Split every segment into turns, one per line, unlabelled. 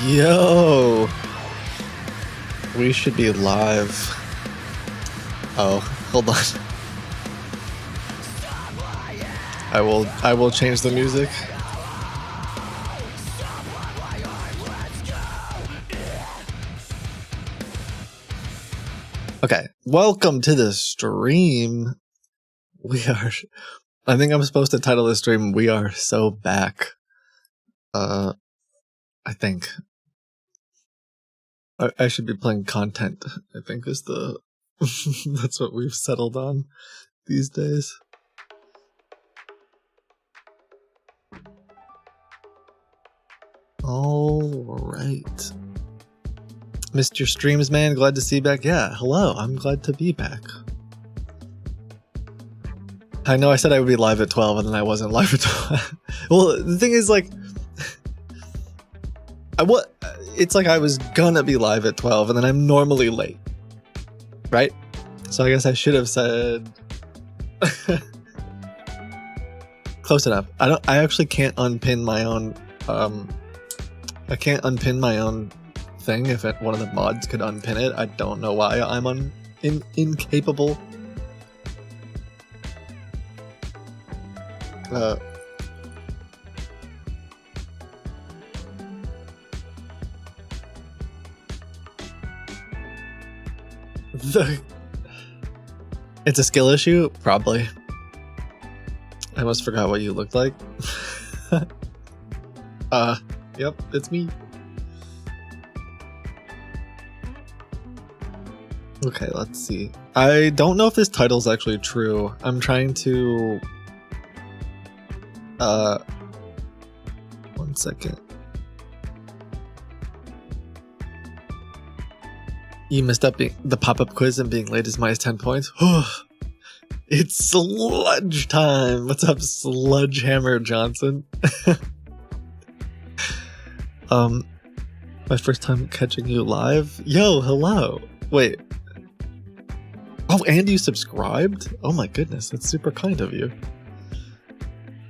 Yo, we should be live. Oh, hold on. I will change the music. Okay, welcome to the stream. I think I'm supposed to title the stream "We Are So Back." I think I should be playing content. I think is the that's what we've settled on these days. All right, Mr. Streams Man, glad to see you back. Yeah, hello. I'm glad to be back. I know I said I would be live at 12 and then I wasn't live at 12. Well, the thing is, like, it's like I was gonna be live at 12 and then I'm normally late, right? So I guess I should have said close enough. I actually can't unpin my own I can't unpin my own thing. If one of the mods could unpin it, I don't know why I'm incapable. It's a skill issue? Probably. I almost forgot what you looked like. Yep, it's me. Okay, let's see. I don't know if this title's actually true. I'm trying to... one second. You messed up the pop-up quiz and being late is minus 10 points. It's sludge time. What's up, Sludgehammer Johnson? My first time catching you live. Yo, hello. Wait. Oh, and you subscribed? Oh my goodness, that's super kind of you.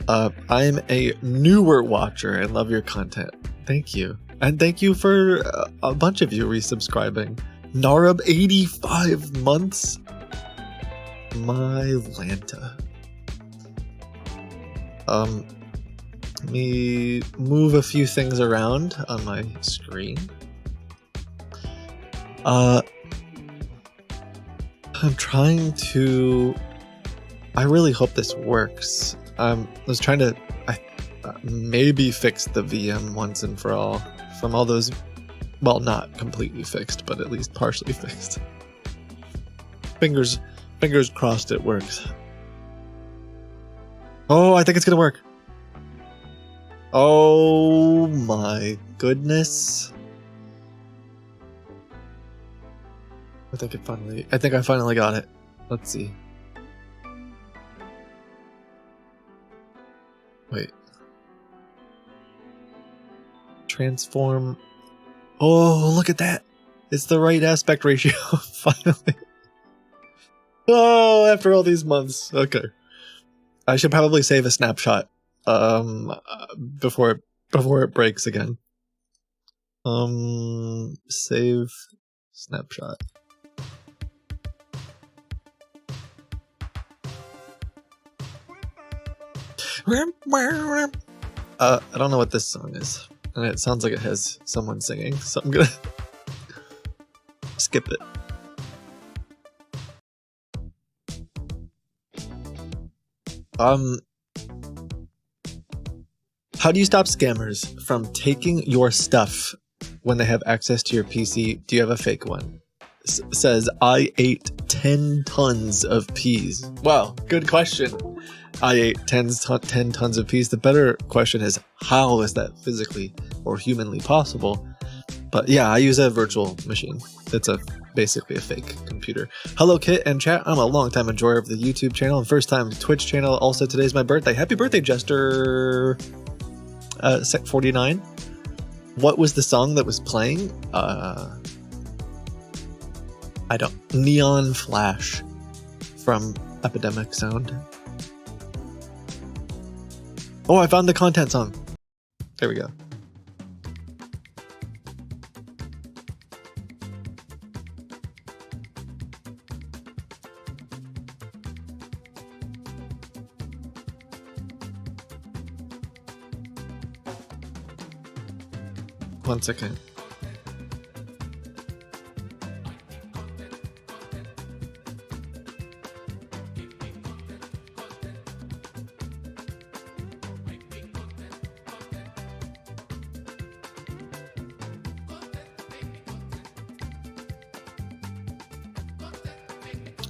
I'm a newer watcher and love your content. Thank you. And thank you for a bunch of you resubscribing. Narub, 85 months. My Lanta. Let me move a few things around on my screen. I'm trying to... I really hope this works. I was trying to maybe fix the VM once and for all from all those, well, not completely fixed, but at least partially fixed. Fingers crossed it works. Oh, I think it's gonna work. Oh my goodness. I think I finally got it. Let's see. Wait. Transform. Oh, look at that. It's the right aspect ratio. Finally. Oh, after all these months. Okay. I should probably save a snapshot before it breaks again. Save snapshot. I don't know what this song is, and it sounds like it has someone singing, so I'm gonna skip it. How do you stop scammers from taking your stuff when they have access to your PC? Do you have a fake one? Says, I ate 10 tons of peas. Wow, good question. I ate 10 tons of peas. The better question is, how is that physically or humanly possible? But yeah, I use a virtual machine. It's basically a fake computer. Hello, Kit and chat. I'm a longtime enjoyer of the YouTube channel and first time Twitch channel. Also, today's my birthday. Happy birthday, Jester. Sec 49. What was the song that was playing? I don't. Neon Flash from Epidemic Sound. Oh, I found the content song. There we go. 1 second.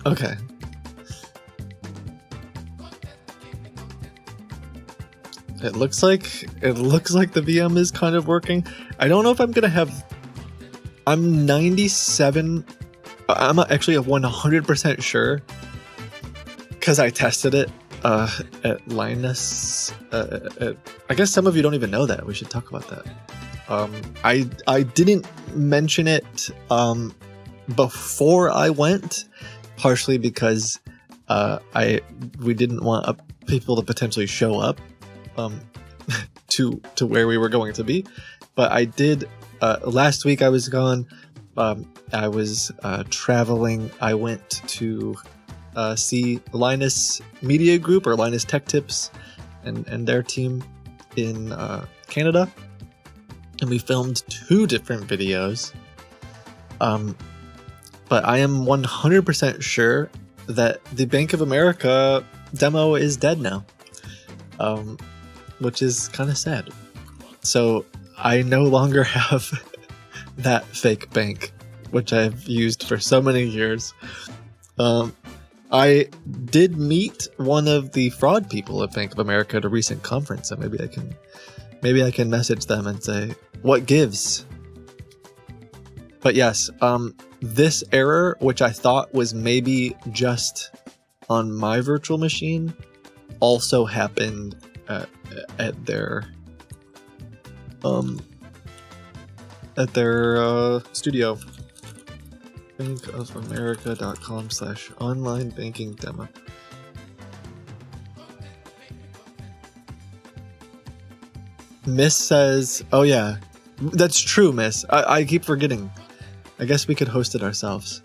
Okay. It looks like the VM is kind of working. I don't know if I'm gonna have. I'm 97. I'm actually 100% sure because I tested it at Linus. I guess some of you don't even know that. We should talk about that. I didn't mention it before I went, partially because we didn't want people to potentially show up to where we were going to be, but I did. Last week I was gone. I was traveling. I went to see Linus Media Group or Linus Tech Tips and their team in Canada, and we filmed 2 different videos. But I am 100% sure that the Bank of America demo is dead now, which is kind of sad. So I no longer have that fake bank, which I've used for so many years. I did meet one of the fraud people at Bank of America at a recent conference, so maybe I can message them and say, what gives? But yes, this error, which I thought was maybe just on my virtual machine, also happened at their studio. bankofamerica.com/online banking demo. Miss says, oh yeah, that's true, Miss. I keep forgetting. I guess we could host it ourselves,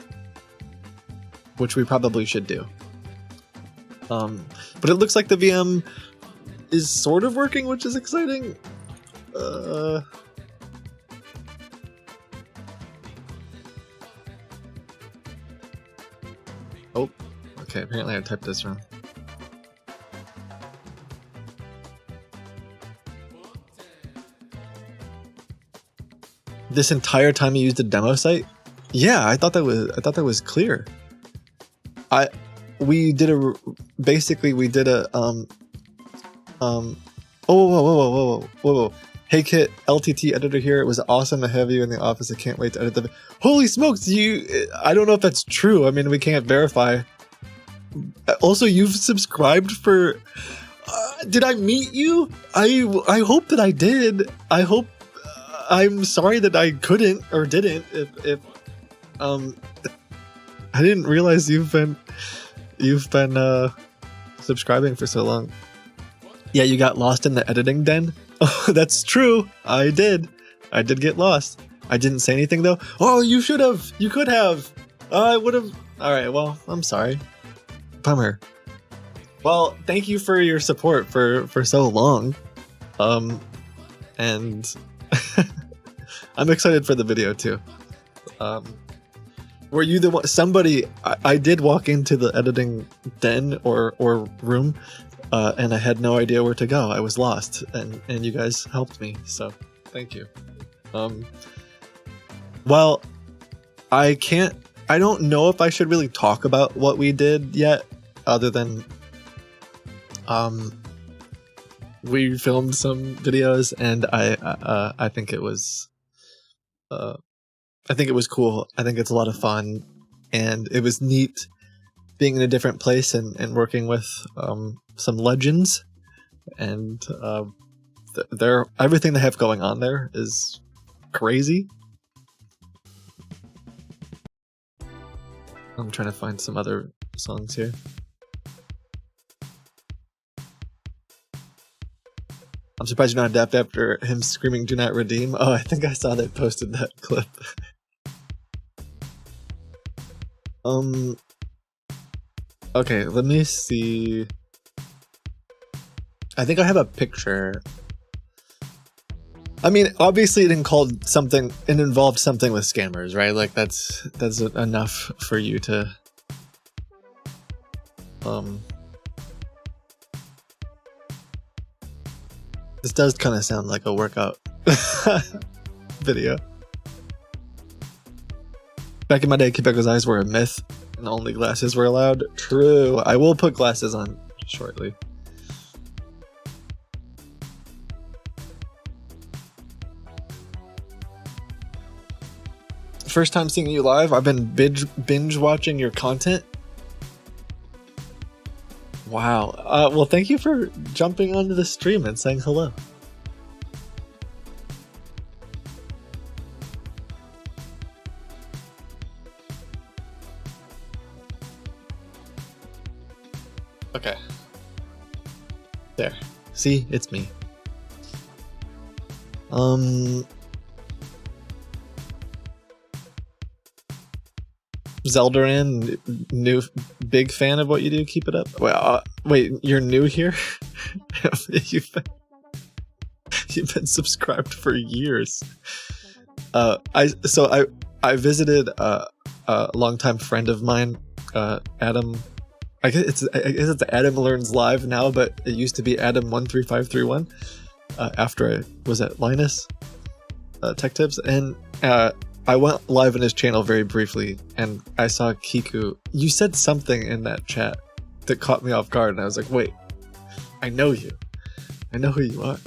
which we probably should do. But it looks like the VM is sort of working, which is exciting. Oh, okay, apparently I typed this wrong. This entire time you used a demo site? Yeah, I thought that was clear. We did a whoa. Hey Kit, LTT editor here. It was awesome to have you in the office. I can't wait to edit the. Holy smokes, I don't know if that's true. I mean, we can't verify. Also, you've subscribed for. Did I meet you? I hope that I did. I hope. I'm sorry that I couldn't or didn't. If I didn't realize you've been subscribing for so long. Yeah, you got lost in the editing den. Oh, that's true. I did get lost. I didn't say anything though. Oh, you should have. You could have. I would have. All right. Well, I'm sorry. Bummer. Well, thank you for your support for so long. And I'm excited for the video too. Were you the one? Somebody, I did walk into the editing den or room, and I had no idea where to go. I was lost, and you guys helped me. So, thank you. Well, I don't know if I should really talk about what we did yet, other than we filmed some videos, and I think it was cool. I think it's a lot of fun, and it was neat being in a different place and working with some legends, and everything they have going on there is crazy. I'm trying to find some other songs here. I'm surprised you're not deaf after him screaming, "Do not redeem." Oh, I think I saw they posted that clip. Okay, let me see. I think I have a picture. I mean, obviously it involved something with scammers, right? Like that's enough for you to this does kind of sound like a workout video. Back in my day, Kitboga's eyes were a myth and only glasses were allowed. True. I will put glasses on shortly. First time seeing you live. I've been binge watching your content. Wow. Well, thank you for jumping onto the stream and saying hello. Okay. There. See, it's me. Zeldaran, new big fan of what you do. Keep it up. Wait, you're new here? You've been subscribed for years. I visited a longtime friend of mine, Adam. I guess it's Adam Learns Live now, but it used to be Adam13531. After I was at Linus Tech Tips, and I went live in his channel very briefly, and I saw Kiku. You said something in that chat that caught me off guard, and I was like, wait, I know you. I know who you are.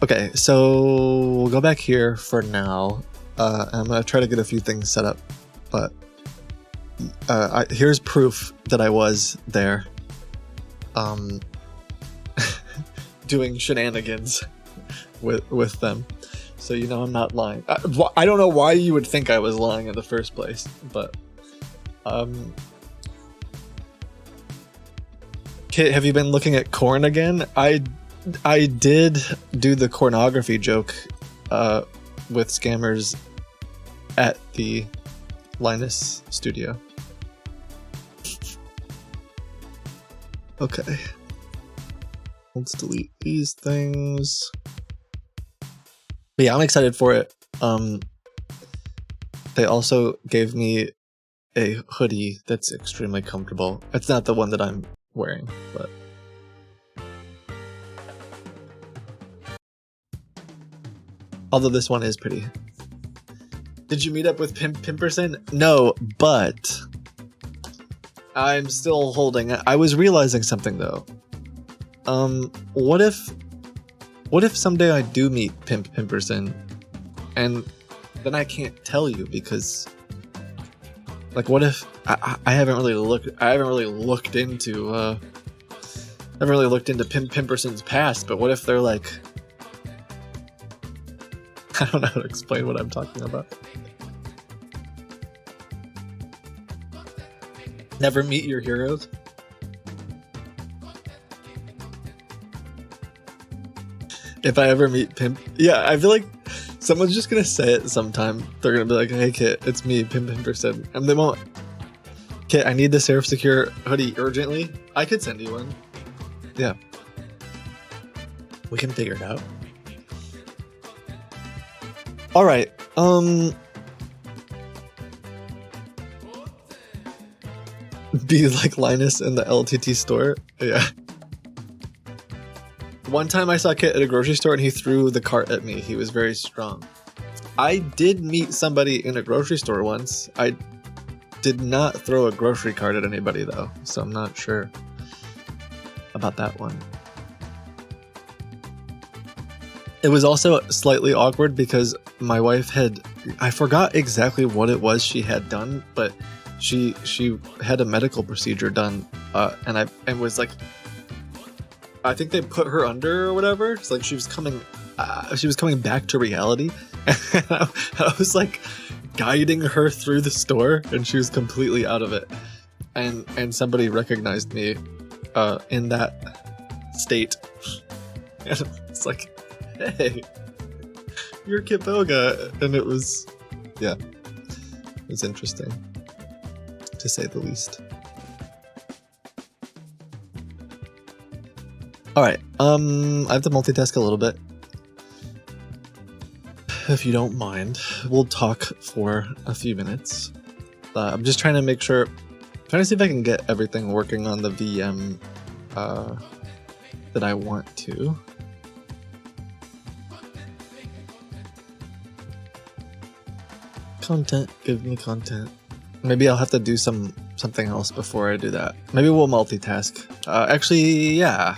Okay, so we'll go back here for now. I'm gonna try to get a few things set up, but here's proof that I was there. Doing shenanigans with them, so you know I'm not lying. I don't know why you would think I was lying in the first place, but Kit, have you been looking at corn again? I did do the cornography joke with scammers at the Linus studio. Okay, let's delete these things. But yeah, I'm excited for it. They also gave me a hoodie that's extremely comfortable. It's not the one that I'm wearing, but although this one is pretty. Did you meet up with Pimperson? No, but I'm still holding. I was realizing something though. What if someday I do meet Pimperson, and then I can't tell you because, like, what if I haven't really looked into Pimperson's past, but what if they're like, I don't know how to explain what I'm talking about. Never meet your heroes? If I ever meet Pimp... Yeah, I feel like someone's just gonna say it sometime. They're gonna be like, hey Kit, it's me, Pimperson. And they won't. Kit, I need the Seraph Secure hoodie urgently. I could send you one. Yeah. We can figure it out. Alright, be like Linus in the LTT store? Yeah. One time I saw Kit at a grocery store and he threw the cart at me. He was very strong. I did meet somebody in a grocery store once. I did not throw a grocery cart at anybody though, so I'm not sure about that one. It was also slightly awkward because my wife I forgot exactly what it was she had done, but she had a medical procedure done, and was like, I think they put her under or whatever. It's like she was coming back to reality. And I was like guiding her through the store, and she was completely out of it. And somebody recognized me in that state, and it's like, hey, you're Kitboga, and it was interesting, to say the least. All right. I have to multitask a little bit. If you don't mind, we'll talk for a few minutes. I'm just trying to make sure, trying to see if I can get everything working on the VM that I want to. Content, give me content. Maybe I'll have to do something else before I do that. Maybe we'll multitask. Actually, yeah.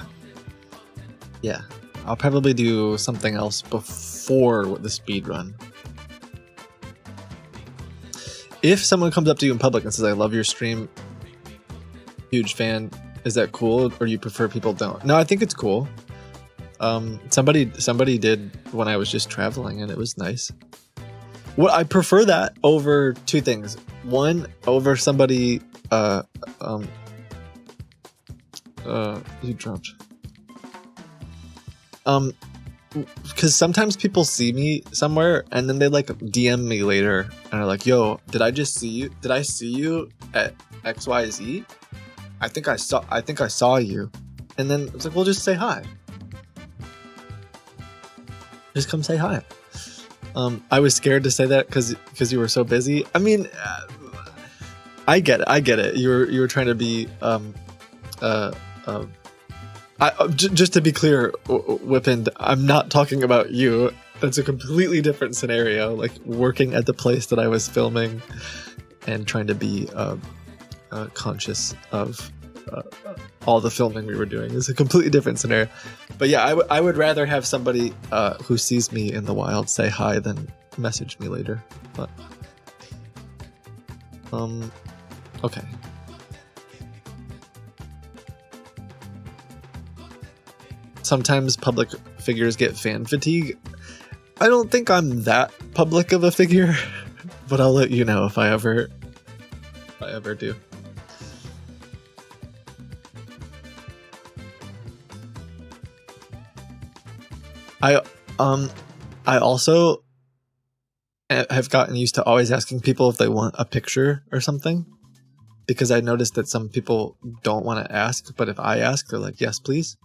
Yeah, I'll probably do something else before the speed run. If someone comes up to you in public and says, "I love your stream, huge fan," is that cool, or you prefer people don't? No, I think it's cool. Somebody did when I was just traveling, and it was nice. Well, I prefer that over two things. One, over somebody, you dropped. Because sometimes people see me somewhere and then they like DM me later and are like, "Yo, did I just see you? Did I see you at XYZ? I think I saw you." And then it's like, "Well, just say hi. Just come say hi." I was scared to say that because you were so busy. I mean, I get it. You were trying to be just to be clear, Whippind, I'm not talking about you. That's a completely different scenario. Like working at the place that I was filming and trying to be conscious of all the filming we were doing is a completely different scenario. But yeah, I would rather have somebody who sees me in the wild say hi than message me later. But okay. Sometimes public figures get fan fatigue. I don't think I'm that public of a figure, but I'll let you know if I ever do. I also have gotten used to always asking people if they want a picture or something, because I noticed that some people don't want to ask, but if I ask, they're like, "Yes, please."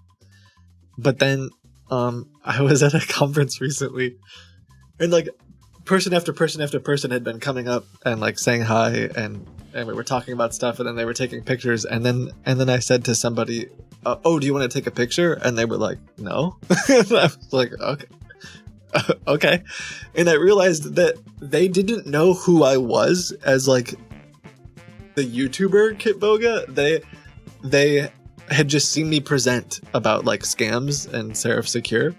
But then I was at a conference recently, and like person after person after person had been coming up and like saying hi, and we were talking about stuff, and then they were taking pictures, and then I said to somebody, "Oh, do you want to take a picture?" And they were like, "No." And I was like, "Okay." Okay. And I realized that they didn't know who I was as like the YouTuber Kitboga. They had just seen me present about like scams and Serif Secure.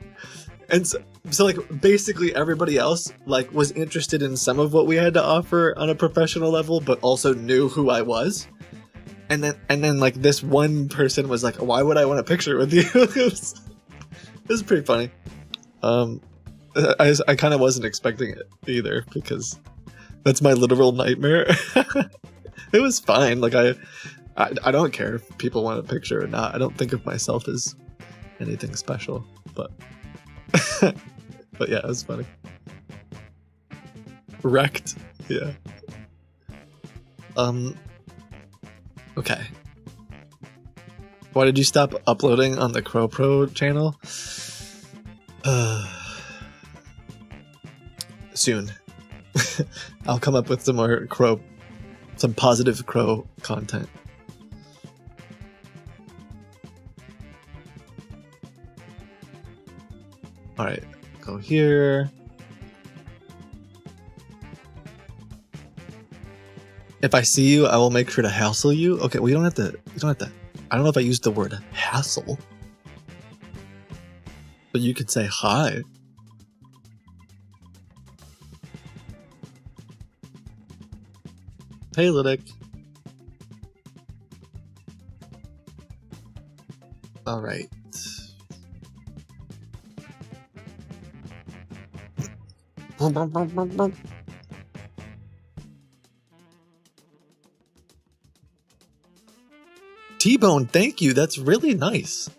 And so like basically everybody else like was interested in some of what we had to offer on a professional level, but also knew who I was. And then like this one person was like, "Why would I want a picture with you?" It was pretty funny. I kind of wasn't expecting it either, because that's my literal nightmare. It was fine. Like I don't care if people want a picture or not. I don't think of myself as anything special, but but yeah, it was funny. Wrecked. Yeah. Okay. Why did you stop uploading on the Crow Pro channel? Soon. I'll come up with some more some positive Crow content. Alright, go here. If I see you, I will make sure to hassle you. Okay, well, you don't have to, I don't know if I used the word hassle, but you could say hi. Hey, Lydic. All right. T-Bone, thank you. That's really nice.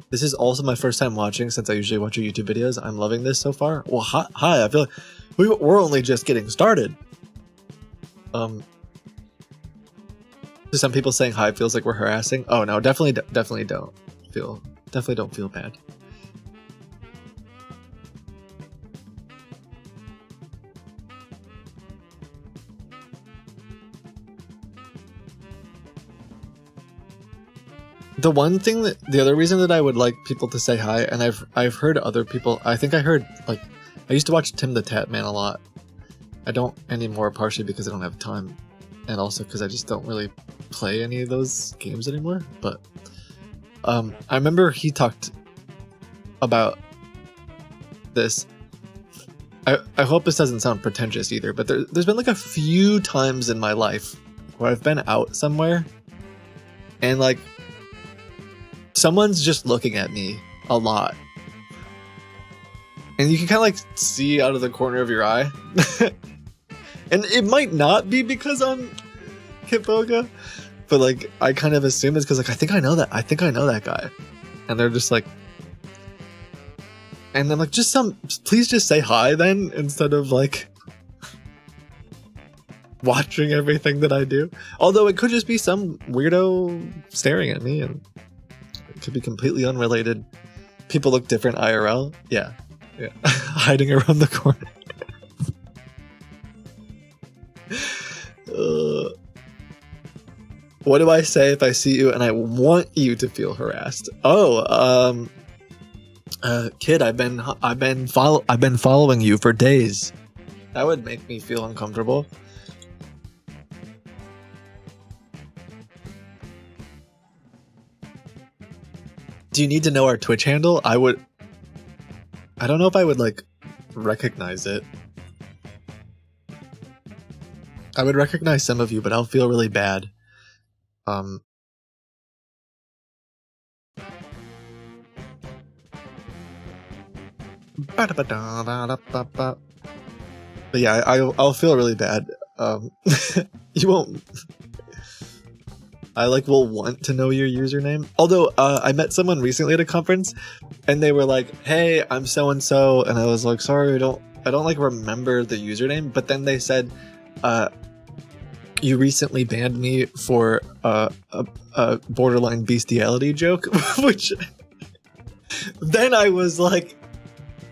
This is also my first time watching, since I usually watch your YouTube videos. I'm loving this so far. Well, hi. I feel like we're only just getting started. To some people, saying hi feels like we're harassing. Oh no, definitely don't feel bad. The one thing the other reason that I would like people to say hi, and I've heard other people, I think I heard, like, I used to watch Tim the Tat Man a lot. I don't anymore, partially because I don't have time, and also because I just don't really play any of those games anymore. But I remember he talked about this. I hope this doesn't sound pretentious either, but there's been like a few times in my life where I've been out somewhere and like someone's just looking at me a lot. And you can kind of like see out of the corner of your eye. And it might not be because I'm Kitboga, but like I kind of assume it's because like I think I know that guy. And they're just like, and I'm like, please just say hi then, instead of like watching everything that I do. Although it could just be some weirdo staring at me, and it could be completely unrelated. People look different IRL. Yeah. Hiding around the corner. What do I say if I see you and I want you to feel harassed? Oh, kid, I've been following you for days. That would make me feel uncomfortable. Do you need to know our Twitch handle? I don't know if I would like recognize it. I would recognize some of you, but I'll feel really bad. But yeah, I'll feel really bad. You won't. I like will want to know your username. Although I met someone recently at a conference, and they were like, "Hey, I'm so and so," and I was like, "Sorry, I don't like remember the username." But then they said, "You recently banned me for a borderline bestiality joke," which then I was like,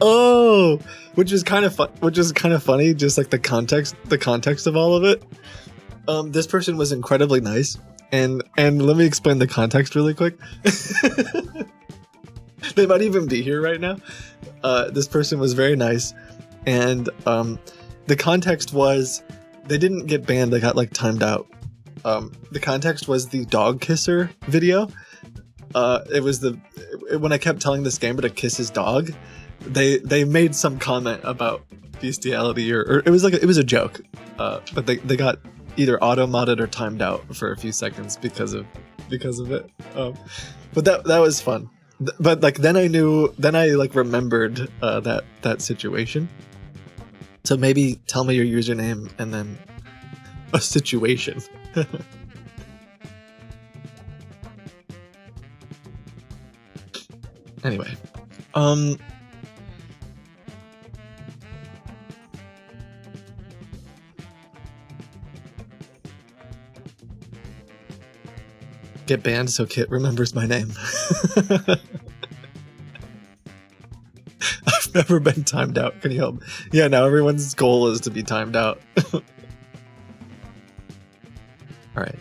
"Oh," which is kind of funny, just like the context of all of it. This person was incredibly nice. And let me explain the context really quick. They might even be here right now. This person was very nice, and the context was they didn't get banned. They got like timed out. The context was the dog kisser video. It was when I kept telling this gamer to kiss his dog, they made some comment about bestiality or it was a joke, but they got either auto-modded or timed out for a few seconds because of it. But that was fun. But like then I like remembered that situation. So maybe tell me your username and then a situation. Anyway, get banned so Kit remembers my name. I've never been timed out. Can you help? Yeah, now everyone's goal is to be timed out. Alright.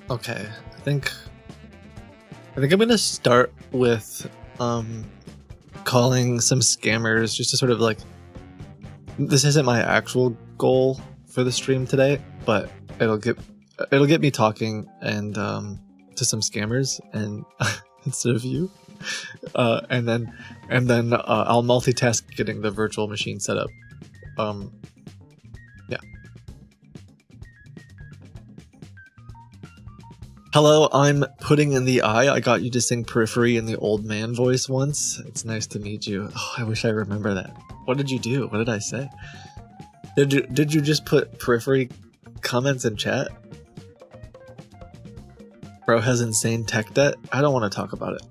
Okay, I think I'm gonna start with calling some scammers just to sort of like, this isn't my actual goal for the stream today, but it'll get me talking and to some scammers and instead of you, and then I'll multitask getting the virtual machine set up. Yeah. Hello, I'm Putting in the Eye. I got you to sing Periphery in the old man voice once. It's nice to meet you. Oh, I wish I remember that. What did you do? What did I say? Did you just put Periphery comments in chat? Bro has insane tech debt. I don't want to talk about it.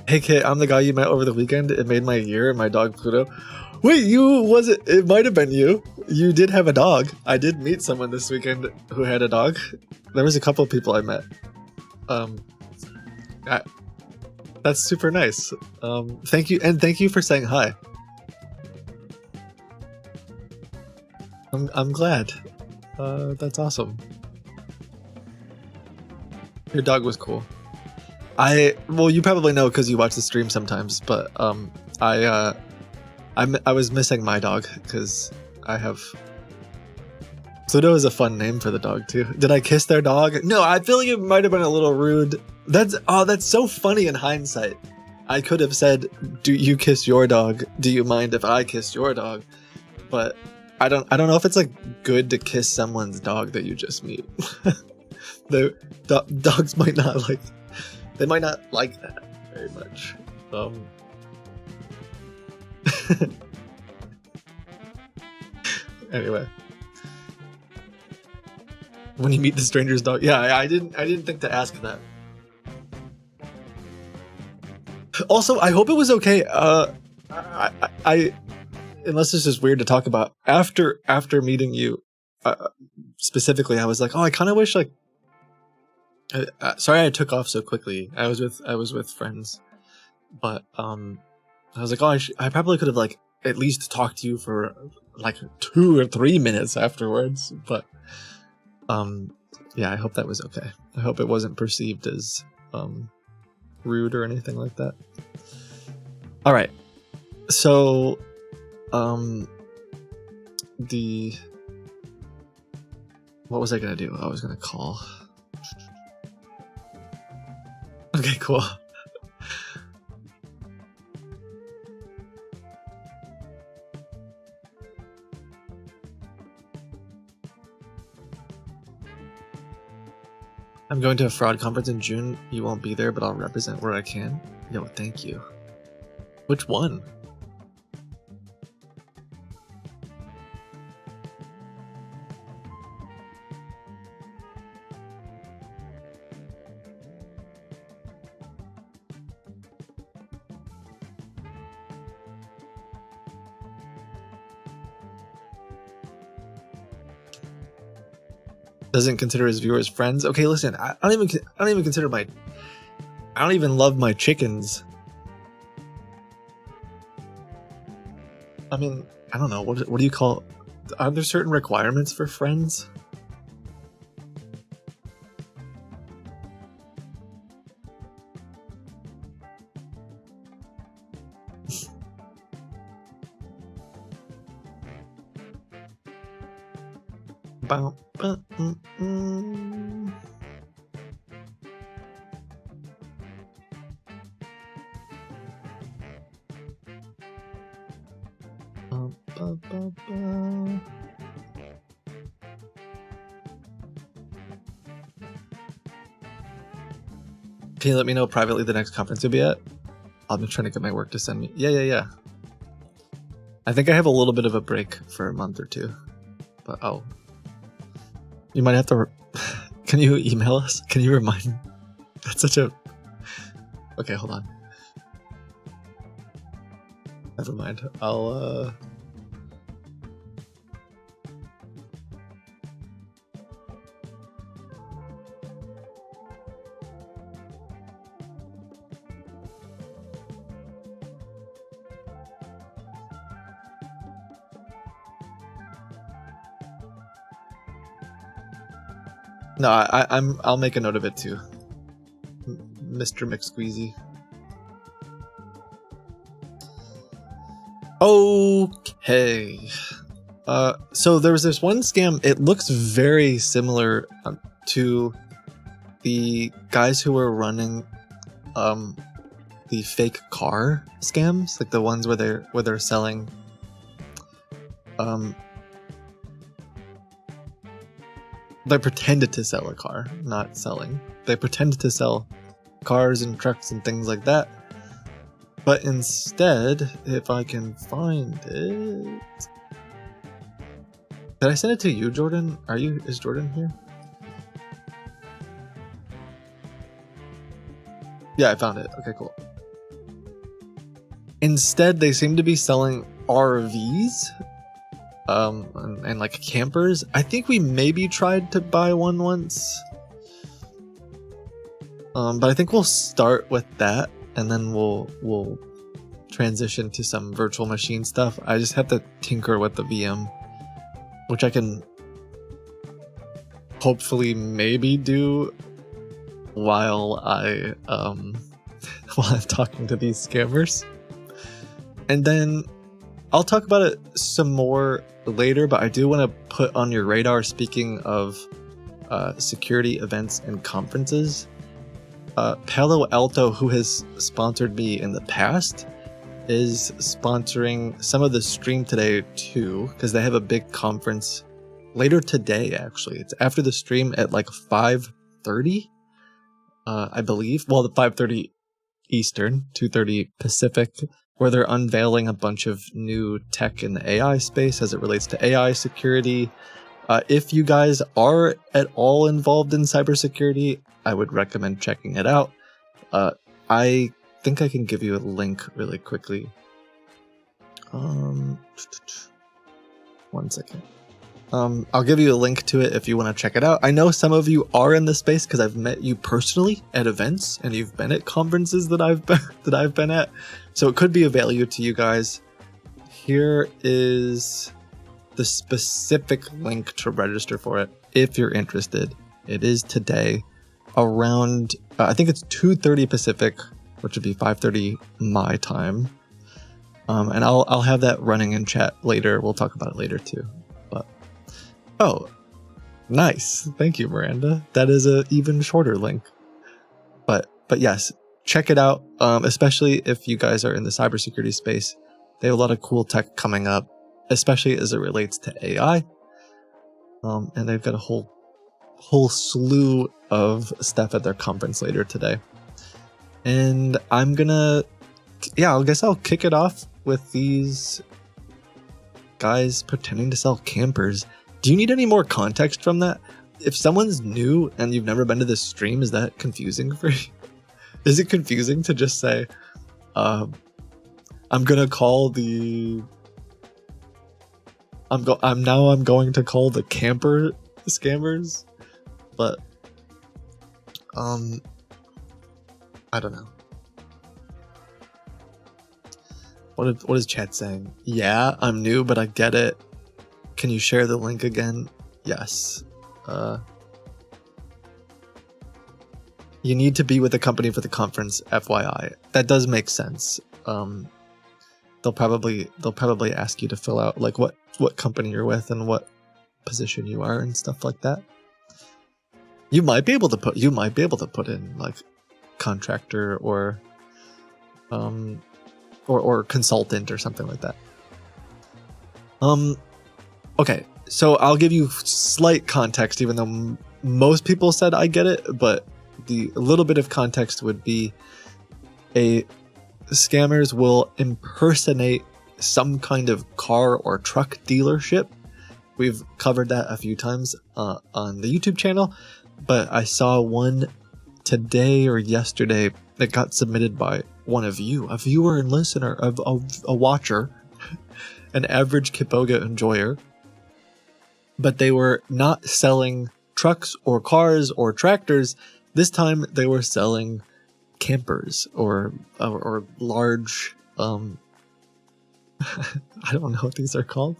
Hey Kit, I'm the guy you met over the weekend. It made my year, my dog Pluto. Wait, it might have been you. You did have a dog. I did meet someone this weekend who had a dog. There was a couple of people I met. That's super nice. Thank you, and thank you for saying hi. I'm glad. That's awesome. Your dog was cool. Well, you probably know because you watch the stream sometimes, but I was missing my dog because I have. Pluto is a fun name for the dog too. Did I kiss their dog? No, I feel like it might have been a little rude. That's so funny in hindsight. I could have said, "Do you kiss your dog? Do you mind if I kiss your dog?" But I don't know if it's like good to kiss someone's dog that you just meet. The dogs might not like. They might not like that very much. Anyway, when you meet the stranger's dog, yeah, I didn't think to ask that. Also, I hope it was okay. I unless it's just weird to talk about. After meeting you, specifically, I was like, oh, I kind of wish like. Sorry, I took off so quickly. I was with friends, but I was like, oh, I probably could have like at least talked to you for like 2 or 3 minutes afterwards. But yeah, I hope that was okay. I hope it wasn't perceived as rude or anything like that. All right, so what was I gonna do? I was gonna call. Okay, cool. I'm going to a fraud conference in June. You won't be there, but I'll represent where I can. Yo, thank you. Which one? Doesn't consider his viewers friends. Okay, listen, I don't even consider I don't even love my chickens. I mean, I don't know, what do you call, are there certain requirements for friends? Can you let me know privately the next conference you'll be at? I've been trying to get my work to send me. Yeah. I think I have a little bit of a break for a month or two. But you might have to... Can you email us? Can you remind me? That's such a... Okay, hold on. Never mind. I'll, No, I'll make a note of it too. Mr. McSqueezy. Okay. So there was this one scam. It looks very similar to the guys who were running the fake car scams, like the ones where they're selling they pretended to sell a car, not selling. They pretended to sell cars and trucks and things like that. But instead, if I can find it... Did I send it to you, Jordan? Is Jordan here? Yeah, I found it. Okay, cool. Instead, they seem to be selling RVs, and like campers. I think we maybe tried to buy one once. But I think we'll start with that, and then we'll transition to some virtual machine stuff. I just have to tinker with the VM, which I can hopefully maybe do while I'm talking to these scammers. And then I'll talk about it some more later, but I do want to put on your radar, speaking of security events and conferences, Palo Alto, who has sponsored me in the past, is sponsoring some of the stream today too, because they have a big conference later today. Actually, it's after the stream at like 5:30, I believe. Well, the 5:30 Eastern, 2:30 Pacific, where they're unveiling a bunch of new tech in the AI space as it relates to AI security. If you guys are at all involved in cybersecurity, I would recommend checking it out. I think I can give you a link really quickly. 1 second. I'll give you a link to it if you want to check it out. I know some of you are in the space because I've met you personally at events, and you've been at conferences that I've been at, so it could be of value to you guys. Here is the specific link to register for it if you're interested. It is today around I think it's 2:30 Pacific, which would be 5:30 my time. And I'll have that running in chat later. We'll talk about it later too. But oh, nice. Thank you, Miranda. That is a even shorter link. But yes, check it out. Especially if you guys are in the cybersecurity space. They have a lot of cool tech coming up, especially as it relates to AI. And they've got a whole slew of stuff at their conference later today. And I guess I'll kick it off with these guys pretending to sell campers. Do you need any more context from that? If someone's new and you've never been to this stream, is that confusing for you? Is it confusing to just say, I'm going to call the camper scammers? But I don't know. What is chat saying? Yeah, I'm new, but I get it. Can you share the link again? Yes. You need to be with the company for the conference, FYI. That does make sense. They'll probably ask you to fill out like what company you're with and what position you are and stuff like that. You might be able to put in like contractor or consultant or something like that. Okay, so I'll give you slight context, even though most people said I get it, but the little bit of context would be scammers will impersonate some kind of car or truck dealership. We've covered that a few times on the YouTube channel, but I saw one today or yesterday that got submitted by one of you, a viewer and listener, a watcher, an average Kitboga enjoyer. But they were not selling trucks or cars or tractors. This time they were selling campers or large, I don't know what these are called.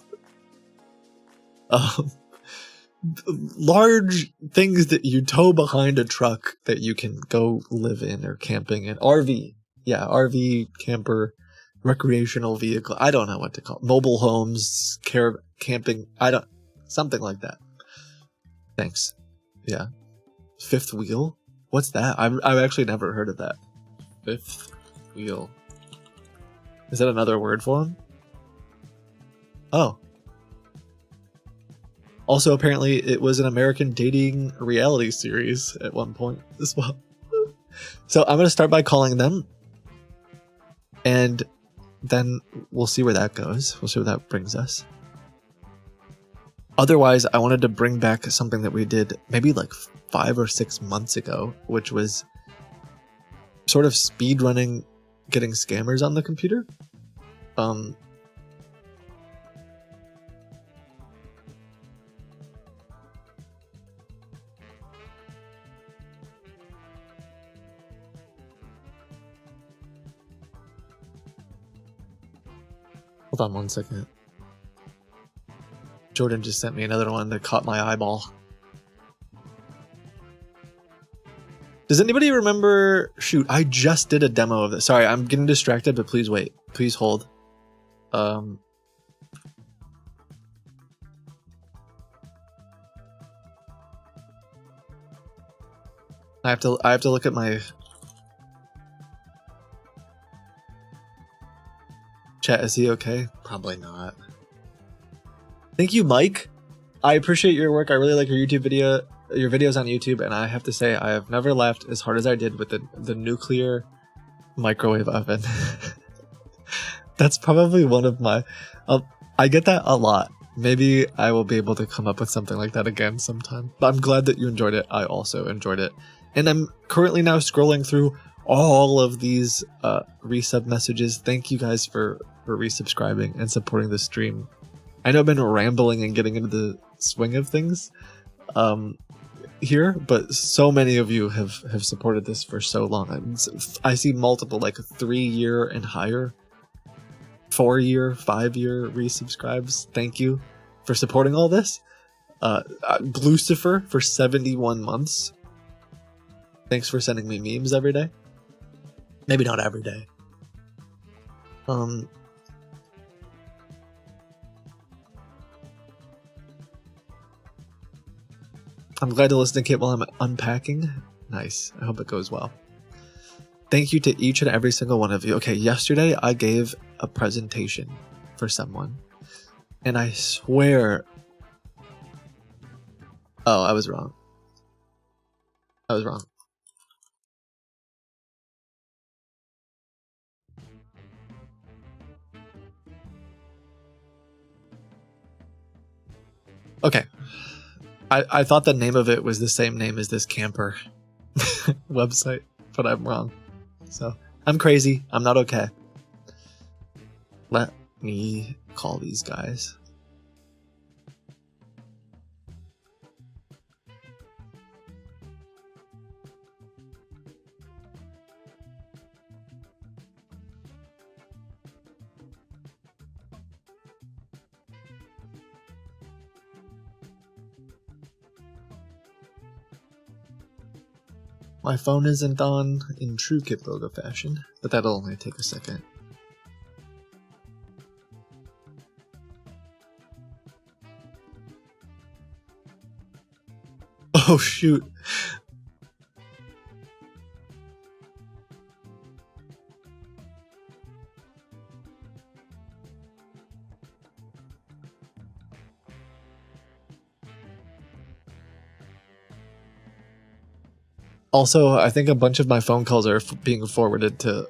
Large things that you tow behind a truck that you can go live in or camping in. RV. Yeah, RV, camper, recreational vehicle. I don't know what to call it. Mobile homes, camping. Something like that. Thanks. Yeah. Fifth wheel? What's that? I've actually never heard of that. Fifth wheel. Is that another word for him? Oh. Also, apparently, it was an American dating reality series at one point as well. So I'm going to start by calling them. And then we'll see where that goes. We'll see where that brings us. Otherwise, I wanted to bring back something that we did maybe like 5 or 6 months ago, which was sort of speed running, getting scammers on the computer. Hold on 1 second. Jordan just sent me another one that caught my eyeball. Does anybody remember? Shoot, I just did a demo of this. Sorry, I'm getting distracted, but please wait. Please hold. I have to look at my chat. Is he okay? Probably not. Thank you, Mike. I appreciate your work. I really like your videos on YouTube, and I have to say I have never laughed as hard as I did with the nuclear microwave oven. That's probably one of my... I get that a lot. Maybe I will be able to come up with something like that again sometime. But I'm glad that you enjoyed it. I also enjoyed it. And I'm currently now scrolling through all of these resub messages. Thank you guys for resubscribing and supporting the stream. I know I've been rambling and getting into the swing of things here, but so many of you have supported this for so long. I see multiple, like 3-year and higher, 4-year, 5-year resubscribes. Thank you for supporting all this. Lucifer for 71 months. Thanks for sending me memes every day. Maybe not every day. I'm glad to listen to Kit while I'm unpacking. Nice. I hope it goes well. Thank you to each and every single one of you. Okay, yesterday I gave a presentation for someone, and I swear... Oh, I was wrong. I was wrong. Okay. I thought the name of it was the same name as this camper website, but I'm wrong. So, I'm crazy. I'm not okay. Let me call these guys. My phone isn't on in true Kitboga fashion, but that'll only take a second. Oh shoot. Also, I think a bunch of my phone calls are being forwarded to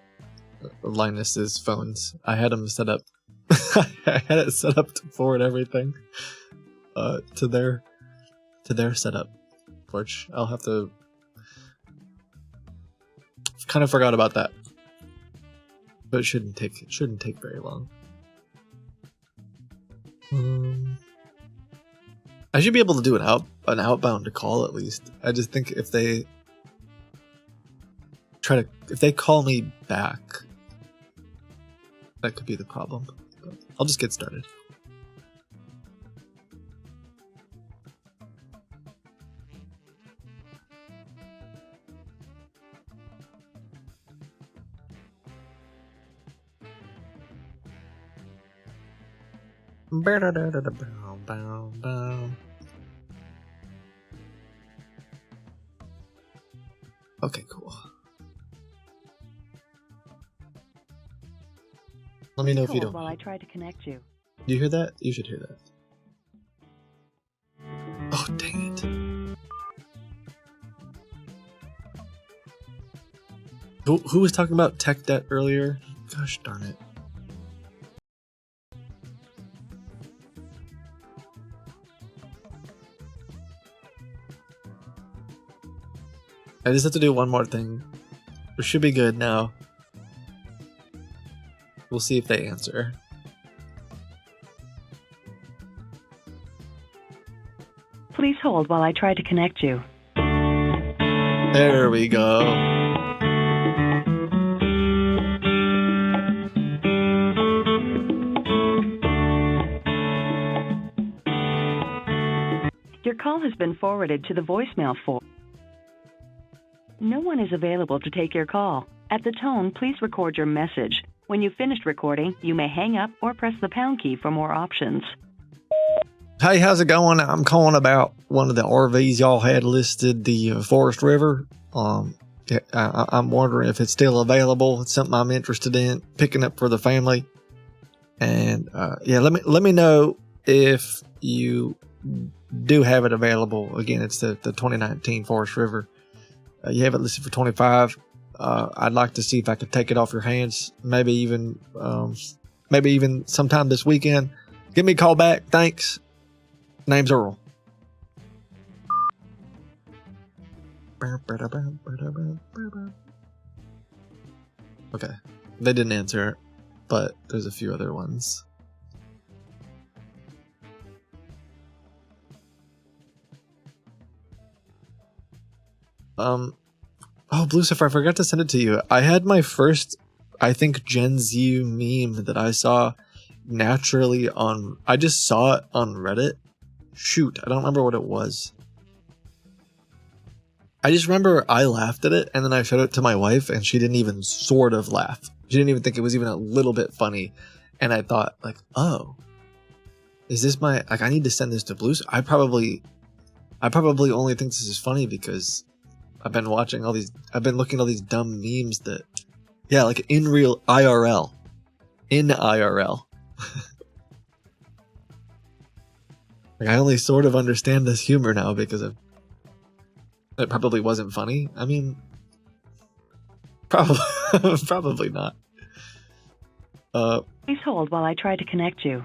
Linus's phones. I had him set up. I had it set up to forward everything to their setup, which I'll have to. Kind of forgot about that, but it shouldn't take very long. I should be able to do an outbound call at least. I just think if they call me back, that could be the problem. But I'll just get started. Okay, cool. Let me know if you don't.
While I try to connect you.
Do you hear that? You should hear that. Oh, dang it. Who was talking about tech debt earlier? Gosh darn it. I just have to do one more thing. We should be good now. We'll see if they answer.
Please hold while I try to connect you.
There we go.
Your call has been forwarded to the voicemail for. No one is available to take your call. At the tone, please record your message. When you've finished recording, you may hang up or press the pound key for more options.
Hey, how's it going? I'm calling about one of the RVs y'all had listed, the Forest River. I'm wondering if it's still available. It's something I'm interested in picking up for the family. And let me know if you do have it available. Again, it's the 2019 Forest River. You have it listed for $25. I'd like to see if I could take it off your hands. Maybe even sometime this weekend. Give me a call back. Thanks. Name's Earl. Okay. They didn't answer, but there's a few other ones. Oh, Bluecifer, I forgot to send it to you. I had my first, I think, Gen Z meme that I saw naturally I just saw it on Reddit. Shoot, I don't remember what it was. I just remember I laughed at it, and then I showed it to my wife, and she didn't even sort of laugh. She didn't even think it was even a little bit funny. And I thought, like, oh, is this I need to send this to Bluecifer. I probably only think this is funny because I've been looking at all these dumb memes that, yeah, like in IRL. Like, I only sort of understand this humor now because it probably wasn't funny. I mean, probably not.
Please hold while I try to connect you.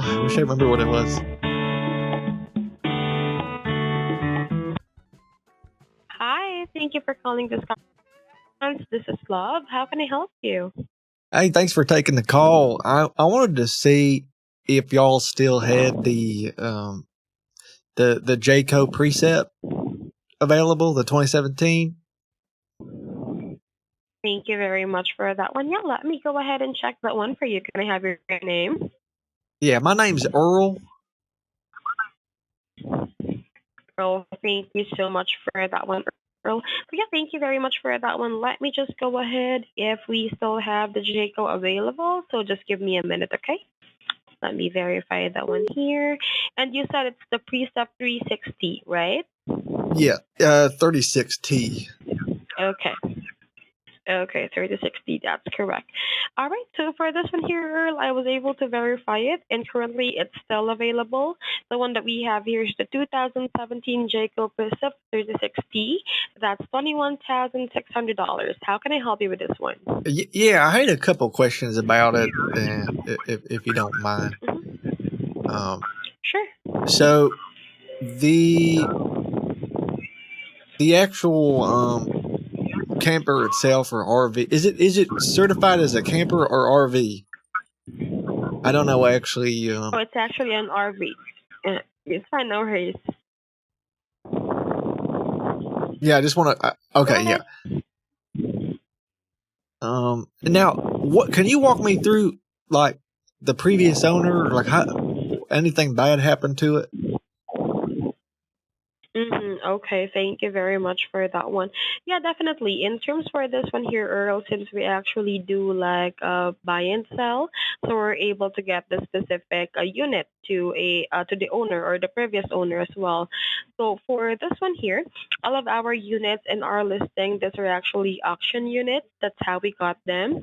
I wish I remember what it was.
Hi, thank you for calling this conference. This is Love. How can I help you?
Hey, thanks for taking the call. I wanted to see if y'all still had the Jayco Precept available, the 2017.
Thank you very much for that one. Yeah, let me go ahead and check that one for you. Can I have your name?
Yeah, my name's Earl.
Earl, thank you so much for that one, Earl. So yeah, thank you very much for that one. Let me just go ahead if we still have the Jayco available. So just give me a minute, okay? Let me verify that one here. And you said it's the Precept 360, right?
Yeah, 36T.
Okay. Okay, 3060, that's correct. All right, so for this one here, Earl, I was able to verify it, and currently it's still available. The one that we have here is the 2017 Jayco Precept 36T. That's $21,600. How can I help you with this one?
Yeah, I had a couple questions about it, if you don't mind.
Sure.
So the actual camper itself, or RV, is it certified as a camper or RV? I don't know actually.
Oh, it's actually an RV. It's fine, no worries.
Yeah, I just want to. Okay, yeah. Now, what can you walk me through, like the previous owner, like how anything bad happened to it?
Okay, thank you very much for that one. Yeah, definitely. In terms for this one here, Earl, since we actually do like buy and sell, so we're able to get the specific unit to the owner or the previous owner as well. So for this one here, all of our units in our listing, these are actually auction units. That's how we got them.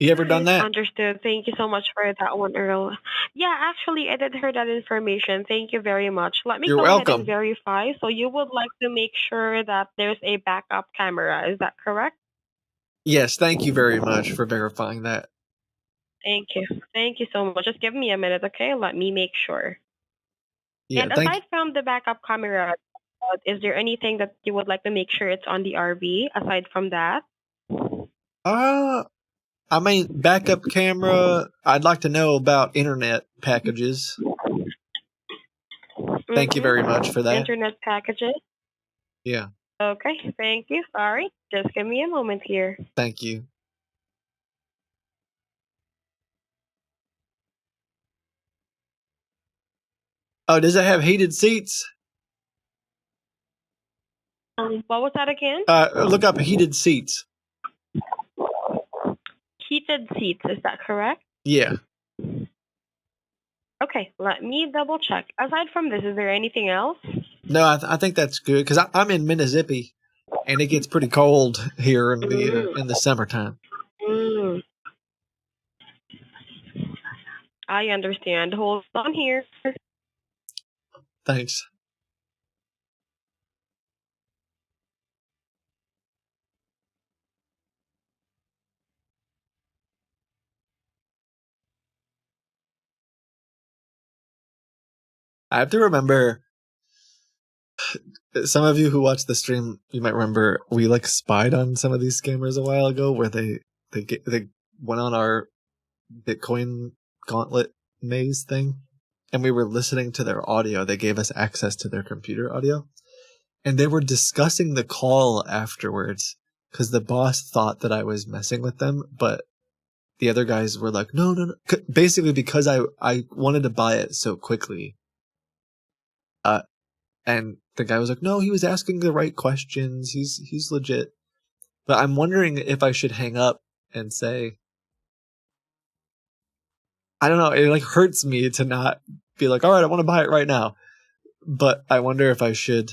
You ever done that?
Understood. Thank you so much for that one, Earl. Yeah, actually, I did hear that information. Thank you very much. Let me
You're
go ahead and
welcome.
verify. So you would like to make sure that there's a backup camera. Is that correct?
Yes, thank you very much for verifying that.
Thank you. Thank you so much. Just give me a minute, okay? Let me make sure.
Yeah,
And
thank you.
aside from the backup camera, is there anything that you would like to make sure it's on the RV aside from that?
I mean, backup camera. I'd like to know about internet packages. Thank you very much for that.
Internet packages.
Yeah,
Okay, thank you. Sorry. Just give me a moment here.
thank you. Oh, does it have heated seats?
What was that again?
Look up heated seats.
Heated seats, is that correct?
Yeah.
Okay, let me double check. Aside from this, is there anything else?
No, I think that's good because I'm in Mississippi, and it gets pretty cold here in the summertime.
Mm, I understand. Hold on here.
Thanks. I have to remember. Some of you who watched the stream, you might remember we like spied on some of these scammers a while ago, where they went on our Bitcoin gauntlet maze thing, and we were listening to their audio. They gave us access to their computer audio, and they were discussing the call afterwards because the boss thought that I was messing with them, but the other guys were like, no, no, no. Basically, because I wanted to buy it so quickly. And the guy was like, no, he was asking the right questions. He's legit. But I'm wondering if I should hang up and say, I don't know. It like hurts me to not be like, all right, I want to buy it right now. But I wonder if I should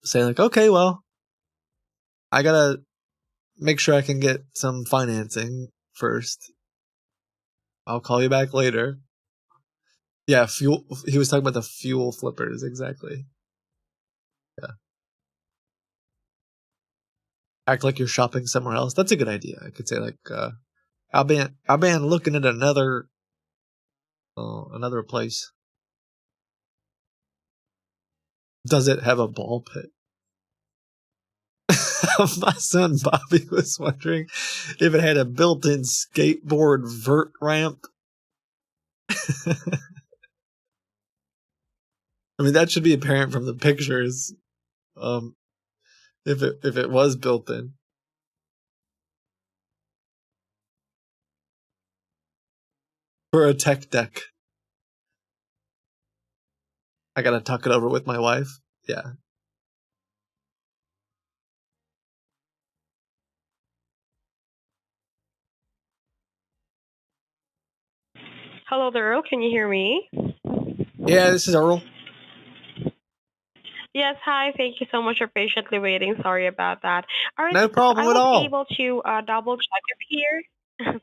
say like, okay, well, I gotta make sure I can get some financing first. I'll call you back later. Yeah, fuel. He was talking about the fuel flippers, exactly. Yeah. Act like you're shopping somewhere else. That's a good idea. I could say like, I've been looking at another place. Does it have a ball pit? My son Bobby was wondering if it had a built-in skateboard vert ramp. I mean, that should be apparent from the pictures. If it was built in. For a tech deck. I gotta talk it over with my wife. Yeah.
Hello there, Earl. Can you hear me?
Yeah, this is Earl.
Yes, hi. Thank you so much for patiently waiting. Sorry about that. All right,
No
so I
problem at
was
all.
able to double check it here.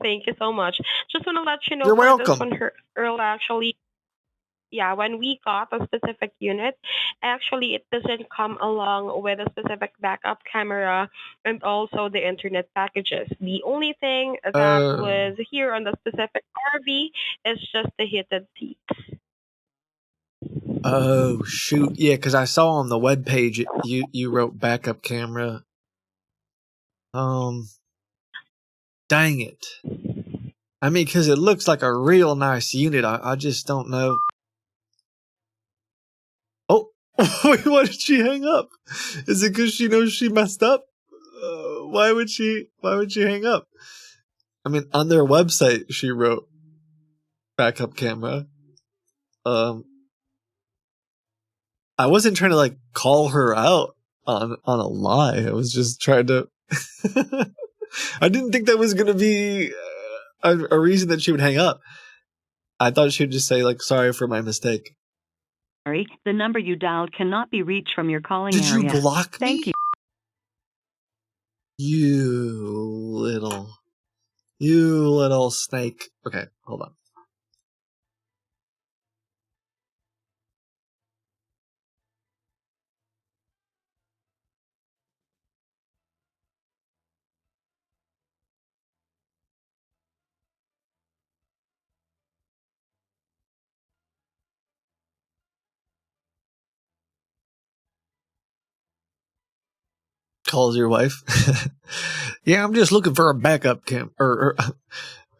Thank you so much. Just want to let you know
You're
for this
welcome.
one, Earl, actually, yeah, when we got a specific unit, actually it doesn't come along with a specific backup camera and also the internet packages. The only thing that
Oh.
was here on the specific RV is just the heated seats.
Oh shoot! Yeah, because I saw on the webpage you wrote backup camera. Dang it! I mean, because it looks like a real nice unit. I just don't know. Oh, wait! Why did she hang up? Is it because she knows she messed up? Why would she? Why would she hang up? I mean, on their website she wrote backup camera. I wasn't trying to like call her out on a lie. I was just trying to. I didn't think that was gonna be a reason that she would hang up. I thought she would just say like, "Sorry for my mistake."
Sorry, the number you dialed cannot be reached from your calling
Did
area.
you block me?
Thank you.
You little. You little snake. Okay, hold on. Calls your wife. Yeah, I'm just looking for a backup cam.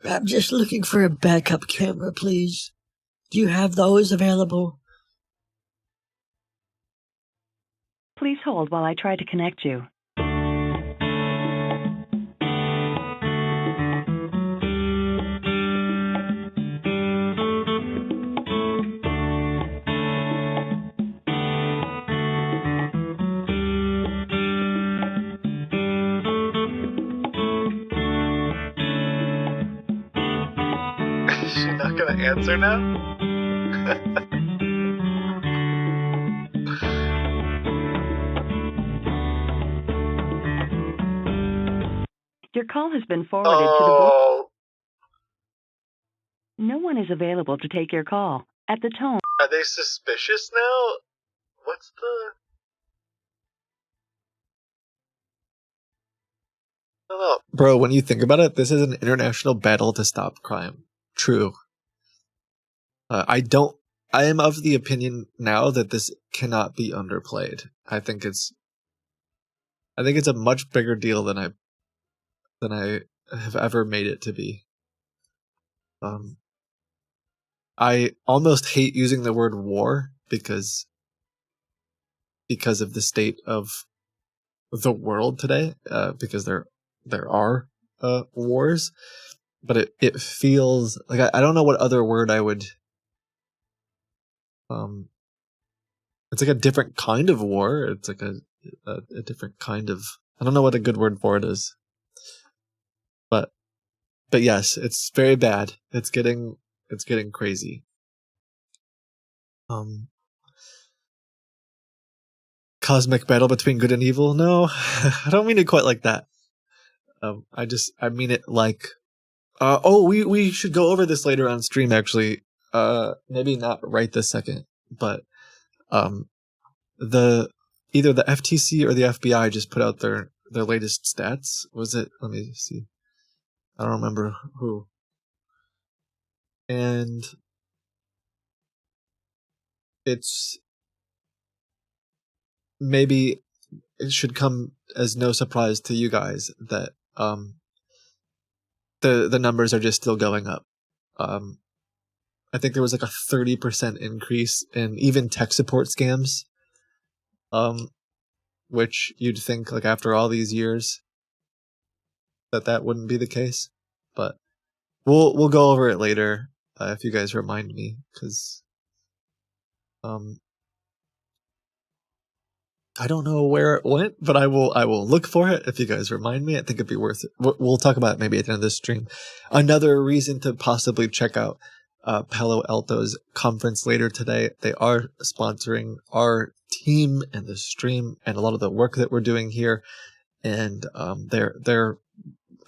I'm just looking for a backup camera, please. Do you have those available?
Please hold while I try to connect you.
Is she not gonna answer now?
Your call has been forwarded to the voice.
Oh,
No one is available to take your call. At the tone.
are they suspicious now? What's the... I don't know. Bro, when you think about it, this is an international battle to stop crime. True. I am of the opinion now that this cannot be underplayed. I think it's a much bigger deal than I have ever made it to be. I almost hate using the word war because of the state of the world today. Because there are wars, but it feels like I don't know what other word I would. It's like a different kind of war. It's like a different kind of. I don't know what a good word for it is. But yes, it's very bad. It's getting crazy. Cosmic battle between good and evil? No, I don't mean it quite like that. I mean it like we should go over this later on stream actually. Maybe not right this second, but the either the FTC or the FBI just put out their latest stats. Was it? Let me see. I don't remember who. And it's maybe it should come as no surprise to you guys that the numbers are just still going up. I think there was like a 30% increase in even tech support scams. Which you'd think like after all these years that wouldn't be the case, but we'll go over it later if you guys remind me, because I don't know where it went, but I will look for it if you guys remind me. I think it'd be worth it. We'll talk about it maybe at the end of this stream. Another reason to possibly check out Palo Alto's conference later today. They are sponsoring our team and the stream and a lot of the work that we're doing here, and they're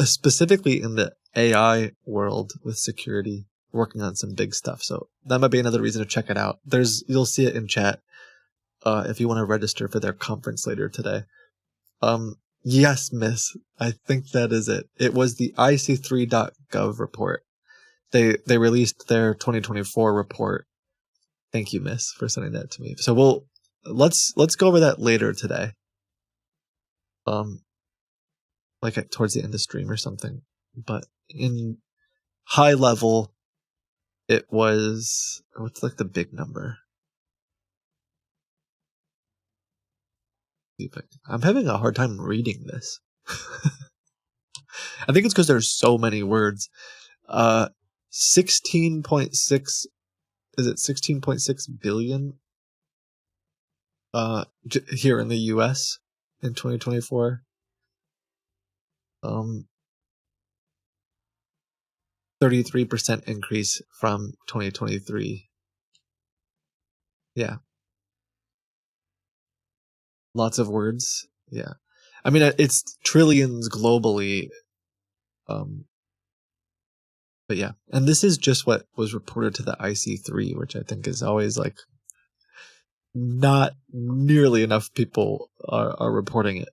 specifically in the AI world with security, working on some big stuff. So that might be another reason to check it out. You'll see it in chat if you want to register for their conference later today. Yes, miss. I think that is it. It was the IC3.gov report. They released their 2024 report. Thank you, miss, for sending that to me. So let's go over that later today. Like towards the end of stream or something. But in high level, it was, what's like the big number? I'm having a hard time reading this. I think it's because there's so many words. 16.6, is it 16.6 billion here in the US in 2024? 33% increase from 2023. Yeah. Lots of words. Yeah. I mean, it's trillions globally. But yeah, and this is just what was reported to the IC3, which I think is always like not nearly enough people are reporting it.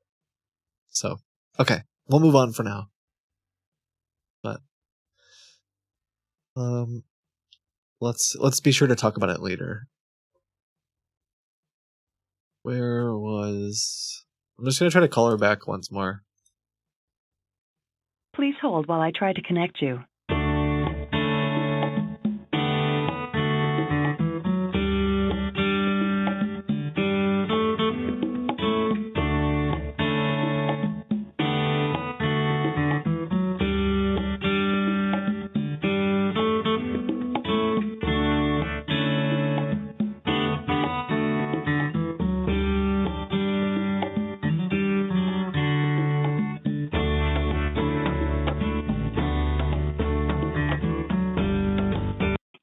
So, okay, we'll move on for now. But let's be sure to talk about it later. Where was... I'm just going to try to call her back once more.
Please hold while I try to connect you.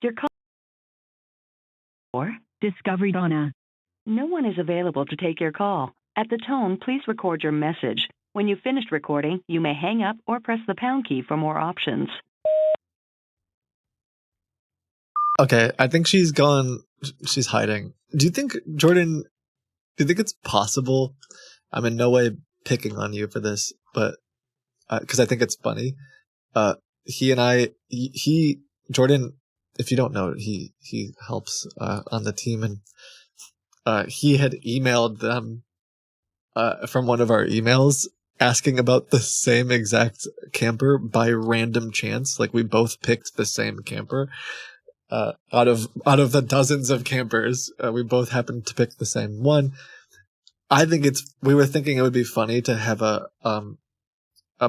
Your call or discovered on a. No one is available to take your call. At the tone, please record your message. When you've finished recording, you may hang up or press the pound key for more options.
Okay, I think she's gone. She's hiding. Do you think, Jordan, do you think it's possible? I'm in no way picking on you for this, but because I think it's funny. Jordan, if you don't know, he helps on the team, and he had emailed them from one of our emails asking about the same exact camper by random chance. Like, we both picked the same camper. Out of the dozens of campers, we both happened to pick the same one. I think we were thinking it would be funny to have a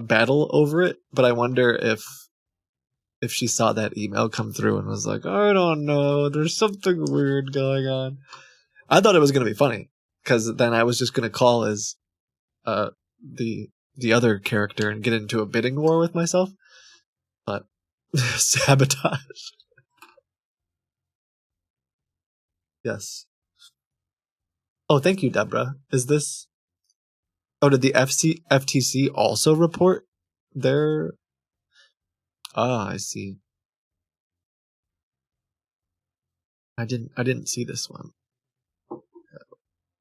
battle over it, but I wonder if she saw that email come through and was like, I don't know, there's something weird going on. I thought it was going to be funny, because then I was just going to call as the other character and get into a bidding war with myself. But sabotage. Yes. Oh, thank you, Deborah. Is this... Oh, did the FTC also report their... Ah, I see. I didn't see this one.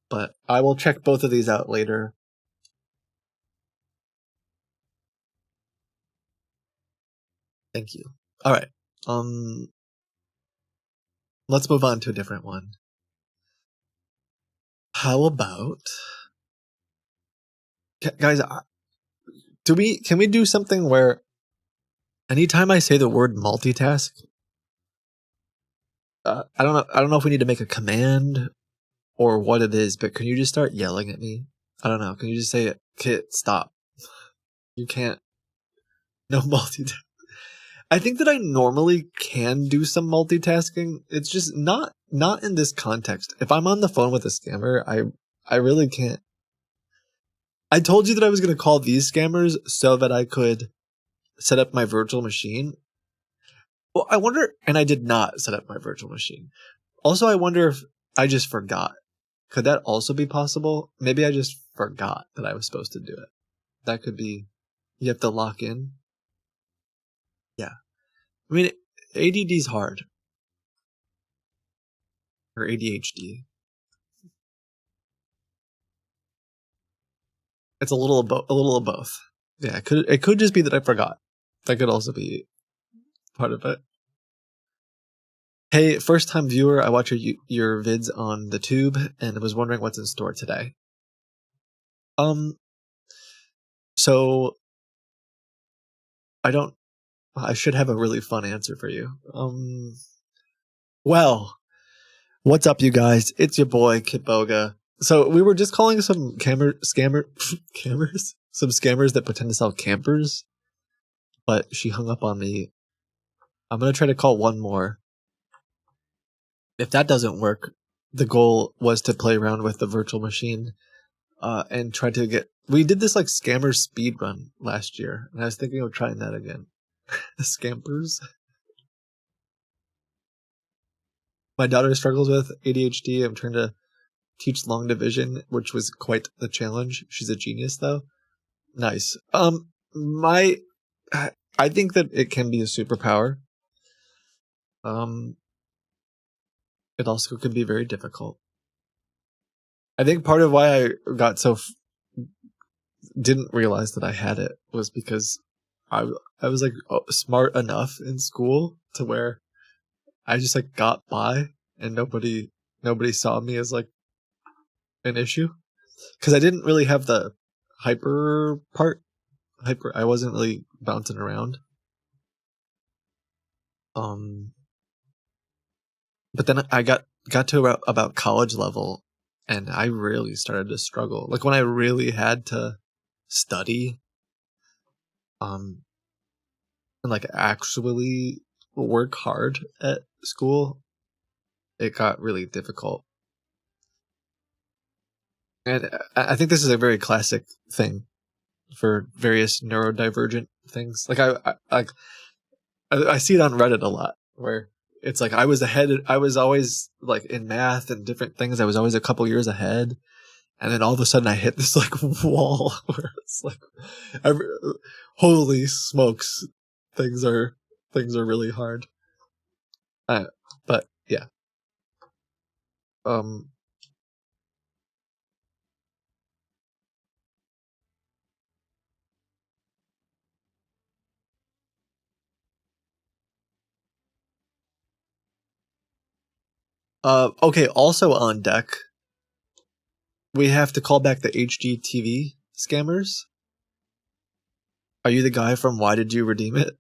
But I will check both of these out later. Thank you. All right. Let's move on to a different one. How about... Guys, can we do something where anytime I say the word multitask, I don't know if we need to make a command or what it is, but can you just start yelling at me? I don't know. Can you just say, Kit, stop? You can't. No multitasking. I think that I normally can do some multitasking. It's just not in this context. If I'm on the phone with a scammer, I really can't. I told you that I was going to call these scammers so that I could set up my virtual machine. Well, I wonder, and I did not set up my virtual machine. Also, I wonder if I just forgot. Could that also be possible? Maybe I just forgot that I was supposed to do it. That could be, you have to lock in. Yeah. I mean, ADD's hard. Or ADHD. It's a little of both. Yeah, it could just be that I forgot. That could also be part of it. Hey, first time viewer, I watch your vids on the tube and was wondering what's in store today. So I should have a really fun answer for you. Well, what's up, you guys? It's your boy Kitboga. So we were just calling some some scammers that pretend to sell campers, but she hung up on me. I'm gonna try to call one more. If that doesn't work, the goal was to play around with the virtual machine, and try to get. We did this like scammer speed run last year, and I was thinking of trying that again. Scampers. My daughter struggles with ADHD. I'm trying to teach long division, which was quite the challenge. She's a genius, though. Nice. I think that it can be a superpower. It also can be very difficult. I think part of why I got didn't realize that I had it was because I was like smart enough in school to where I just like got by and nobody saw me as like an issue because I didn't really have the hyper part. I wasn't really bouncing around. But then I got to about college level, and I really started to struggle. Like when I really had to study, and like actually work hard at school, it got really difficult. And I think this is a very classic thing for various neurodivergent things. Like I see it on Reddit a lot where it's like I was always like in math and different things. I was always a couple years ahead. And then all of a sudden I hit this like wall where it's like, holy smokes, things are really hard. But yeah. Okay. Also on deck, we have to call back the HGTV scammers. Are you the guy from Why Did You Redeem It?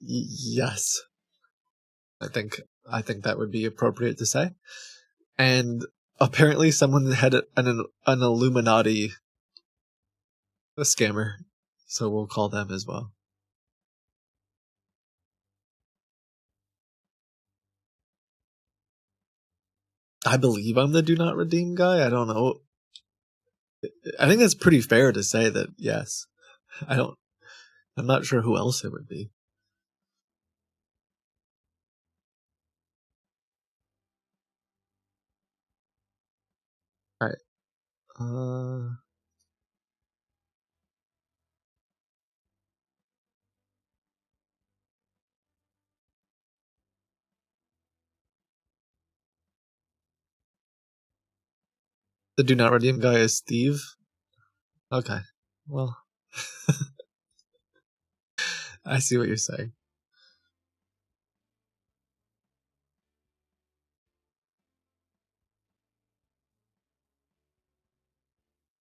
Yes. I think that would be appropriate to say. And apparently someone had an Illuminati scammer, so we'll call them as well. I believe I'm the do not redeem guy. I don't know. I think that's pretty fair to say that, yes. I'm not sure who else it would be. All right. The do not redeem guy is Steve. Okay. Well, I see what you're saying.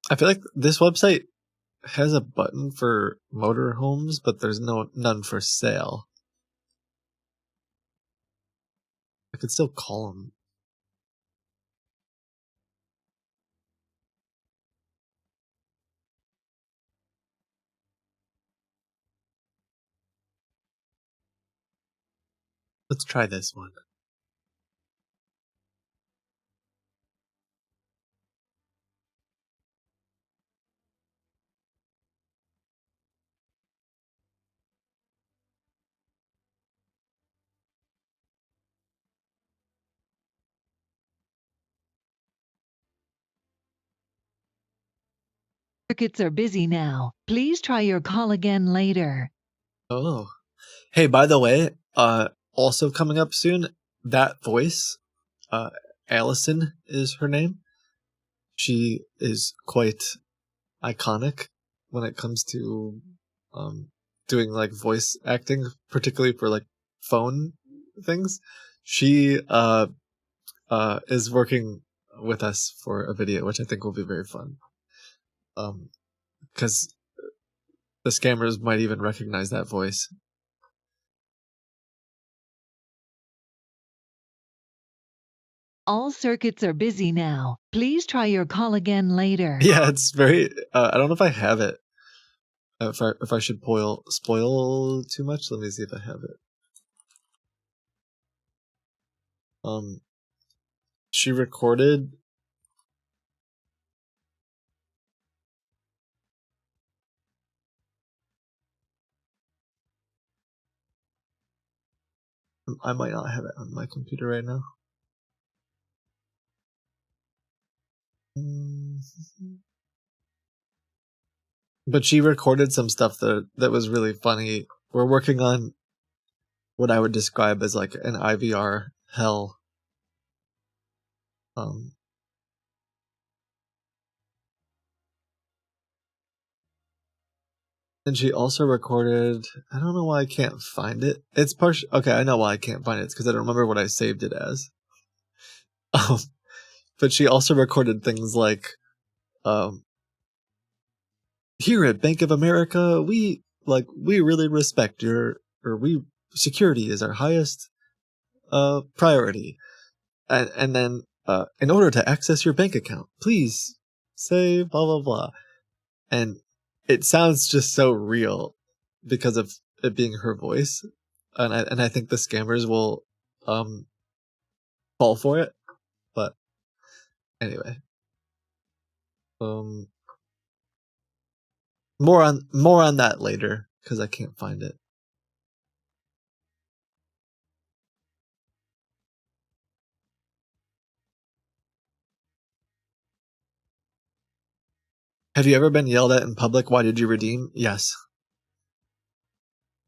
I feel like this website has a button for motorhomes, but there's none for sale. I could still call them. Let's try this one.
Circuits are busy now. Please try your call again later.
Oh. Hey, by the way, also coming up soon, that voice, Allison is her name. She is quite iconic when it comes to doing like voice acting, particularly for like phone things. She is working with us for a video, which I think will be very fun. Because the scammers might even recognize that voice.
All circuits are busy now. Please try your call again later.
Yeah, it's very. I don't know if I have it. If I should spoil too much, let me see if I have it. She recorded. I might not have it on my computer right now. But she recorded some stuff that was really funny we're working on what I would describe as like an IVR hell. And she also recorded, I don't know why I can't find it. It's partial. Okay, I know why I can't find it. It's because I don't remember what I saved it as. But she also recorded things like, here at Bank of America, we really respect security is our highest priority. And then in order to access your bank account, please say blah blah blah. And it sounds just so real because of it being her voice. And I think the scammers will fall for it. But anyway. More on that later, because I can't find it. Have you ever been yelled at in public? Why did you redeem? Yes.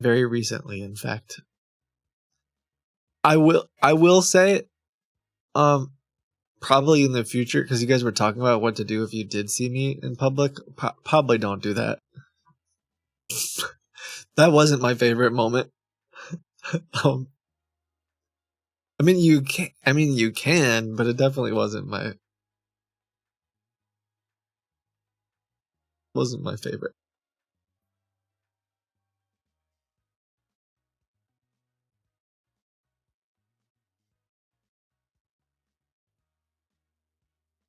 Very recently, in fact. I will say, probably in the future, because you guys were talking about what to do if you did see me in public. Probably don't do that. That wasn't my favorite moment. I mean, you can. I mean, you can, but it definitely wasn't my favorite.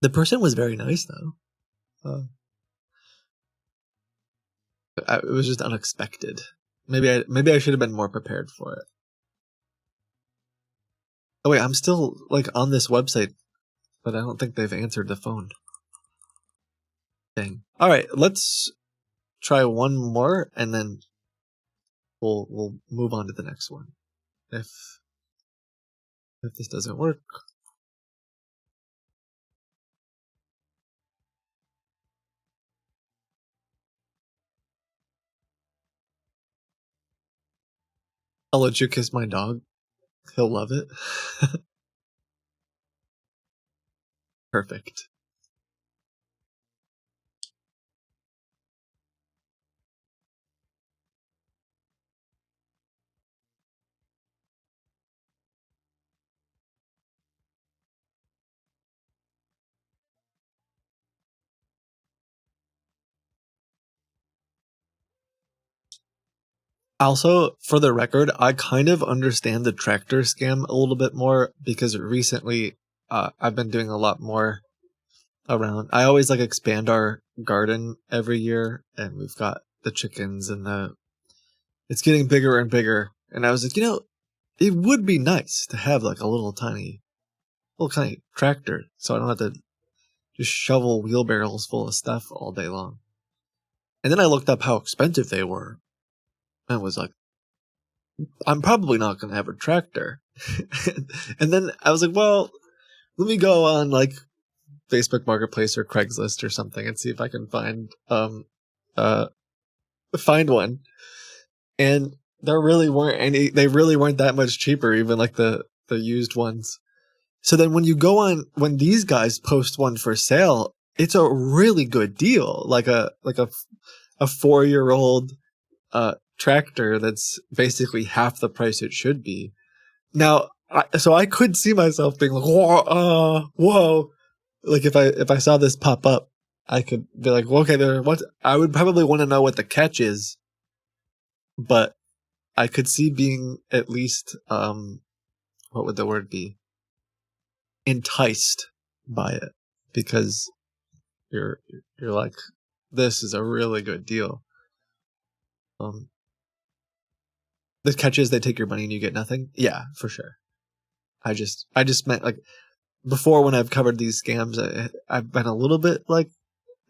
The person was very nice, though. It was just unexpected. Maybe I should have been more prepared for it. Oh wait, I'm still like on this website, but I don't think they've answered the phone. Dang. All right, let's try one more, and then we'll move on to the next one. If this doesn't work. I'll let you kiss my dog. He'll love it. Perfect. Also, for the record, I kind of understand the tractor scam a little bit more because recently I've been doing a lot more around. I always like expand our garden every year, and we've got the chickens and it's getting bigger and bigger. And I was like, it would be nice to have like a little tiny tractor, so I don't have to just shovel wheelbarrows full of stuff all day long. And then I looked up how expensive they were, and was like, I'm probably not going to have a tractor. And then I was like, well, let me go on like Facebook Marketplace or Craigslist or something and see if I can find one. And there really weren't any. They really weren't that much cheaper, even like the used ones. So then when these guys post one for sale, it's a really good deal, like a 4-year-old tractor that's basically half the price it should be. Now, so I could see myself being like, whoa. Like if I saw this pop up, I could be like, well, okay, I would probably want to know what the catch is, but I could see being at least, what would the word be? Enticed by it, because you're like, this is a really good deal. The catch is they take your money and you get nothing. Yeah, for sure. I just meant like before when I've covered these scams, I've been a little bit like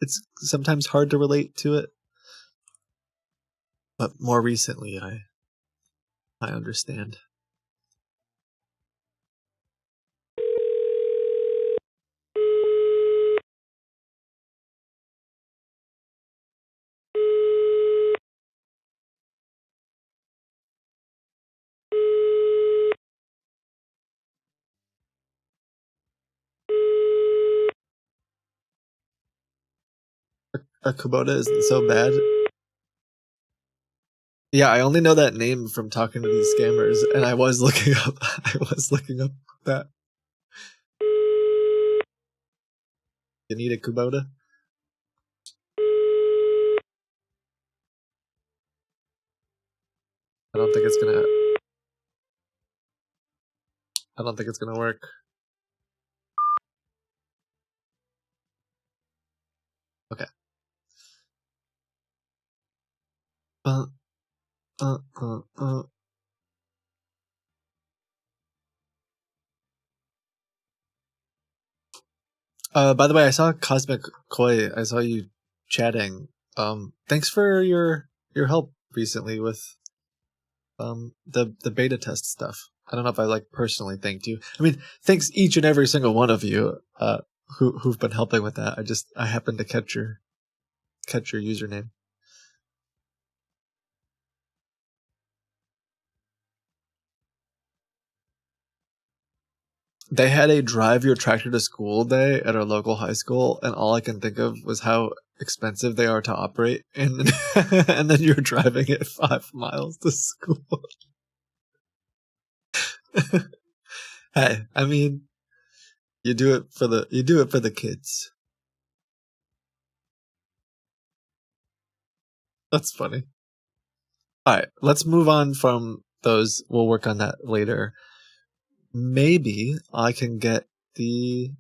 it's sometimes hard to relate to it, but more recently I understand. a Kubota isn't so bad. Yeah, I only know that name from talking to these scammers, and I was looking up that. You need a Kubota? I don't think it's gonna work. Okay. By the way, I saw Cosmic Koi. I saw you chatting. Thanks for your help recently with the beta test stuff. I don't know if I like personally thanked you. I mean, thanks each and every single one of you who've been helping with that. I happened to catch your username. They had a drive your tractor to school day at our local high school, and all I can think of was how expensive they are to operate, and and then you're driving it 5 miles to school. Hey, I mean, you do it for the kids. That's funny. All right, let's move on from those. We'll work on that later. Maybe I can get the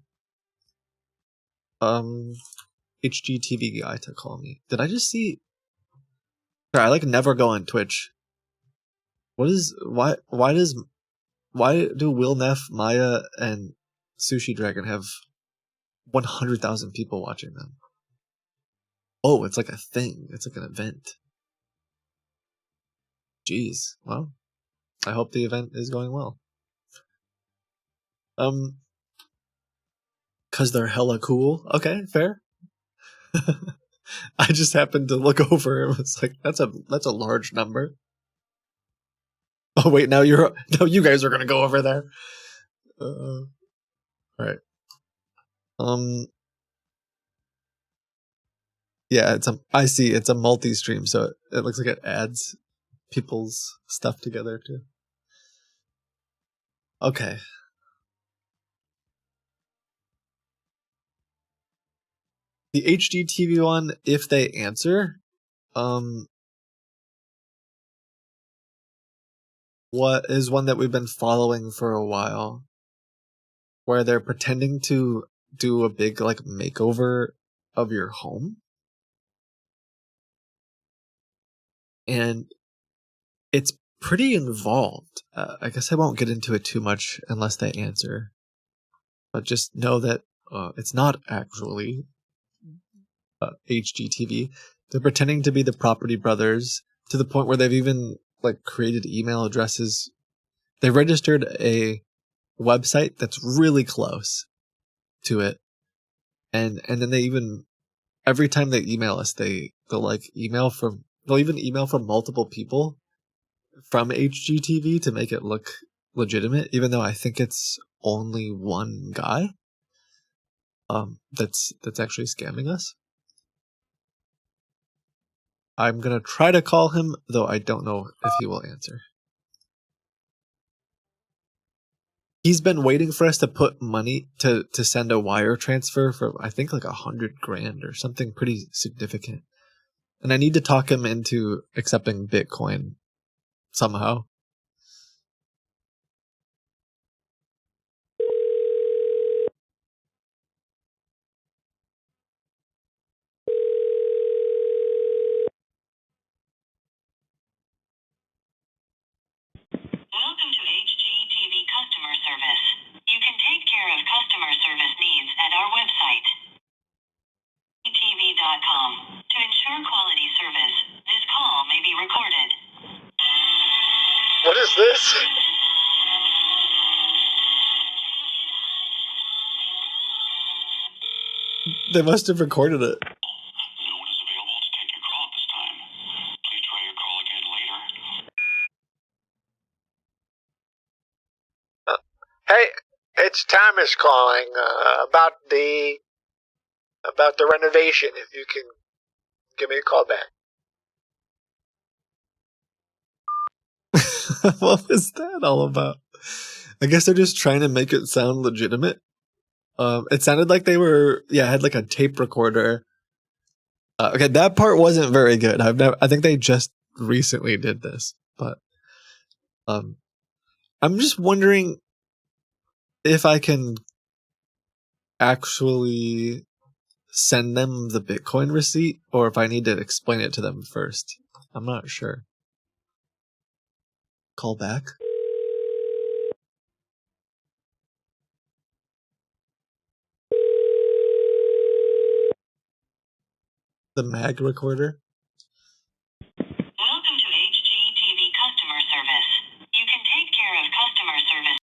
HGTV guy to call me. Did I just see? Sorry, I never go on Twitch. Why do Will Neff, Maya, and Sushi Dragon have 100,000 people watching them? Oh, it's like a thing. It's like an event. Jeez. Well, I hope the event is going well. Cause they're hella cool. Okay, fair. I just happened to look over and was like, that's a large number. Oh wait, now you guys are gonna go over there. All right. Yeah, I see it's a multi-stream, so it looks like it adds people's stuff together too. Okay. The HGTV one, if they answer, what is one that we've been following for a while, where they're pretending to do a big makeover of your home, and it's pretty involved. I guess I won't get into it too much unless they answer, but just know that it's not actually HGTV. They're pretending to be the Property Brothers to the point where they've even created email addresses. They registered a website that's really close to it, and then they even every time they email us, they'll even email from multiple people from HGTV to make it look legitimate, even though I think it's only one guy that's actually scamming us. I'm gonna try to call him, though I don't know if he will answer. He's been waiting for us to put money to send a wire transfer for I think $100,000 or something pretty significant, and I need to talk him into accepting Bitcoin somehow.
Welcome to HGTV customer service. You can take care of customer service needs at our website, HGTV.com. To ensure quality service, this call may be recorded.
What is this? They must have recorded it.
No one is available to take your call at this time. Please try your call again later.
Hey, it's Thomas calling about the renovation. If you can Give me a call back. What was that all about? I guess they're just trying to make it sound legitimate. It sounded like they were, had like a tape recorder. Okay, that part wasn't very good. I think they just recently did this, but I'm just wondering if I can actually send them the Bitcoin receipt or if I need to explain it to them first. I'm not sure. Call back. The mag recorder.
Welcome to HGTV customer service. You can take care of customer service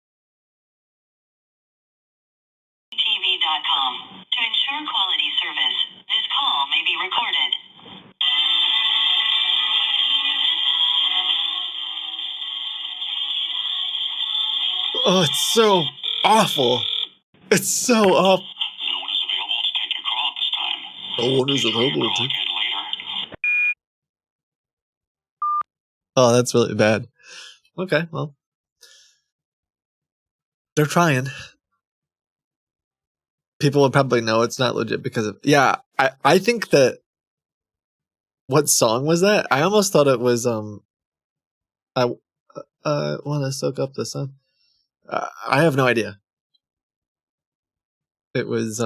TV.com. To ensure quality service, this call may be recorded.
Oh, it's so awful. It's so awful.
No one is available to take your call at this time.
No one is available to.
Call again later.
Oh, that's really bad. Okay, well. They're trying. People will probably know it's not legit because of... Yeah, I think that... What song was that? I almost thought it was... I want to soak up the sun. I have no idea. It was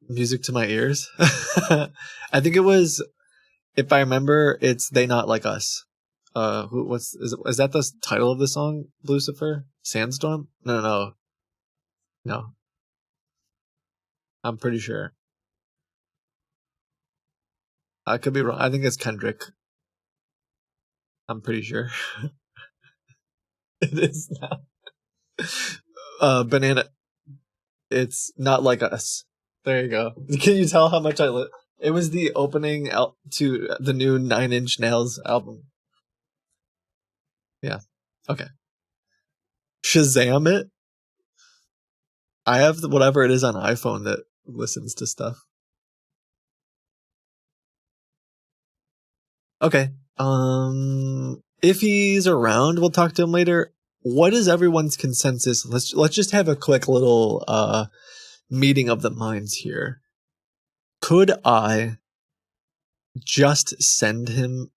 music to my ears. I think it was, if I remember, it's They Not Like Us. Is that the title of the song, Lucifer? Sandstorm? No. I'm pretty sure. I could be wrong. I think it's Kendrick. I'm pretty sure. It is not. Banana. It's Not Like Us. There you go. Can you tell how much it was the opening to the new 9 Inch Nails album. Yeah. Okay. Shazam it. I have whatever it is on iPhone that listens to stuff. Okay. If he's around, we'll talk to him later. What is everyone's consensus? Let's just have a quick little meeting of the minds here. Could I just send him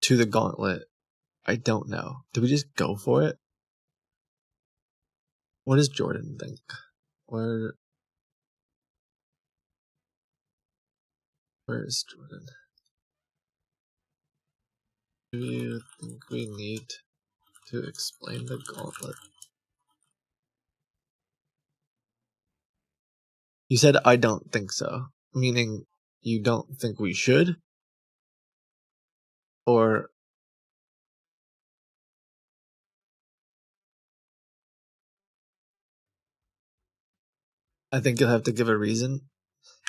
to the gauntlet? I don't know. Do we just go for it? What does Jordan think? Where is Jordan? Do you think we need to explain the gauntlet? You said I don't think so, meaning you don't think we should? Or I think you'll have to give a reason.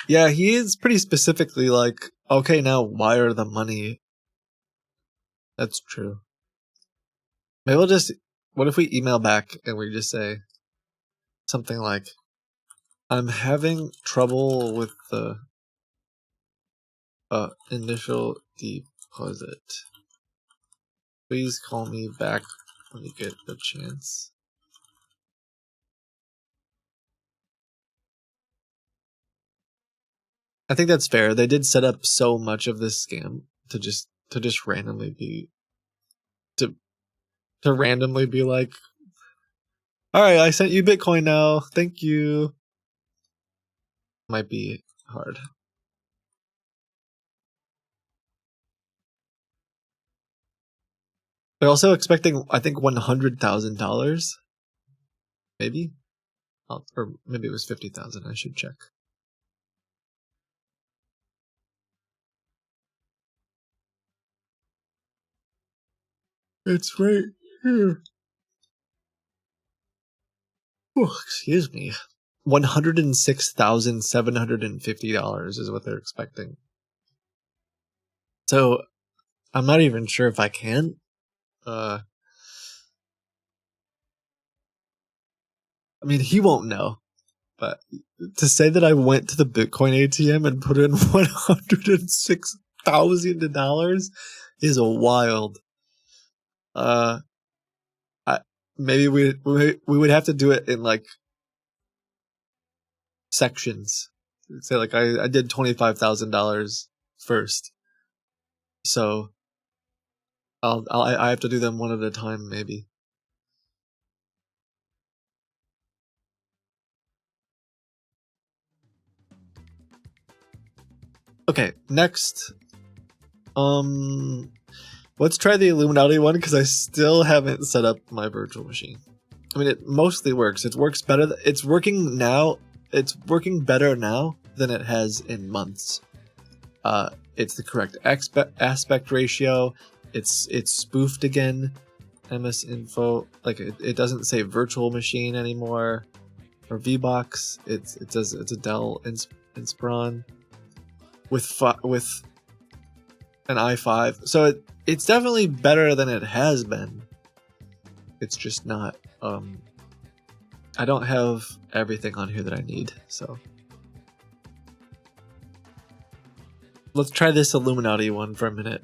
Yeah, he is pretty specifically like, okay, now wire the money. That's true. Maybe we'll just, what if we email back and we just say something like, I'm having trouble with the initial deposit. Please call me back when you get the chance. I think that's fair. They did set up so much of this scam to just randomly be to randomly be like, all right, I sent you Bitcoin now. Thank you. Might be hard. They're also expecting, I think, $100,000. Maybe, or maybe it was 50,000. I should check. It's right here. Oh, excuse me. $106,750 is what they're expecting. So I'm not even sure if I can. I mean, he won't know. But to say that I went to the Bitcoin ATM and put in $106,000 is wild. Maybe we would have to do it in like sections. Say like I did $25,000 first, so I have to do them one at a time maybe. Okay, next, let's try the Illuminati one because I still haven't set up my virtual machine. I mean, it mostly works. It works better. It's working now. It's working better now than it has in months. It's the correct aspect ratio. It's spoofed again. MS info, like it doesn't say virtual machine anymore, or VBox. It's a Dell Inspiron with an i5. So it's definitely better than it has been. It's just not. I don't have everything on here that I need, so let's try this Illuminati one for a minute.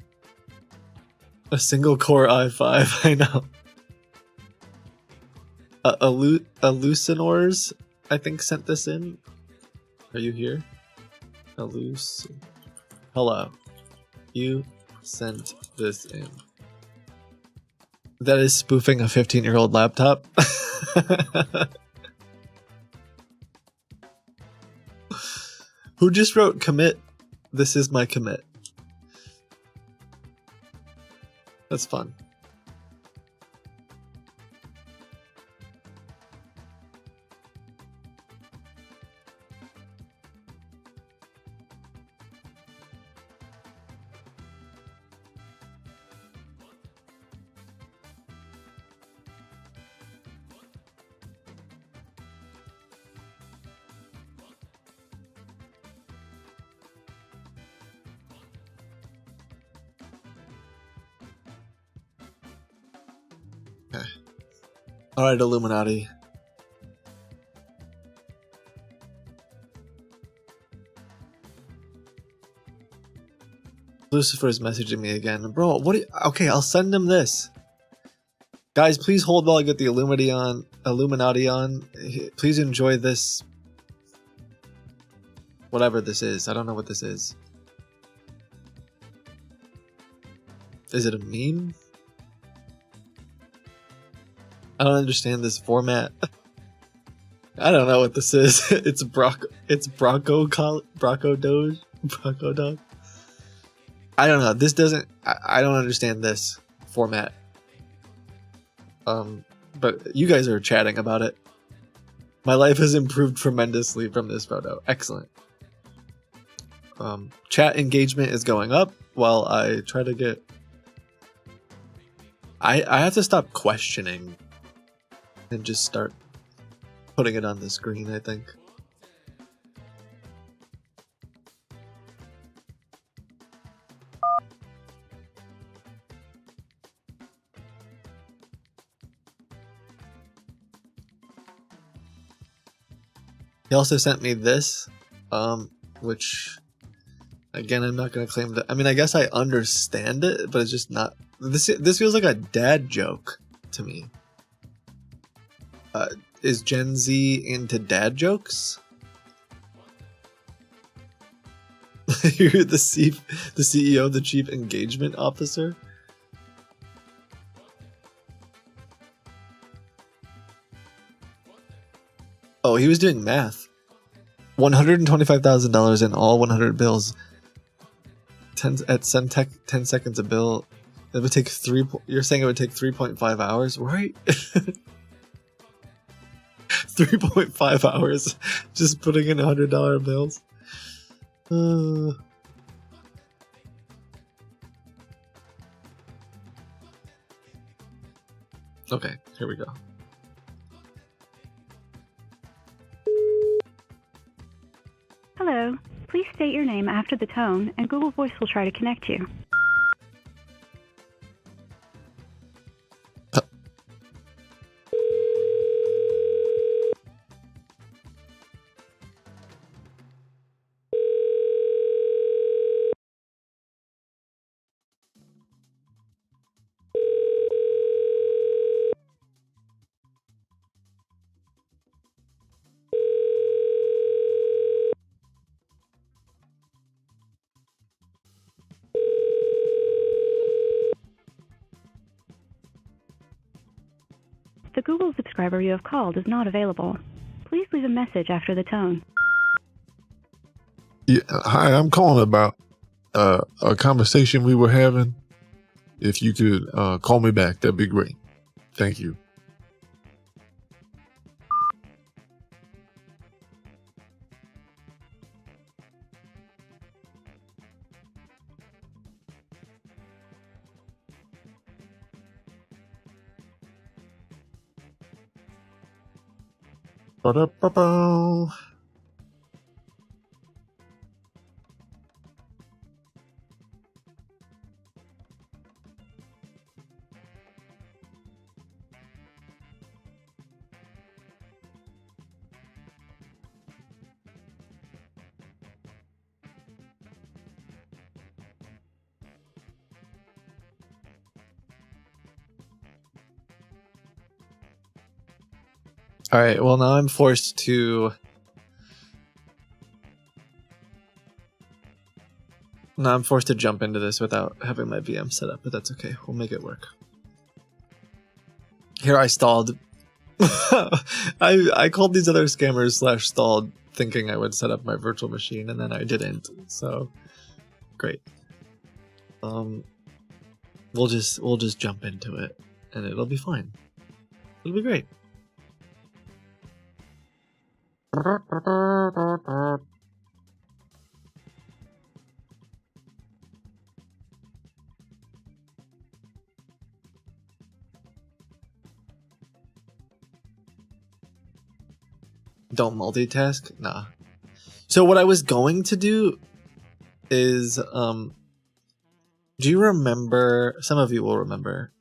A single core i5, I know. Hallucinors, I think, sent this in. Are you here? Hello. You sent this in. That is spoofing a 15-year-old laptop. Who just wrote commit? This is my commit. That's fun. Alright, Illuminati. Lucifer is messaging me again. Bro, what? Okay, I'll send him this. Guys, please hold while I get the Illuminati on. Please enjoy this. Whatever this is. I don't know what this is. Is it a meme? I don't understand this format. I don't know what this is. It's Bronco Doge. Bronco Dog. I don't know. This doesn't. I don't understand this format. But you guys are chatting about it. My life has improved tremendously from this photo. Excellent. Chat engagement is going up while I try to get. I have to stop questioning and just start putting it on the screen, I think. He also sent me this, which, again, I'm not going to claim that. I mean, I guess I understand it, but it's just not. This feels like a dad joke to me. Is Gen Z into dad jokes? You're the CEO, the Chief Engagement Officer? Oh, he was doing math. $125,000 in all 100 bills. 10 seconds a bill. It would take you're saying it would take 3.5 hours, right? 3.5 hours just putting in $100 bills. Okay, here we go.
Hello. Please state your name after the tone, and Google Voice will try to connect you. The Google subscriber you have called is not available. Please leave a message after the tone.
Yeah, hi, I'm calling about a conversation we were having. If you could call me back, that'd be great. Thank you. Ba-da-ba-ba.
All right. Well, now I'm forced to. Now I'm forced to jump into this without having my VM set up, but that's okay. We'll make it work. Here I stalled. I called these other scammers /stalled thinking I would set up my virtual machine, and then I didn't. So great. We'll just jump into it, and it'll be fine. It'll be great. Don't multitask? Nah. So what I was going to do is, do you remember, some of you will remember,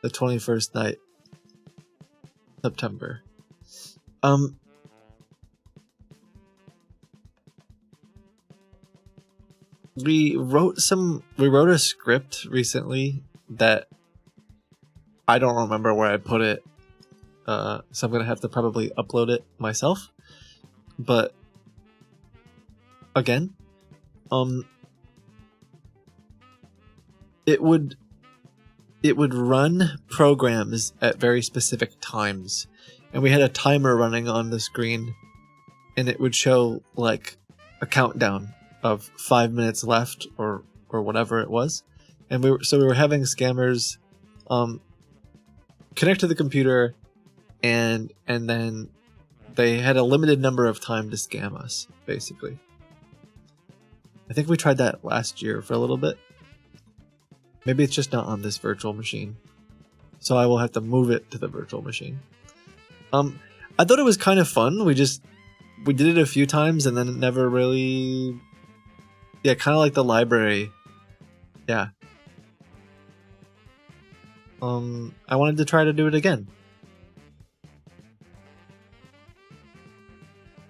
the 21st night, September. We wrote a script recently that I don't remember where I put it. So I'm gonna have to probably upload it myself. But again, it would run programs at very specific times, and we had a timer running on the screen, and it would show like a countdown of 5 minutes left or whatever it was, and we were having scammers connect to the computer, and then they had a limited number of time to scam us, basically. I think we tried that last year for a little bit. Maybe it's just not on this virtual machine, so I will have to move it to the virtual machine. I thought it was kind of fun. We did it a few times, and then it never really... Yeah, kind of like the library. Yeah. I wanted to try to do it again.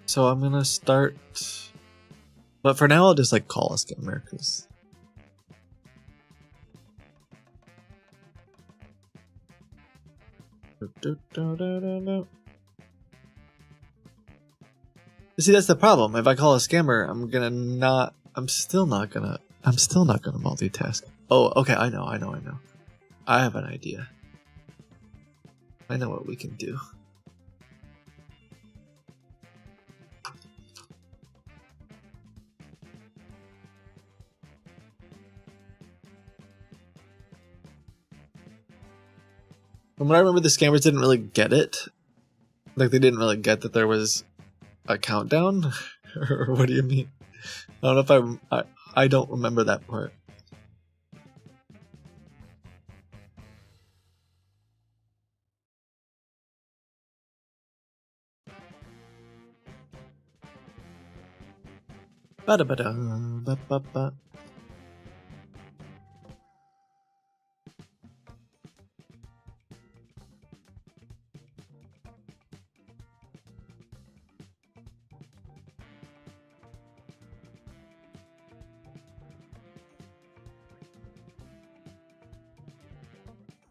So I'm gonna start... But for now, I'll just like call a scammer, because... See, that's the problem. If I call a scammer, I'm still not gonna multitask. Oh, okay, I know. I have an idea. I know what we can do. From what I remember, the scammers didn't really get it. Like, they didn't really get that there was a countdown? Or what do you mean? I don't know if I don't remember that part. Ba-da-ba-da, ba-ba-ba.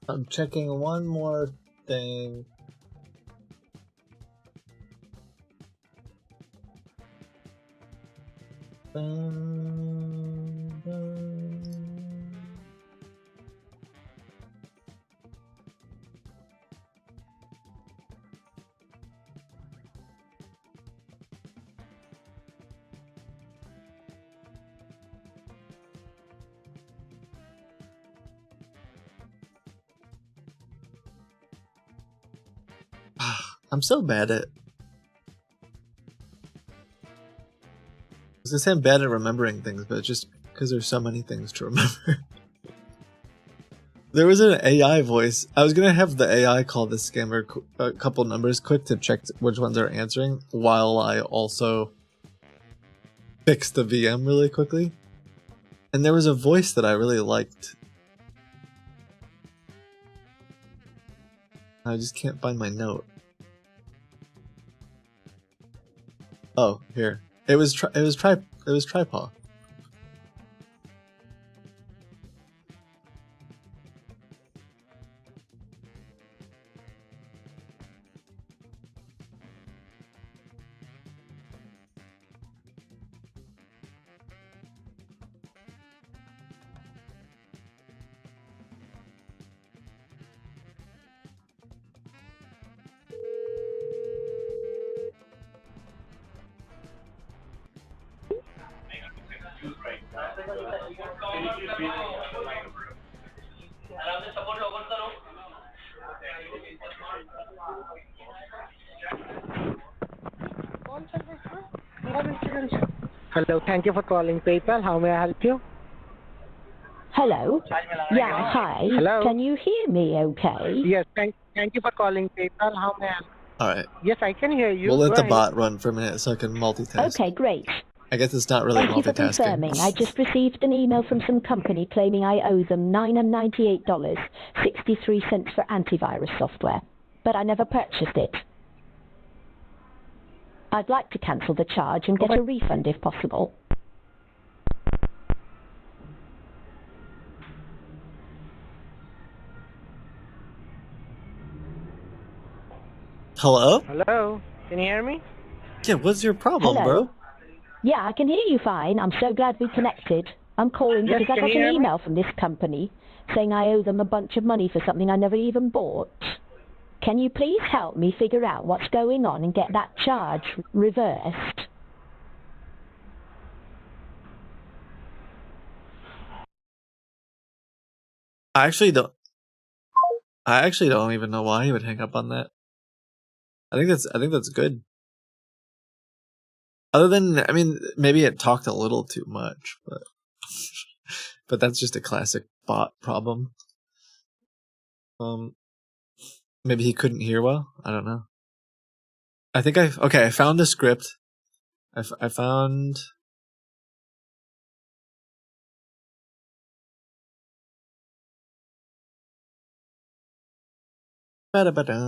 I'm checking one more thing. I'm so bad at. I was gonna say I'm bad at remembering things, but it's just because there's so many things to remember. There was an AI voice. I was gonna have the AI call this scammer a couple numbers quick to check which ones are answering, while I also fix the VM really quickly. And there was a voice that I really liked. I just can't find my note. Oh, here. It was Tripod.
Hello, thank you for calling PayPal. How may I help you?
Hello? Yeah, hi.
Hello?
Can you hear me okay?
Yes, thank you for calling PayPal. How may I help?
Alright.
Yes, I can hear you.
We'll let
Go
the
ahead.
bot run for a minute so I can multitask.
Okay, great.
I guess it's not really
Thank you for
multitasking.
confirming. I just received an email from some company claiming I owe them $998.63 for antivirus software, but I never purchased it. I'd like to cancel the charge and get a refund if possible.
Hello?
Hello, can you hear me?
Yeah, what's your problem,
Hello?
bro?
Yeah, I can hear you fine. I'm so glad we connected. I'm calling
Yes,
because I
can
got
you
an
hear me?
email from this company saying I owe them a bunch of money for something I never even bought. Can you please help me figure out what's going on and get that charge reversed?
I actually don't even know why he would hang up on that. I think that's good. Other than, I mean, maybe it talked a little too much, but but that's just a classic bot problem. Maybe he couldn't hear well. I don't know. I think I found the script. I found. Ba-da-ba-da,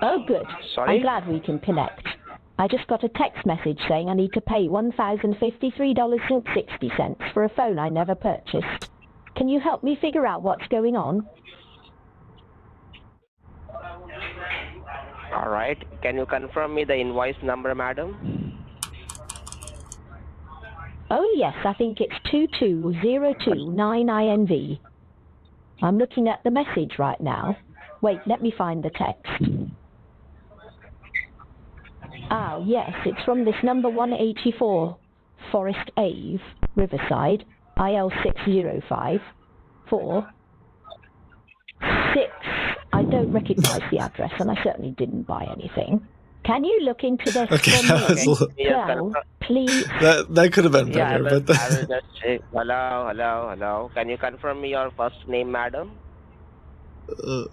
Oh, good.
Sorry?
I'm glad we can connect. I just got a text message saying I need to pay $1,053.60 for a phone I never purchased. Can you help me figure out what's going on?
All right. Can you confirm me the invoice number, madam?
Oh, yes, I think it's 22029INV. I'm looking at the message right now. Wait, let me find the text. Ah, yes, it's from this number 184, Forest Ave, Riverside, IL605, 4, 6. I don't recognize the address, and I certainly didn't buy anything. Can you look into this
Okay,
for
that was
me?
Yes,
Well, please.
that could have been
Yeah,
better,
I will
but
just check. Hello. Can you confirm me your first name, madam?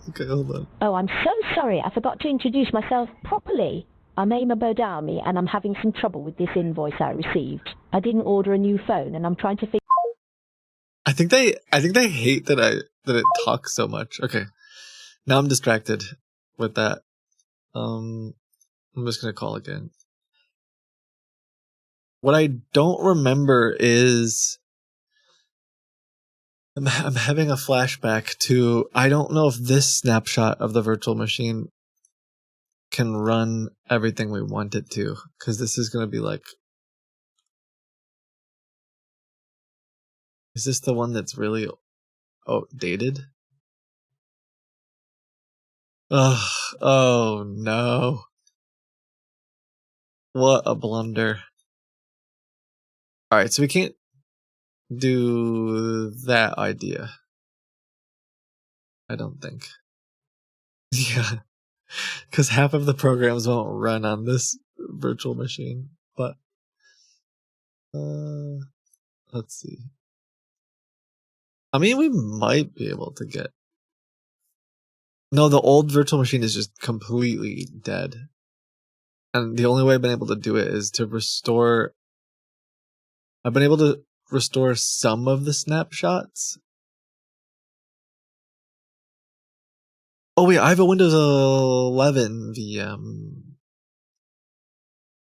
okay, hold on.
Oh, I'm so sorry. I forgot to introduce myself properly. I'm Aima Bodami, and I'm having some trouble with this invoice I received. I didn't order a new phone, and I'm trying to figure.
I think they hate that it talks so much. Okay, now I'm distracted with that. I'm just gonna call again. What I don't remember is I'm having a flashback to, I don't know if this snapshot of the virtual machine can run everything we want it to, because this is gonna be like, is this the one that's really dated? Oh no. What a blunder. Alright, so we can't do that idea. I don't think. Yeah. Because half of the programs won't run on this virtual machine. But let's see. I mean, we might be able to get... No, the old virtual machine is just completely dead. And the only way I've been able to do it is to restore... I've been able to restore some of the snapshots. Oh wait, I have a Windows 11 VM.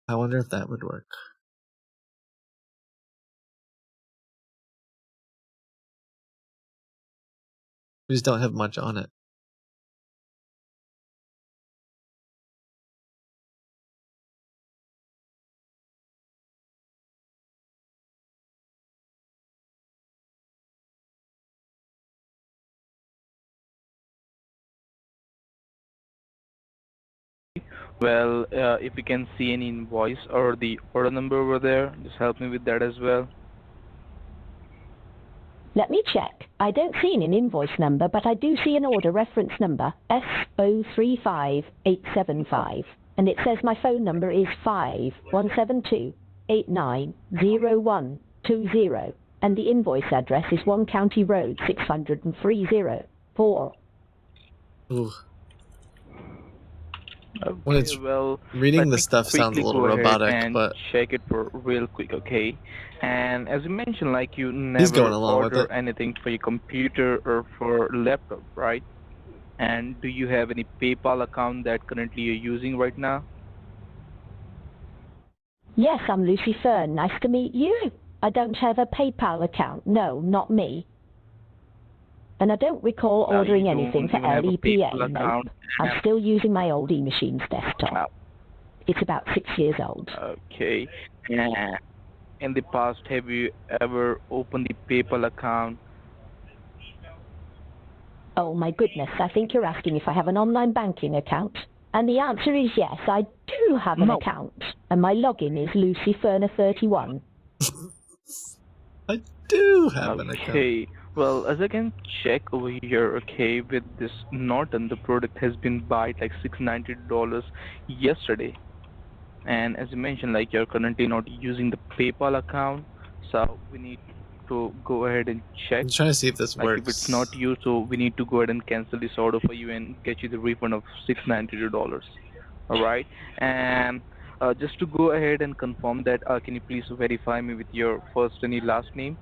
I wonder if that would work. We just don't have much on it.
Well, if you can see any invoice or the order number over there, just help me with that as well.
Let me check. I don't see an invoice number, but I do see an order reference number, S035875. And it says my phone number is 5172890120. And the invoice address is 1 County Road, 60304.
Ooh.
Okay,
it's
well,
reading
let
the
me
stuff sounds a
quickly
little
go ahead
robotic,
and
but
check it for real quick, okay? And as you mentioned, like you
he's
never
going along with
order
it.
anything for your computer or for laptop, right? And do you have any PayPal account that currently you're using right now?
Yes, I'm Lucy Fern. Nice to meet you. I don't have a PayPal account. No, not me. And I don't recall ordering
you
anything
don't
for
even have a
LEPA.
PayPal account.
Nope. I'm still using my old e-machine's desktop. It's about 6 years old.
Okay. In the past, have you ever opened the PayPal account?
Oh my goodness, I think you're asking if I have an online banking account. And the answer is yes, I do have an account. And my login is LucyFerner31.
I do have an account.
Okay. Well, as I can check over here, okay, with this Norton, the product has been bought like $690 yesterday. And as you mentioned, like you're currently not using the PayPal account, so we need to go ahead and check.
I'm trying to see if this
Like
works.
if it's not you, so we need to go ahead and cancel this order for you and get you the refund of $692. All right. And just to go ahead and confirm that, can you please verify me with your first and your last name?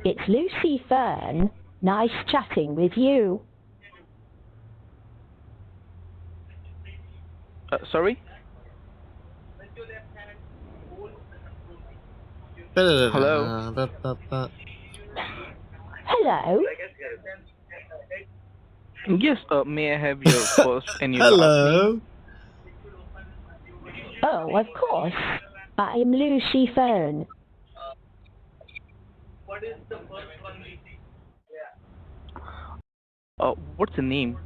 It's Lucy Fern. Nice chatting with you.
Sorry? Hello?
Hello?
Yes, may I have your first and your last
Hello.
name?
Oh, of course. I am Lucy Fern.
What's the name?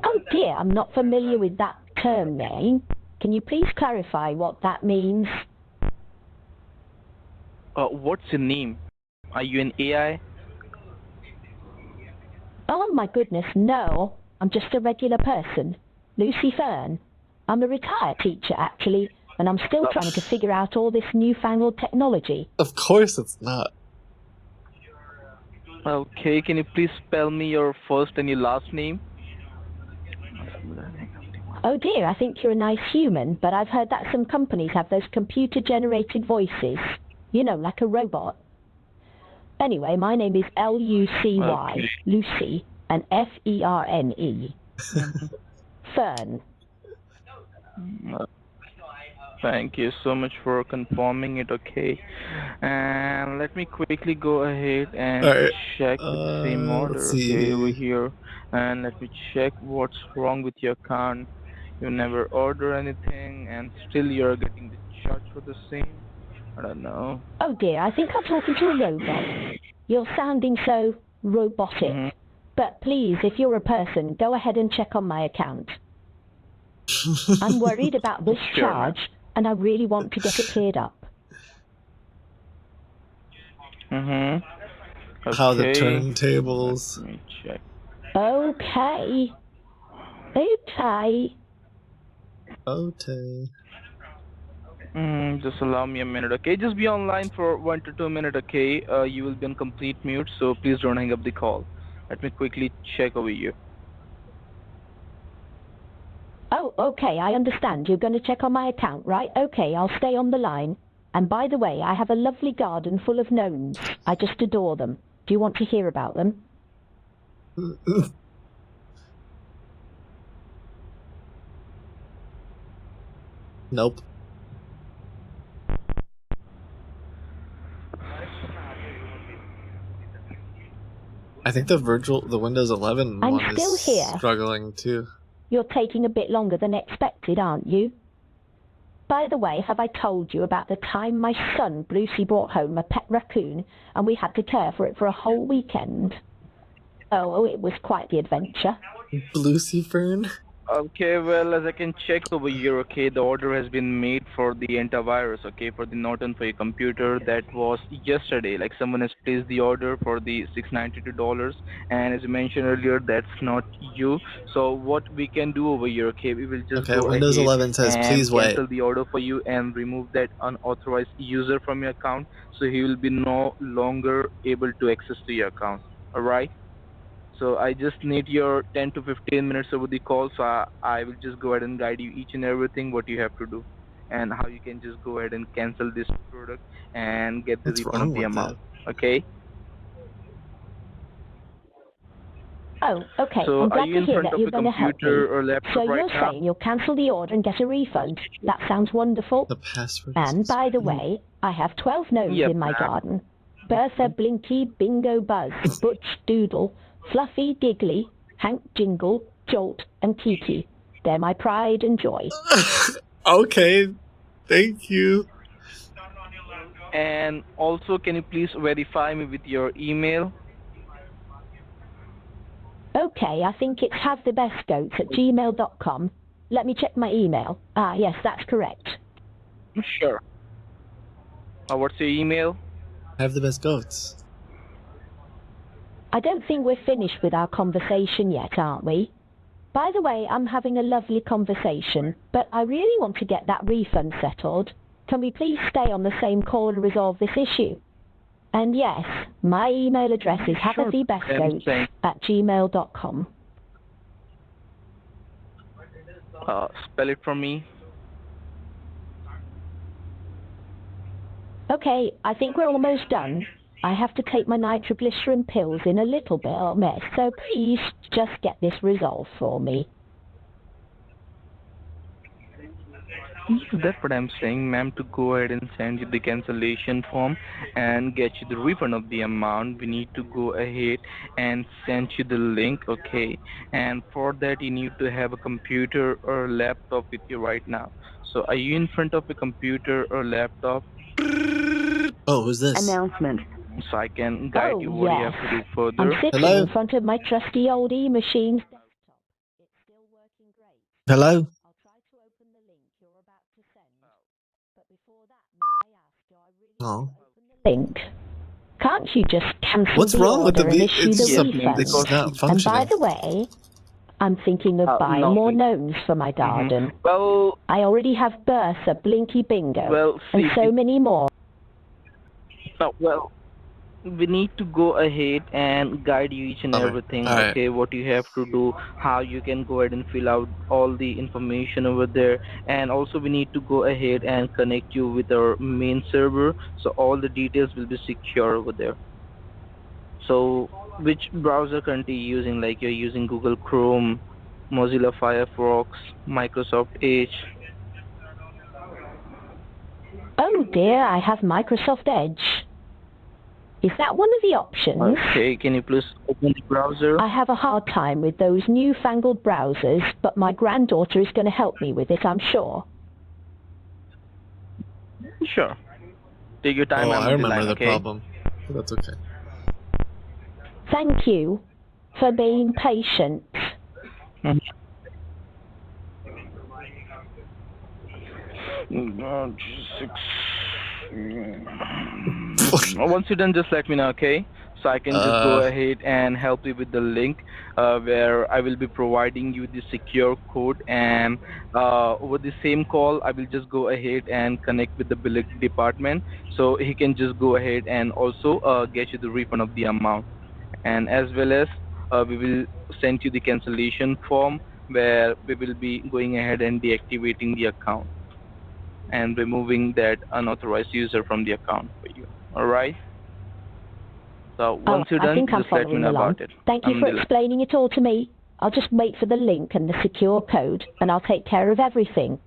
Oh dear, I'm not familiar with that term name. Can you please clarify what that means?
What's your name? Are you an AI?
Oh my goodness, no. I'm just a regular person. Lucy Fern. I'm a retired teacher actually, and I'm still trying to figure out all this newfangled technology.
Of course it's not.
Okay, can you please spell me your first and your last name?
Oh dear, I think you're a nice human, but I've heard that some companies have those computer-generated voices. You know, like a robot. Anyway, my name is Lucy,
Okay.
Lucy, and Ferne. Fern.
Thank you so much for confirming it, okay. And let me quickly go ahead and
Alright,
check with the same order,
let's
okay, over
see.
here. And let me check what's wrong with your account. You never order anything and still you're getting the charge for the same. I don't know.
Oh dear, I think I'm talking to a robot. You're sounding so robotic. But please, if you're a person, go ahead and check on my account. I'm worried about this
Sure,
charge, and I really want to get it cleared up.
Mm-hmm.
How the
Okay.
turntables.
Let me check.
Okay. Okay.
Okay.
Just allow me a minute, okay? Just be online for 1 to 2 minutes, okay? You will be on complete mute, so please don't hang up the call. Let me quickly check over you.
Oh, okay, I understand. You're going to check on my account, right? Okay, I'll stay on the line. And by the way, I have a lovely garden full of gnomes. I just adore them. Do you want to hear about them?
Nope. I think the Windows 11
I'm
one
still
is
here.
struggling too.
You're taking a bit longer than expected, aren't you? By the way, have I told you about the time my son Brucey brought home a pet raccoon and we had to care for it for a whole weekend? Oh, it was quite the adventure.
Lucy Fern?
Okay, well, as I can check over here, okay, the order has been made for the antivirus, okay, for the Norton for your computer. That was yesterday. Like, someone has placed the order for the $692, and as you mentioned earlier, that's not you. So what we can do over here, okay, we will just
Okay,
go
Windows
ahead
11 says
and
please wait.
cancel the order for you and remove that unauthorized user from your account, so he will be no longer able to access to your account. All right? So I just need your 10 to 15 minutes over the call, so I will just go ahead and guide you each and everything what you have to do and how you can just go ahead and cancel this product and get the
What's
refund
wrong
of the
with
amount.
that?
Okay?
Oh, okay.
So
I'm
are
glad
you
to
in
hear
front
that
of
you're
a
going to help me.
computer or laptop
So
right
you're
now?
saying you'll cancel the order and get a refund? That sounds wonderful.
The password.
And by the way, I have 12 gnomes
Yep,
in my
ma'am.
garden. Bertha, Blinky, Bingo, Buzz, Butch, Doodle, Fluffy, Giggly, Hank, Jingle, Jolt, and Kiki. They're my pride and joy.
Okay, thank you.
And also, can you please verify me with your email?
Okay, I think it's havethebestgoats@gmail.com. Let me check my email. Ah, yes, that's correct.
Sure. What's your email?
Have the best goats.
I don't think we're finished with our conversation yet, aren't we? By the way, I'm having a lovely conversation, but I really want to get that refund settled. Can we please stay on the same call to resolve this issue? And yes, my email address is
Sure,
havethebestgoats@gmail.com.
Spell it for me.
Okay, I think we're almost done. I have to take my nitroglycerin pills in a little bit of mess, so please just get this resolved for me.
That's what I'm saying, ma'am, to go ahead and send you the cancellation form and get you the refund of the amount. We need to go ahead and send you the link, okay? And for that, you need to have a computer or laptop with you right now. So are you in front of a computer or laptop?
Oh, who's this?
Announcement.
So I can guide you what you have to do
I'm
further.
sitting
Hello?
in front of my trusty old e-machine's desktop. It's still working great.
Hello?
I'll try to open the link you're about to send. But before that, may I ask, do I really
Oh.
need to open the link? Can't you just cancel
What's
the
wrong with
order
the
and issue
it's
the
just
refund?
it's not
And by
functioning.
the way, I'm thinking of buying
No.
more gnomes for my garden.
Well,
I already have Bertha, Blinky Bingo,
well,
and
see,
so many more.
well, we need to go ahead and guide you each and
Okay,
everything,
alright.
okay, what you have to do, how you can go ahead and fill out all the information over there, and also we need to go ahead and connect you with our main server, so all the details will be secure over there. So which browser currently using? Like, you're using Google Chrome, Mozilla Firefox, Microsoft Edge?
Oh dear, I have Microsoft Edge. Is that one of the options?
Okay, can you please open the browser?
I have a hard time with those newfangled browsers, but my granddaughter is going to help me with it, I'm sure.
Sure. Take your time,
Oh,
I'm
I
on the
remember
line,
the
okay?
problem. That's okay.
Thank you. for being patient.
Once you're done, just let me know, okay? So I can just go ahead and help you with the link where I will be providing you the secure code, and over the same call, I will just go ahead and connect with the billing department, so he can just go ahead and also get you the refund of the amount, and as well as we will send you the cancellation form where we will be going ahead and deactivating the account and removing that unauthorized user from the account for you. All right. So once you're
I
done,
think I'm
just let me
following
know
along.
about it.
Thank you for explaining it all to me. I'll just wait for the link and the secure code, and I'll take care of everything.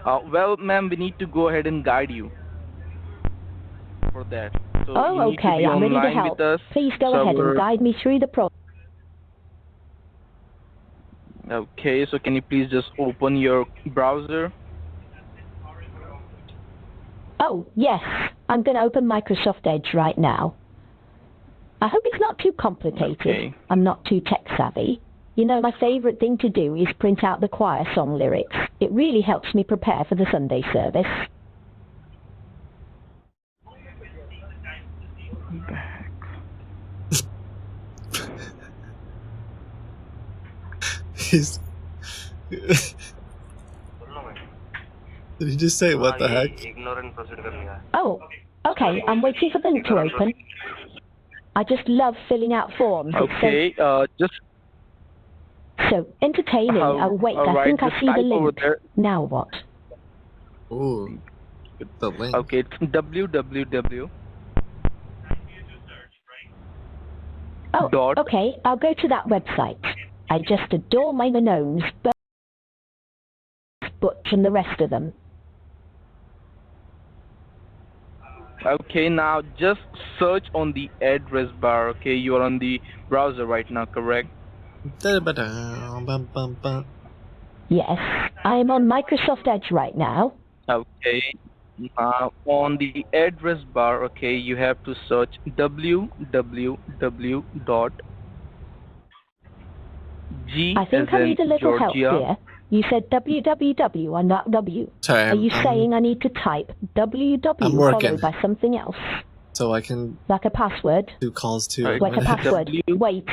Well, ma'am, we need to go ahead and guide you for that. So you need to
Okay,
be
I'm ready to
online
help.
with us.
Please go ahead and guide me through the process.
Okay, so can you please just open your browser?
Oh, yes. I'm going to open Microsoft Edge right now. I hope it's not too complicated.
Okay.
I'm not too tech-savvy. You know, my favorite thing to do is print out the choir song lyrics. It really helps me prepare for the Sunday service.
He's... Did he just say what the heck?
Oh, okay. I'm waiting for the link to open. I just love filling out forms.
Okay, just...
So entertaining. Oh, wait, I think I see the link. Now what?
Ooh, the link.
Okay, it's www.
Oh, okay. I'll go to that website. I just adore my gnomes, Butch and the rest of them.
Okay, now just search on the address bar. Okay, you are on the browser right now, correct?
Yes, I am on Microsoft Edge right now.
Okay. On the address bar, okay, you have to search www.g
I think I need a little help here. You said www and not W.
Sorry,
Are you saying I need to type www followed by something else?
So I can...
Like a password?
Do calls to...
Like a password. Wait.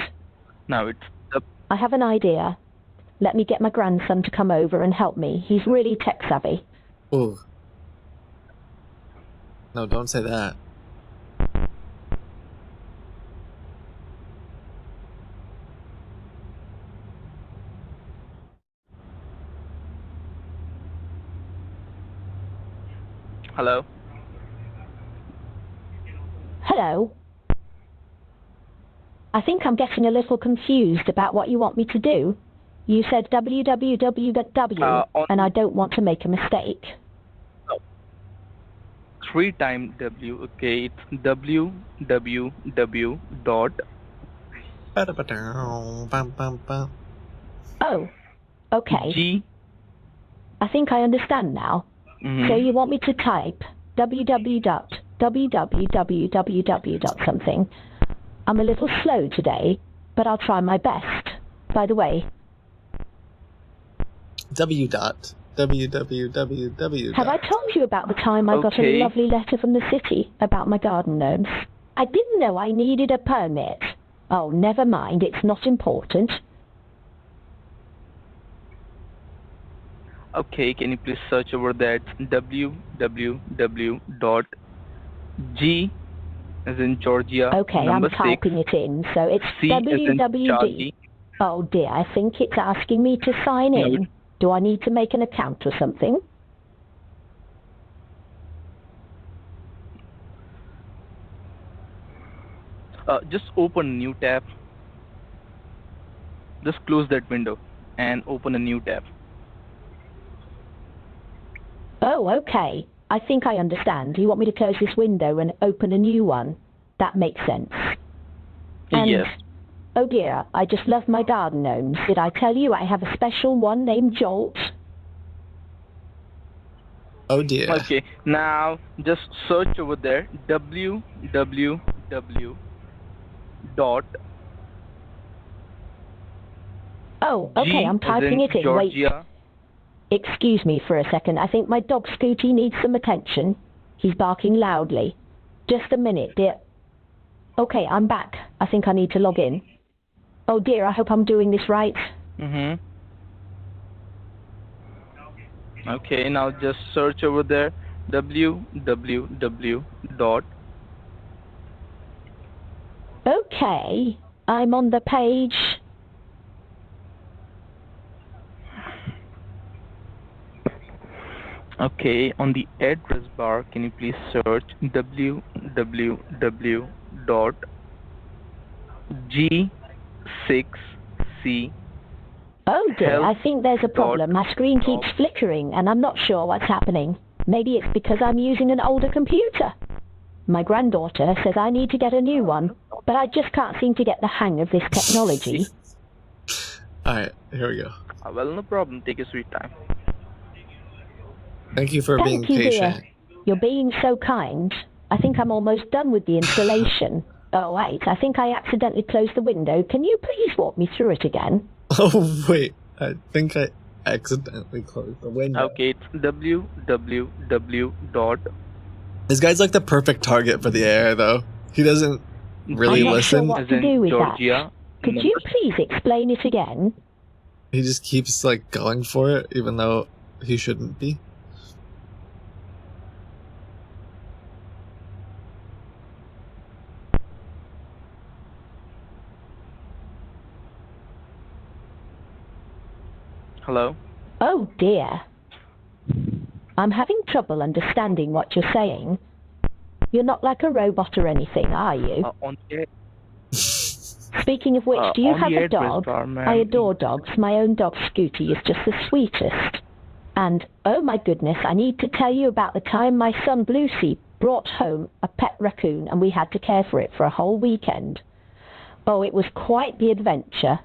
No, it's...
I have an idea. Let me get my grandson to come over and help me. He's really tech-savvy.
Ooh. No, don't say that.
Hello?
Hello? I think I'm getting a little confused about what you want me to do. You said www.w, and I don't want to make a mistake.
No. 3 times W, okay, it's www.
Oh, okay.
G.
I think I understand now. So you want me to type www. something. I'm a little slow today, but I'll try my best. By the way,
www.
Have I told you about the time I got a lovely letter from the city about my garden gnomes? I didn't know I needed a permit. Oh, never mind, it's not important.
Okay, can you please search over that www.g as in Georgia.
Okay, I'm typing it in, so it's www. Oh dear, I think it's asking me to sign in. Do I need to make an account or something?
Just open a new tab. Just close that window and open a new tab.
Oh, okay. I think I understand. You want me to close this window and open a new one? That makes sense. And,
yes.
Oh dear, I just love my garden gnomes. Did I tell you I have a special one named Jolt?
Oh dear.
Okay, now just search over there www. dot
Oh, okay,
G
I'm
as
typing
in
it in. Wait.
Georgia.
Excuse me for a second. I think my dog Scooty needs some attention. He's barking loudly. Just a minute, dear. Okay, I'm back. I think I need to log in. Oh dear, I hope I'm doing this right.
Mm-hmm. Okay, now just search over there www dot
Okay, I'm on the page.
Okay, on the address bar, can you please search www dot G6C
Oh dear, I
health
think there's a
dot
problem. My screen keeps
gov.
flickering and I'm not sure what's happening. Maybe it's because I'm using an older computer. My granddaughter says I need to get a new one, but I just can't seem to get the hang of this technology.
Alright, here we go.
Well, no problem. Take your sweet time.
Thank you for being
Thank you,
patient.
dear. You're being so kind. I think I'm almost done with the installation. Oh wait, I think I accidentally closed the window. Can you please walk me through it again?
Oh, wait. I think I accidentally closed the window.
Okay, it's www dot
This guy's like the perfect target for the AI, though. He doesn't really
I'm not sure
listen.
what
as
to
in
do with
Georgia.
that. Could you please explain it again?
He just keeps like going for it, even though he shouldn't be.
Hello?
Oh dear. I'm having trouble understanding what you're saying. You're not like a robot or anything, are you?
On the
Speaking of which, do you
on
have
the
a
address
dog?
bar, ma'am.
I adore dogs. My own dog Scooty is just the sweetest. And, oh my goodness, I need to tell you about the time my son Lucy brought home a pet raccoon and we had to care for it for a whole weekend. Oh, it was quite the adventure.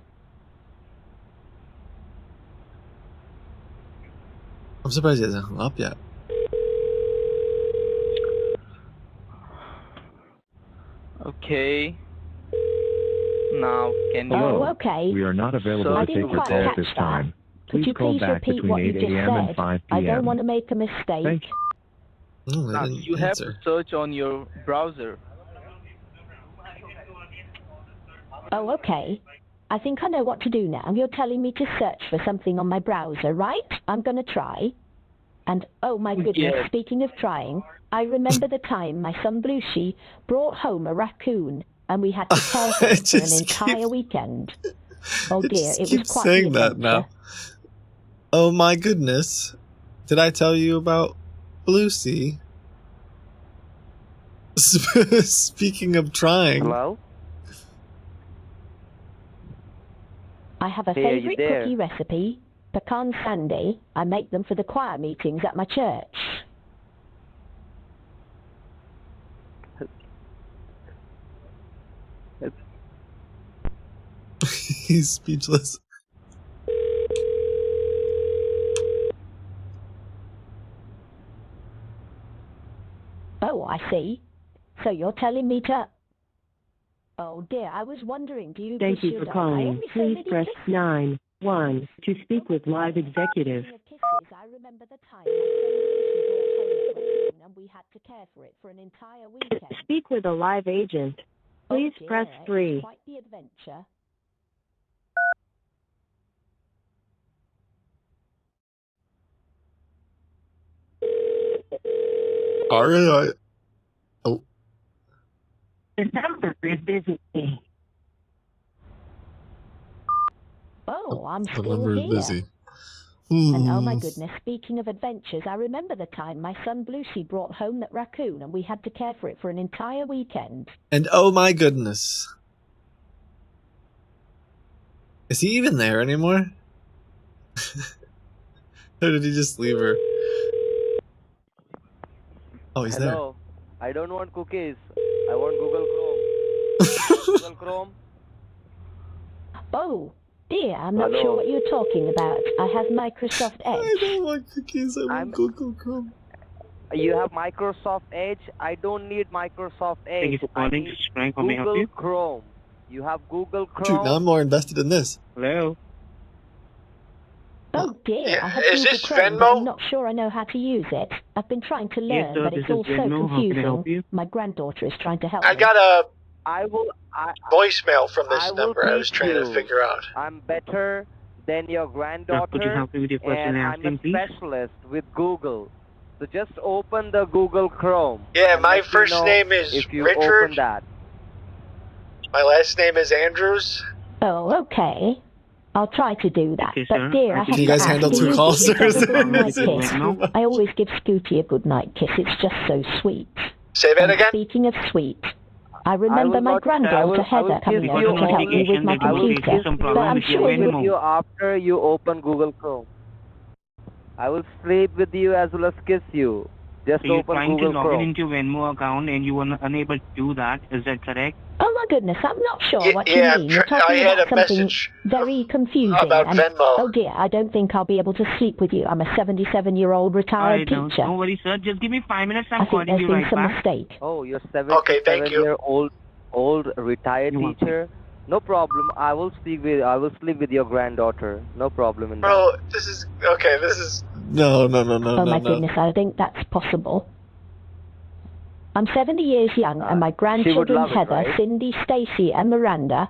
I'm surprised he hasn't hung up yet.
Okay. Now, can you...
Oh, okay.
We are not available
I
to
didn't
take your
quite
call at
catch
this
that.
time.
Could you
call
please
back
repeat
between
what you
8
just
a.m. and
said?
5
I don't
p.m.
want to make a mistake.
Thank
Oh,
Now,
I didn't
you have
answer.
to search on your browser.
Oh, okay. I think I know what to do now. You're telling me to search for something on my browser, right? I'm going to try. And, oh my goodness,
Yes.
speaking of trying, I remember the time my son Bluesy brought home a raccoon and we had to care for it for an entire weekend. Oh dear, it was quite the
saying that
adventure.
now. Oh my goodness. Did I tell you about Lucy? Speaking of trying.
Hello?
I have a
Hey, are you
favorite
there?
cookie recipe, pecan sundae. I make them for the choir meetings at my church.
He's speechless.
Oh, I see. So you're telling me to... Oh dear, I was wondering, do you...
Thank you for calling. Please press 9-1 to speak with live executive.
I remember the time my son Lucy brought home a raccoon and we had to care for it for an entire weekend.
Speak with a live agent. Please
Oh
press
dear,
3.
It's quite the adventure.
Alright. Oh.
The number is busy.
Oh, I'm
The
still
number is
here.
busy.
And oh my goodness, speaking of adventures, I remember the time my son Lucy brought home that raccoon and we had to care for it for an entire weekend.
And oh my goodness. Is he even there anymore? Or did he just leave her? Oh, he's
Hello. I don't want cookies. I want Google Chrome. Google Chrome.
Oh, dear, I'm not
Hello.
sure what you're talking about. I have Microsoft
there. I
Edge.
don't want cookies. I want
I'm-
Google Chrome.
You have Microsoft Edge. I don't need Microsoft Edge.
Thank you for calling. This is Frank. How may I help
Google
you?
Chrome. You have Google
Shoot, now
Chrome.
I'm more invested in this.
Hello.
Oh dear,
Yeah,
I have
is
Google
this
Chrome, but
Venmo?
I'm not sure I know how to use it. I've been trying to
Yes,
learn,
sir.
but
This
it's
is
all so
Venmo. How can I help
confusing.
you?
My granddaughter is trying to help
I
me.
got a
I will.
voicemail from this
I will
number. I was
teach
trying to
you.
figure out.
I'm better than your
Could you
granddaughter,
help me with your first
and
and
I'm
last
a
name, please?
specialist with Google. So just open the Google Chrome.
Yeah,
and
my
let me
first
know
name is
if you
Richard.
open that.
My last name is Andrews.
Oh, okay. I'll try to do that.
Okay,
but
sir.
dear, I
I
have
think
Can you
to
guys
ask,
handle
do
two
you
calls,
give
or
yourself
is
a good
it
night
too
kiss?
much?
I always give Scooty a good night kiss. It's just so sweet.
Say that
And
again?
speaking of sweet, I remember
will
my
not-
granddaughter
I will
Heather coming
kiss
over
you
to help me with my
that you will face
computer.
some
But
problem
I'm
with your
sure
sleep
you...
with you after you open Google Chrome. I will sleep with you as well as kiss you. Just
So you're
open
trying
Google
to log in
Chrome.
into your Venmo account and you were unable to do that. Is that correct?
Oh my goodness, I'm not sure
Yeah,
what
yeah,
you
I'm
mean. You're
I
talking
had
about
a
something
message
very confusing.
about
and
Venmo.
oh dear, I don't think I'll be able to sleep with you. I'm a 77-year-old retired
Alright,
teacher.
no worries, sir. Just give me 5 minutes.
I
I'm
think
calling
there's
you
been
right
some
back.
mistake.
Oh, you're
Okay, thank you.
77-year-old retired
You're welcome.
teacher. No problem. I will sleep with your granddaughter. No problem in that.
Bro, this is okay. This is
No.
Oh my goodness, I think that's possible. I'm 70 years young, and my
She would
grandchildren
love it,
Heather,
right?
Cindy, Stacy, and Miranda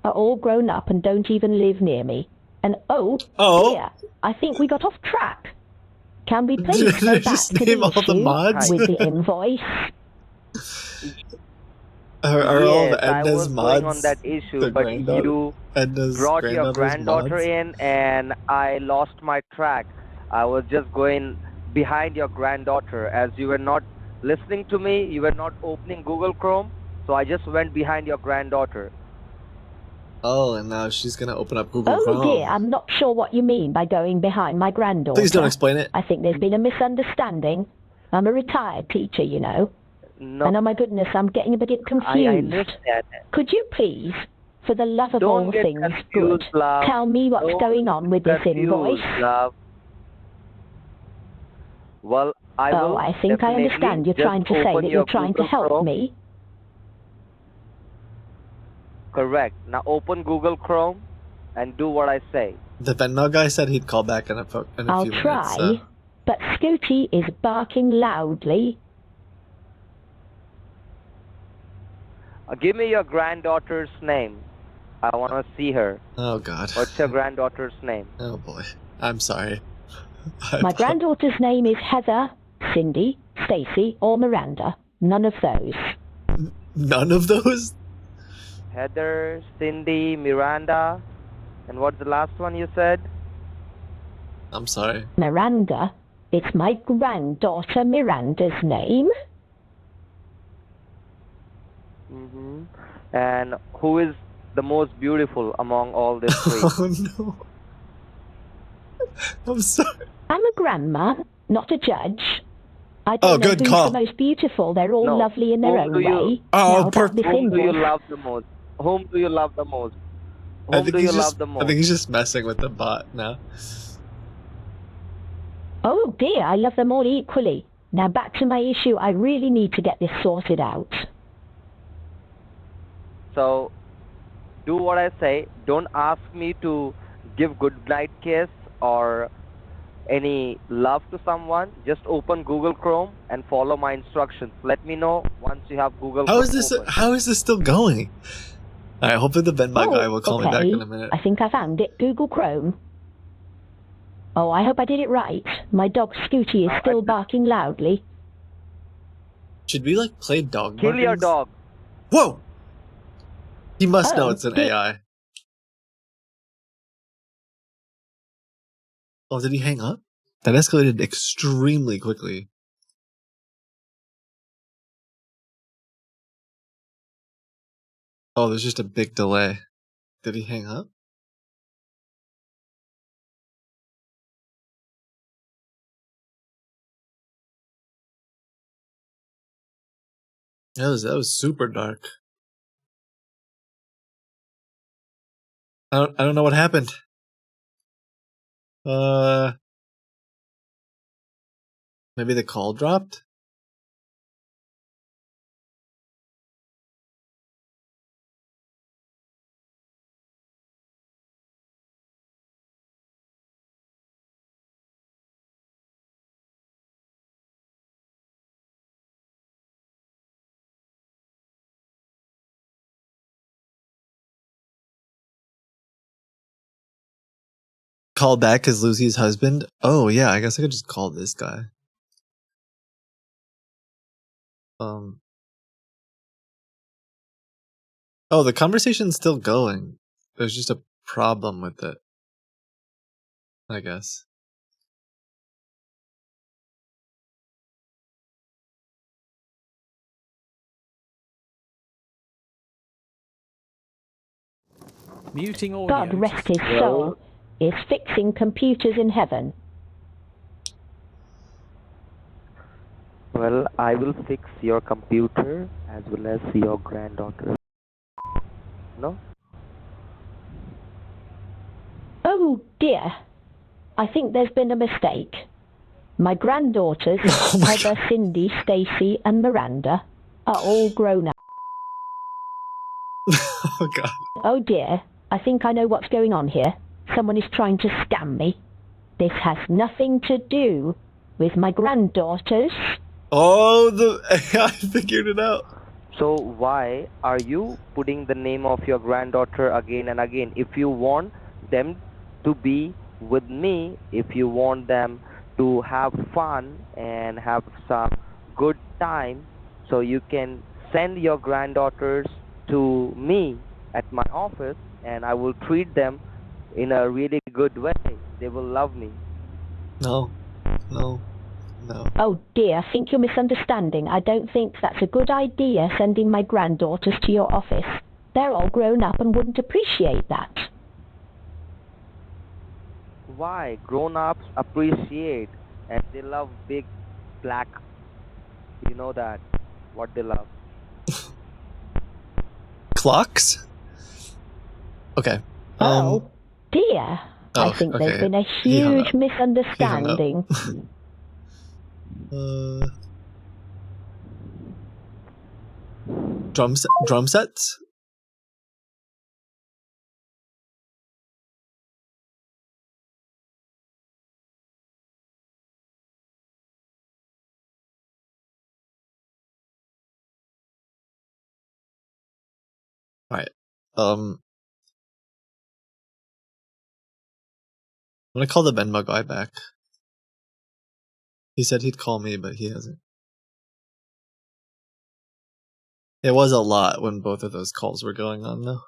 are all grown up and don't even live near me. And oh dear, I think we got off track. Can we please go back
Just
to
name
the
all the
issue
mods?
with the invoice?
Are all
Yes,
the
I was
Edna's
going on
mods
that issue,
the
but
granddaughter?
you
Edna's
brought your
granddaughter's
granddaughter
mods?
in, and I lost my track. I was just going behind your granddaughter as you were not listening to me. You were not opening Google Chrome, so I just went behind your granddaughter.
Oh, and now she's gonna open up Google
Oh
Chrome.
dear, I'm not sure what you mean by going behind my granddaughter.
Please don't explain it.
I think there's been a misunderstanding. I'm a retired teacher, you know.
No,
And oh my goodness, I'm getting a bit confused.
I understand.
Could you please, for the love of
Don't
all
get
things
confused,
good,
love.
tell me what's
Don't
going on with this
confused,
invoice?
love. Well, I will.
Oh, I think I
definitely
understand. You're
just
trying to say
open
that
your
you're trying to
Google
help
Chrome.
me.
Correct. Now open Google Chrome and do what I say.
The Venmo guy said he'd call back in a
I'll
few
try,
minutes.
but Scooty is barking loudly.
Give me your granddaughter's name. I want to see her.
Oh God.
What's your granddaughter's name?
Oh boy. I'm sorry.
My granddaughter's name is Heather, Cindy, Stacy, or Miranda. None of those.
None of those?
Heather, Cindy, Miranda. And what's the last one you said?
I'm sorry.
Miranda. It's my granddaughter Miranda's name.
Mm-hmm. And who is the most beautiful among all these three?
Oh no. I'm sorry.
I'm a grandma, not a judge. I
Oh,
don't know
good
who's
call.
the most beautiful. They're all
No.
lovely in their
Whom
own
do you-
way.
Oh,
Now about this
Whom do you
invoice.
love the most? Whom do you love the most?
I
Whom
think
do you
he's
love
just.
the
I
most?
think he's just messing with the bot now.
Oh dear, I love them all equally. Now back to my issue. I really need to get this sorted out.
So, do what I say. Don't ask me to give good night kiss or any love to someone. Just open Google Chrome and follow my instructions. Let me know once you have Google
How
Chrome
is this?
open.
How is this still going? Alright, hopefully the Venmo guy will call me back in a minute.
I think I found it. Google Chrome. Oh, I hope I did it right. My dog Scooty is still barking loudly.
Should we like play dog
Kill your
barkings?
dog.
Whoa! He must know
Oh,
it's an AI. Oh, did he hang up? That escalated extremely quickly. Oh, there's just a big delay. Did he hang up? That was super dark. I don't know what happened. Maybe the call dropped? Call back as Lucy's husband? Oh, yeah, I guess I could just call this guy. Oh, the conversation's still going. There's just a problem with it, I guess.
Muting audio.
God rest his soul, is fixing computers in heaven.
Well, I will fix your computer as well as your granddaughter. No?
Oh dear, I think there's been a mistake. My granddaughters, Heather, Cindy, Stacy, and Miranda, are all grown up.
Oh, God.
Oh dear, I think I know what's going on here. Someone is trying to scam me. This has nothing to do with my granddaughters.
Oh, I figured it out.
So why are you putting the name of your granddaughter again and again? If you want them to be with me, if you want them to have fun and have some good time, so you can send your granddaughters to me at my office and I will treat them in a really good way. They will love me.
No.
Oh dear, I think you're misunderstanding. I don't think that's a good idea, sending my granddaughters to your office. They're all grown up and wouldn't appreciate that.
Why? Grown-ups appreciate and they love big black. You know that. What they love.
Clocks? Okay.
Oh dear. I think there's been a huge misunderstanding.
Drum sets? Alright. I'm gonna call the Venmo guy back. He said he'd call me, but he hasn't. It was a lot when both of those calls were going on, though.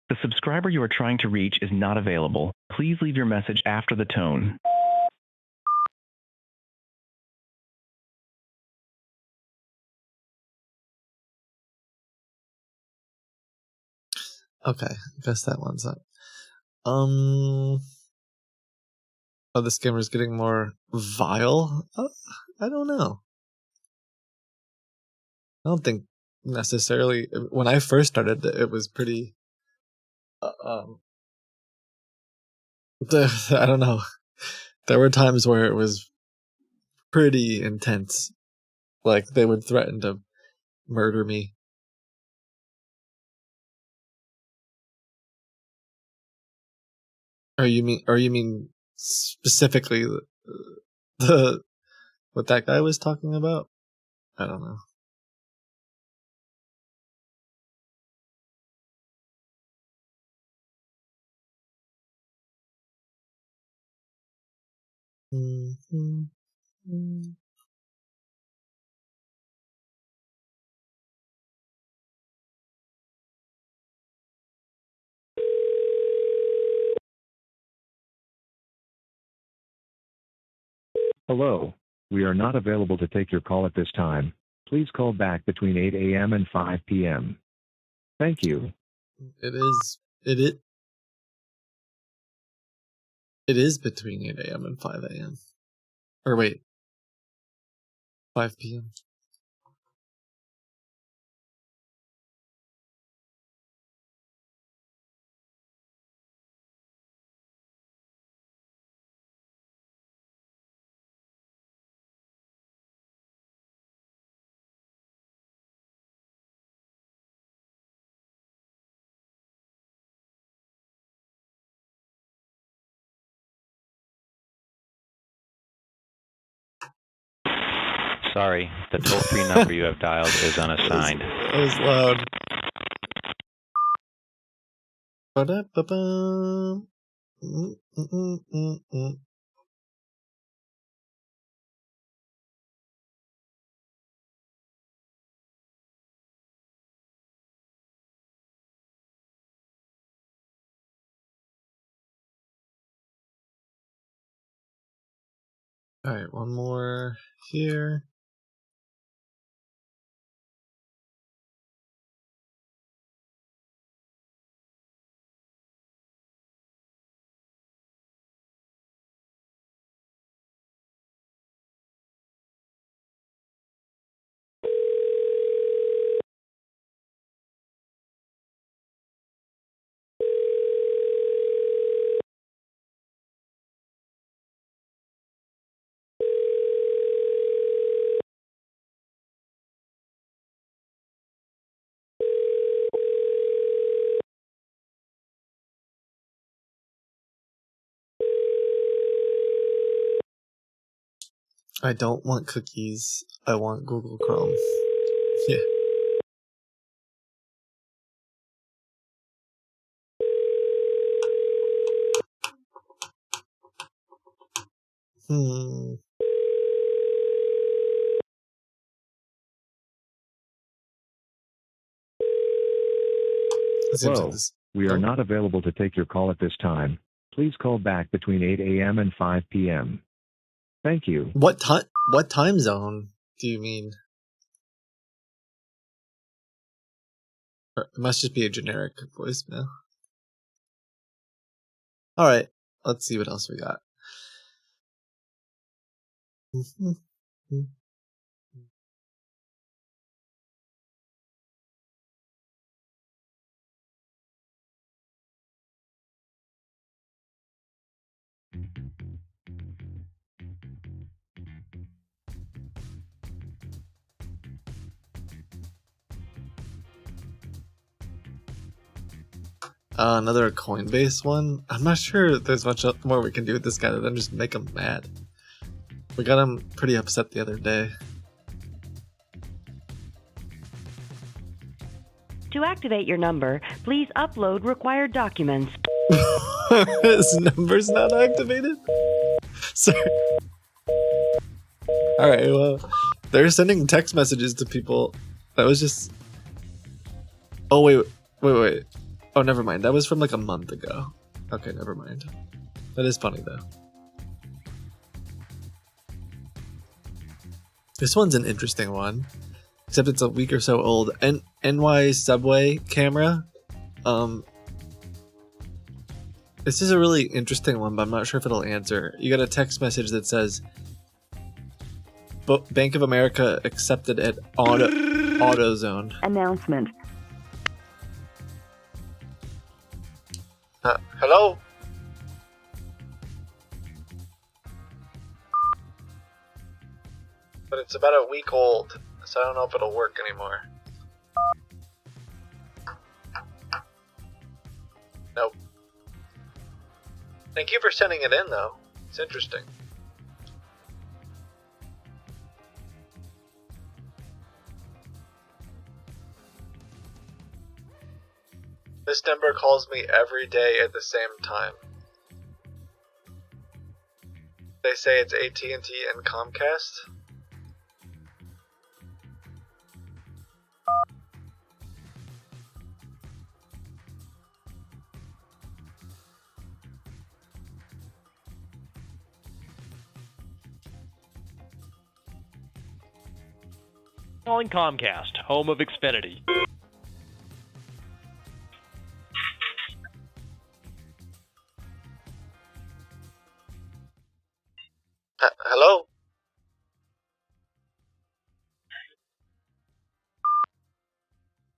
The subscriber you are trying to reach is not available. Please leave your message after the tone.
Okay, I guess that one's up. Oh, the scammer's getting more vile? I don't know. I don't think necessarily. When I first started, it was pretty. I don't know. There were times where it was pretty intense. Like they would threaten to murder me. Or you mean specifically the what that guy was talking about? I don't know.
Hello. We are not available to take your call at this time. Please call back between 8 a.m. and 5 p.m. Thank you.
It is between 8 a.m. and 5 a.m. Or wait, 5 p.m.
Sorry, the toll-free number you have dialed is unassigned.
That was loud. Ba-da-ba-bum. Mm-mm-mm-mm-mm. All right, one more here. I don't want cookies. I want Google Chrome. Yeah. Hmm. It seems like
Hello.
this.
We are
Nope.
not available to take your call at this time. Please call back between 8 a.m. and 5 p.m. Thank you.
What time zone do you mean? Or it must just be a generic voicemail. All right, let's see what else we got. Another Coinbase one. I'm not sure there's much more we can do with this guy than just make him mad. We got him pretty upset the other day.
To activate your number, please upload required documents.
His number's not activated? Sorry. Alright, well, they're sending text messages to people. That was just... Oh, wait. Oh, never mind. That was from like a month ago. Okay, never mind. That is funny, though. This one's an interesting one. Except it's a week or so old. NY subway camera. This is a really interesting one, but I'm not sure if it'll answer. You got a text message that says, Bank of America accepted at AutoZone.
Announcement.
Hello? But it's about a week old, so I don't know if it'll work anymore. Nope. Thank you for sending it in, though. It's interesting. This number calls me every day at the same time. They say it's AT&T and Comcast.
Calling Comcast, home of Xfinity.
Hello?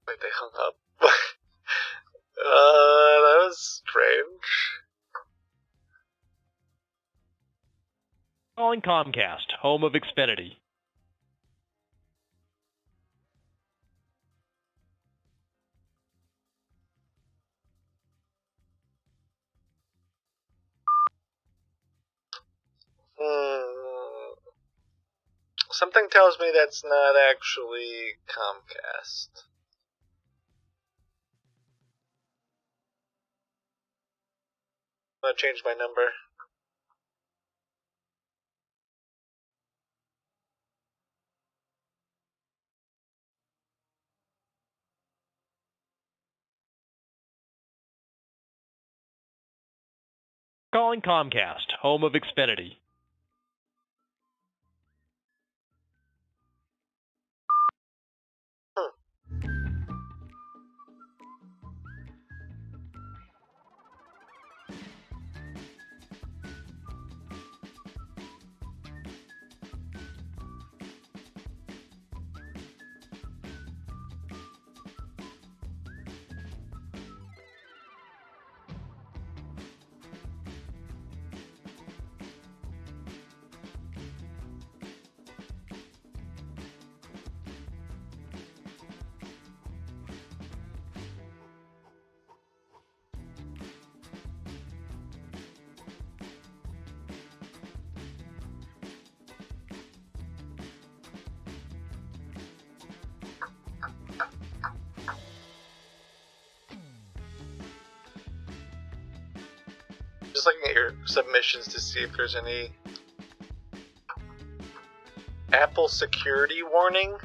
Wait, they hung up. That was strange.
Calling Comcast, home of Xfinity.
Something tells me that's not actually Comcast. I'm gonna change my number.
Calling Comcast, home of Xfinity.
Just looking at your submissions to see if there's any Apple security warning.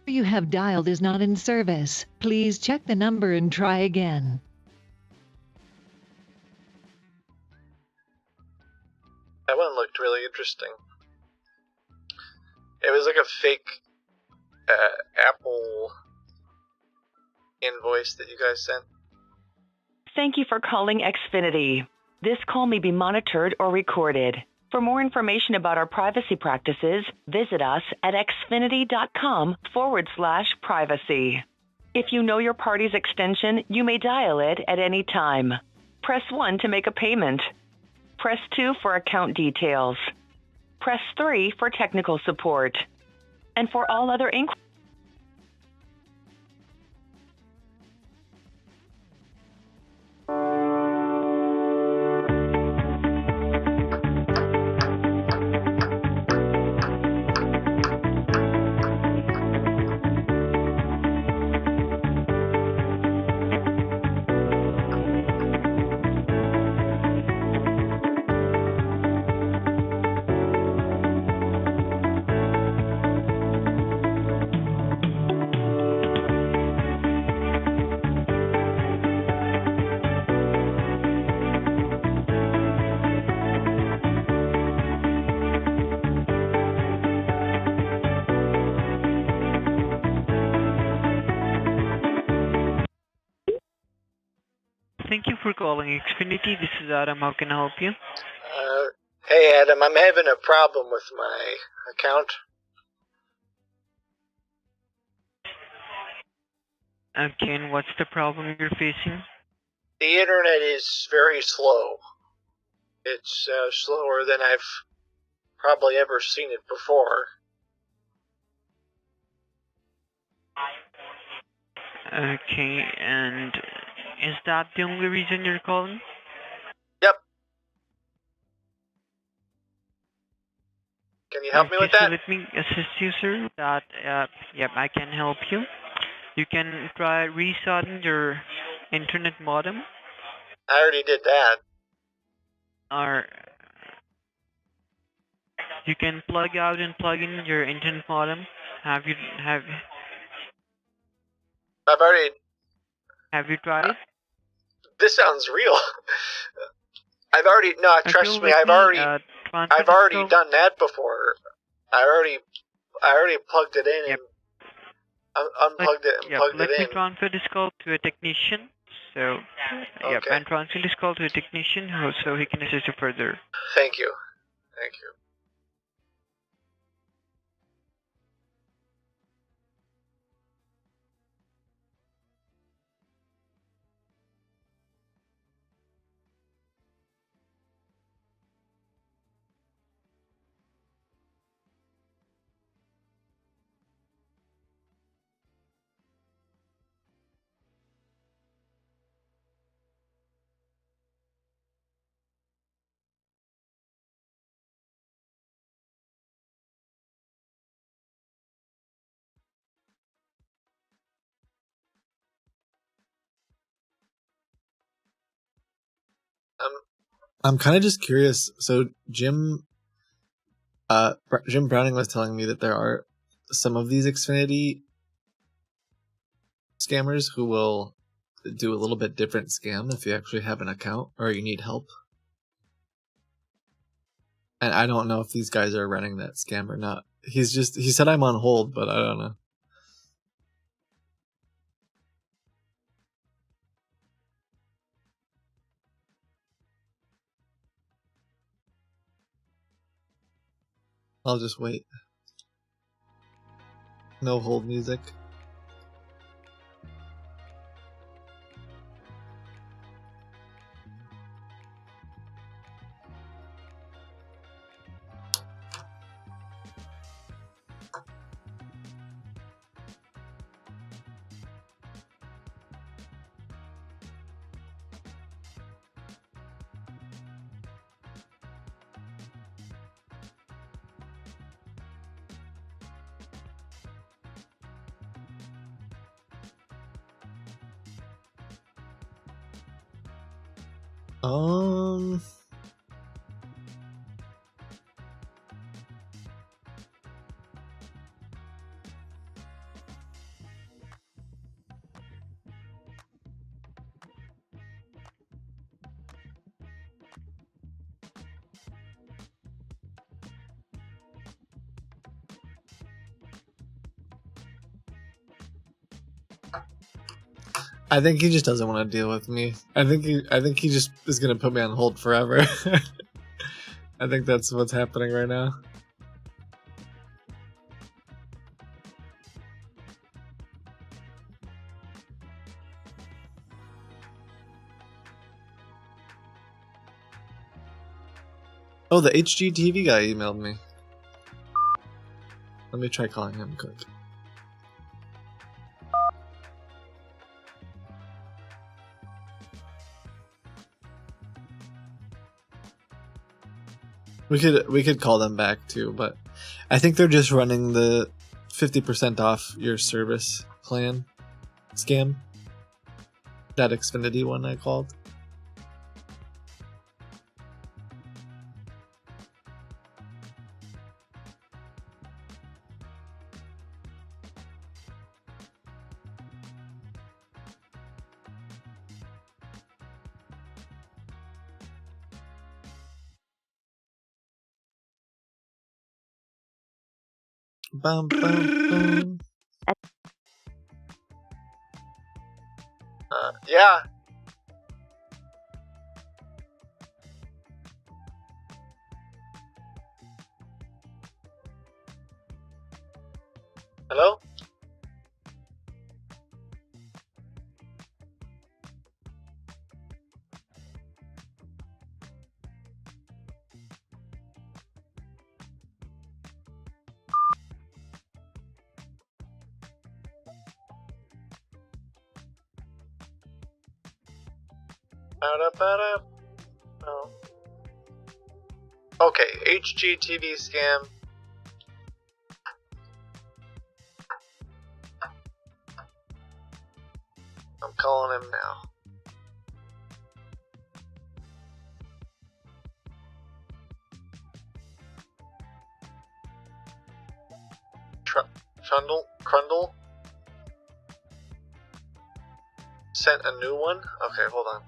You have dialed is not in service. Please check the number and try again.
That one looked really interesting. It was like a fake Apple invoice that you guys sent.
Thank you for calling Xfinity. This call may be monitored or recorded. For more information about our privacy practices, visit us at xfinity.com/privacy. If you know your party's extension, you may dial it at any time. Press 1 to make a payment. Press 2 for account details. Press 3 for technical support. And for all other inquiries,
Thank you for calling Xfinity. This is Adam. How can I help you?
Hey Adam, I'm having a problem with my account.
Okay, and what's the problem you're facing?
The internet is very slow. It's slower than I've probably ever seen it before.
Okay, and is that the only reason you're calling?
Yep. Can you help me with that?
So let me assist you, sir. Yep, I can help you. You can try restarting your internet modem,
I already did that.
or you can plug out and plug in your internet modem. Have you
I've already.
tried?
This sounds real. I've already
If
trust
you're
me.
with
I've
me,
already
transfer
I've already
this call.
done that before. I already plugged it in
Yep.
and unplugged it and
Yep.
plugged it
Let me
in.
transfer this call to a technician. So, yep,
Okay.
I'm transferring this call to a technician so he can assist you further.
Thank you. Thank you. I'm kind of just curious. So Jim Browning was telling me that there are some of these Xfinity scammers who will do a little bit different scam if you actually have an account or you need help. And I don't know if these guys are running that scam or not. He said I'm on hold, but I don't know. I'll just wait. No hold music. I think he just doesn't want to deal with me. I think he just is gonna put me on hold forever. I think that's what's happening right now. Oh, the HGTV guy emailed me. Let me try calling him quick. We could call them back too, but I think they're just running the 50% off your service plan scam. That Xfinity one I called. Bum, bum, bum. Yeah. Hello? Ba-da-ba-da. Oh. Okay, HGTV scam. I'm calling him now. Crundle? Sent a new one? Okay, hold on.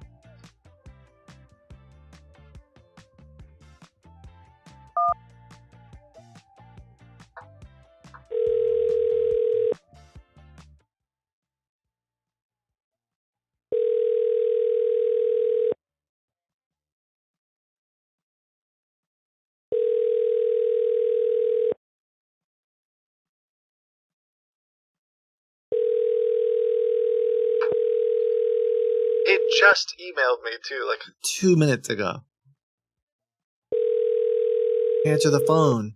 It just emailed me too, like 2 minutes ago. Answer the phone.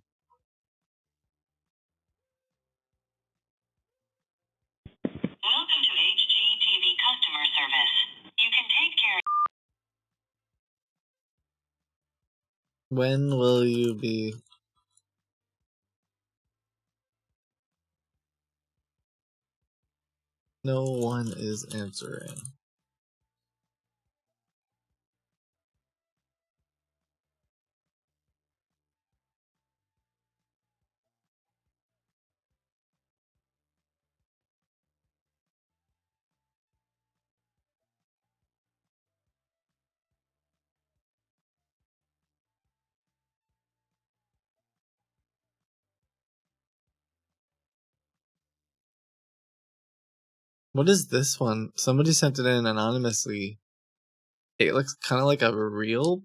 Welcome to HGTV customer service. You can take care.
When will you be? No one is answering. What is this one? Somebody sent it in anonymously. It looks kind of like a real.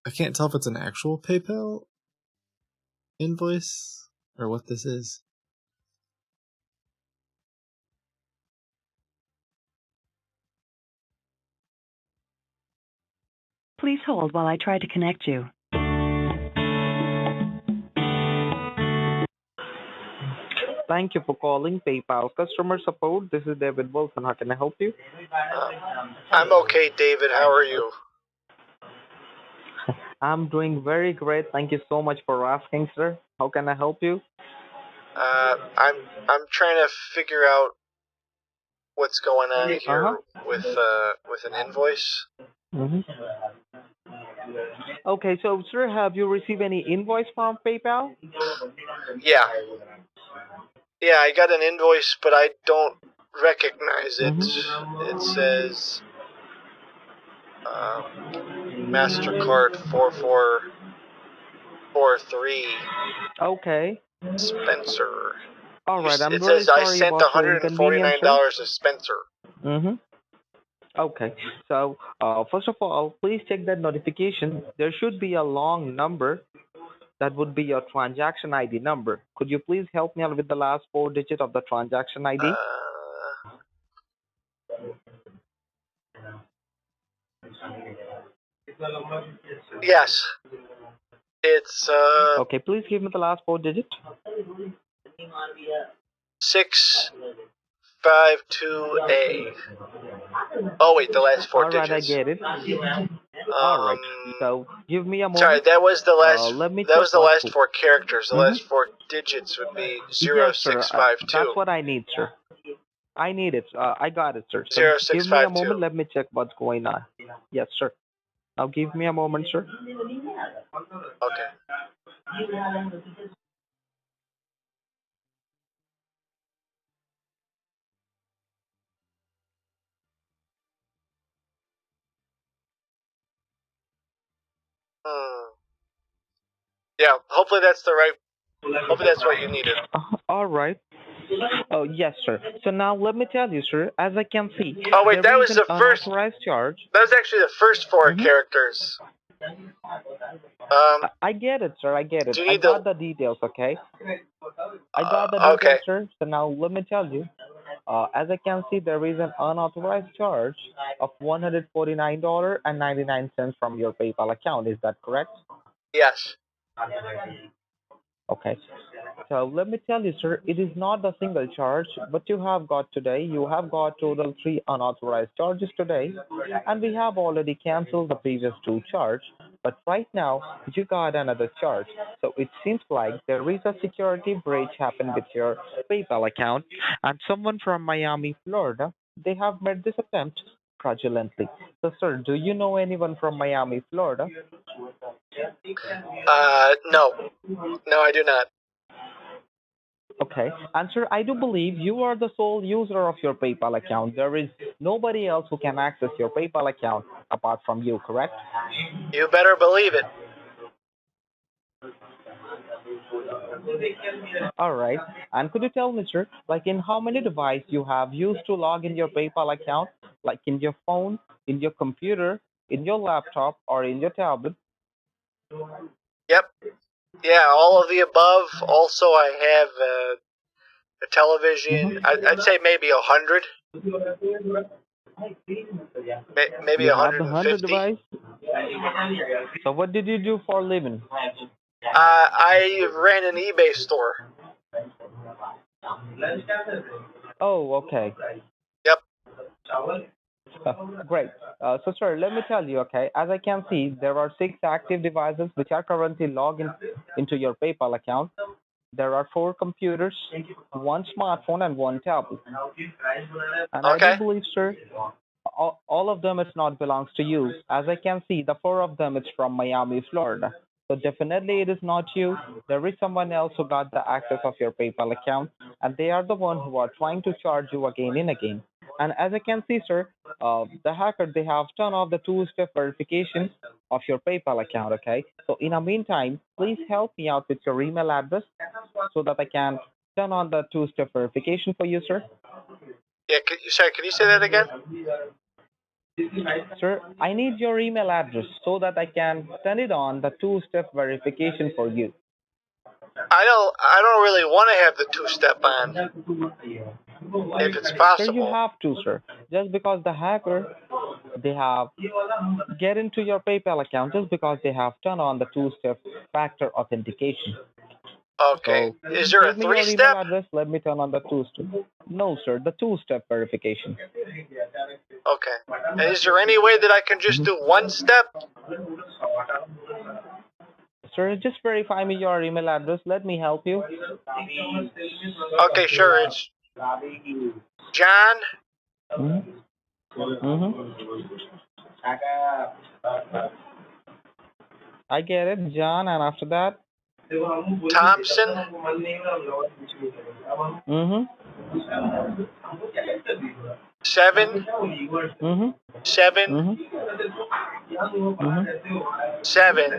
I can't tell if it's an actual PayPal invoice or what this is.
Please hold while I try to connect you.
Thank you for calling PayPal customer support. This is David Wilson. How can I help you?
I'm okay, David. How are you?
I'm doing very great. Thank you so much for asking, sir. How can I help you?
I'm trying to figure out what's going on here with an invoice.
Mm-hmm. Okay, so sir, have you received any invoice from PayPal?
Yeah, I got an invoice, but I don't recognize it. It says MasterCard 4443.
Okay.
Spencer.
All right. I'm
It
really
says I
sorry
sent
about your inconvenience, sir.
$149 to Spencer.
Mm-hmm. Okay. So, first of all, please check that notification. There should be a long number. That would be your transaction ID number. Could you please help me out with the last 4 digits of the transaction ID?
Yes. It's
Okay, please give me the last 4 digits.
652A. Oh wait, the last 4
All right,
digits.
I get it. All right. So give me a moment.
Sorry, that was the last.
Let me
That
check
was the
what's
last 4 characters. The last 4 digits would be
Yes, sir.
0652.
That's what I need, sir. I need it. I got it, sir. So
0652.
give me a moment. Let me check what's going on. Yes, sir. Now give me a moment, sir.
Okay. Yeah, hopefully that's the right. Hopefully that's what you needed.
All right. Oh, yes, sir. So now let me tell you, sir, as I can see,
Oh wait, that
there
was
is an
the first.
unauthorized charge.
That was actually the first 4 characters.
I get it, sir. I get it.
Do you
I
need
got the details, okay? I got the details,
okay.
sir. So now let me tell you. As I can see, there is an unauthorized charge of $149.99 from your PayPal account. Is that correct?
Yes.
Okay. So let me tell you, sir, it is not a single charge, but you have got today. You have got total 3 unauthorized charges today, and we have already canceled the previous 2 charges. But right now, you got another charge. So it seems like there is a security breach happened with your PayPal account, and someone from Miami, Florida, they have made this attempt fraudulently. So, sir, do you know anyone from Miami, Florida?
No. No, I do not.
Okay. And sir, I do believe you are the sole user of your PayPal account. There is nobody else who can access your PayPal account apart from you, correct?
You better believe it.
All right. And could you tell me, sir, like in how many devices you have used to log in your PayPal account? Like in your phone, in your computer, in your laptop, or in your tablet?
Yep. Yeah, all of the above. Also, I have a television. I'd say maybe 100. Maybe
You have the 100
150.
device? So what did you do for a living?
I ran an eBay store.
Oh, okay.
Yep.
Great. So, sir, let me tell you, okay, as I can see, there are 6 active devices which are currently logged into your PayPal account. There are 4 computers, 1 smartphone, and 1 tablet. And I do believe, sir, all of them it not belongs to you. As I can see, the 4 of them it's from Miami, Florida. So definitely it is not you. There is someone else who got the access of your PayPal account, and they are the one who are trying to charge you again and again. And as I can see, sir, the hacker, they have turned off the two-step verification of your PayPal account, okay? So in the meantime, please help me out with your email address so that I can turn on the two-step verification for you, sir.
Yeah, sorry, can you say that again?
Sir, I need your email address so that I can turn it on the two-step verification for you.
I don't really want to have the two-step on. If it's possible.
Sir, you have to, sir. Just because the hacker, they have get into your PayPal account just because they have turned on the two-step factor authentication.
Okay.
So,
Is there a
give me your email
three-step?
address. Let me turn on the two-step. No, sir, the two-step verification.
Okay. And is there any way that I can just do one step?
Sir, just verify me your email address. Let me help you.
Okay, sure. It's John.
I get it, John, and after that?
Thompson. Seven. Seven. 777. Seven.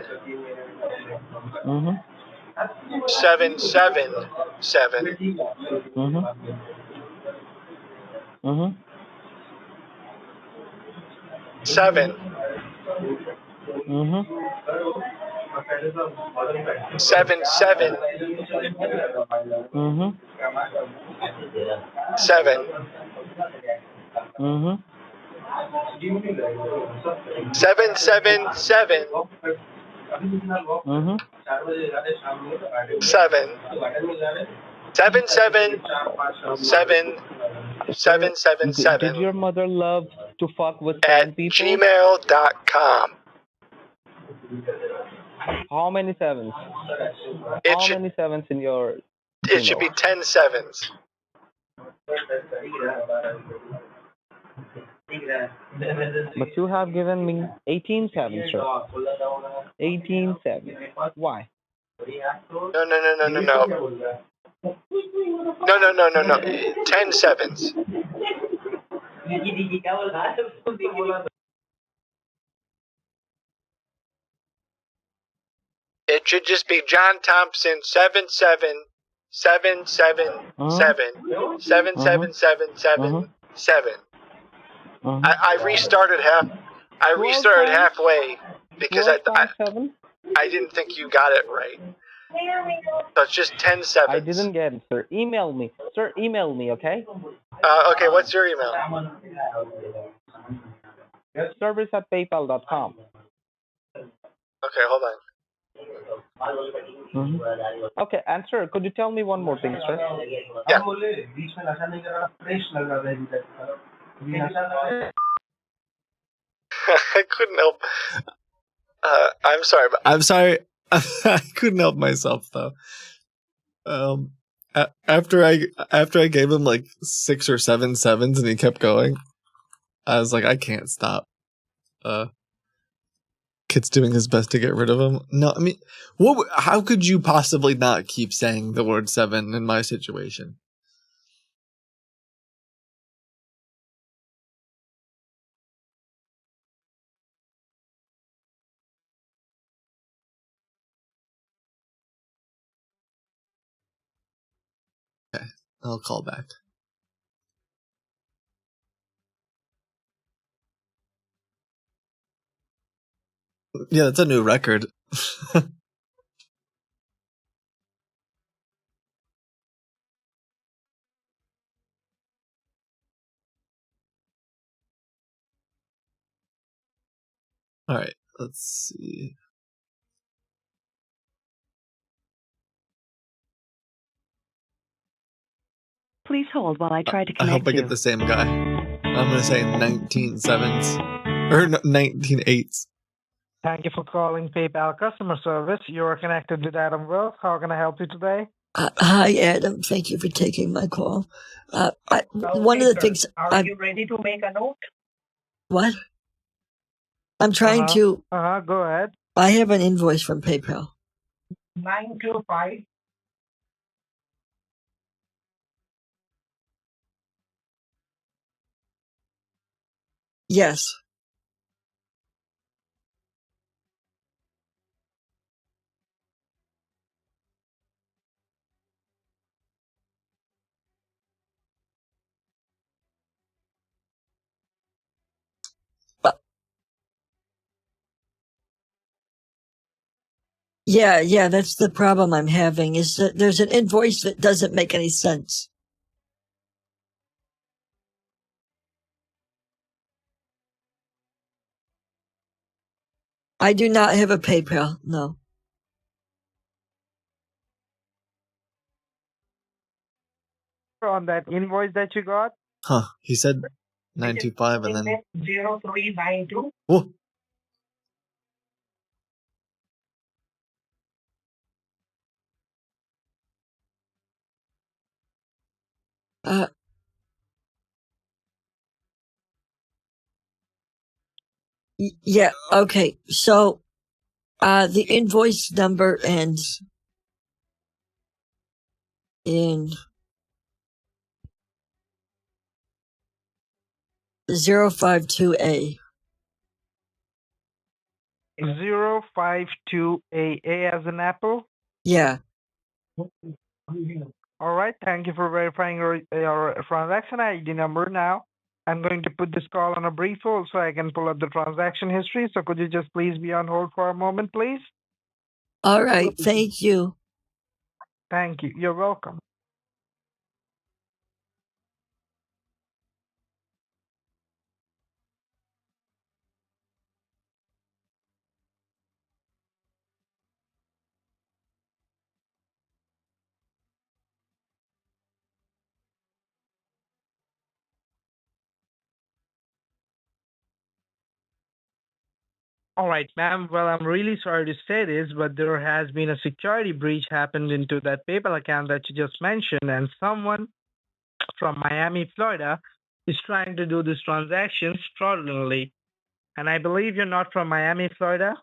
777. 7. 777. 7. 777.
Did your mother love to fuck with
at
people?
gmail.com.
How many sevens? How many sevens in your
It should be 10 sevens.
But you have given me 18 sevens, sir. 18 sevens. Why?
No. No. 10 sevens. It should just be John Thompson 777777777. I restarted halfway because I didn't think you got it right. So it's just 10 sevens.
I didn't get it, sir. Email me. Sir, email me, okay?
Okay, what's your email?
Service@paypal.com.
Okay, hold on.
Okay, and sir, could you tell me one more thing, sir?
Yeah. I couldn't help. I'm sorry. I'm sorry. I couldn't help myself though. After I gave him like 6 or 7 sevens and he kept going, I was like, I can't stop. Kid's doing his best to get rid of him. No, I mean, how could you possibly not keep saying the word 7 in my situation? Okay, I'll call back. Yeah, that's a new record. All right, let's see.
Please hold while I try to
I hope
connect
I
you.
get the same guy. I'm gonna say 19 sevens or 19 eights.
Thank you for calling PayPal customer service. You are connected with Adam Wills. How can I help you today?
Hi, Adam. Thank you for taking my call. One of the things.
Are you ready to make a note?
What? I'm trying to.
Go ahead.
I have an invoice from PayPal.
925.
Yes. Yeah, that's the problem I'm having, is that there's an invoice that doesn't make any sense. I do not have a PayPal, no.
On that invoice that you got?
Huh? He said 925 and then
0392.
whoa.
Yeah, okay. So, the invoice number ends in 052A.
052AA as an apple?
Yeah.
All right. Thank you for verifying your transaction ID number now. I'm going to put this call on a brief hold so I can pull up the transaction history. So could you just please be on hold for a moment, please?
All right. Thank you.
Thank you. You're welcome. All right, ma'am. Well, I'm really sorry to say this, but there has been a security breach happened into that PayPal account that you just mentioned, and someone from Miami, Florida, is trying to do this transaction fraudulently. And I believe you're not from Miami, Florida?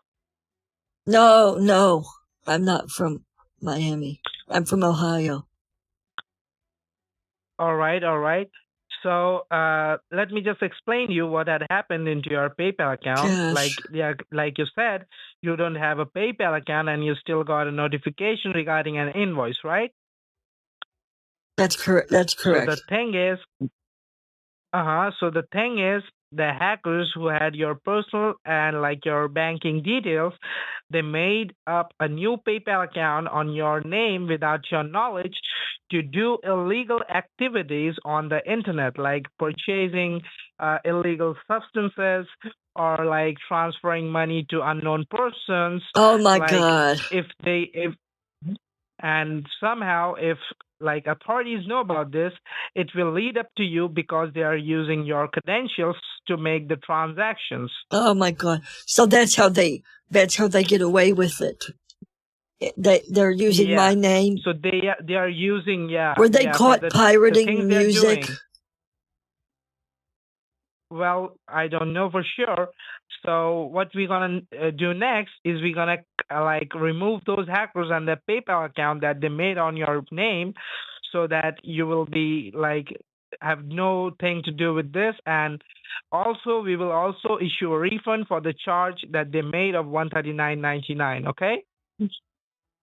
No, I'm not from Miami. I'm from Ohio.
All right. So let me just explain to you what had happened into your PayPal account.
Gosh.
Like you said, you don't have a PayPal account and you still got a notification regarding an invoice, right?
That's correct. That's correct.
So the thing is, the hackers who had your personal and like your banking details, they made up a new PayPal account on your name without your knowledge to do illegal activities on the internet, like purchasing illegal substances or like transferring money to unknown persons.
Oh my
Like
God.
and somehow if like authorities know about this, it will lead up to you because they are using your credentials to make the transactions.
Oh my God. So that's how they That's how they get away with it. They're using my name.
So they are using
Were they
for
caught
the
pirating
things they're
music?
doing. Well, I don't know for sure. So what we're gonna do next is we're gonna like remove those hackers and the PayPal account that they made on your name, so that you will be like have no thing to do with this. And also we will also issue a refund for the charge that they made of $139.99. Okay.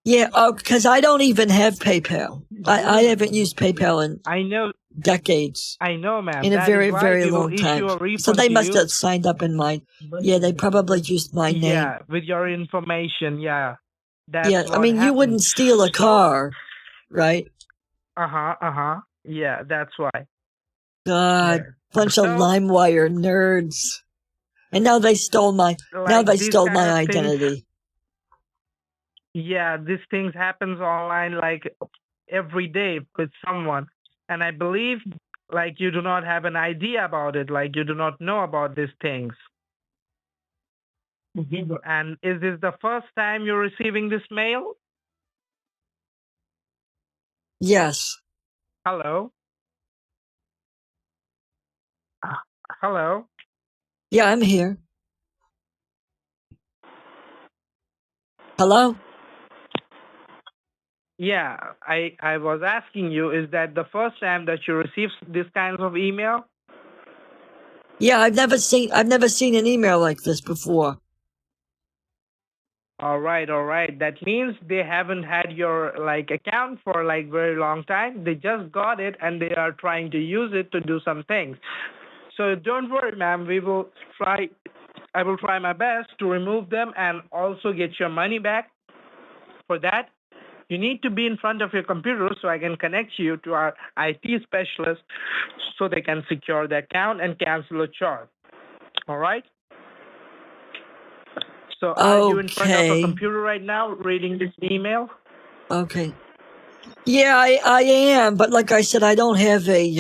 Yeah, because I don't even have PayPal. I haven't used PayPal in
I know,
decades.
ma'am.
In a
That
very,
is why
very
we will
long
issue
time.
a refund
So they
to
must
you.
have signed up in my. Yeah, they probably used my name.
Yeah, with your information. Yeah, that's
Yeah, I
what
mean, you
happened.
wouldn't steal a car, right?
Yeah, that's why.
God, bunch of
So,
LimeWire nerds. And now they stole my. Now
like
they
these
stole
kind
my
of things.
identity.
Yeah, these things happens online like every day with someone, and I believe like you do not have an idea about it. Like you do not know about these things. And is this the first time you're receiving this mail?
Yes.
Hello. Hello.
Yeah, I'm here. Hello?
Yeah, I was asking you, is that the first time that you received this kinds of email?
Yeah, I've never seen an email like this before.
All right. That means they haven't had your like account for like very long time. They just got it and they are trying to use it to do some things. So don't worry, ma'am. I will try my best to remove them and also get your money back. For that, you need to be in front of your computer so I can connect you to our IT specialist so they can secure the account and cancel a charge. All right? So are you in front of a computer right now reading this email?
Okay. Yeah, I am, but like I said, I don't have a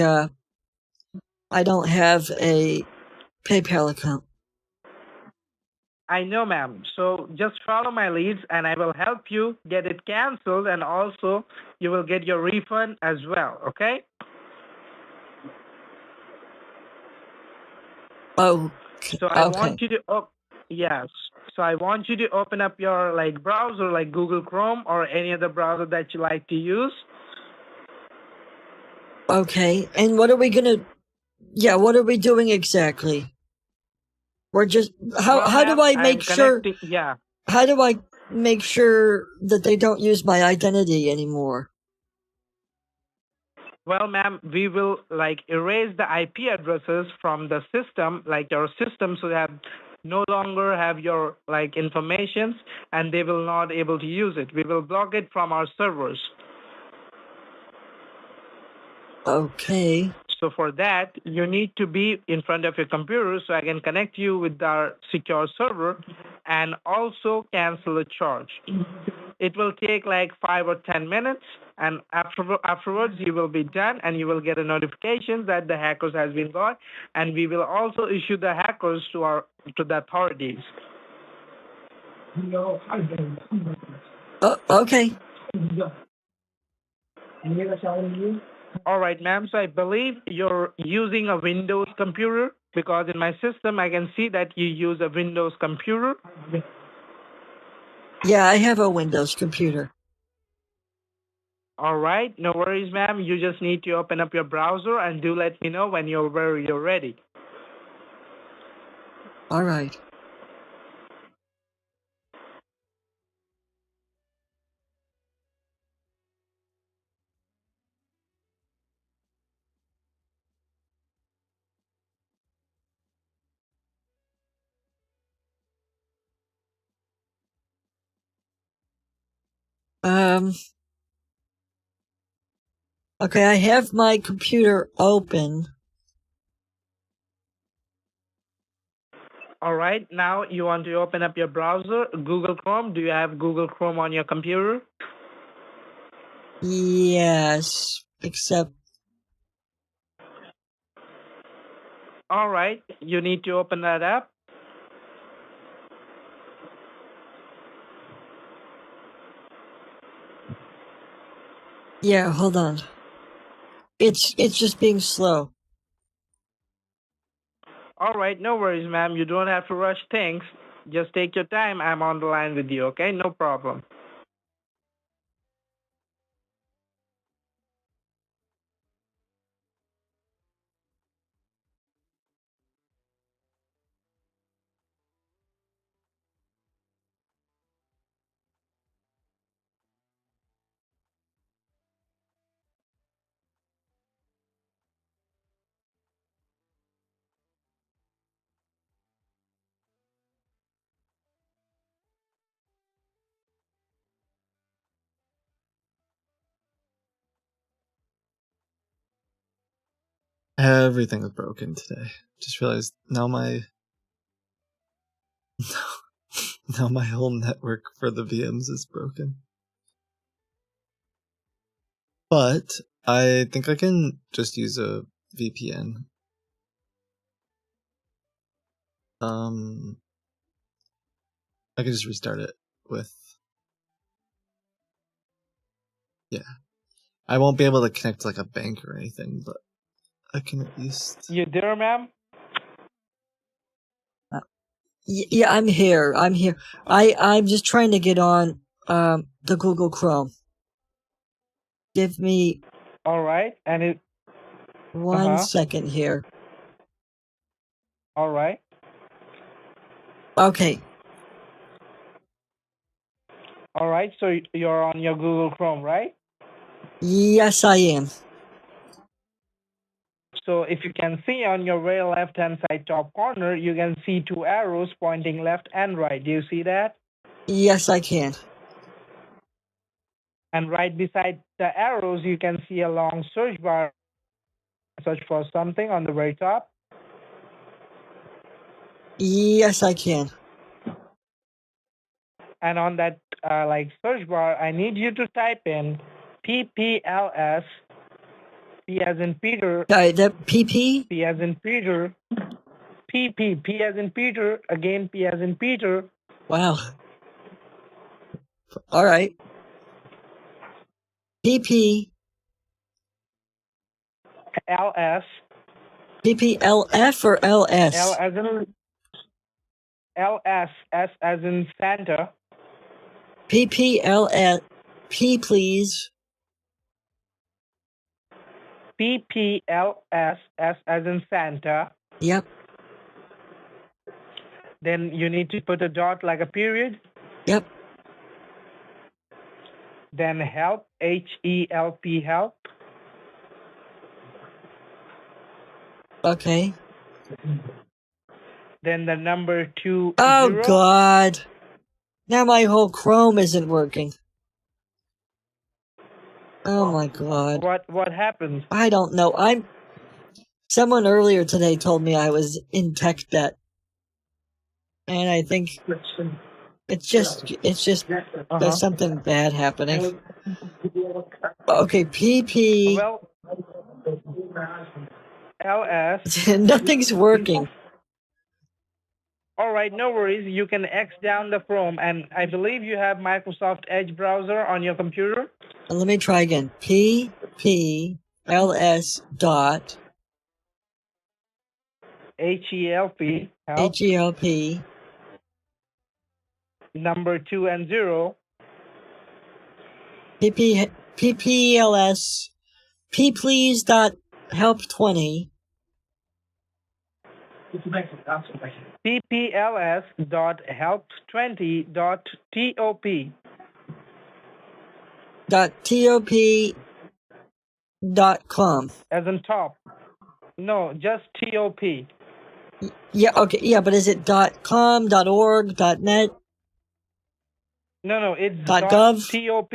PayPal account.
I know, ma'am. So just follow my leads and I will help you get it canceled, and also you will get your refund as well, okay?
Oh,
So I
okay.
want you to yes. So I want you to open up your like browser like Google Chrome or any other browser that you like to use.
Okay. And what are we doing exactly? We're just how do I make sure how do I make sure that they don't use my identity anymore?
Well, ma'am, we will like erase the IP addresses from the system, like your system, so that no longer have your like information and they will not able to use it. We will block it from our servers.
Okay.
So for that, you need to be in front of your computer so I can connect you with our secure server and also cancel a charge. It will take like 5 or 10 minutes, and afterwards you will be done and you will get a notification that the hackers has been got, and we will also issue the hackers to the authorities.
Okay.
All right, ma'am. So I believe you're using a Windows computer, because in my system I can see that you use a Windows computer.
Yeah, I have a Windows computer.
All right, no worries, ma'am. You just need to open up your browser and do let me know when you're ready.
All right. Okay, I have my computer open.
All right, now you want to open up your browser, Google Chrome. Do you have Google Chrome on your computer?
Yes, except
All right, you need to open that up.
Yeah, hold on. It's just being slow.
All right, no worries, ma'am. You don't have to rush things. Just take your time. I'm on the line with you, okay? No problem.
Everything is broken today. Just realized now my now my whole network for the VMs is broken. But I think I can just use a VPN. I can just restart it with... Yeah. I won't be able to connect to like a bank or anything, but I can at least...
You there, ma'am?
Yeah, I'm here. I'm just trying to get on the Google Chrome. Give me
All right, and it...
1 second here.
All right.
Okay.
All right, so you're on your Google Chrome, right?
Yes, I am.
So if you can see on your very left-hand side top corner, you can see two arrows pointing left and right. Do you see that?
Yes, I can.
And right beside the arrows, you can see a long search bar. Search for something on the very top.
Yes, I can.
And on that search bar, I need you to type in PPLS, P as in Peter.
The PP?
P as in Peter. PP, P as in Peter, again P as in Peter.
Wow. All right. PP.
LS.
PPLF or LS?
L as in LS, S as in Santa.
PPLS. P, please.
PPLS, S as in Santa.
Yep.
Then you need to put a dot like a period.
Yep.
Then help, HELP, help.
Okay.
Then the number 20.
Oh, God. Now my whole Chrome isn't working. Oh, my God.
What happened?
I don't know. Someone earlier today told me I was in tech debt. And I think it's just there's something bad happening. Okay, PP.
Well, LS.
Nothing's working.
All right, no worries. You can X down the Chrome, and I believe you have Microsoft Edge browser on your computer.
Let me try again. PPLS dot
HELP.
HELP.
Number 2 and 0.
PPLS. Please dot help 20.
PPLS dot help 20 dot TOP.
.top.com.
As in top. No, just TOP.
Yeah, okay, yeah, but is it .com, .org, .net?
No, it's
.gov?
TOP,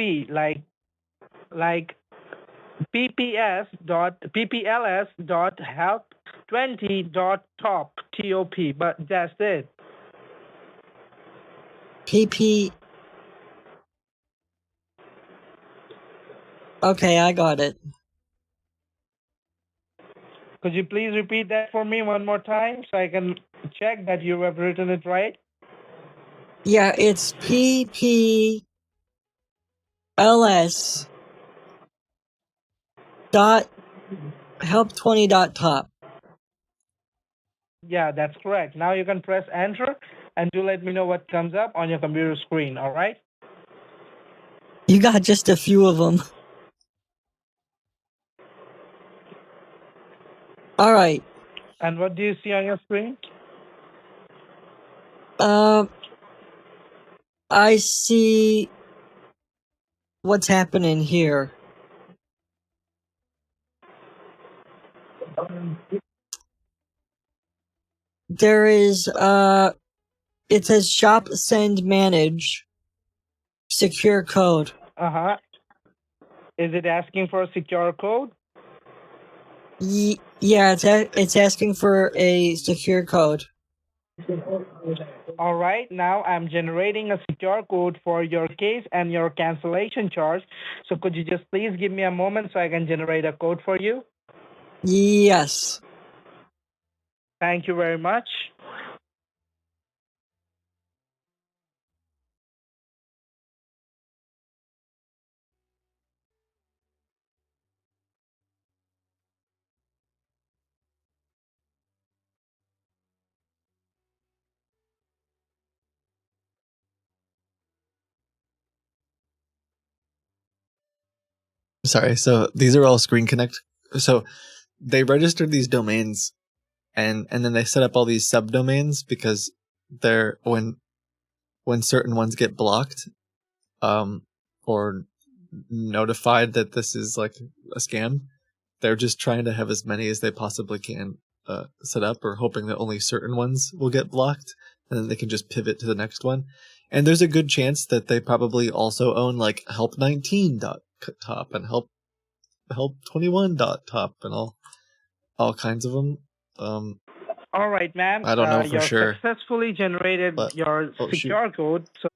like PPLS dot help 20 dot top TOP, but that's it.
PP. Okay, I got it.
Could you please repeat that for me one more time so I can check that you have written it right?
Yeah, it's PPLS dot help20 dot top.
Yeah, that's correct. Now you can press enter and do let me know what comes up on your computer screen, all right?
You got just a few of them. All right.
And what do you see on your screen?
I see what's happening here. There is, it says shop, send, manage, secure code.
Uh-huh. Is it asking for a secure code?
Yeah, it's asking for a secure code.
All right, now I'm generating a secure code for your case and your cancellation charge. So could you just please give me a moment so I can generate a code for you?
Yes.
Thank you very much.
Sorry, so these are all Screen Connect. So they registered these domains and then they set up all these subdomains because they're when certain ones get blocked or notified that this is like a scam, they're just trying to have as many as they possibly can set up, or hoping that only certain ones will get blocked and then they can just pivot to the next one. And there's a good chance that they probably also own like help19.top and help21.top and all kinds of them.
All right, ma'am.
I don't know for
You're
sure,
successfully generated
but
your secure code. So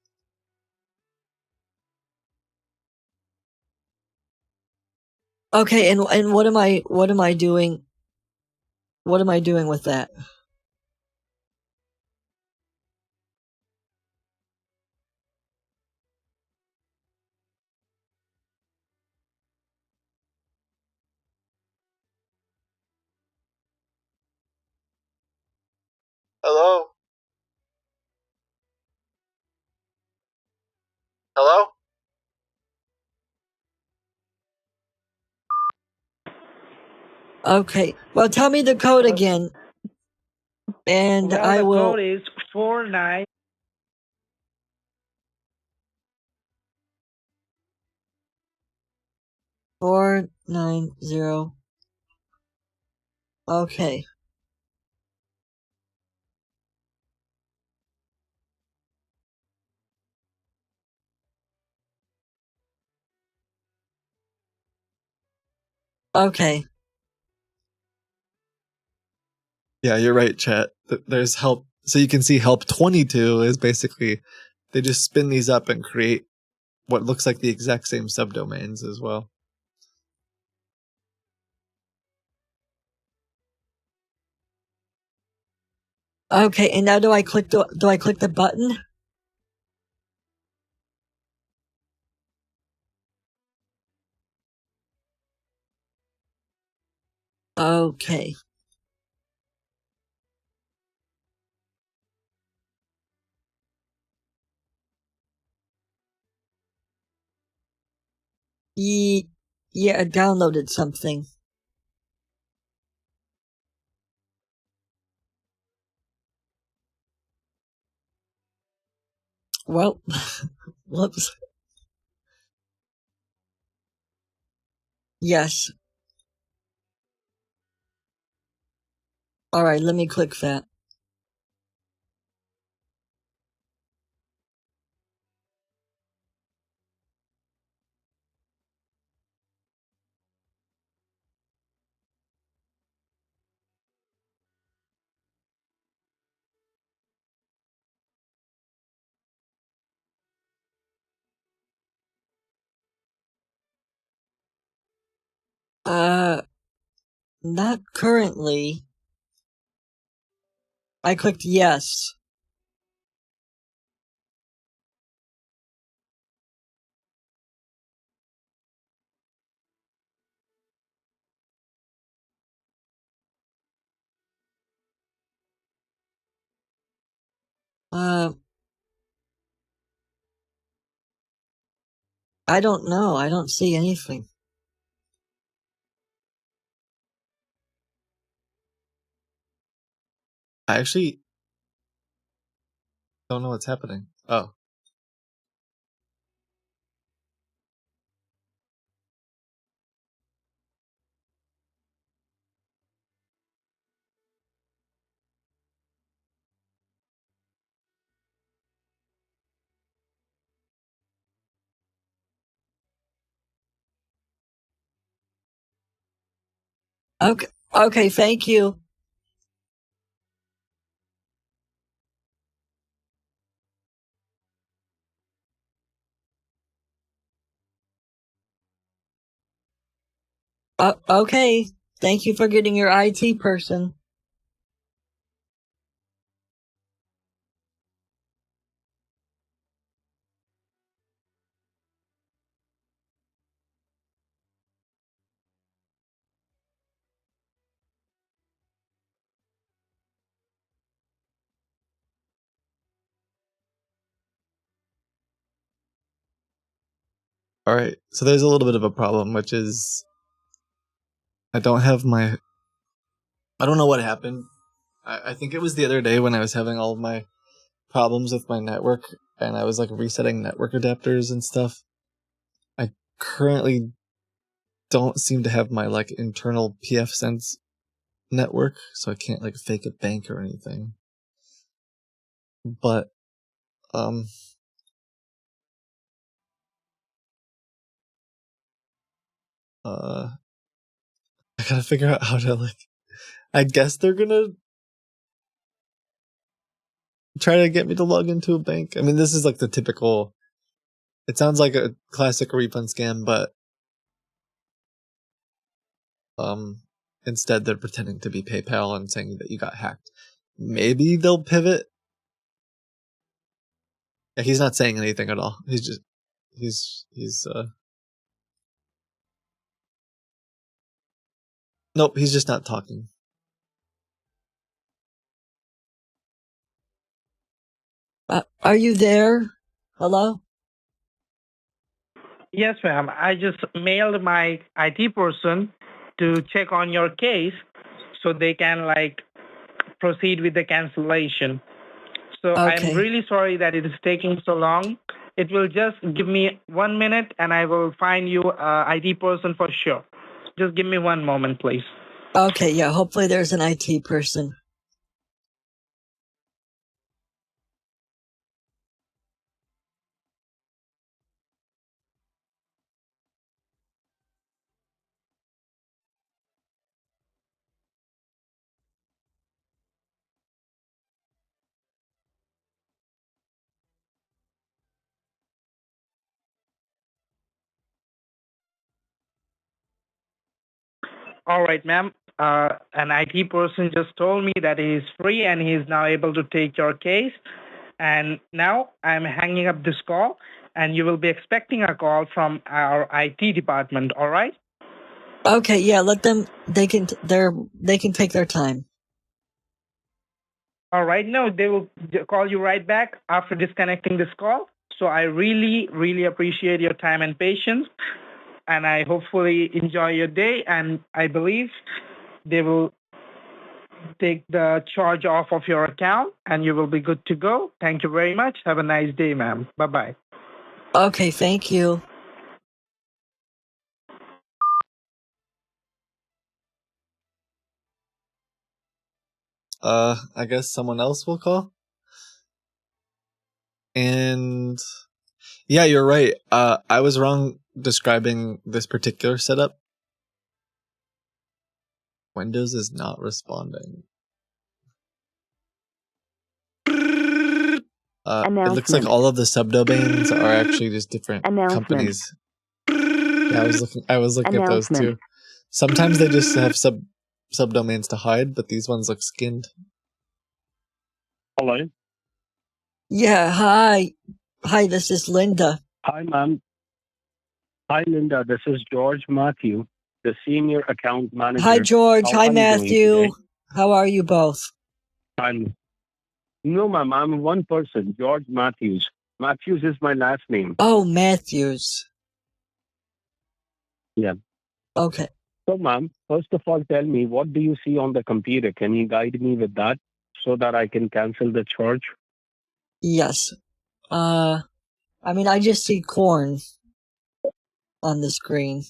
Okay, and what am I doing? What am I doing with that?
Hello? Hello?
Okay. Well, tell me the code again, and
well,
I
the
will.
code is 49.
490. Okay. Okay.
Yeah, you're right, chat. There's help. So you can see help 22 is basically they just spin these up and create what looks like the exact same subdomains as well.
Okay, and now do I click the button? Okay. Yeah, I downloaded something. Well, whoops. Yes. All right, let me click that. Not currently. I clicked yes. I don't know. I don't see anything.
I actually don't know what's happening. Oh.
Okay, thank you. Okay, thank you for getting your IT person.
All right. So there's a little bit of a problem, which is I don't have my. I don't know what happened. I think it was the other day when I was having all of my problems with my network and I was like resetting network adapters and stuff. I currently don't seem to have my like internal pfSense network, so I can't like fake a bank or anything. But I gotta figure out how to like. I guess they're gonna try to get me to log into a bank. I mean, this is like the typical. It sounds like a classic refund scam, but instead they're pretending to be PayPal and saying that you got hacked. Maybe they'll pivot. Yeah, he's not saying anything at all. He's nope, he's just not talking.
Are you there? Hello?
Yes, ma'am. I just mailed my IT person to check on your case so they can like proceed with the cancellation. So I'm really sorry that it is taking so long. It will just give me 1 minute and I will find you a IT person for sure. Just give me 1 moment, please.
Okay, yeah, hopefully there's an IT person.
All right, ma'am. An IT person just told me that he is free and he is now able to take your case. And now I'm hanging up this call, and you will be expecting a call from our IT department. All right?
Okay, yeah, let them. They can take their time.
All right. No, they will call you right back after disconnecting this call. So I really, really appreciate your time and patience, and I hopefully enjoy your day. And I believe they will take the charge off of your account, and you will be good to go. Thank you very much. Have a nice day, ma'am. Bye-bye.
Okay, thank you.
I guess someone else will call. And yeah, you're right. I was wrong describing this particular setup. Windows is not responding. It looks like all of the subdomains are actually just different companies. Yeah, I was looking at those too. Sometimes they just have subdomains to hide, but these ones look skinned.
Hello.
Yeah, hi. Hi, this is Linda.
Hi, ma'am. Hi, Linda. This is George Matthew, the senior account manager.
Hi, George.
How
Hi,
are you doing
Matthew.
today?
How are you both?
I'm No, ma'am. I'm one person, George Matthews. Matthews is my last name.
Oh, Matthews.
Yeah.
Okay.
So, ma'am, first of all, tell me, what do you see on the computer? Can you guide me with that so that I can cancel the charge?
Yes. I mean, I just see corn on the screen.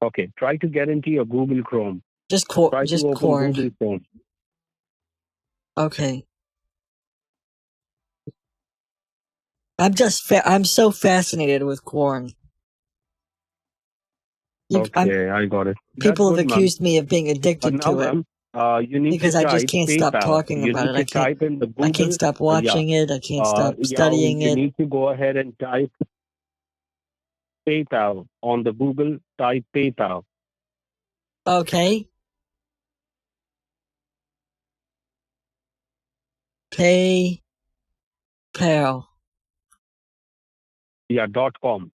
Okay, try to get into your Google Chrome.
Just
Try
just
to open
corn.
Google Chrome.
Okay. I'm so fascinated with corn.
Okay, I got it. That's
People have
good, ma'am.
accused me of being addicted
Now,
to it
ma'am, you need
because
to
I just
type
can't stop
PayPal.
talking
You
about
need
it.
to type in the Google.
I can't stop watching it. I can't stop studying
you
it.
need to go ahead and type PayPal on the Google. Type PayPal.
Okay. PayPal.
Yeah, .com.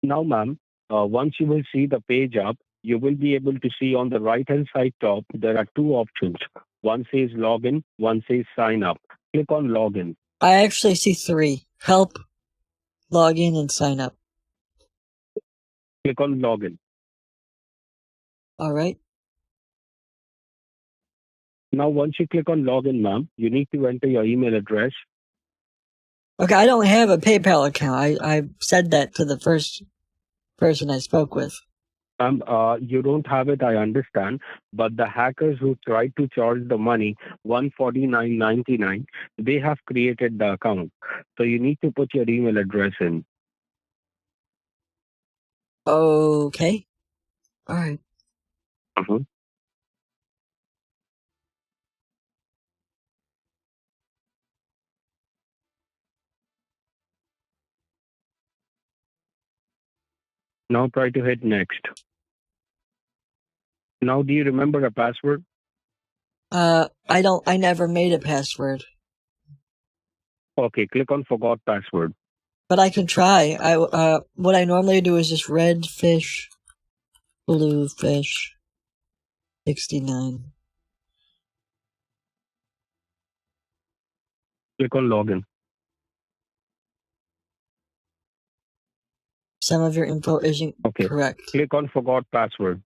Now, ma'am, once you will see the page up, you will be able to see on the right-hand side top, there are two options. One says login, one says sign up. Click on login.
I actually see 3. Help, log in, and sign up.
Click on login.
All right.
Now, once you click on login, ma'am, you need to enter your email address.
Okay, I don't have a PayPal account. I said that to the first person I spoke with.
You don't have it, I understand, but the hackers who tried to charge the money, $149.99, they have created the account. So you need to put your email address in.
Okay. All right.
Now try to hit next. Now, do you remember a password?
I never made a password.
Okay, click on forgot password.
But I can try. What I normally do is just red fish, blue fish, 69.
Click on login.
Some of your info isn't correct.
Click on forgot password.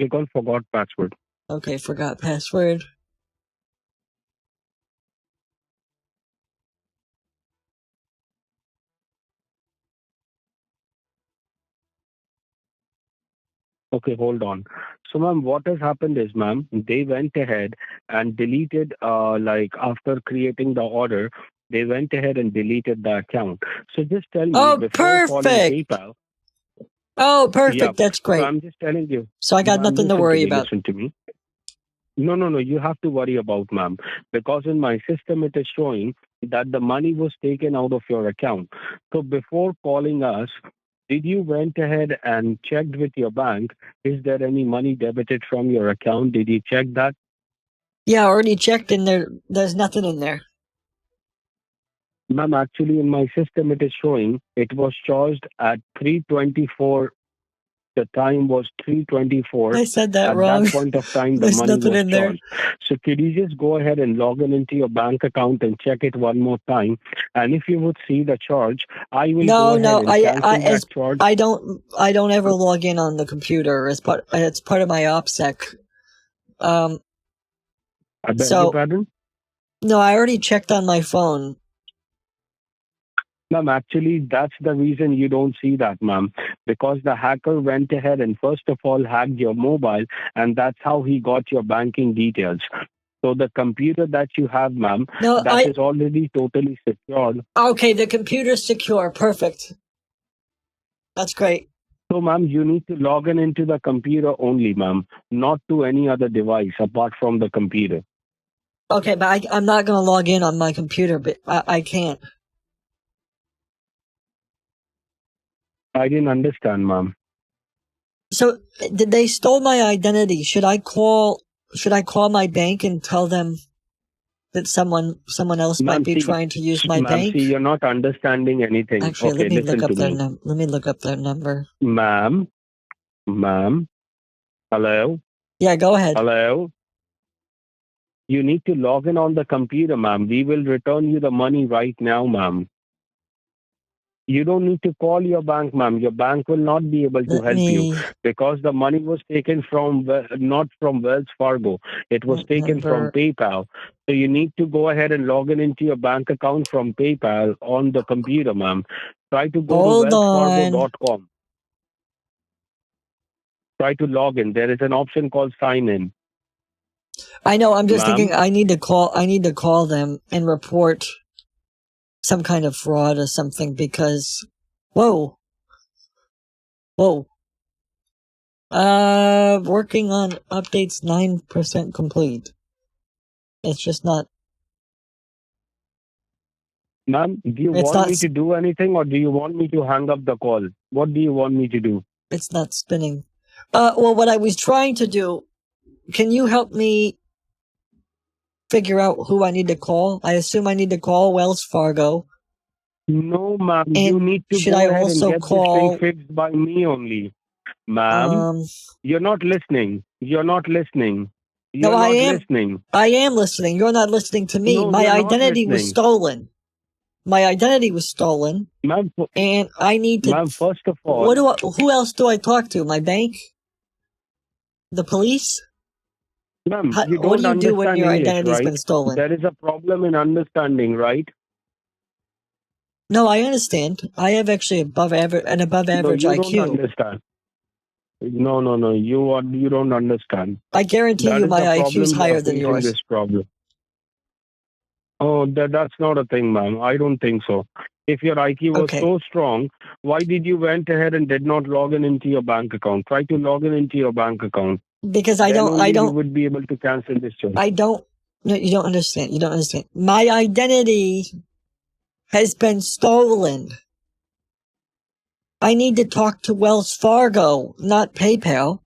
Click on forgot password.
Okay, forgot password.
Okay, hold on. So, ma'am, what has happened is, ma'am, they went ahead and deleted, after creating the order, they went ahead and deleted the account. So just tell me, before calling PayPal.
Oh, perfect.
Yeah,
That's great.
So I'm just telling you.
So I got
Ma'am,
nothing to worry about.
Listen to me. No, you have to worry about, ma'am, because in my system it is showing that the money was taken out of your account. So before calling us, did you went ahead and checked with your bank? Is there any money debited from your account? Did you check that?
Yeah, I already checked in there. There's nothing in there.
Ma'am, actually in my system it is showing it was charged at 3:24. The time was 3:24.
I said that
At
wrong.
that point of time, the
There's
money
nothing
was
in there.
charged. So could you just go ahead and log into your bank account and check it one more time? And if you would see the charge, I will go ahead and cancel that charge.
I don't ever log in on the computer. It's part of my OPSEC.
I beg your pardon?
No, I already checked on my phone.
Ma'am, actually, that's the reason you don't see that, ma'am. Because the hacker went ahead and first of all hacked your mobile, and that's how he got your banking details. So the computer that you have, ma'am, is already totally secured.
Okay, the computer's secure. Perfect. That's great.
So, ma'am, you need to log into the computer only, ma'am, not to any other device apart from the computer.
Okay, but I'm not going to log in on my computer, but I can't.
I didn't understand, ma'am.
So, they stole my identity. Should I call my bank and tell them that someone else might be trying to use my bank?
See, you're not understanding anything.
Actually,
okay,
let me look up
listen
their
to me.
let me look up their number.
Ma'am, hello?
Yeah, go ahead.
Hello? You need to log in on the computer, ma'am. We will return you the money right now, ma'am. You don't need to call your bank, ma'am. Your bank will not be able to help you because the money was taken from not from Wells Fargo. It was taken from PayPal. So you need to go ahead and log in into your bank account from PayPal on the computer, ma'am. Try to go to wellsfargo.com. Try to log in. There is an option called sign in.
I know. I'm just thinking I need to call them and report some kind of fraud or something because, whoa. Working on updates 9% complete. It's just not.
Ma'am, do you want me to do anything or do you want me to hang up the call? What do you want me to do?
It's not spinning. Well, what I was trying to do, can you help me figure out who I need to call? I assume I need to call Wells Fargo.
No, ma'am. You need to go ahead and get this thing fixed by me only. Ma'am, you're not listening. You're not listening. You're not listening.
I am listening. You're not listening to me.
No,
My
you're not
identity was
listening.
stolen. My identity was stolen.
Ma'am,
and I need to.
Ma'am, first of all,
who else do I talk to? My bank? The police?
Ma'am, you don't
what do you do when
understand
your
English,
identity's
right?
been stolen?
There is a problem in understanding, right?
No, I understand. I have actually an above average
No, you
IQ.
don't understand. No. You don't understand.
I guarantee you my IQ is higher than yours.
This problem. Oh, that's not a thing, ma'am. I don't think so. If your IQ was so strong, why did you went ahead and did not log in into your bank account? Try to log in into your bank account.
Because
You would be able to cancel this charge.
No, you don't understand. You don't understand. My identity has been stolen. I need to talk to Wells Fargo, not PayPal.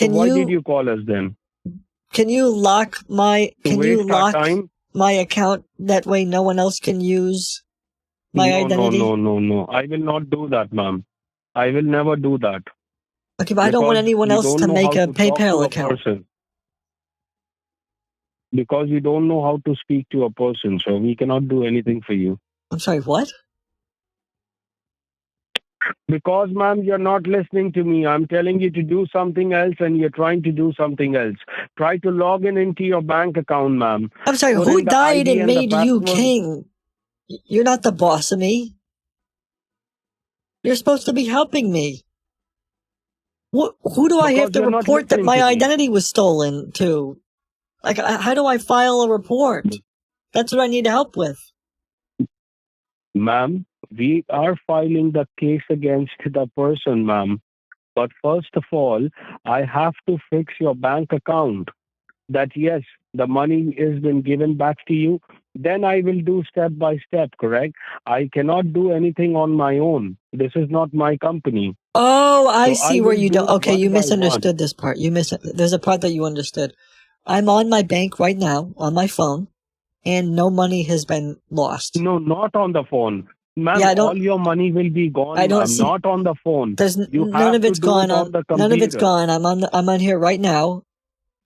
Why did you call us then?
Can you lock my account? That way no one else can use my identity?
No. I will not do that, ma'am. I will never do that.
Okay, but I don't want anyone else to make a PayPal account.
Because you don't know how to speak to a person, so we cannot do anything for you.
I'm sorry, what?
Because, ma'am, you're not listening to me. I'm telling you to do something else and you're trying to do something else. Try to log in into your bank account, ma'am.
I'm sorry, who died and made you king? You're not the boss of me. You're supposed to be helping me. Who do I have to report that my identity was stolen to? Like, how do I file a report? That's what I need help with.
Ma'am, we are filing the case against the person, ma'am. But first of all, I have to fix your bank account. That yes, the money has been given back to you. Then I will do step by step, correct? I cannot do anything on my own. This is not my company.
Oh, I see where you don't. Okay, you misunderstood this part. There's a part that you understood. I'm on my bank right now on my phone, and no money has been lost.
No, not on the phone. Ma'am, all your money will be gone. Not on the phone.
None of it's gone. None of it's gone. I'm on here right now,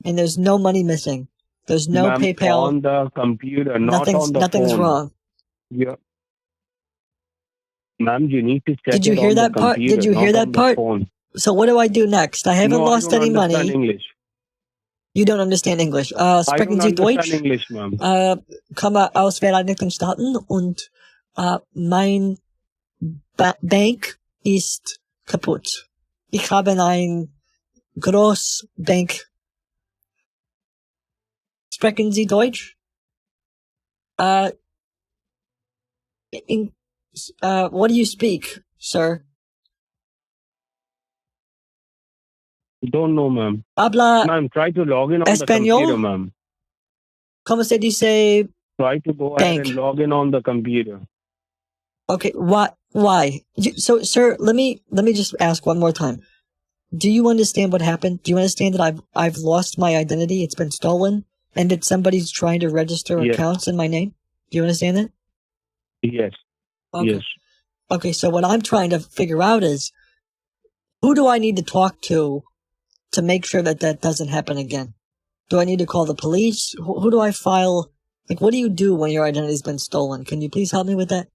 and there's no money missing. There's no PayPal
on the computer. Not on the
nothing's
phone.
wrong.
Yeah. Ma'am, you need to check.
Did you hear that part? Did you hear that part? So what do I do next? I haven't lost any money.
English.
You don't understand English. Sprechen Sie Deutsch?
English, ma'am.
Komme aus Vereinigten Staaten und mein Bank ist kaputt. Ich habe ein Großbank. Sprechen Sie Deutsch? What do you speak, sir?
Don't know, ma'am.
Habla
ma'am, try to log in on the computer, ma'am.
¿Cómo se dice?
Try to go ahead and log in on the computer.
Okay, why? So, sir, let me just ask one more time. Do you understand what happened? Do you understand that I've lost my identity? It's been stolen, and that somebody's trying to register accounts in my name? Do you understand that?
Yes.
Okay.
Yes.
Okay, so what I'm trying to figure out is, who do I need to talk to make sure that that doesn't happen again? Do I need to call the police? Who do I file? Like, what do you do when your identity's been stolen? Can you please help me with that?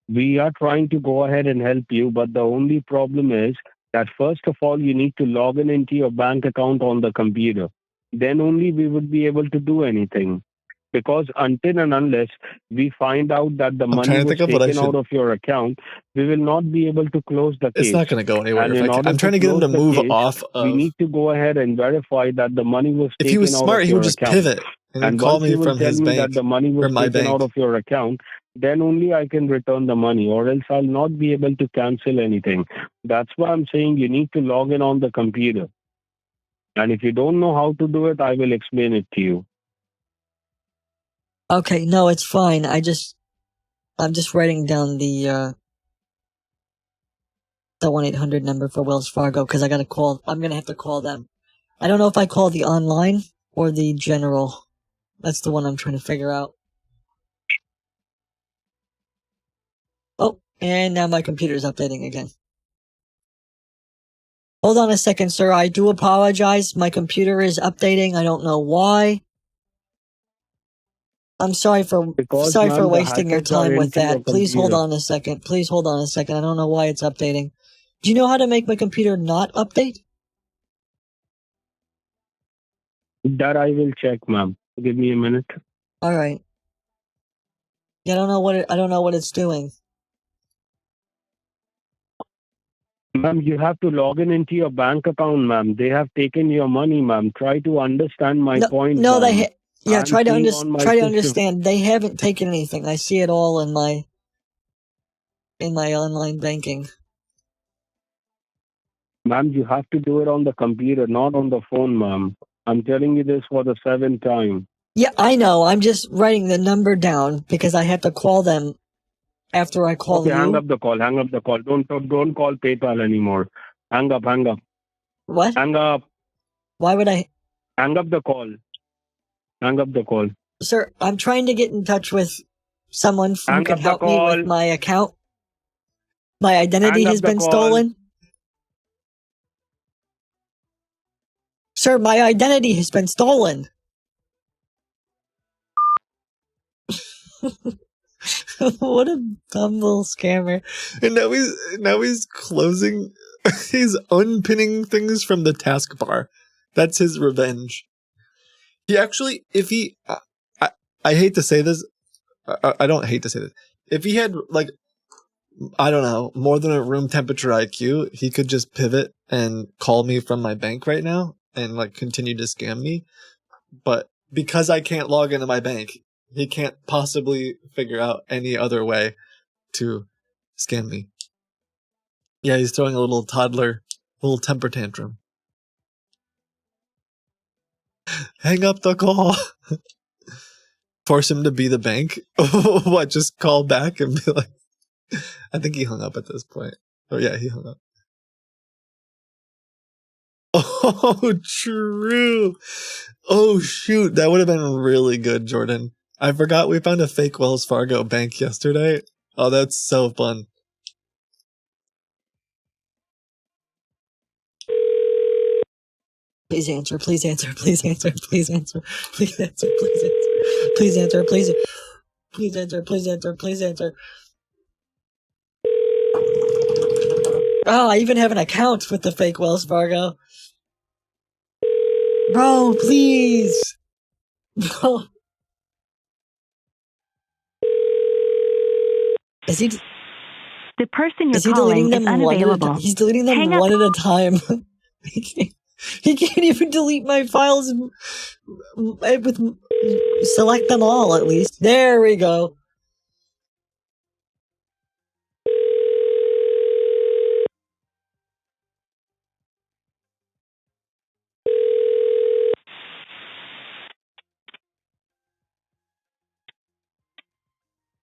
We are trying to go ahead and help you, but the only problem is that first of all, you need to log in into your bank account on the computer. Then only we would be able to do anything. Because until and unless we find out that the money was taken out of your account, we will not be able to close the case.
It's not going to go anywhere.
And in order
I'm trying to get him to
close the
move
case,
off
we
of.
need to go ahead and verify that the money was
If he
taken
was
out
smart,
of
he
your
would just
account.
pivot and call
once
me
you will
from
tell
his
me
bank
that the money was
or my
taken out
bank.
of your account, then only I can return the money, or else I'll not be able to cancel anything. That's why I'm saying you need to log in on the computer. And if you don't know how to do it, I will explain it to you.
Okay, no, it's fine. I'm just writing down the 1-800 number for Wells Fargo because I'm gonna have to call them. I don't know if I call the online or the general. That's the one I'm trying to figure out. Oh, and now my computer's updating again. Hold on a second, sir. I do apologize. My computer is updating. I don't know why. I'm sorry for wasting your time with that. Please hold on a second. Please hold on a second. I don't know why it's updating. Do you know how to make my computer not update?
That I will check, ma'am. Give me a minute.
All right. Yeah, I don't know what it's doing.
Ma'am, you have to log in into your bank account, ma'am. They have taken your money, ma'am. Try to understand my point.
No,
ma'am.
try to
system.
understand. They haven't taken anything. I see it all in my online banking.
Ma'am, you have to do it on the computer, not on the phone, ma'am. I'm telling you this for the 7th time.
Yeah, I know. I'm just writing the number down because I have to call them after I call you.
Hang up the call. Hang up the call. Don't call PayPal anymore. Hang up. Hang up.
What?
Hang up.
Why would I?
Hang up the call. Hang up the call.
Sir, I'm trying to get in touch with someone who can help me with my account. My identity has been stolen. Sir, my identity has been stolen. What a dumb little scammer.
And now he's closing, he's unpinning things from the taskbar. That's his revenge. He actually, if he, I hate to say this, I don't hate to say this. If he had, like, I don't know, more than a room temperature IQ, he could just pivot and call me from my bank right now and, like, continue to scam me. But because I can't log into my bank, he can't possibly figure out any other way to scam me. Yeah, he's throwing a little temper tantrum. Hang up the call. Force him to be the bank? What, just call back and be like... I think he hung up at this point. Oh yeah, he hung up. Oh, true. Oh, shoot. That would have been really good, Jordan. I forgot we found a fake Wells Fargo bank yesterday. Oh, that's so fun.
Please answer, please answer, please answer, please answer, please answer, please answer, please answer, please answer, please answer, please answer. Oh, I even have an account with the fake Wells Fargo. Bro, please. Bro. Is he...
The person you're
Is he
calling
deleting
is
them one at a
unavailable.
time? He's deleting them
Hang up.
one at a time. He can't even delete my files with select them all at least. There we go.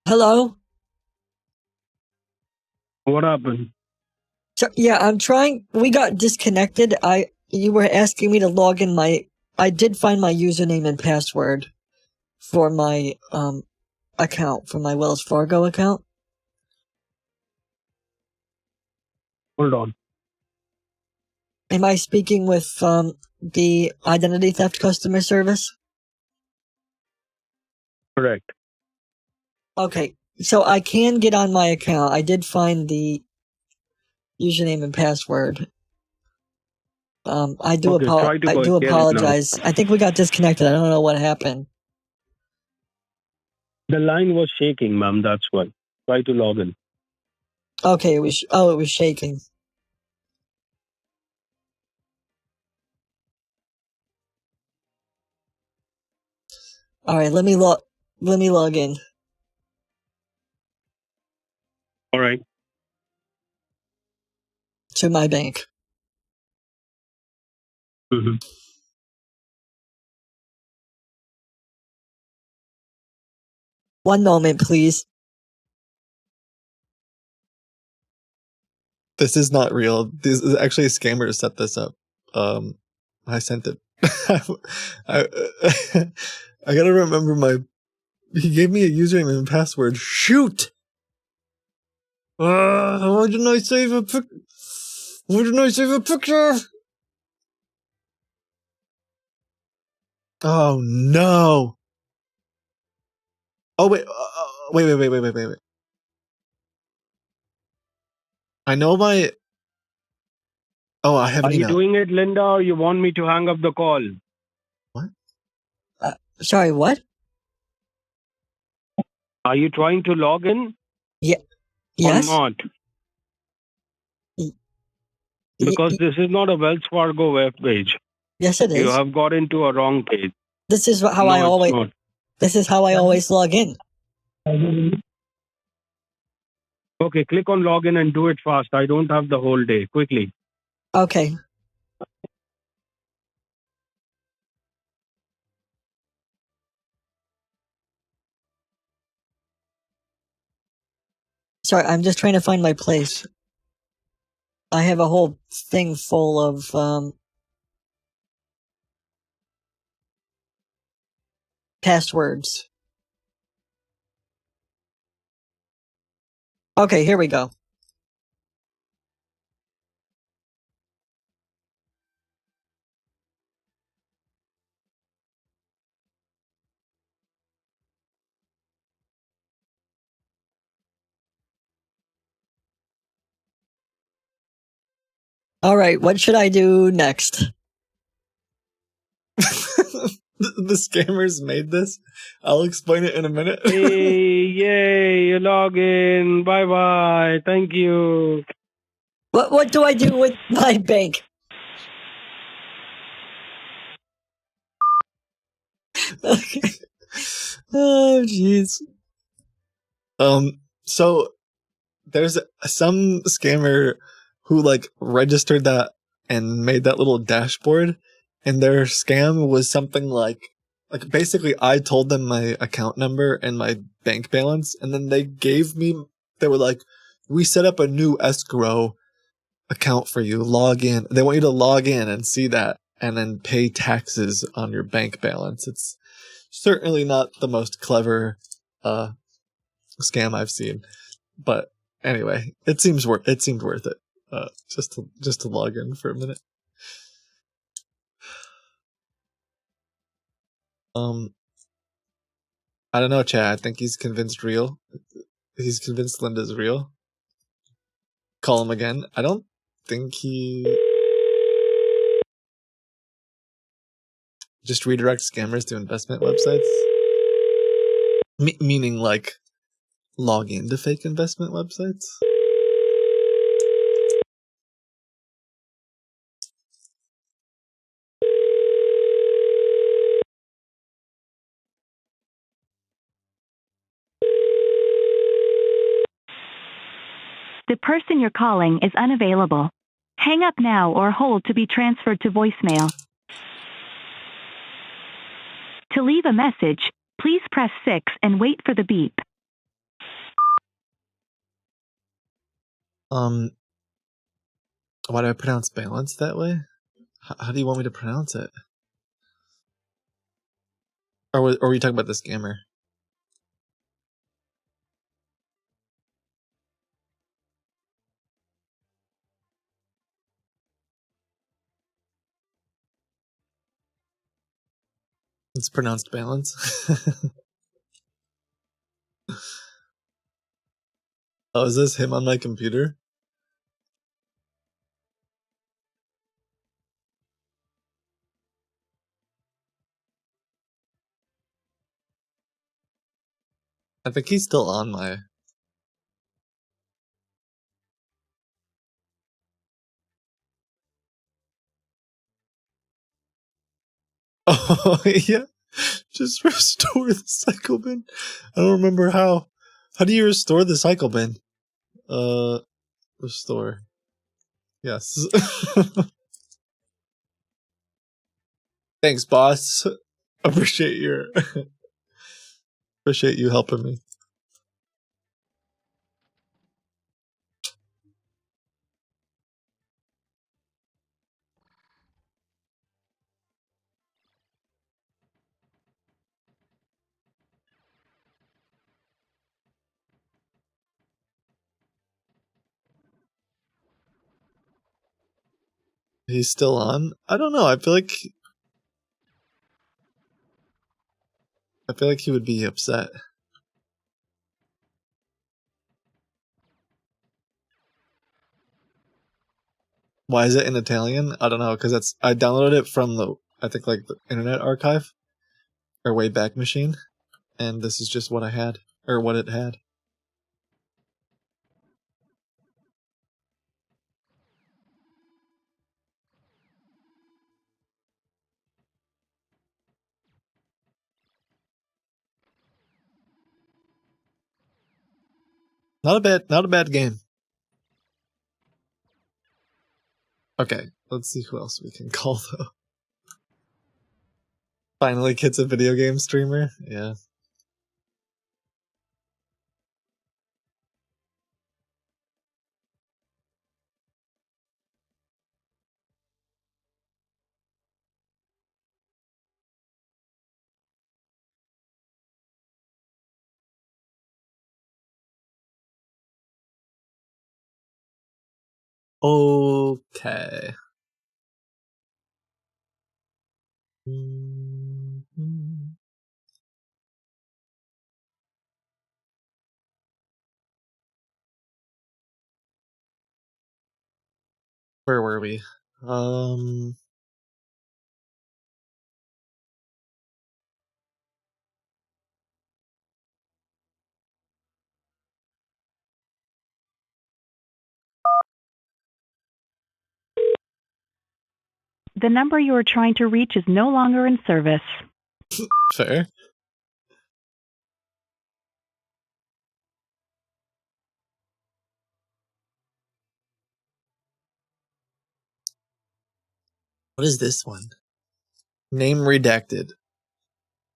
Hello?
What happened?
So, yeah, I'm trying. We got disconnected. You were asking me to log in I did find my username and password for my account, for my Wells Fargo account.
Hold on.
Am I speaking with the identity theft customer service?
Correct.
Okay, so I can get on my account. I did find the username and password. I do
Okay, try to
I
go
do
get it now.
apologize. I think we got disconnected. I don't know what happened.
The line was shaking, ma'am. That's why. Try to log in.
Okay, it was shaking. All right, let me log in.
All right.
To my bank.
Mm-hmm.
One moment, please.
This is not real. This is actually a scammer set this up. I sent it. I, I gotta remember he gave me a username and password. Shoot! Why didn't I save a picture? Oh no! Oh wait, wait. I know my. Oh, I have
Are
an
you
email.
doing it, Linda, or you want me to hang up the call?
What?
Sorry, what?
Are you trying to log in?
Yeah.
Or
Yes.
not? Because this is not a Wells Fargo web page.
Yes, it
You
is.
have got into a wrong page.
This is how
No,
I
it's
always.
not.
This is how I always log in.
Okay, click on login and do it fast. I don't have the whole day. Quickly.
Okay. Sorry, I'm just trying to find my place. I have a whole thing full of passwords. Okay, here we go. All right, what should I do next?
The scammers made this. I'll explain it in a minute.
Hey, yay, you log in. Bye bye. Thank you.
What do I do with my bank? Okay. Oh jeez.
So there's some scammer who like registered that and made that little dashboard, and their scam was something like basically I told them my account number and my bank balance, and then they were like, we set up a new escrow account for you. Log in. They want you to log in and see that and then pay taxes on your bank balance. It's certainly not the most clever scam I've seen. But anyway, it seemed worth it. Just to log in for a minute. I don't know, Chad. I think he's convinced Linda's real. Call him again. I don't think he just redirects scammers to investment websites. Meaning like log into fake investment websites.
The person you're calling is unavailable. Hang up now or hold to be transferred to voicemail. To leave a message, please press 6 and wait for the beep.
Why do I pronounce balance that way? How do you want me to pronounce it? Or were you talking about the scammer? It's pronounced balance. Oh, is this him on my computer? I think he's still on my... Oh, yeah. Just restore the cycle bin. I don't remember how. How do you restore the cycle bin? Restore. Yes. Thanks, boss. Appreciate your... Appreciate you helping me. He's still on? I don't know. I feel like he would be upset. Why is it in Italian? I don't know, because I downloaded it from the Internet Archive or Wayback Machine, and this is just what I had or what it had. Not a bad game. Okay, let's see who else we can call though. Finally, Kit's a video game streamer. Yeah. Okay. Where were we?
The number you are trying to reach is no longer in service.
Fair. What is this one? Name redacted.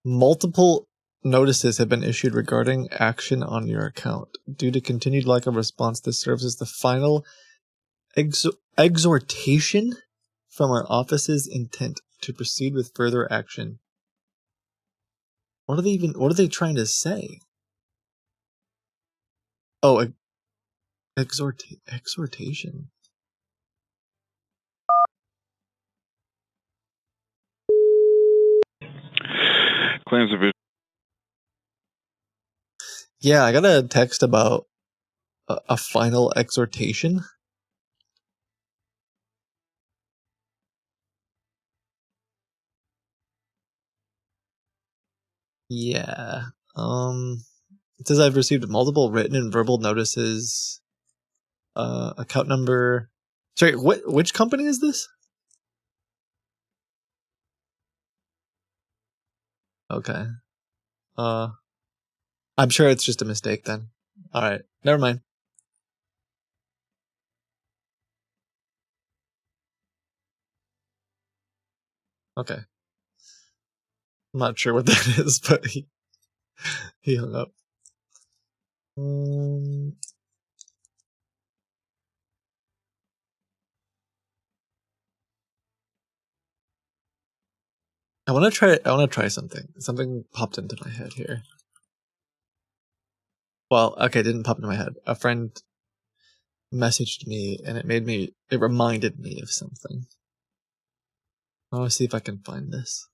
Multiple notices have been issued regarding action on your account. Due to continued lack of response, this serves as the final exhortation from our office's intent to proceed with further action. What are they trying to say? Oh, exhortation.
Claims of it.
Yeah, I got a text about a final exhortation. Yeah. It says I've received multiple written and verbal notices. Account number. Sorry, which company is this? Okay. I'm sure it's just a mistake then. All right, never mind. Okay. I'm not sure what that is, but he hung up. I want to try something. Something popped into my head here. Well, okay, it didn't pop into my head. A friend messaged me and it reminded me of something. I want to see if I can find this.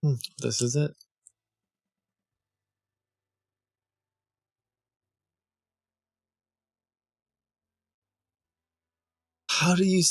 This is it. How do you...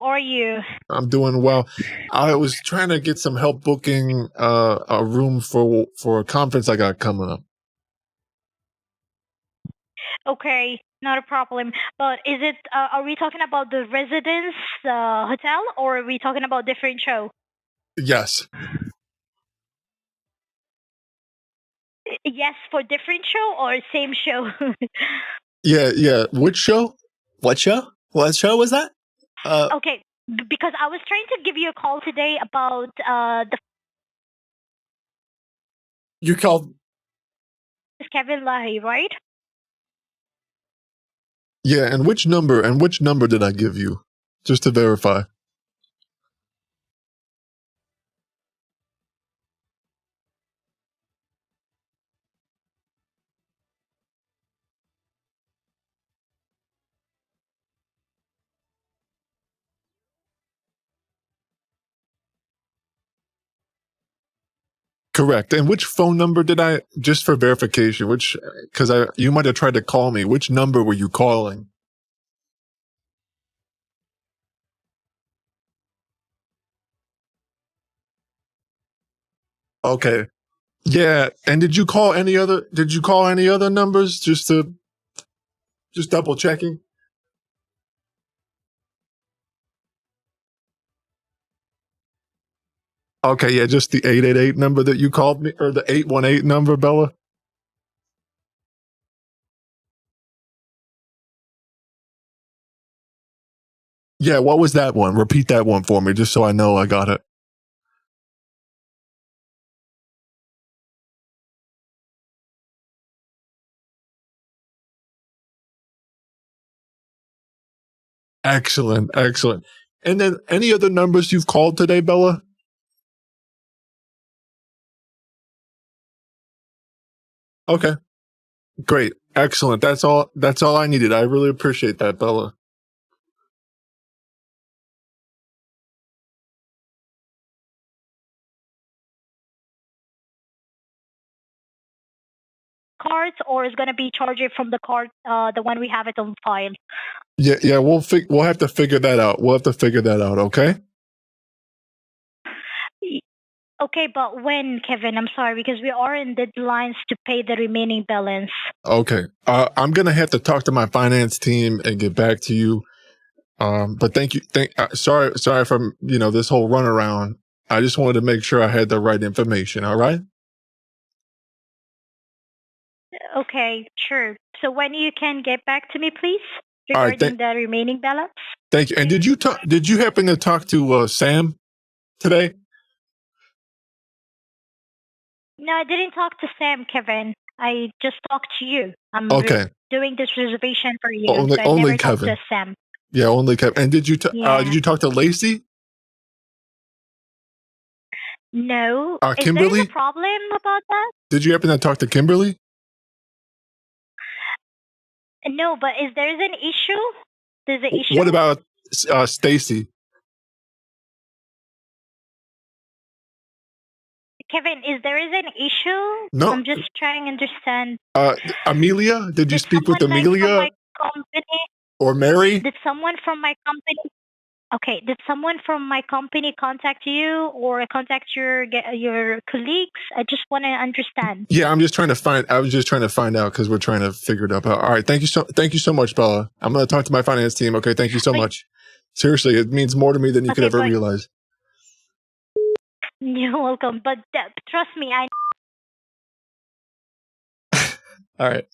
Or you?
I'm doing well. I was trying to get some help booking a room for a conference I got coming up.
Okay, not a problem. But is it? Are we talking about the residence hotel, or are we talking about different show?
Yes.
Yes, for different show or same show?
Yeah. Which show?
What show? What show was that?
Okay, because I was trying to give you a call today about the
You called...
Kevin Lahi, right?
Yeah, and which number did I give you? Just to verify. Correct. And which phone number did I, just for verification, because you might have tried to call me. Which number were you calling? Okay. Yeah. And did you call any other numbers just double checking? Okay. Yeah. Just the 888 number that you called me, or the 818 number, Bella? Yeah, what was that one? Repeat that one for me, just so I know I got it. Excellent, excellent. And then any other numbers you've called today, Bella? Okay. Great. Excellent. That's all I needed. I really appreciate that, Bella.
Cards, or is going to be charged from the card, the one we have it on file?
Yeah, we'll have to figure that out. Okay?
Okay, but when, Kevin? I'm sorry, because we are in deadlines to pay the remaining balance.
Okay. I'm going to have to talk to my finance team and get back to you. But thank you. Sorry for, this whole runaround. I just wanted to make sure I had the right information. All right.
Okay, sure. So when you can get back to me, please,
All right,
regarding the remaining balance?
Thank you. And did you happen to talk to Sam today?
No, I didn't talk to Sam, Kevin. I just talked to you. I'm
Okay.
doing this reservation for you.
Only-
so I
only
never talked
Kevin.
to Sam.
Yeah, only Kevin. And did you
Yeah.
talk to Lacey?
No. Is
Kimberly?
there a problem about that?
Did you happen to talk to Kimberly?
No, but is there an issue? There's an issue?
What about Stacy?
Kevin, is there an issue?
No.
I'm just trying to understand.
Amelia? Did you speak with
Someone, like, from
Amelia
my company?
or Mary?
Did someone from my company? Okay, did someone from my company contact you or contact your colleagues? I just want to understand.
Yeah, I was just trying to find out because we're trying to figure it out. All right, thank you so much, Bella. I'm going to talk to my finance team. Okay, thank you so much. Seriously, it means more to me than you could
Okay,
ever
but-
realize.
You're welcome, but trust me, I.
All right.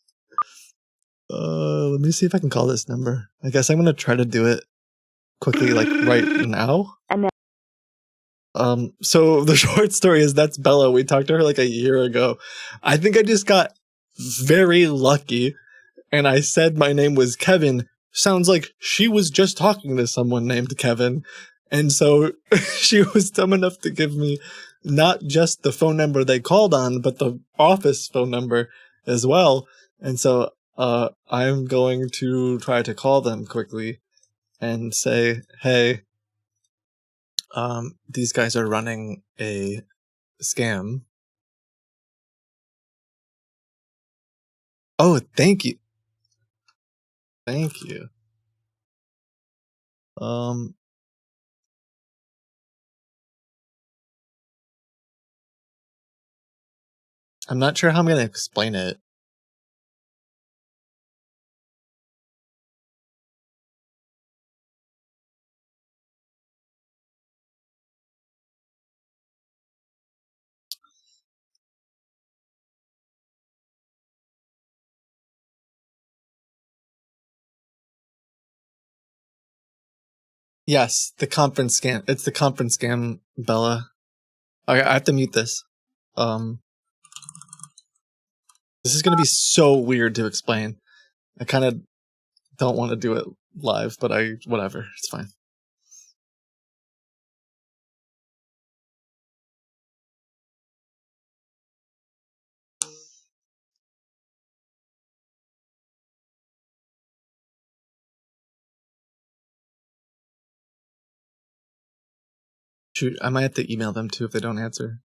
Let me see if I can call this number. I guess I'm gonna try to do it quickly, like right now.
And then
So the short story is that's Bella. We talked to her like a year ago. I think I just got very lucky, and I said my name was Kevin. Sounds like she was just talking to someone named Kevin, and so she was dumb enough to give me not just the phone number they called on, but the office phone number as well. And so I'm going to try to call them quickly and say, hey, these guys are running a scam. Oh, thank you. Thank you. I'm not sure how I'm going to explain it. Yes, the conference scam. It's the conference scam, Bella. Okay, I have to mute this. This is going to be so weird to explain. I kind of don't want to do it live, but whatever. It's fine. Shoot, I might have to email them too if they don't answer.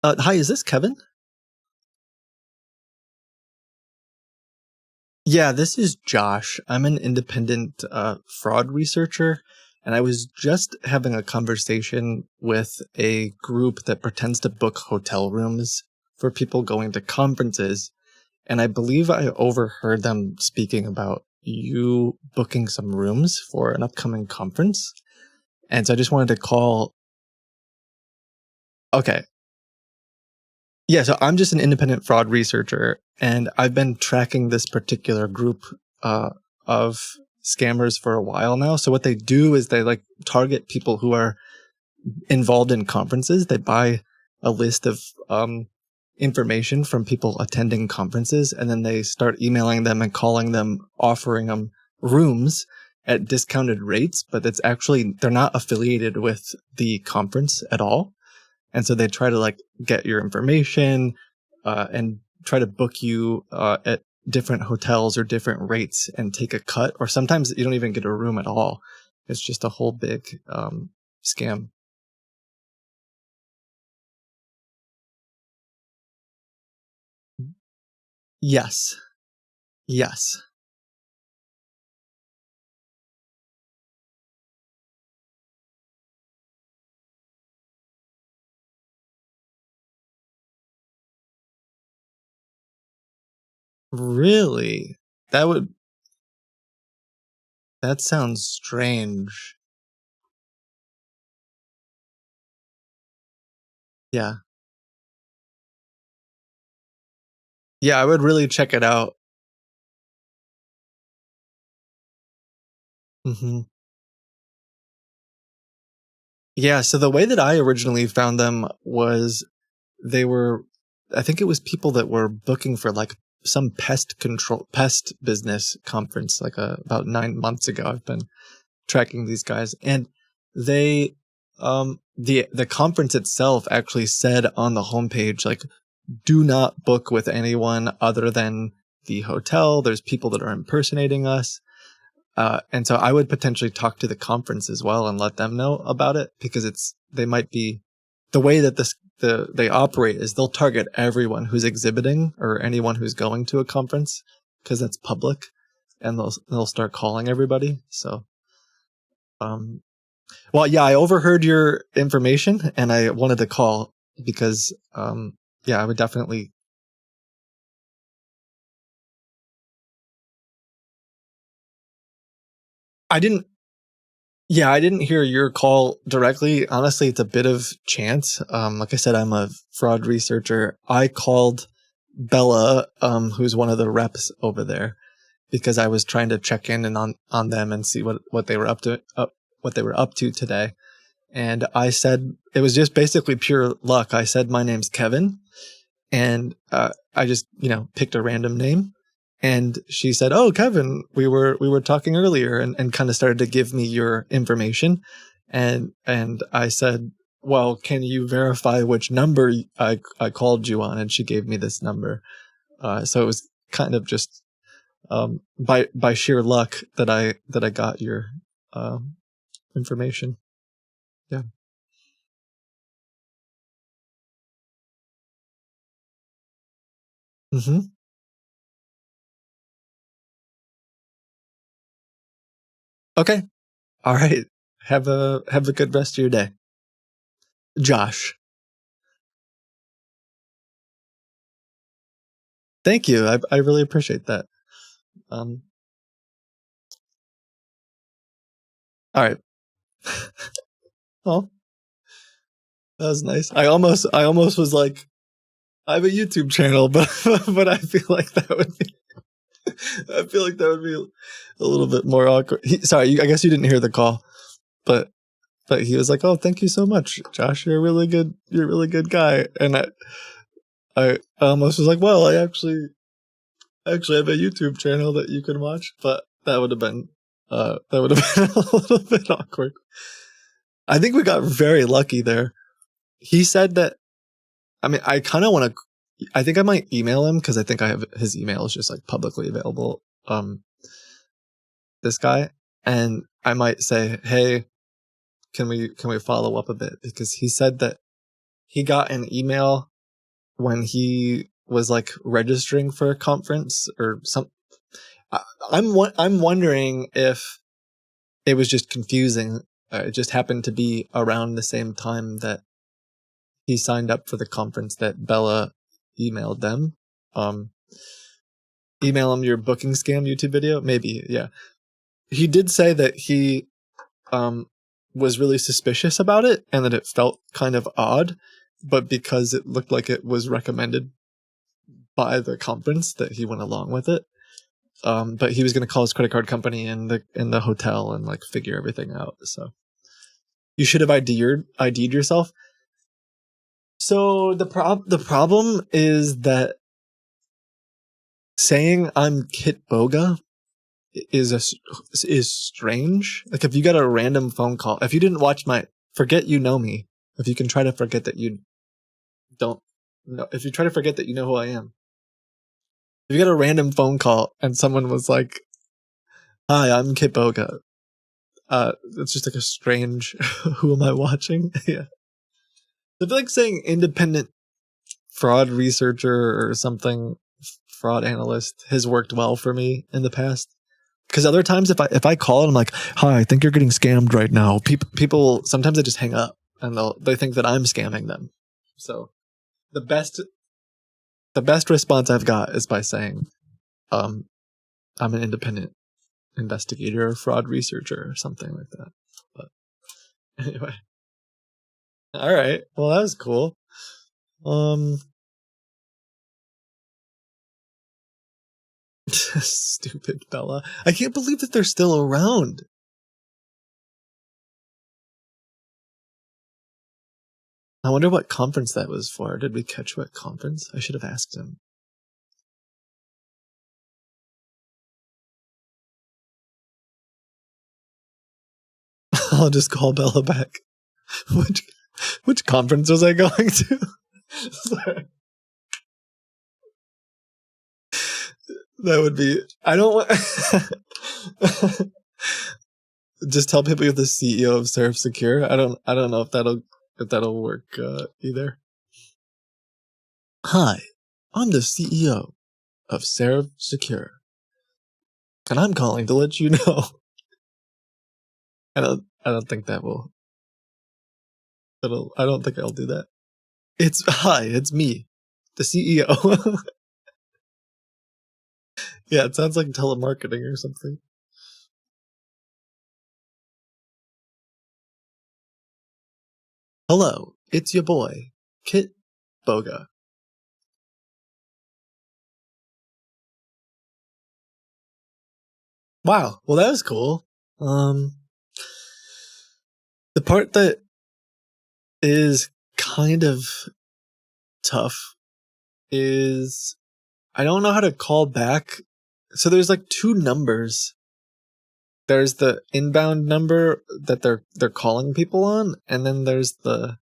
Hi, is this Kevin? Yeah, this is Josh. I'm an independent fraud researcher, and I was just having a conversation with a group that pretends to book hotel rooms for people going to conferences, and I believe I overheard them speaking about you booking some rooms for an upcoming conference. And so I just wanted to call. Okay. Yeah, so I'm just an independent fraud researcher, and I've been tracking this particular group of scammers for a while now. So what they do is they like target people who are involved in conferences. They buy a list of information from people attending conferences, and then they start emailing them and calling them, offering them rooms at discounted rates, but it's actually, they're not affiliated with the conference at all. And so they try to like get your information and try to book you at different hotels or different rates and take a cut, or sometimes you don't even get a room at all. It's just a whole big scam. Yes. Yes. Really? That sounds strange. Yeah. Yeah, I would really check it out. Hmm. Yeah, so the way that I originally found them was they were, I think it was people that were booking for like some pest business conference, like about 9 months ago. I've been tracking these guys, and they, the conference itself actually said on the homepage, like, do not book with anyone other than the hotel. There's people that are impersonating us. And so I would potentially talk to the conference as well and let them know about it, because they might be, the way that they operate is they'll target everyone who's exhibiting or anyone who's going to a conference, because that's public, and they'll start calling everybody. So, well, yeah, I overheard your information and I wanted to call because, yeah, I would definitely. I didn't hear your call directly. Honestly, it's a bit of chance. Like I said, I'm a fraud researcher. I called Bella, who's one of the reps over there, because I was trying to check in and on them and see what they were up to today. And I said, it was just basically pure luck. I said, my name's Kevin. And I just, picked a random name. And she said, oh, Kevin, we were talking earlier, and kind of started to give me your information. And I said, well, can you verify which number I called you on? And she gave me this number. So it was kind of just by sheer luck that I got your information. Yeah. Mm-hmm. Okay. All right. Have a good rest of your day. Josh. Thank you. I really appreciate that. All right. Oh, that was nice. I almost was like, I have a YouTube channel, but but I feel like that would be a little bit more awkward. Sorry, I guess you didn't hear the call, but he was like, "Oh, thank you so much, Josh. You're a really good guy." And I almost was like, "Well, I actually have a YouTube channel that you can watch," but that would have been a little bit awkward. I think we got very lucky there. He said that. I mean, I kind of want to. I think I might email him, because I think I have his email is just like publicly available. This guy, and I might say, hey, can we follow up a bit, because he said that he got an email when he was like registering for a conference or some. I'm wondering if it was just confusing. It just happened to be around the same time that he signed up for the conference that Bella emailed them. Email him your booking scam YouTube video. Maybe. Yeah. He did say that he, was really suspicious about it and that it felt kind of odd, but because it looked like it was recommended by the conference, that he went along with it. But he was going to call his credit card company in the hotel and like figure everything out. So you should have ID'd yourself. So the problem is that saying I'm Kitboga is strange. Like if you got a random phone call, if you didn't watch forget you know me, if you can try to forget that you don't know, if you try to forget that you know who I am, if you got a random phone call and someone was like, "Hi, I'm Kitboga," it's just like a strange. Who am I watching? Yeah, I feel like saying independent fraud researcher or something, fraud analyst, has worked well for me in the past. Because other times, if I call and I'm like, "Hi, I think you're getting scammed right now," people sometimes they just hang up and they think that I'm scamming them. So the best response I've got is by saying, "I'm an independent investigator or fraud researcher," or something like that. But anyway, all right. Well, that was cool. Stupid Bella. I can't believe that they're still around. I wonder what conference that was for. Did we catch what conference? I should have asked him. I'll just call Bella back. Which conference was I going to? That would be. I don't want. Just tell people you're the CEO of Serif Secure. I don't know if that'll work either. Hi, I'm the CEO of Serif Secure, and I'm calling to let you know. I don't think that will. I don't think I'll do that. It's me, the CEO. Yeah, it sounds like telemarketing or something. Hello, it's your boy, Kitboga. Wow, well that was cool. The part that is kind of tough is I don't know how to call back. So there's like two numbers. There's the inbound number that they're calling people on, and then there's the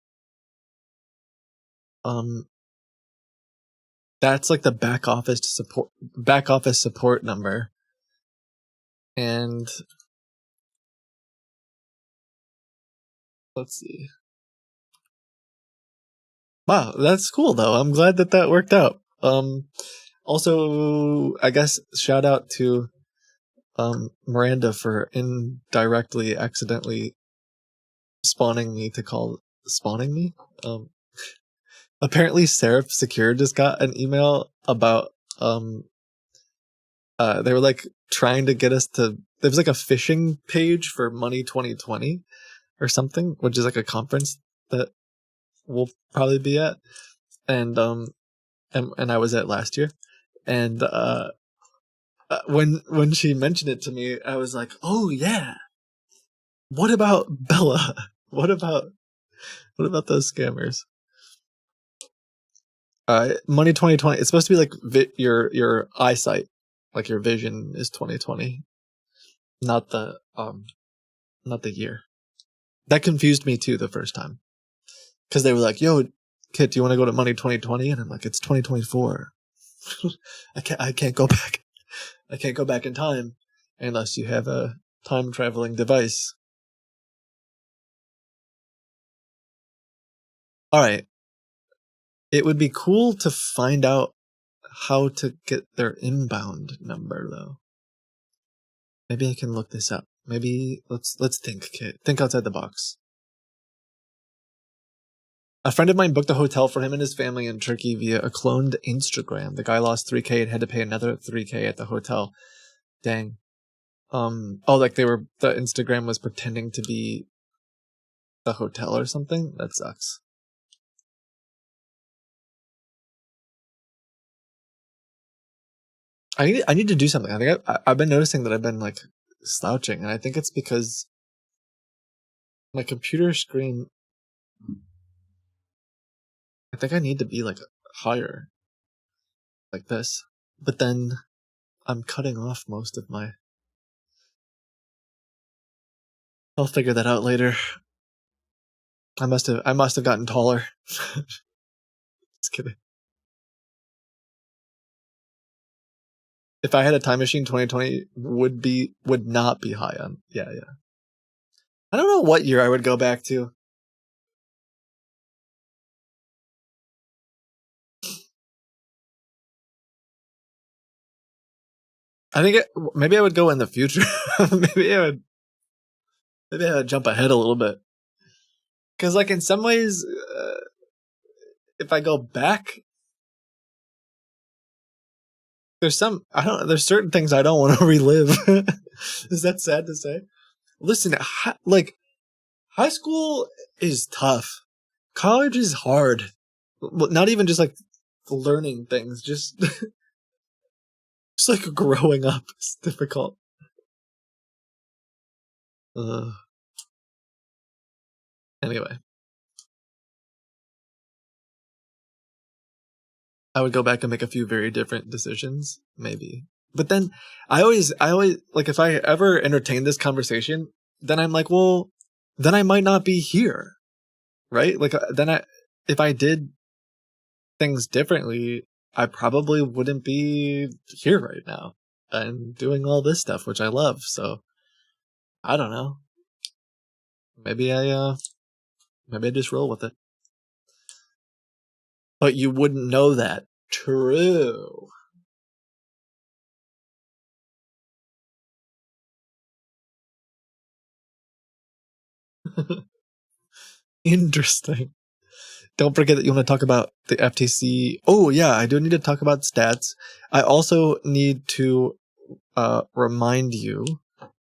that's like the back office support number. And let's see. Wow, that's cool though. I'm glad that worked out. Also, I guess shout out to Miranda for indirectly, accidentally spawning me. Apparently Serif Secure just got an email about they were like trying to get us to. There was like a phishing page for Money 2020 or something, which is like a conference that we'll probably be at, and I was at last year, and when she mentioned it to me, I was like, oh yeah, what about Bella? What about those scammers? Money 2020. It's supposed to be like your eyesight, like your vision is 2020, not the year. That confused me too the first time, because they were like, "Yo, Kit, do you want to go to Money 2020?" And I'm like, "It's 2024. I can't go back. I can't go back in time unless you have a time traveling device." All right. It would be cool to find out how to get their inbound number, though. Maybe I can look this up. Maybe let's think, Kit. Think outside the box. A friend of mine booked a hotel for him and his family in Turkey via a cloned Instagram. The guy lost $3,000 and had to pay another $3,000 at the hotel. Dang. Like the Instagram was pretending to be the hotel or something? That sucks. I need to do something. I think I've been noticing that I've been like slouching, and I think it's because my computer screen. I think I need to be like higher, like this. But then I'm cutting off most of my. I'll figure that out later. I must have gotten taller. Just kidding. If I had a time machine, 2020 would not be high on. Yeah. I don't know what year I would go back to. I think maybe I would go in the future. maybe I would jump ahead a little bit. Because like in some ways, if I go back, there's certain things I don't want to relive. Is that sad to say? Listen, high school is tough. College is hard. Not even just like learning things, just like growing up is difficult. Anyway, I would go back and make a few very different decisions, maybe. But then I always like if I ever entertain this conversation, then I'm like, well, then I might not be here, right? Like if I did things differently, I probably wouldn't be here right now and doing all this stuff, which I love. So I don't know. Maybe I just roll with it. But you wouldn't know that. True. Interesting. Don't forget that you want to talk about the FTC. Oh, yeah, I do need to talk about stats. I also need to remind you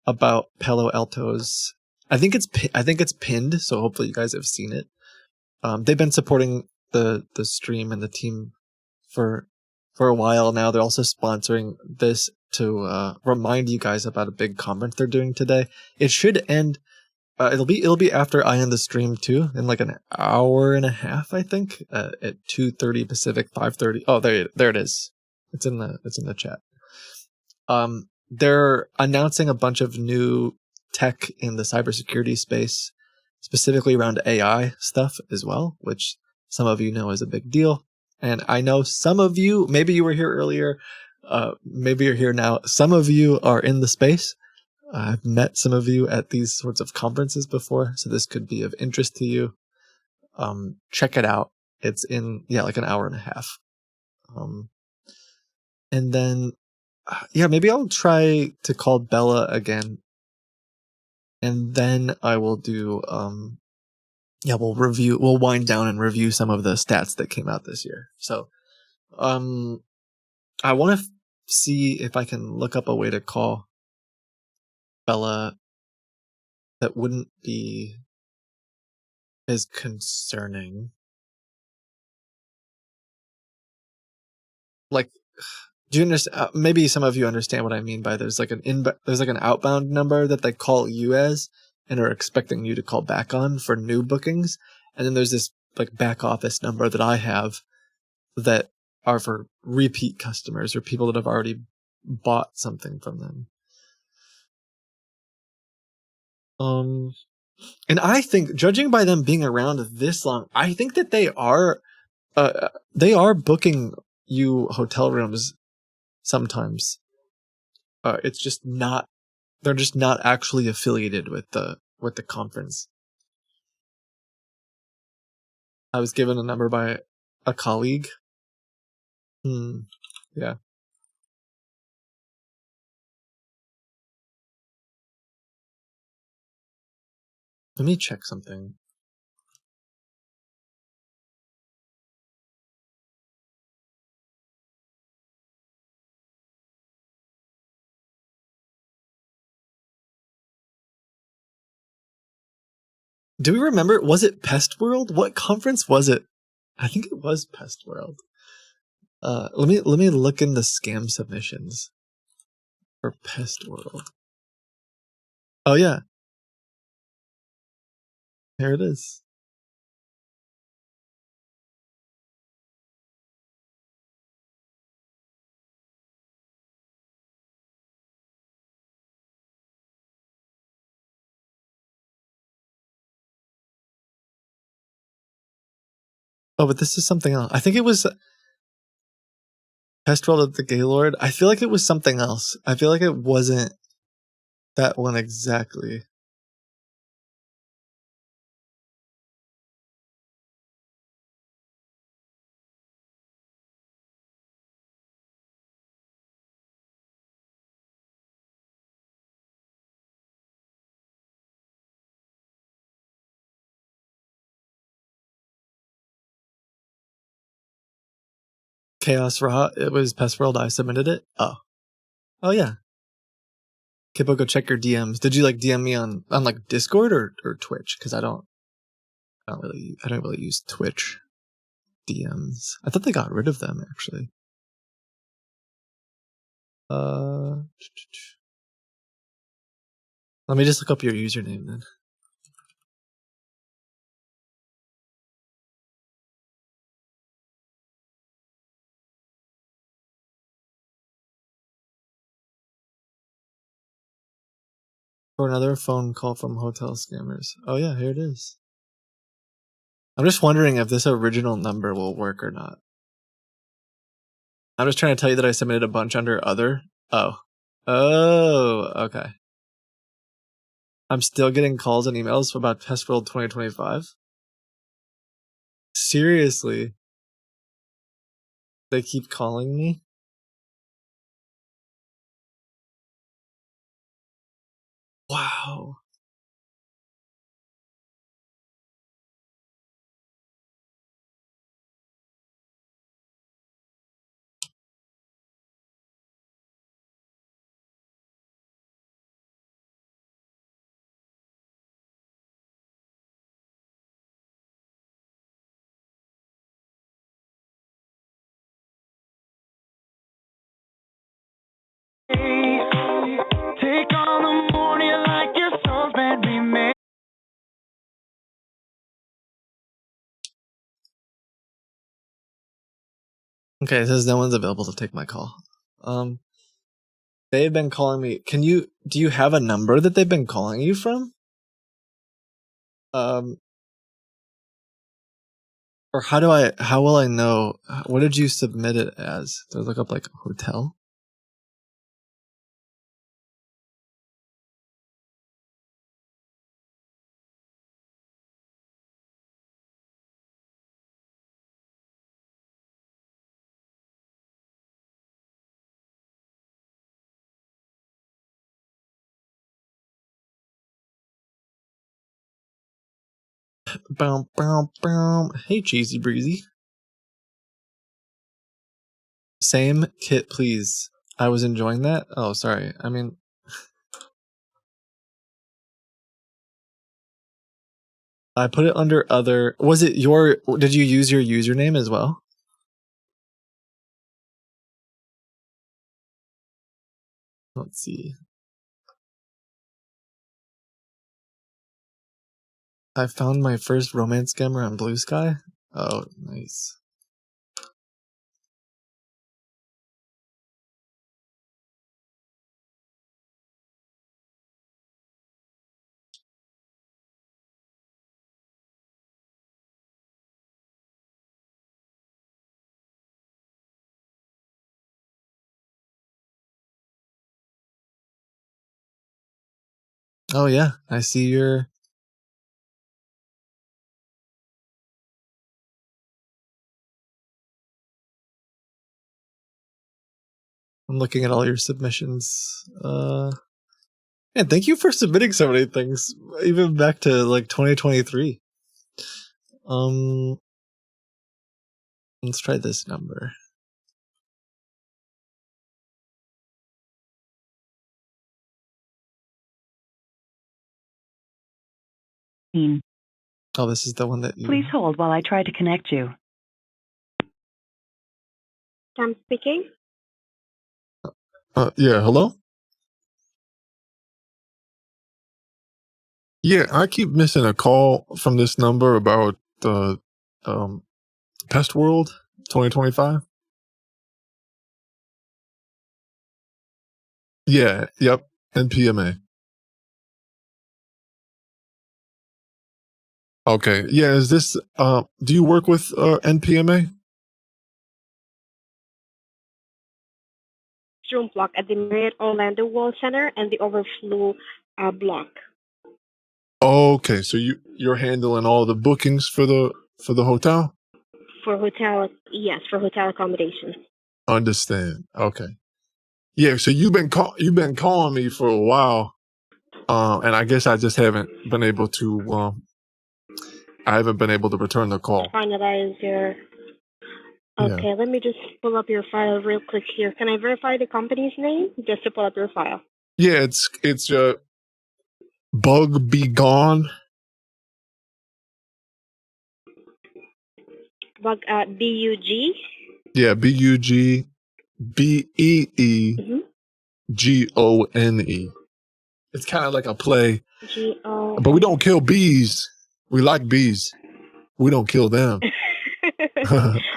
about Palo Alto's. I think it's pinned, so hopefully you guys have seen it. They've been supporting the stream and the team for a while now. They're also sponsoring this to remind you guys about a big conference they're doing today. It should end. It'll be after I end the stream too, in like an hour and a half, I think, at 2:30 Pacific, 5:30. Oh, there it is. It's in the chat. They're announcing a bunch of new tech in the cybersecurity space, specifically around AI stuff as well, which some of you know is a big deal. And I know some of you, maybe you were here earlier, maybe you're here now. Some of you are in the space. I've met some of you at these sorts of conferences before, so this could be of interest to you. Check it out. It's in, like an hour and a half. And then, maybe I'll try to call Bella again. And then I will do, we'll wind down and review some of the stats that came out this year. So, I want to see if I can look up a way to call Bella that wouldn't be as concerning. Like, do you understand? Maybe some of you understand what I mean by there's like an outbound number that they call you as and are expecting you to call back on for new bookings, and then there's this like back office number that I have that are for repeat customers or people that have already bought something from them. And I think, judging by them being around this long, I think that they are booking you hotel rooms sometimes. It's just not, they're just not actually affiliated with the conference. I was given a number by a colleague. Yeah. Let me check something. Do we remember? Was it Pest World? What conference was it? I think it was Pest World. Let me look in the scam submissions for Pest World. Oh yeah, here it is. Oh, but this is something else. I think it was Pest World of the Gaylord. I feel like it was something else. I feel like it wasn't that one exactly. Chaos Raw. It was Pest World. I submitted it. Oh yeah. Kitboga, check your DMs. Did you like DM me on like Discord or Twitch? Because I don't really use Twitch DMs. I thought they got rid of them actually. Let me just look up your username then. For another phone call from hotel scammers. Oh yeah, here it is. I'm just wondering if this original number will work or not. I'm just trying to tell you that I submitted a bunch under other. Oh, okay. I'm still getting calls and emails about Pest World 2025. Seriously? They keep calling me? Wow.
Take on the morning like your soul's meant to be made.
Okay, it says no one's available to take my call. They've been calling me. Do you have a number that they've been calling you from? Or how will I know? What did you submit it as? Do I look up like hotel? Bow, bow, bow. Hey, Cheesy Breezy. Same kit, please. I was enjoying that. Oh, sorry. I mean, I put it under other. Was it your? Did you use your username as well? Let's see. I found my first romance scammer on Blue Sky. Oh, nice. Oh yeah, I see your. I'm looking at all your submissions. And thank you for submitting so many things, even back to like 2023. Let's try this number. Oh, this is the one that you.
Please hold while I try to connect you.
Sam speaking.
Yeah, hello? Yeah, I keep missing a call from this number about the Pest World 2025. Yeah, yep, NPMA. Okay, yeah, is this, do you work with NPMA?
Room block at the Marriott Orlando World Center and the overflow block.
Okay, so you're handling all the bookings for the hotel?
For hotel, yes, for hotel accommodations.
Understand. Okay. Yeah, so you've been calling me for a while, and I guess I just haven't been able to. I haven't been able to return the call.
Finalize your.
Yeah.
Okay, let me just pull up your file real quick here. Can I verify the company's name just to pull up your file?
Yeah, it's Bug Be Gone.
Bug BUG.
Yeah, BUGBEEGONE. It's kind of like a play,
GO.
but we don't kill bees. We like bees. We don't kill them.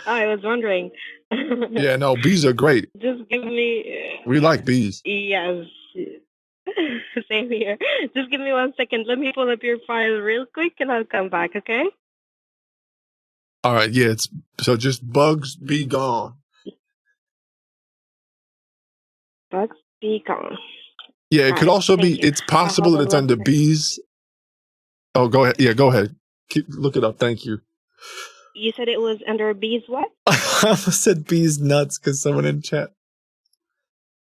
I was wondering.
Yeah, no, bees are great.
Just give me.
We like bees.
Yes. Same here. Just give me 1 second. Let me pull up your file real quick and I'll come back, okay?
All right, yeah, it's so just Bugs Be Gone.
Bugs Be Gone.
Yeah, it could also be. It's possible that it's under bees. Oh, go ahead. Yeah, go ahead. Look it up. Thank you.
You said it was under bees what?
I almost said bees nuts because someone in chat.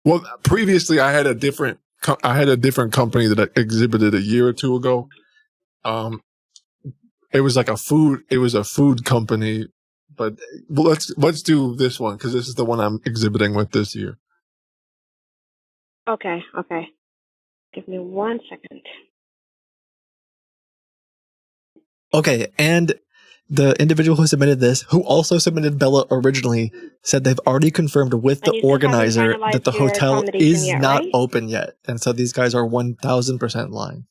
Well, previously I had a different company that I exhibited a year or two ago. It was like a food company, but let's do this one because this is the one I'm exhibiting with this year.
Okay. Give me 1 second.
Okay, and the individual who submitted this, who also submitted Bella originally, said they've already confirmed with the organizer that the hotel is not open yet. And so these guys are 1,000% lying.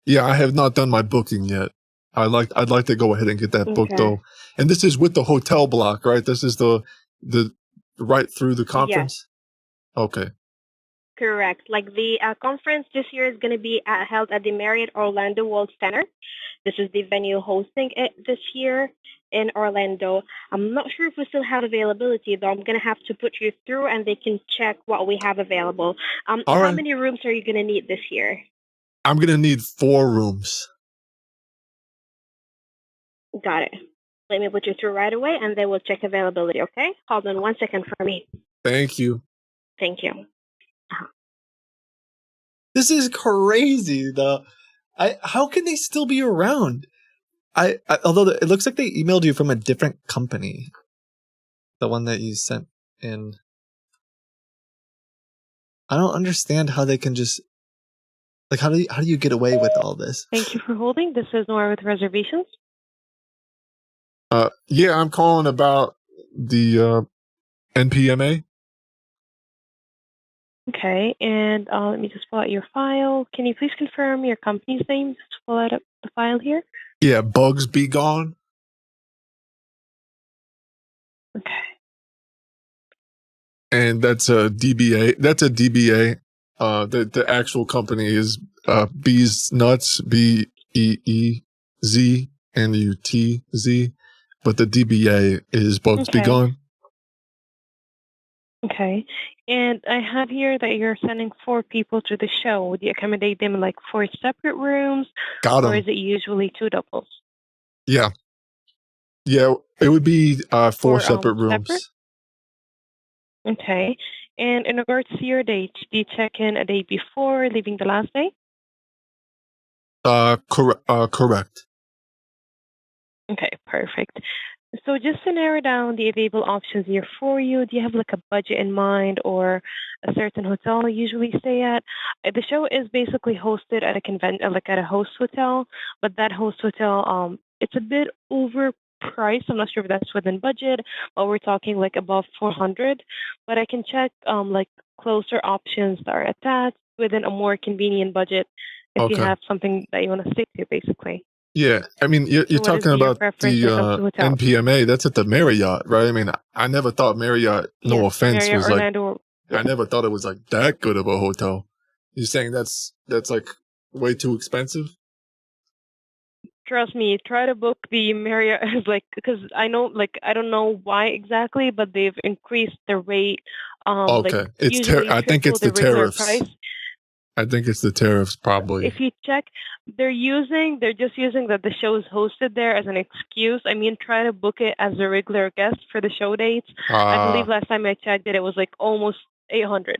Yeah, I have not done my booking yet. I'd like to go ahead and get that booked though. And this is with the hotel block, right? This is the right through the conference? Yes. Okay.
Correct. Like the conference this year is going to be held at the Marriott Orlando World Center. This is the venue hosting it this year in Orlando. I'm not sure if we still have availability, though. I'm going to have to put you through and they can check what we have available. How many rooms are you going to need this year?
I'm going to need 4 rooms.
Got it. Let me put you through right away and they will check availability, okay? Hold on 1 second for me.
Thank you.
Thank you.
This is crazy. How can they still be around? Although it looks like they emailed you from a different company, the one that you sent in. I don't understand how they can just how do you get away with all this?
Thank you for holding. This is Nora with reservations.
Yeah, I'm calling about the NPMA.
Okay, and let me just pull out your file. Can you please confirm your company's name? Just pull out the file here.
Yeah, Bugs Be Gone.
Okay.
And that's a DBA. That's a DBA. The actual company is Bees Nuts, BEEZNUTZ, but the DBA is Bugs Be Gone.
Okay. And I have here that you're sending 4 people to the show. Would you accommodate them in like 4 separate rooms?
Got 'em.
Or is it usually 2 doubles?
Yeah. Yeah, it would be 4 separate rooms.
Separate? Okay. And in regards to your date, do you check in a day before leaving the last day?
Correct.
Okay, perfect. So just to narrow down the available options here for you, do you have like a budget in mind or a certain hotel you usually stay at? The show is basically hosted at a at a host hotel, but that host hotel, it's a bit price. I'm not sure if that's within budget or we're talking like above 400, but I can check like closer options that are attached within a more convenient budget if you
Okay.
have something that you want to stick to, basically.
Yeah, I mean, you're
So what is
talking
your
about
preference
the
when it comes to hotels?
NPMA. That's at the Marriott, right? I mean, I never thought Marriott. No
Yes,
offense,
Marriott
was like.
Orlando.
I never thought it was like that good of a hotel. You're saying that's like way too expensive?
Trust me, try to book the Marriott like because I know like I don't know why exactly, but they've increased the rate like
Okay, it's
usually
I think
triple
it's the
the regular
tariffs.
price.
I think it's the tariffs, probably.
If you check, they're just using that the show is hosted there as an excuse. I mean, try to book it as a regular guest for the show dates. I believe last time I checked that it was like almost 800.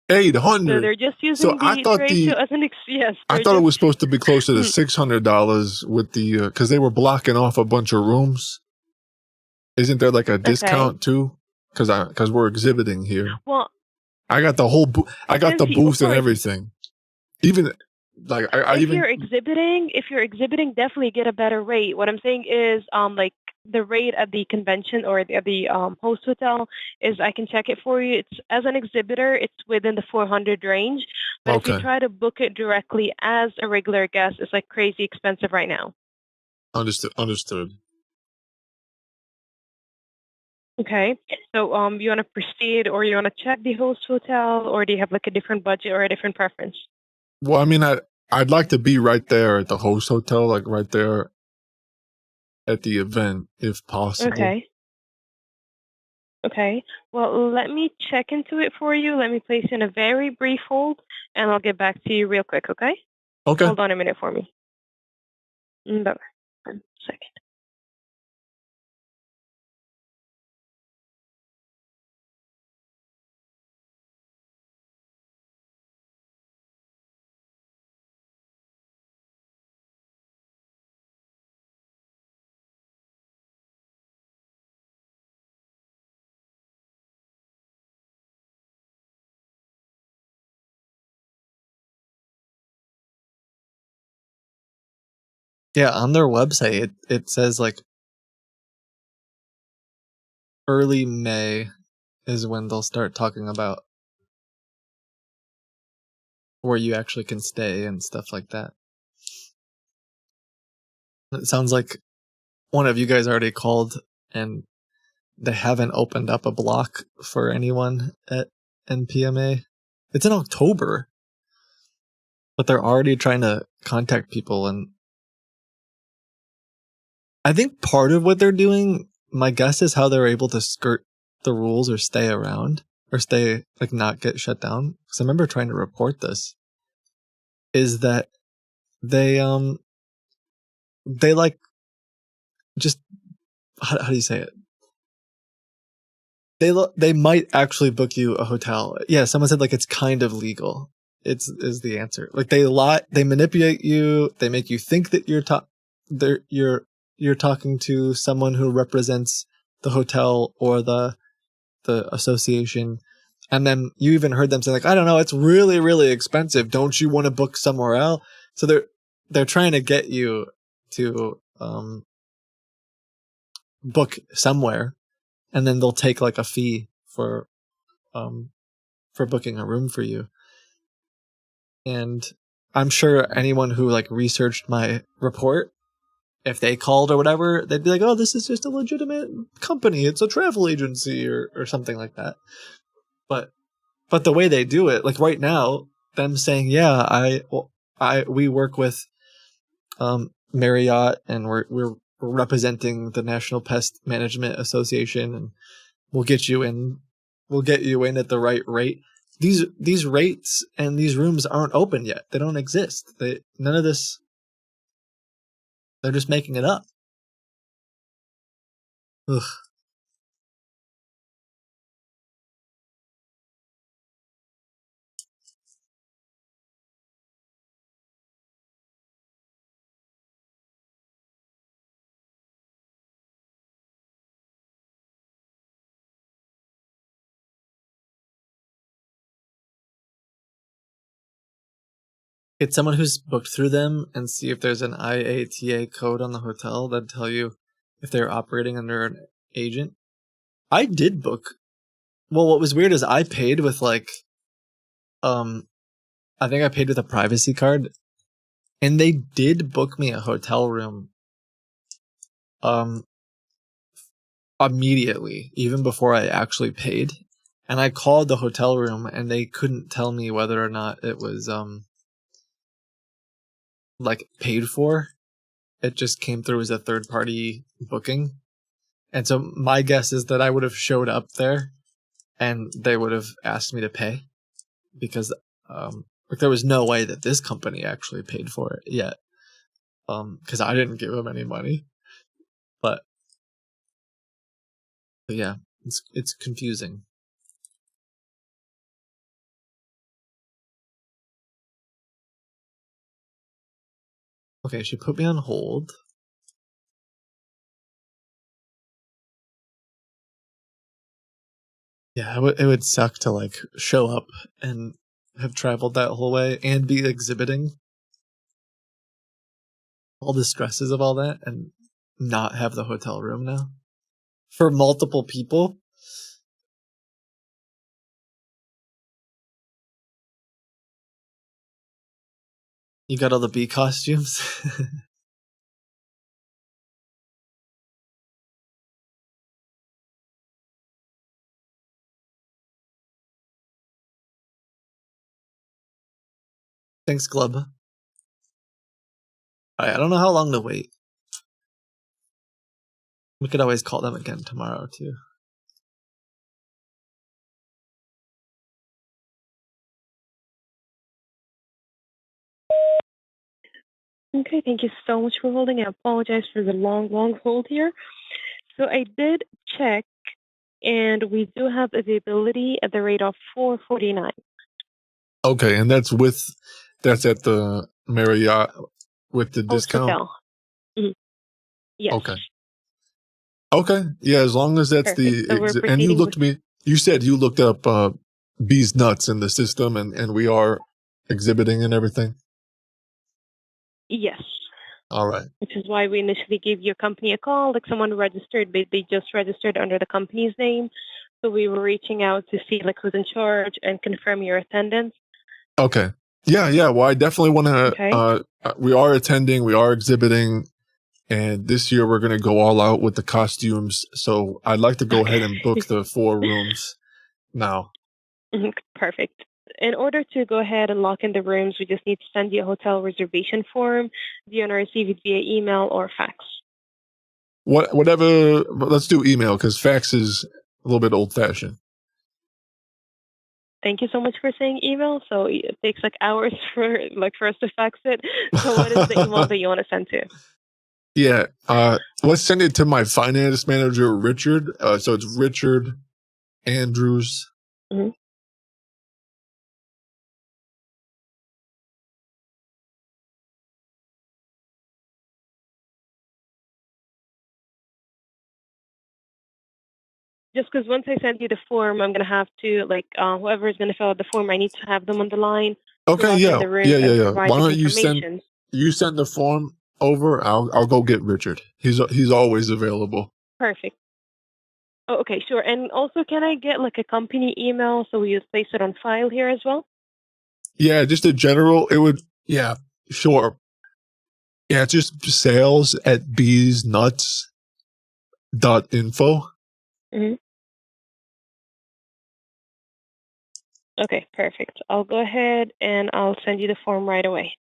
So
800.
they're just
So
using
I
the
thought
trade show as an yes.
I
They're
thought it
just
was supposed to be closer to
Mm.
$600 with the because they were blocking off a bunch of rooms. Isn't there like a
Okay.
discount too? Because we're exhibiting here.
Well,
I got the whole I got the
since you, of
booth and
course,
everything. Even like I
if you're
even
exhibiting, definitely get a better rate. What I'm saying is, like the rate at the convention or at the host hotel is I can check it for you. It's as an exhibitor, it's within the 400 range. But if you
Okay.
try to book it directly as a regular guest, it's like crazy expensive right now.
Understood.
Okay. So you want to proceed or you want to check the host hotel or do you have like a different budget or a different preference?
Well, I mean, I'd like to be right there at the host hotel, like right there at the event, if possible.
Okay. Okay. Well, let me check into it for you. Let me place you in a very brief hold, and I'll get back to you real quick, okay?
Okay.
Hold on a minute for me. Bye. 1 second.
Yeah, on their website, it says like early May is when they'll start talking about where you actually can stay and stuff like that. It sounds like one of you guys already called and they haven't opened up a block for anyone at NPMA. It's in October, but they're already trying to contact people, and I think part of what they're doing, my guess is how they're able to skirt the rules or stay around or stay like not get shut down. Because I remember trying to report this, is that they like just how do you say it? They might actually book you a hotel. Yeah, someone said like it's kind of legal. Is the answer. Like they lie, they manipulate you, they make you think that you're talking to someone who represents the hotel or the association, and then you even heard them say like, I don't know, it's really really expensive. Don't you want to book somewhere else? So they're trying to get you to book somewhere, and then they'll take like a fee for booking a room for you. And I'm sure anyone who like researched my report, if they called or whatever, they'd be like, oh, this is just a legitimate company, it's a travel agency or something like that. But the way they do it, like right now, them saying, yeah, we work with Marriott and we're representing the National Pest Management Association, and we'll get you in at the right rate. These rates and these rooms aren't open yet. They don't exist. None of this. They're just making it up. Ugh. Get someone who's booked through them and see if there's an IATA code on the hotel that'd tell you if they're operating under an agent. I did book. Well, what was weird is I paid with like, I think I paid with a privacy card, and they did book me a hotel room, immediately, even before I actually paid. And I called the hotel room, and they couldn't tell me whether or not it was, like paid for. It just came through as a third party booking. And so my guess is that I would have showed up there and they would have asked me to pay because like there was no way that this company actually paid for it yet. Because I didn't give them any money. But yeah, it's confusing. Okay, she put me on hold. Yeah, it would suck to like show up and have traveled that whole way and be exhibiting all the stresses of all that and not have the hotel room now for multiple people. You got all the bee costumes. Thanks, Glub. I don't know how long to wait. We could always call them again tomorrow, too.
Okay, thank you so much for holding. I apologize for the long hold here. So I did check, and we do have availability at the rate of $449.
Okay, and that's at the Marriott with the discount.
Hotel. Mm-hmm. Yes.
Okay. Yeah, as long as that's
Perfect. So we're
and you
proceeding
you said you looked up bees nuts in the system and we are exhibiting and everything.
Yes.
All right.
Which is why we initially gave your company a call. Like someone registered, but they just registered under the company's name. So we were reaching out to see like who's in charge and confirm your attendance.
Okay. Yeah. Well, I definitely want to.
Okay.
We are attending. We are exhibiting, and this year we're going to go all out with the costumes. So I'd like to go ahead and book the 4 rooms now.
Perfect. In order to go ahead and lock in the rooms, we just need to send you a hotel reservation form. Do you want to receive it via email or fax?
Whatever. Let's do email because fax is a little bit old fashioned.
Thank you so much for saying email. So it takes like hours for us to fax it. So what is the email that you want to send to?
Yeah. Let's send it to my finance manager, Richard. So it's Richard Andrews.
Mm-hmm. Just because once I send you the form, I'm going to have to, whoever is going to fill out the form, I need to have them on the line.
Okay,
yeah.
Why don't you send the form over? I'll go get Richard. He's always available.
Perfect. Oh, okay, sure. And also, can I get like a company email so we just place it on file here as well?
Yeah, just a general. It would. Yeah, sure. Yeah, it's just sales@beesnuts.info.
Mm-hmm. Okay, perfect. I'll go ahead and I'll send you the form right away.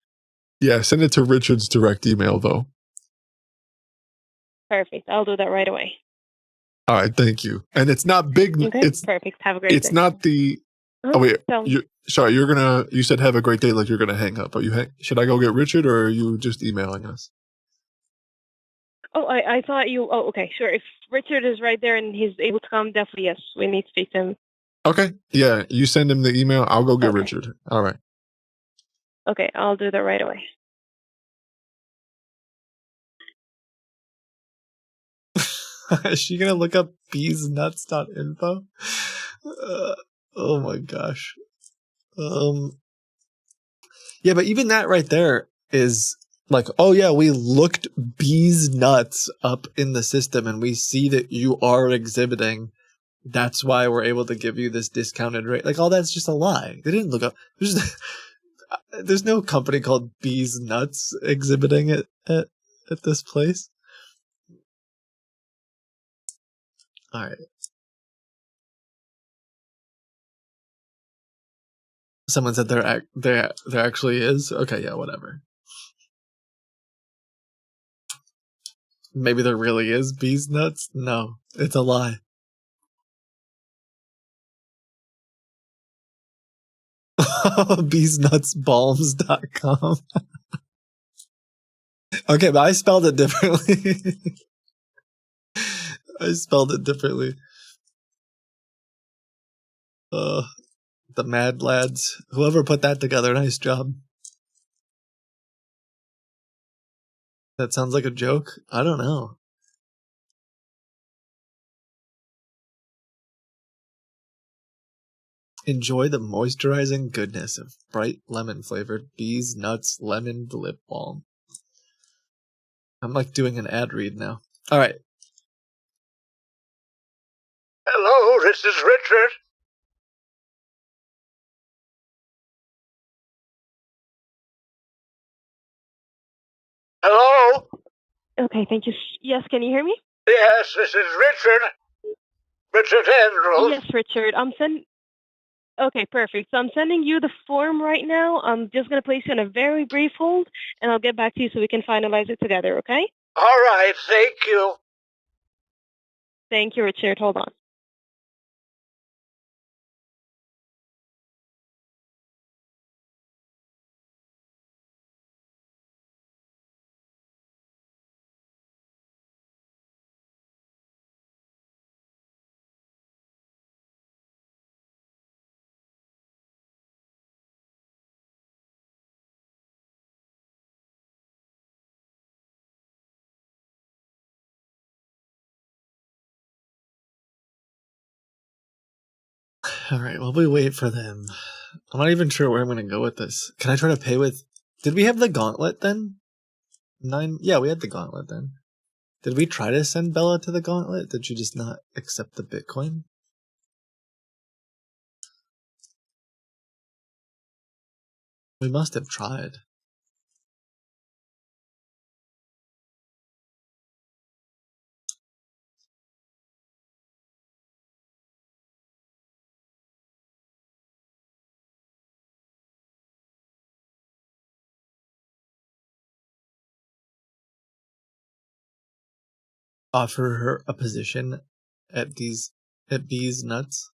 Yeah, send it to Richard's direct email though.
Perfect. I'll do that right away.
All right, thank you. And it's not big.
Okay,
it's
perfect. Have a great day.
It's not the. Oh wait, you said have a great day. Like you're gonna hang up. Should I go get Richard or are you just emailing us?
Oh, I thought you. Oh, okay, sure. If Richard is right there and he's able to come, definitely yes. We need to speak to him.
Okay. Yeah, you send him the email. I'll go get Richard. All right.
Okay, I'll do that right away.
Is she gonna look up beesnuts.info? Oh my gosh. Yeah, but even that right there is Like, oh yeah, we looked bees nuts up in the system and we see that you are exhibiting. That's why we're able to give you this discounted rate. Like, all that's just a lie. They didn't look up. There's no company called Bees Nuts exhibiting it at this place. All right. Someone said there actually is. Okay, yeah, whatever. Maybe there really is Bees Nuts. No, it's a lie. Beesnutsbalms.com. Okay, but I spelled it differently. I spelled it differently. The Mad Lads. Whoever put that together, nice job. That sounds like a joke? I don't know. Enjoy the moisturizing goodness of bright lemon flavored Bees Nuts Lemon Lip Balm. I'm like doing an ad read now. All right.
Hello, this is Richard. Hello?
Okay, thank you. Yes, can you hear me?
Yes, this is Richard. Richard Andrews.
Yes, Richard. Okay, perfect. So I'm sending you the form right now. I'm just going to place you on a very brief hold, and I'll get back to you so we can finalize it together, okay?
All right, thank you.
Thank you, Richard. Hold on.
All right, while we wait for them, I'm not even sure where I'm going to go with this. Can I try to pay with... Did we have the gauntlet then? Yeah, we had the gauntlet then. Did we try to send Bella to the gauntlet? Did she just not accept the Bitcoin? We must have tried. Offer her a position at Bees Nuts.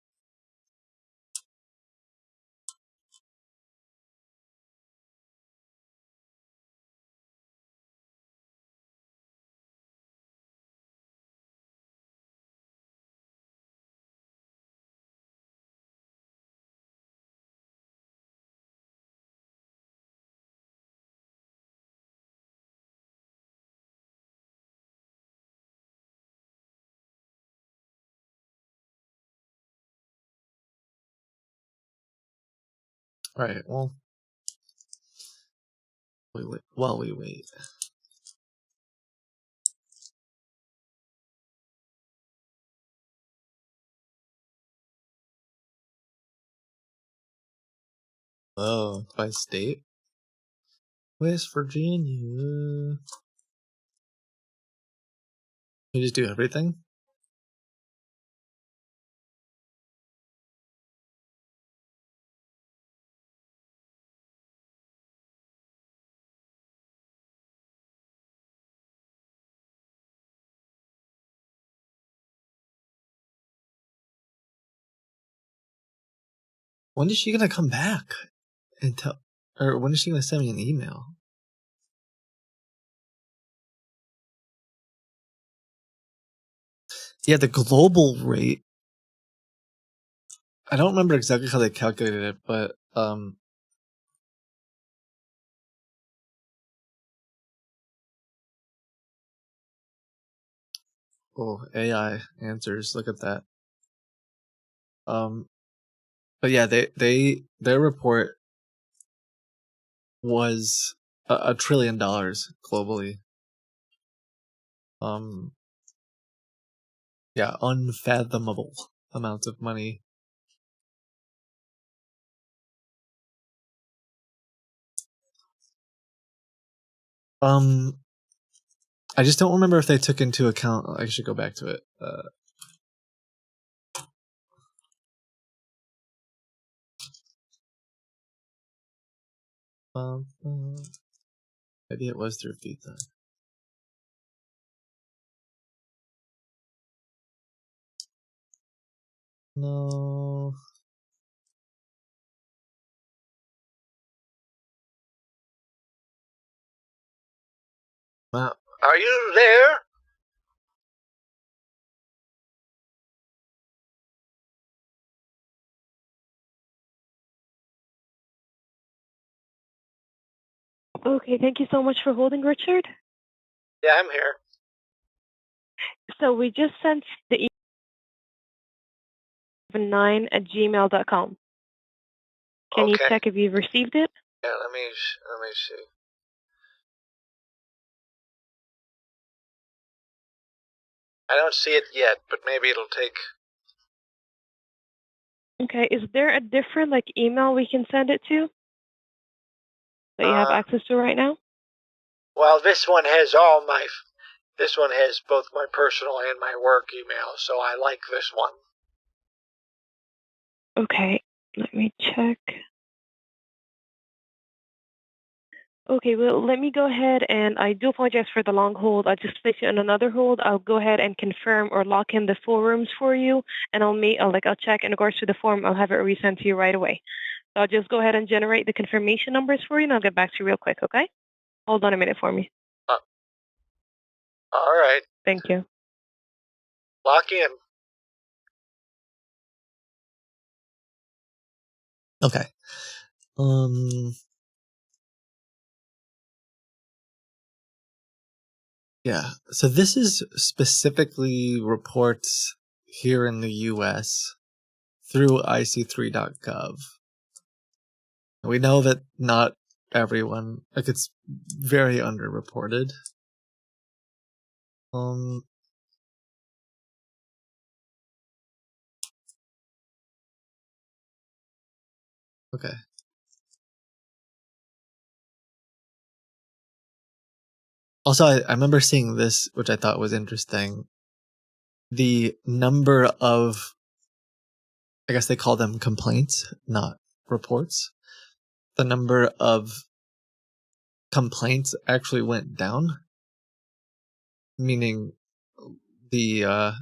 Right, well, while we wait. Oh, by state? West Virginia. You just do everything? When is she gonna come back and tell, or when is she gonna send me an email? Yeah, the global rate. I don't remember exactly how they calculated it, but oh, AI answers. Look at that. But yeah, their report was $1 trillion globally. Yeah, unfathomable amounts of money. I just don't remember if they took into account. I should go back to it. Maybe it was through Visa. No.
Are you there?
Okay, thank you so much for holding, Richard.
Yeah, I'm here.
So we just sent the email 9@gmail.com. Can you
Okay.
check if you've received it?
Yeah, let me see. I don't see it yet, but maybe it'll take.
Okay, is there a different email we can send it to that you have access to right now?
Well, this one has This one has both my personal and my work email, so I like this one.
Okay, let me check. Okay, well, let me go ahead and I do apologize for the long hold. I'll just place you on another hold. I'll go ahead and confirm or lock in the 4 rooms for you, and I'll check in regards to the form. I'll have it resent to you right away. So I'll just go ahead and generate the confirmation numbers for you, and I'll get back to you real quick, okay? Hold on a minute for me.
All right.
Thank you.
Lock in.
Okay. Yeah. So this is specifically reports here in the US through ic3.gov. We know that not everyone, it's very underreported. Okay. Also, I remember seeing this, which I thought was interesting. The number of, I guess they call them complaints, not reports. The number of complaints actually went down, meaning the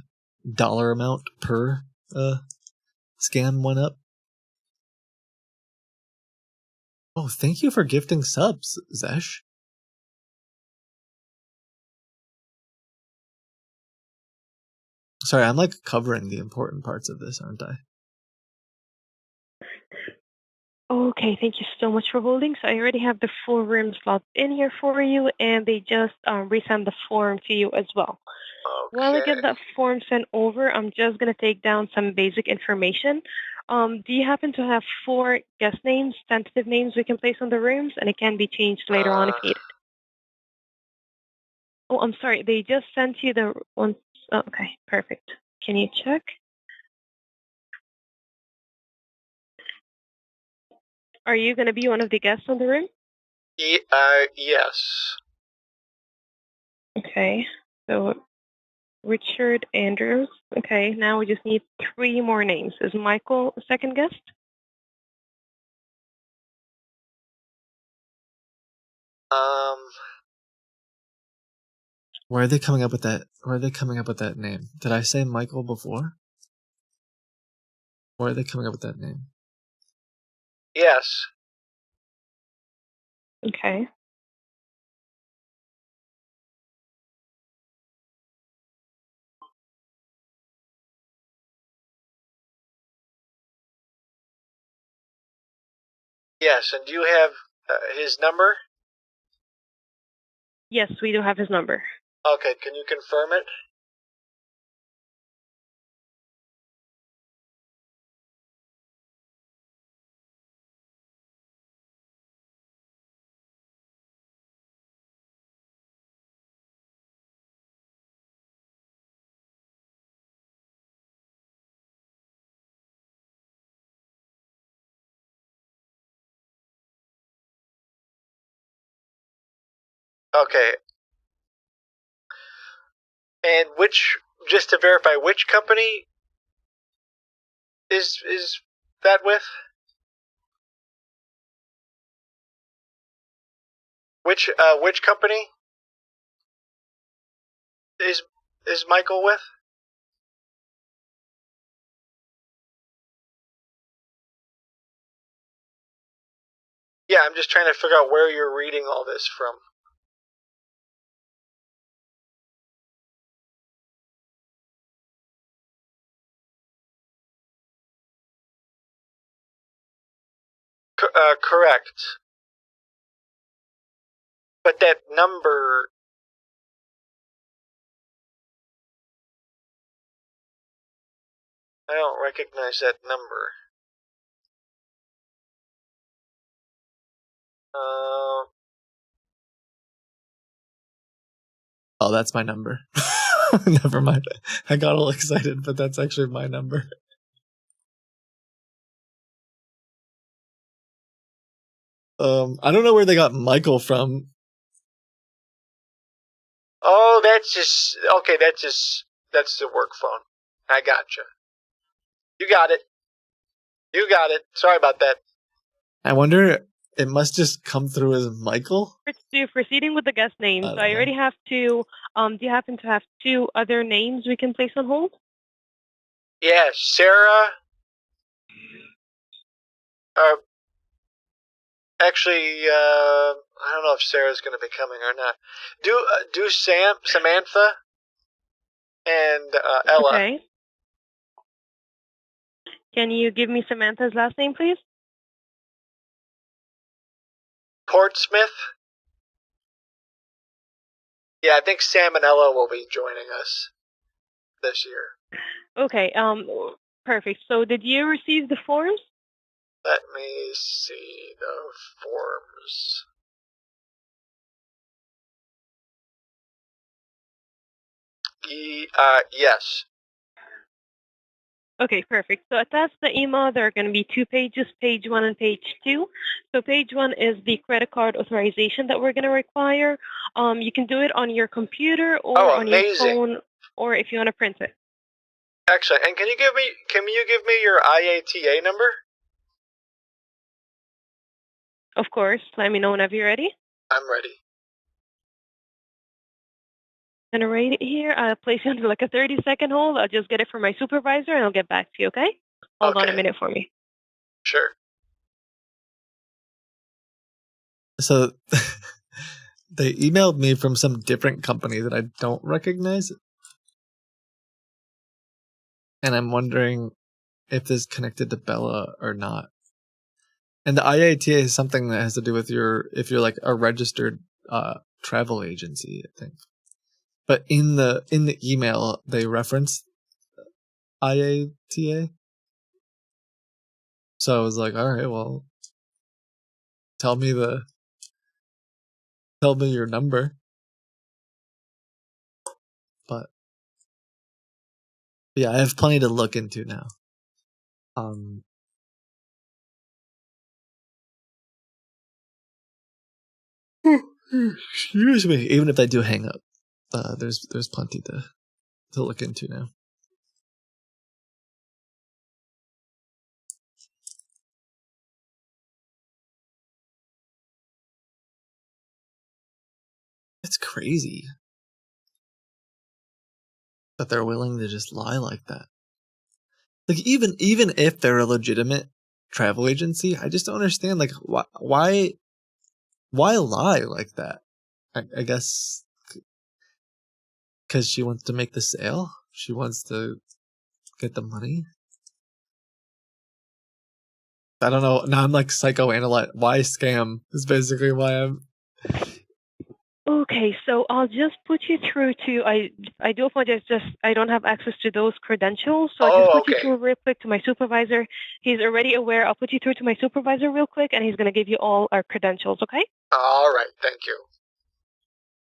dollar amount per scam went up. Oh, thank you for gifting subs, Zesh. Sorry, I'm covering the important parts of this, aren't I?
Okay, thank you so much for holding. So I already have the 4 rooms logged in here for you, and they just resend the form to you as well. While I get that form sent over, I'm just going to take down some basic information. Do you happen to have 4 guest names, tentative names we can place on the rooms, and it can be changed later on if needed? Oh, I'm sorry. They just sent you the ones. Oh, okay, perfect. Can you check? Are you going to be one of the guests on the room?
Yes.
Okay, so Richard Andrews. Okay, now we just need 3 more names. Is Michael a second guest?
Where are they coming up with that? Where are they coming up with that name? Did I say Michael before? Where are they coming up with that name?
Yes.
Okay.
Yes, and do you have his number?
Yes, we do have his number.
Okay, can you confirm it? Okay. And just to verify, which company is that with? Which company is Michael with? Yeah, I'm just trying to figure out where you're reading all this from. Correct. But that number... I don't recognize that number.
Oh, that's my number. Never mind. I got all excited, but that's actually my number. I don't know where they got Michael from.
Oh, that's just... Okay, that's the work phone. I gotcha. You got it. You got it. Sorry about that.
I wonder, it must just come through as Michael?
Proceeding with the guest names. So I already have two. Do you happen to have two other names we can place on hold?
Yeah, Sarah. Actually, I don't know if Sarah's going to be coming or not. Do Samantha and Ella.
Okay. Can you give me Samantha's last name, please?
Portsmouth. Yeah, I think Sam and Ella will be joining us this year.
Okay. Perfect. So did you receive the forms?
Let me see the forms. Yes.
Okay, perfect. So attached to the email, there are going to be 2 pages, page 1 and page 2. So page 1 is the credit card authorization that we're going to require. You can do it on your computer or on your phone, or if you want to print it.
Excellent. And can you give me your IATA number?
Of course. Let me know whenever you're ready.
I'm ready.
I'm going to write it here. I'll place you on like a 30-second hold. I'll just get it from my supervisor, and I'll get back to you, okay? Hold on a minute for me.
Sure.
So they emailed me from some different company that I don't recognize. And I'm wondering if this is connected to Bella or not. And the IATA is something that has to do with if you're like a registered travel agency, I think. But in the email they reference IATA. So I was like, all right, well, tell me your number. But yeah, I have plenty to look into now. Excuse me. Even if I do hang up, there's plenty to look into now. It's crazy that they're willing to just lie like that. Like even if they're a legitimate travel agency, I just don't understand. Like why lie like that? I guess because she wants to make the sale. She wants to get the money. I don't know. Now I'm like psychoanalyzing. Why scam is basically why I'm.
Okay, so I'll just put you through to, I do apologize, just I don't have access to those credentials, so I'll just put you through real quick to my supervisor. He's already aware. I'll put you through to my supervisor real quick, and he's going to give you all our credentials, okay?
All right, thank you.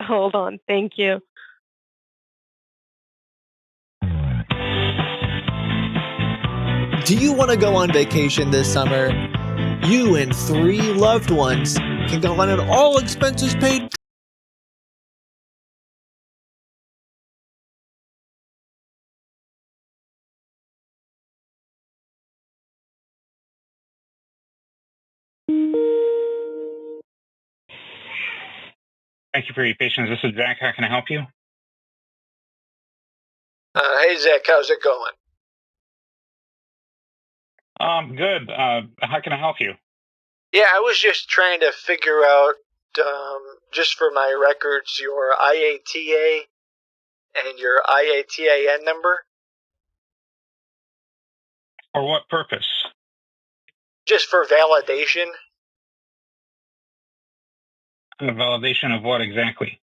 Hold on, thank you.
Do you want to go on vacation this summer? You and 3 loved ones can go on an all expenses paid
Thank you for your patience. This is Jack. How can I help you?
Hey, Zach, how's it going?
Good. How can I help you?
Yeah, I was just trying to figure out, just for my records, your IATA and your IATAN number.
For what purpose?
Just for validation.
Validation of what exactly?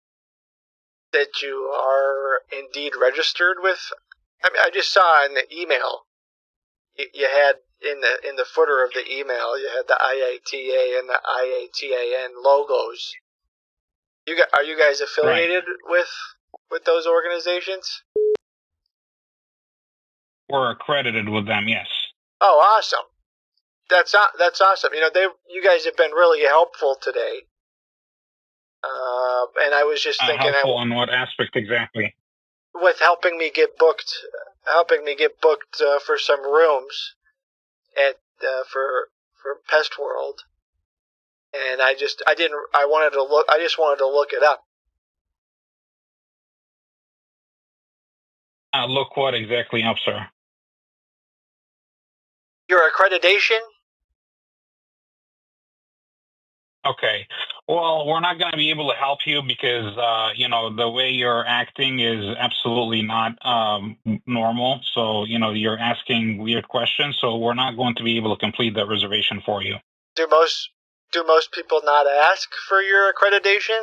That you are indeed registered with. I mean, I just saw in the email you had in the footer of the email you had the IATA and the IATAN logos. Are you guys affiliated with those organizations?
We're accredited with them, yes.
Oh, awesome! That's awesome. You guys have been really helpful today. And I was just thinking,
helpful in what aspect exactly?
With helping me get booked for some rooms at for Pest World, and I just wanted to look it up.
Look what exactly up, sir?
Your accreditation.
Okay. Well, we're not going to be able to help you because, the way you're acting is absolutely not normal. So, you're asking weird questions. So we're not going to be able to complete that reservation for you.
Do most people not ask for your accreditation?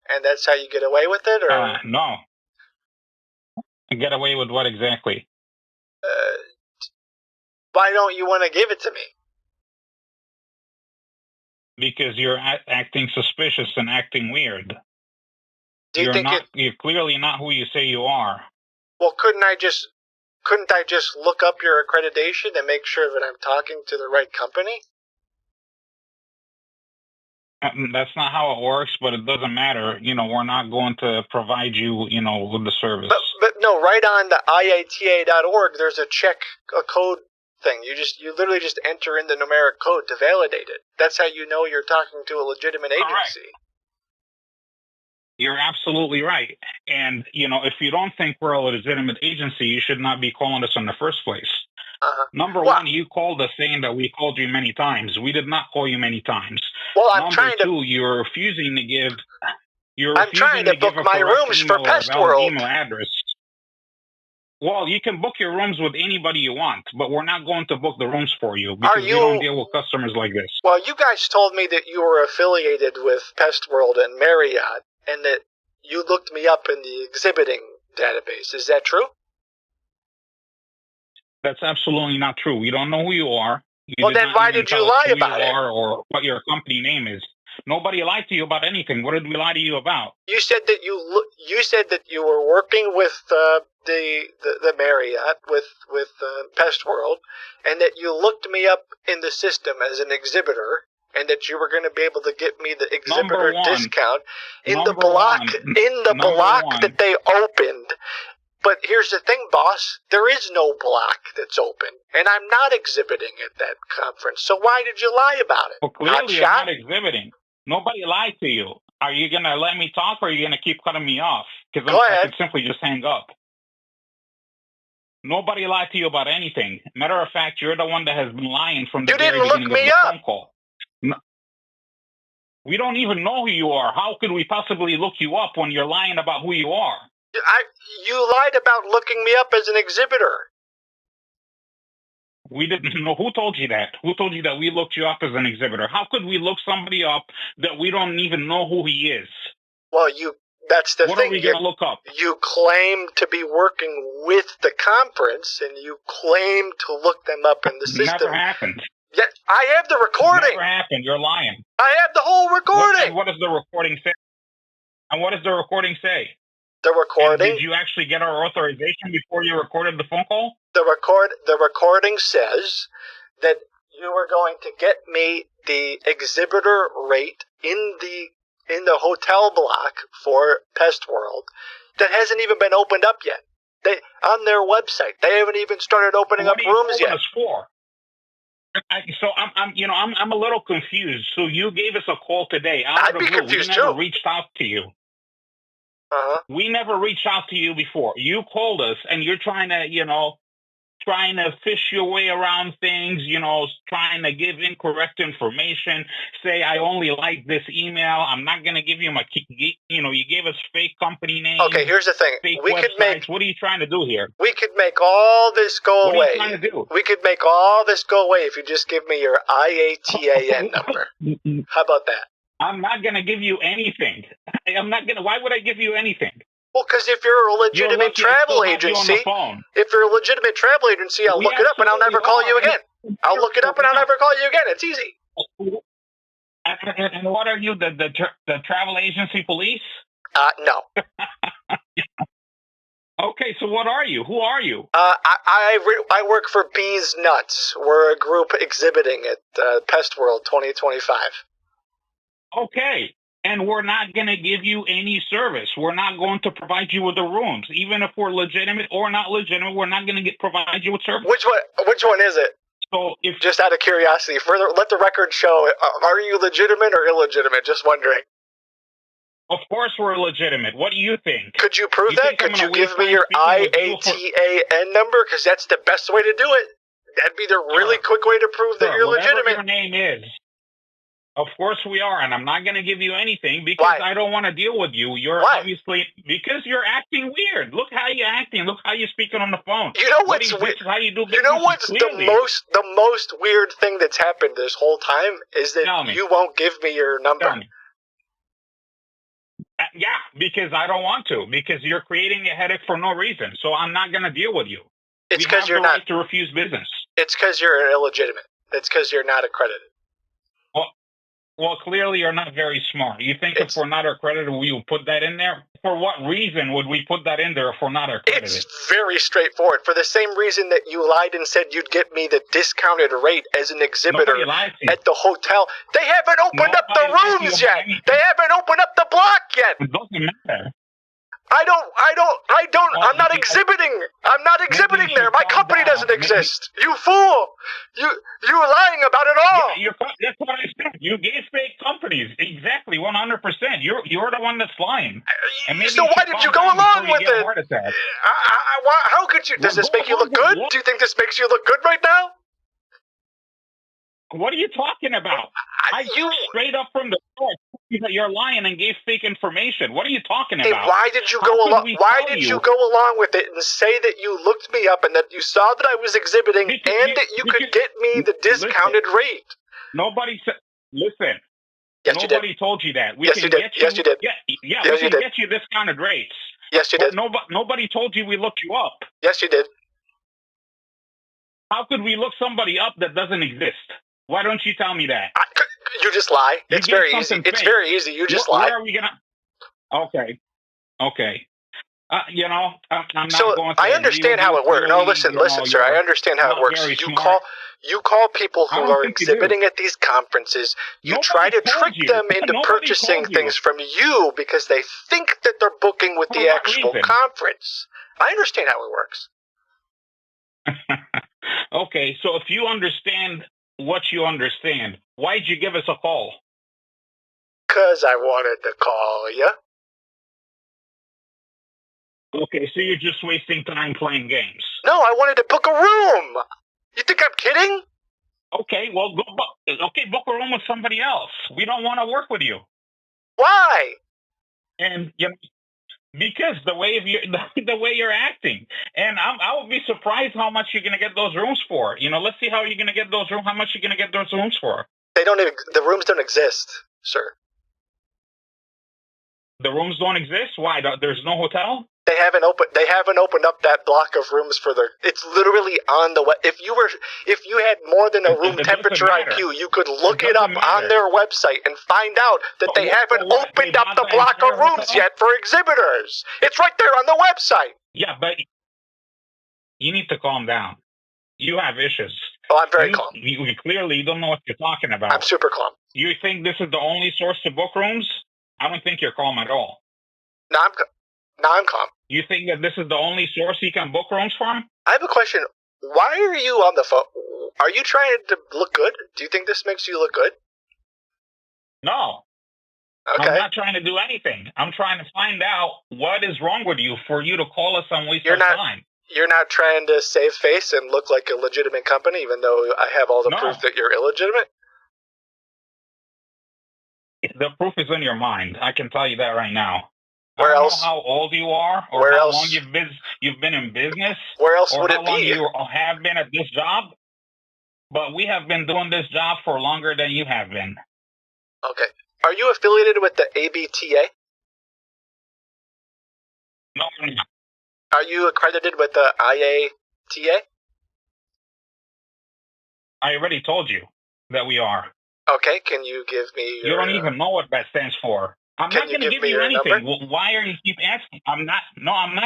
And that's how you get away with it? Or
no. Get away with what exactly?
Why don't you want to give it to me?
Because you're acting suspicious and acting weird. You're clearly not who you say you are.
Well, couldn't I just look up your accreditation and make sure that I'm talking to the right company?
That's not how it works, but it doesn't matter. We're not going to provide you, with the service.
But no, right on the IATA.org, there's a code thing. You literally just enter in the numeric code to validate it. That's how you know you're talking to a legitimate agency.
Correct. You're absolutely right. And, if you don't think we're a legitimate agency, you should not be calling us in the first place. Number one, you called us saying that we called you many times. We did not call you many times.
Well,
Number two, you're refusing to give.
I'm trying to book my rooms for Pest World.
Email address. Well, you can book your rooms with anybody you want, but we're not going to book the rooms for you because we don't deal with customers like this.
Well, you guys told me that you were affiliated with Pest World and Marriott, and that you looked me up in the exhibiting database. Is that true?
That's absolutely not true. We don't know who you are.
Well, then why did you lie about it?
Or what your company name is. Nobody lied to you about anything. What did we lie to you about?
You said that you were working with the Marriott with Pest World, and that you looked me up in the system as an exhibitor, and that you were going to be able to get me the exhibitor discount in the block that they opened. But here's the thing, boss. There is no block that's open, and I'm not exhibiting at that conference. So why did you lie about it?
Well, clearly you're not exhibiting. Nobody lied to you. Are you going to let me talk, or are you going to keep cutting me off? Because I could simply just hang up. Nobody lied to you about anything. Matter of fact, you're the one that has been lying from the very beginning of the phone call. No. We don't even know who you are. How could we possibly look you up when you're lying about who you are?
You lied about looking me up as an exhibitor.
We didn't know. Who told you that? Who told you that we looked you up as an exhibitor? How could we look somebody up that we don't even know who he is?
Well, that's the thing.
What are we going to look up?
You claim to be working with the conference, and you claim to look them up in the system.
Never happened.
Yeah, I have the recording.
Never happened. You're lying.
I have the whole recording.
What does the recording say? And what does the recording say?
The recording.
And did you actually get our authorization before you recorded the phone call?
The recording says that you were going to get me the exhibitor rate in the hotel block for Pest World that hasn't even been opened up yet. On their website, they haven't even started opening up rooms yet.
What are you calling us for? I'm a little confused. So you gave us a call today out
I'd
of the
be
blue.
confused
We never
too.
reached out to you.
Uh-huh.
We never reached out to you before. You called us, and you're trying to fish your way around things, trying to give incorrect information, say, I only like this email. I'm not going to give you you gave us fake company names.
Okay, here's the thing.
Fake websites. What are you trying to do here?
We could make all this go away.
What are you trying to do?
We could make all this go away if you just give me your IATAN number. How about that?
I'm not going to give you anything. Why would I give you anything?
Well, because if you're a legitimate travel agency, I'll look it up and I'll never call you again. I'll look it up and I'll never call you again. It's easy.
And what are you, the travel agency police?
No.
Okay, so what are you? Who are you?
I work for Bees Nuts. We're a group exhibiting at Pest World 2025.
Okay. And we're not going to give you any service. We're not going to provide you with the rooms. Even if we're legitimate or not legitimate, we're not going to provide you with service.
Which one is it?
So if
just out of curiosity, let the record show, are you legitimate or illegitimate? Just wondering.
Of course we're legitimate. What do you think?
Could you prove that? Could you give me your IATAN number? Because that's the best way to do it. That'd be the really quick way to prove that you're legitimate.
Whatever your name is. Of course we are, and I'm not going to give you anything because I don't want to deal with you. You're obviously, because you're acting weird. Look how you're acting. Look how you're speaking on the phone.
You know what's weird?
How you do business.
You know what's the most weird thing that's happened this whole time is that you won't give me your number.
Yeah, because I don't want to. Because you're creating a headache for no reason. So I'm not going to deal with you.
It's because you're
not right to refuse business.
It's because you're illegitimate. It's because you're not accredited.
Well, clearly you're not very smart. You think if we're not accredited, we will put that in there? For what reason would we put that in there if we're not accredited?
It's very straightforward. For the same reason that you lied and said you'd get me the discounted rate as an exhibitor at the hotel. They haven't opened up the rooms yet. They haven't opened up the block yet.
It doesn't matter.
I'm not exhibiting. I'm not exhibiting there. My company doesn't exist. You fool. You were lying about it all.
Yeah, that's what I said. You gave fake companies. Exactly, 100%. You're the one that's lying.
So why did you go along with it? How could you? Does this make you look good? Do you think this makes you look good right now?
What are you talking about? You straight up from the start that you're lying and gave fake information. What are you talking about?
Why did you go along? Why did you go along with it and say that you looked me up and that you saw that I was exhibiting and that you could get me the discounted rate?
Nobody said. Listen.
Yes,
nobody told you that.
Yes, you did. Yes, you did.
Yeah, we can get you discounted rates.
Yes, you did.
Nobody told you we looked you up.
Yes, you did.
How could we look somebody up that doesn't exist? Why don't you tell me that?
You just lie. It's very easy. It's very easy. You just lie.
Where are we gonna? Okay. I'm not going to.
I understand how it works. No, listen, sir. I understand how it works. You call people who are exhibiting at these conferences. You try to trick them into purchasing things from you because they think that they're booking with the actual conference. I understand how it works.
Okay, so if you understand what you understand, why'd you give us a call?
Because I wanted to call you.
Okay, so you're just wasting time playing games.
No, I wanted to book a room. You think I'm kidding?
Okay, well, book a room with somebody else. We don't want to work with you.
Why?
And because the way you're acting, and I would be surprised how much you're going to get those rooms for. Let's see how you're going to get those rooms. How much you're going to get those rooms for?
The rooms don't exist, sir.
The rooms don't exist? Why? There's no hotel?
They haven't opened up that block of rooms for it's literally on the web. If you had more than a room temperature IQ, you could look it up on their website and find out that they haven't opened up the block of rooms yet for exhibitors. It's right there on the website.
Yeah, but you need to calm down. You have issues.
Oh, I'm very calm.
You clearly don't know what you're talking about.
I'm super calm.
You think this is the only source to book rooms? I don't think you're calm at all.
No, I'm calm.
You think that this is the only source you can book rooms from?
I have a question. Why are you on the phone? Are you trying to look good? Do you think this makes you look good?
No.
Okay.
I'm not trying to do anything. I'm trying to find out what is wrong with you for you to call us and waste our time.
You're not trying to save face and look like a legitimate company, even though I have all the proof that you're illegitimate?
The proof is in your mind. I can tell you that right now.
Where
I don't
else?
know how old you are, or
Where
how
else?
long you've been in business,
Where else
or
would
how
it
long
be?
you have been at this job. But we have been doing this job for longer than you have been.
Okay. Are you affiliated with the ABTA?
No, I'm not.
Are you accredited with the IATA?
I already told you that we are.
Okay, can you give me your...
You don't even know what that stands for. I'm not going to give you anything. Well, why are you keep asking? I'm not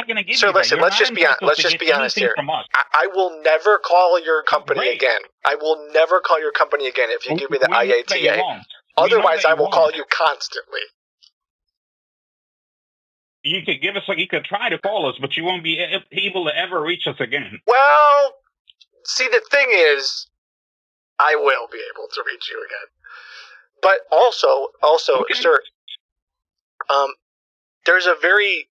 going to give you that.
Listen, let's just be honest here. I will never call your company again. I will never call your company again if you give me the IATA. Otherwise, I will call you constantly.
You could give us, you could try to call us, but you won't be able to ever reach us again.
Well, see, the thing is, I will be able to reach you again. But also, okay. Sir, there's a very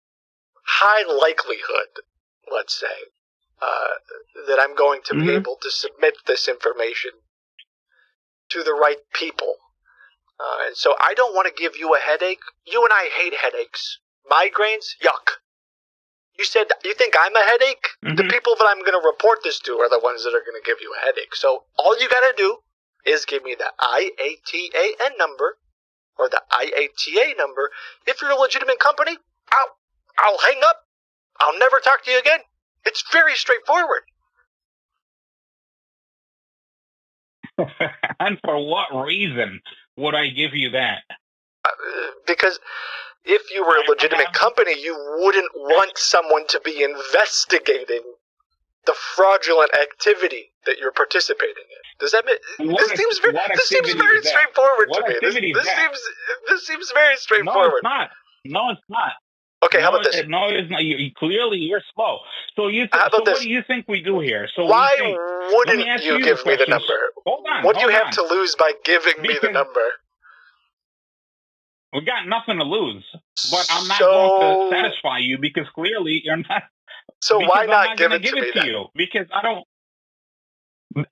high likelihood, let's say, that I'm going to be able to submit this information to the right people. And so I don't want to give you a headache. You and I hate headaches. Migraines? Yuck. You said, you think I'm a headache? The people that I'm going to report this to are the ones that are going to give you a headache. So all you got to do is give me the IATAN number or the IATA number. If you're a legitimate company, I'll hang up. I'll never talk to you again. It's very straightforward.
And for what reason would I give you that?
Because if you were a legitimate company, you wouldn't want someone to be investigating the fraudulent activity that you're participating in. Does that make this seems very straightforward to me. This seems very straightforward.
No, it's not.
Okay, how about this?
No, it's not. Clearly, you're slow. So what do you think we do here? So
why wouldn't you give me the number?
Hold on.
What do you have to lose by giving me the number?
We got nothing to lose, but I'm not going to satisfy you because clearly you're not.
So why not give it to me then?
You because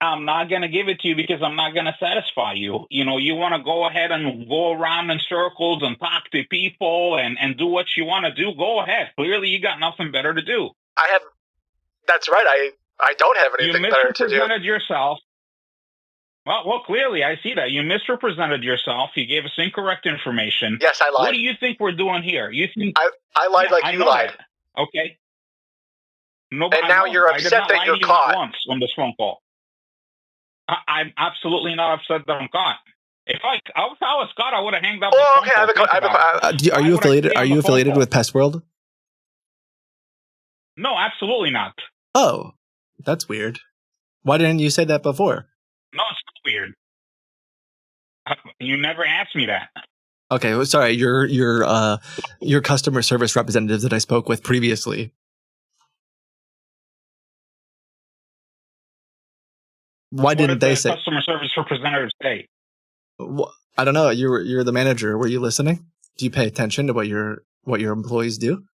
I'm not going to give it to you because I'm not going to satisfy you. You know, you want to go ahead and go around in circles and talk to people and do what you want to do. Go ahead. Clearly, you got nothing better to do.
That's right. I don't have anything better to do.
You misrepresented yourself. Well, clearly, I see that. You misrepresented yourself. You gave us incorrect information.
Yes, I lied.
What do you think we're doing here? You think
I lied like you lied.
That. Okay. No,
and now you're upset that you're caught.
Once on this phone call. I'm absolutely not upset that I'm caught. If I was caught, I would have hanged up.
Oh, okay.
Are you affiliated? Are you affiliated with Pestworld?
No, absolutely not.
Oh, that's weird. Why didn't you say that before?
No, it's not weird. You never asked me that.
Okay, well, sorry. Your customer service representative that I spoke with previously. Why didn't they say?
Customer service representative say?
I don't know. You're the manager. Were you listening? Do you pay attention to what your employees do?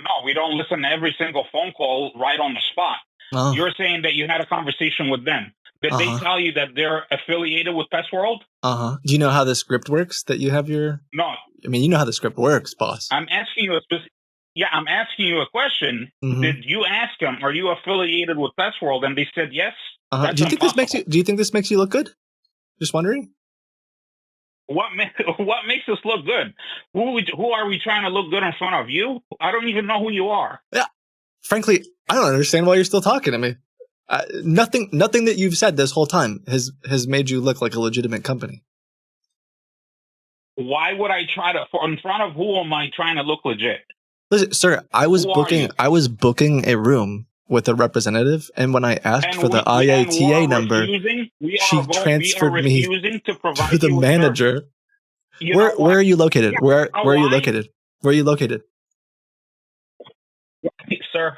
No, we don't listen to every single phone call right on the spot.
Oh.
You're saying that you had a conversation with them. Did they tell you that they're affiliated with Pestworld?
Do you know how the script works? That you have your?
No.
I mean, you know how the script works, boss.
I'm asking you I'm asking you a question. Did you ask them, are you affiliated with Pestworld? And they said yes.
Do you think this makes you? Do you think this makes you look good? Just wondering.
What makes us look good? Who are we trying to look good in front of? You? I don't even know who you are.
Yeah. Frankly, I don't understand why you're still talking to me. Nothing that you've said this whole time has made you look like a legitimate company.
Why would I try to? In front of who am I trying to look legit?
Listen, sir, I was booking a room with a representative, and when I asked for the IATA number, she transferred me to the manager. Where are you located? Where are you located? Where are you located?
Sir,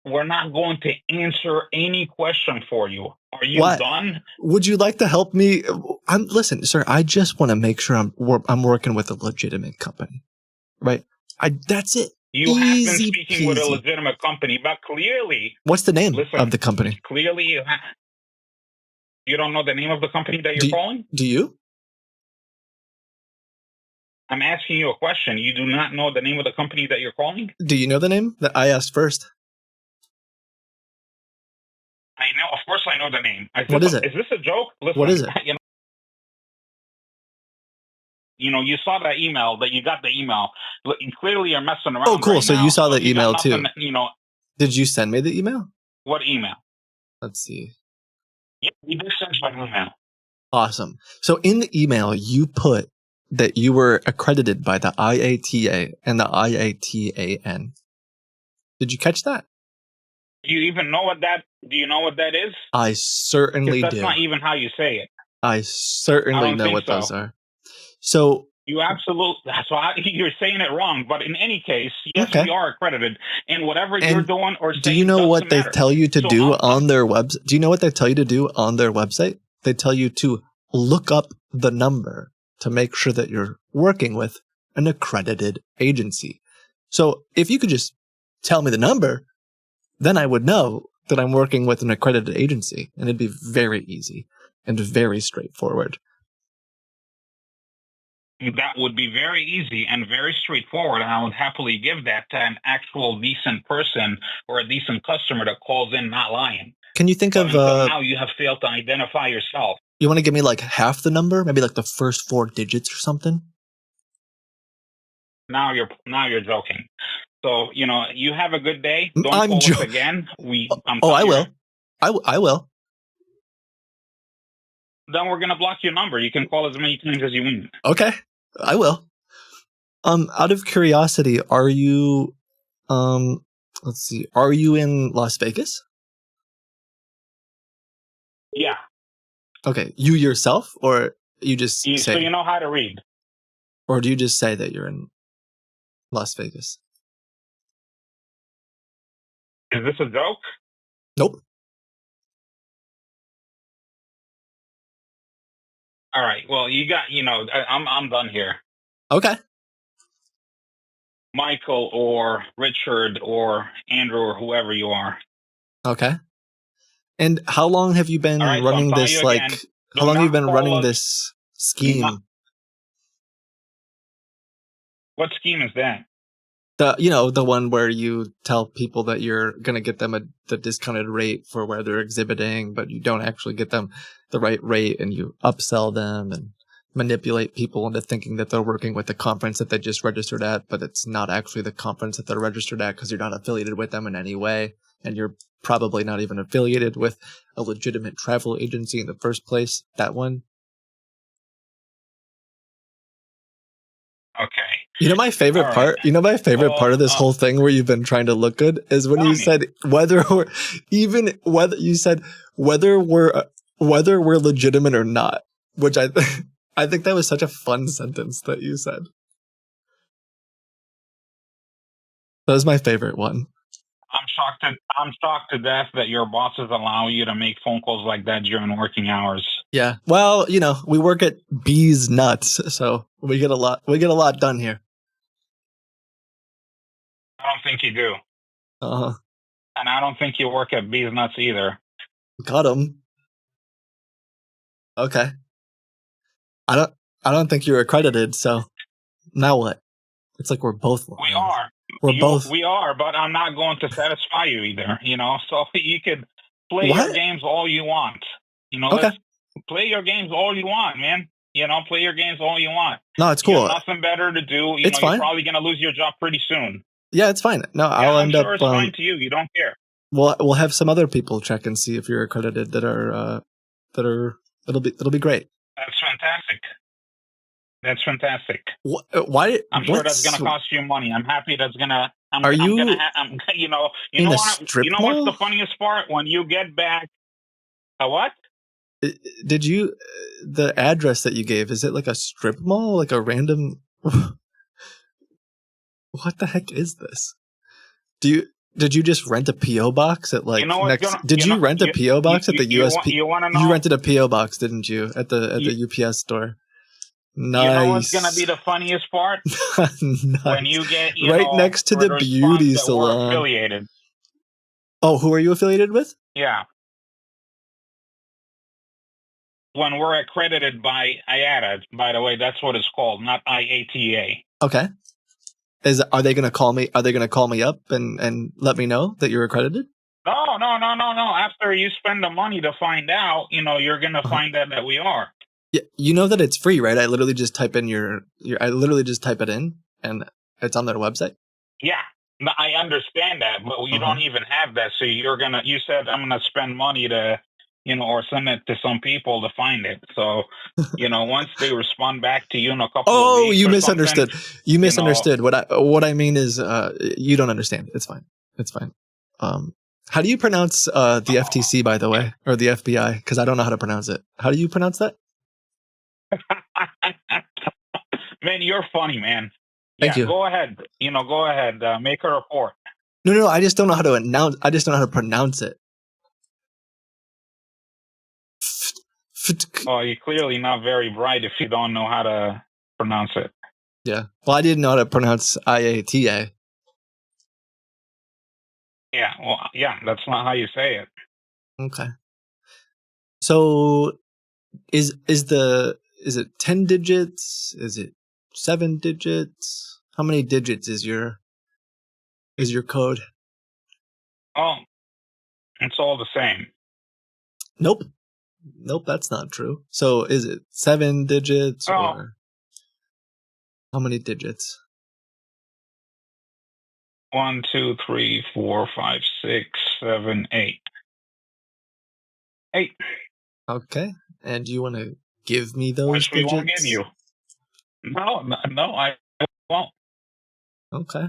We're not going to answer any question for you. Are you
What?
done?
Would you like to help me? Listen, sir. I just want to make sure I'm working with a legitimate company, right? That's it.
You have been
Easy
speaking with a
peasy.
legitimate company, but clearly,
What's the name
listen,
of the company?
clearly you don't know the name of the company that you're calling?
Do you?
I'm asking you a question. You do not know the name of the company that you're calling?
Do you know the name that I asked first?
I know. Of course I know the name.
What is it?
Is this a joke? Listen,
What is it?
You saw that email, that you got the email. Look, clearly you're messing around.
Oh, cool.
Right
So
now.
you saw the
If you got
email too.
nothing,
Did you send me the email?
what email?
Let's see.
Yeah, you did send my email.
Awesome. So in the email, you put that you were accredited by the IATA and the IATAN. Did you catch that?
Do you even know what that? Do you know what that is?
I certainly
Because that's
do.
not even how you say it.
I
I
certainly
don't
know
think
what those
so.
are. So,
You absolutely. That's why you're saying it wrong. But in any case, yes,
Okay.
we are accredited, and whatever you're
And
doing or
do
saying
you know
doesn't
what they
matter.
tell you to
So
do on their website? Do you know what they tell you to do on their website? They tell you to look up the number to make sure that you're working with an accredited agency. So if you could just tell me the number, then I would know that I'm working with an accredited agency, and it'd be very easy and very straightforward.
That would be very easy and very straightforward, and I would happily give that to an actual decent person or a decent customer that calls in not lying.
Can you think
But
of,
until now, you have failed to identify yourself.
you want to give me like half the number? Maybe like the first 4 digits or something?
Now you're joking. So you have a good day. Don't
I'm
call us
joking.
again. I'm
Oh, I
telling you.
will. I will.
Then we're gonna block your number. You can call as many times as you want.
Okay, I will. Out of curiosity, are you, let's see, are you in Las Vegas?
Yeah.
Okay, you yourself, or you just
So
say,
you know how to read.
or do you just say that you're in Las Vegas?
Is this a joke?
Nope.
All right. Well, I'm done here.
Okay.
Michael or Richard or Andrew or whoever you are.
Okay. And how long have you been
All right, so I'm
running
telling
this,
you again,
how
do
long have you
not
been
call
running
us.
this
Do not-
scheme?
What scheme is that?
The one where you tell people that you're going to get them the discounted rate for where they're exhibiting, but you don't actually get them the right rate, and you upsell them and manipulate people into thinking that they're working with the conference that they just registered at, but it's not actually the conference that they're registered at because you're not affiliated with them in any way, and you're probably not even affiliated with a legitimate travel agency in the first place. That one.
Okay.
You know my favorite
All right.
part? You know my favorite
Well,
part of this whole thing where you've been trying to look good is when you said whether we're legitimate or not, which I think that was such a fun sentence that you said. That was my favorite one.
I'm shocked to death that your bosses allow you to make phone calls like that during working hours.
Yeah. Well, we work at Bees Nuts, so we get a lot done here.
I don't think you do.
Uh-huh.
And I don't think you work at Bees Nuts either.
Got him. Okay. I don't think you're accredited, so now what? It's like we're both lying.
We are. We are, but I'm not going to satisfy you either, So you could play your games all you want.
Okay.
Let's play your games all you want, man. Play your games all you want.
No, it's
You
cool.
got nothing better to do.
It's fine.
You're probably going to lose your job pretty soon.
Yeah, it's fine. No, I'll
I'm
end
sure
up.
it's fine to you. You don't care.
We'll have some other people check and see if you're accredited that are. It'll be great.
That's fantastic. That's fantastic.
Why?
I'm sure that's going to cost you money. I'm happy that's going to. You know what's the funniest part? When you get back. A what?
Did you? The address that you gave, is it like a strip mall? Like a random. What the heck is this? Do Did you just rent a PO box at like
You know what's
next?
gonna,
Did you rent a PO box at the USP?
You want to know?
You rented a PO box, didn't you, at the UPS store? Nice.
You know what's gonna be the funniest part?
Nice.
When you get
right next to the beauty
that we're
salon.
affiliated.
Oh, who are you affiliated with?
Yeah. When we're accredited by IATA, by the way, that's what it's called, not IATA.
Okay. Are they going to call me? Are they going to call me up and let me know that you're accredited?
No. After you spend the money to find out, you're going to find out that we are.
Yeah, you know that it's free, right? I literally just type in I literally just type it in and it's on their website.
Yeah. No, I understand that, but you don't even have that. So you said I'm going to spend money to, or send it to some people to find it. So, once they respond back to you in a couple of weeks.
You misunderstood. You misunderstood. What I mean is, you don't understand. It's fine. It's fine. How do you pronounce the FTC, by the way, or the FBI? Because I don't know how to pronounce it. How do you pronounce that?
Man, you're funny, man.
Thank you.
Go ahead. Go ahead. Make a report.
No. I just don't know how to announce. I just don't know how to pronounce it.
Oh, you're clearly not very bright if you don't know how to pronounce it.
Yeah. Well, I didn't know how to pronounce IATA.
Yeah. Well, yeah, that's not how you say it.
Okay. So is it 10 digits? Is it 7 digits? How many digits is your code?
Oh, it's all the same.
Nope, that's not true. So is it 7 digits or how many digits?
1, 2, 3, 4, 5, 6, 7, 8. 8.
Okay. And you want to give me those
Which
digits?
we won't give you. No, I won't.
Okay.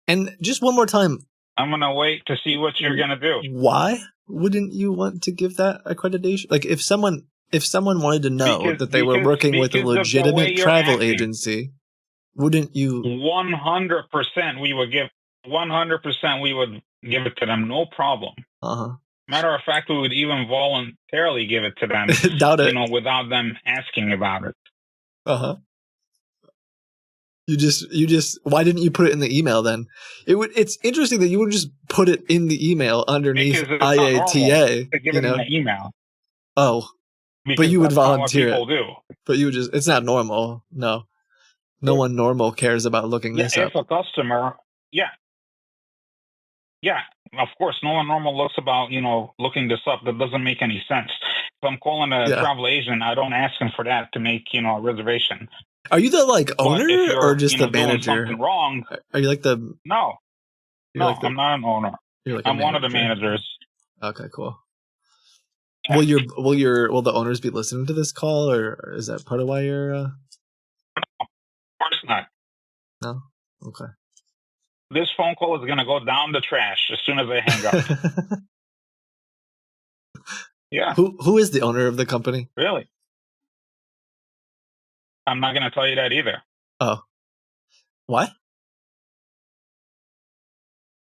And just one more time.
I'm going to wait to see what you're going to do.
Why wouldn't you want to give that accreditation? Like if someone wanted to know that they were working with a legitimate travel agency, wouldn't you?
100% we would give. 100% we would give it to them, no problem. Matter of fact, we would even voluntarily give it to them.
Doubt it.
Without them asking about it.
You just. Why didn't you put it in the email then? It's interesting that you would just put it in the email underneath IATA.
To give it in the email.
Oh,
because
but you would
that's
volunteer
not what people
it. But you would just. It's not normal. No one normal cares about looking this up.
If a customer, yeah, of course, no one normal looks about looking this up. That doesn't make any sense. If I'm calling a travel agent, I don't ask them for that to make a reservation.
Are you the owner or just the manager?
Doing something wrong.
Are you like the?
No, I'm not an owner. I'm one of the managers.
Okay, cool. Yeah. Will the owners be listening to this call, or is that part of why you're?
Of course not.
No. Okay.
This phone call is gonna go down the trash as soon as I hang up. Yeah.
Who is the owner of the company?
Really? I'm not gonna tell you that either.
Oh. Why?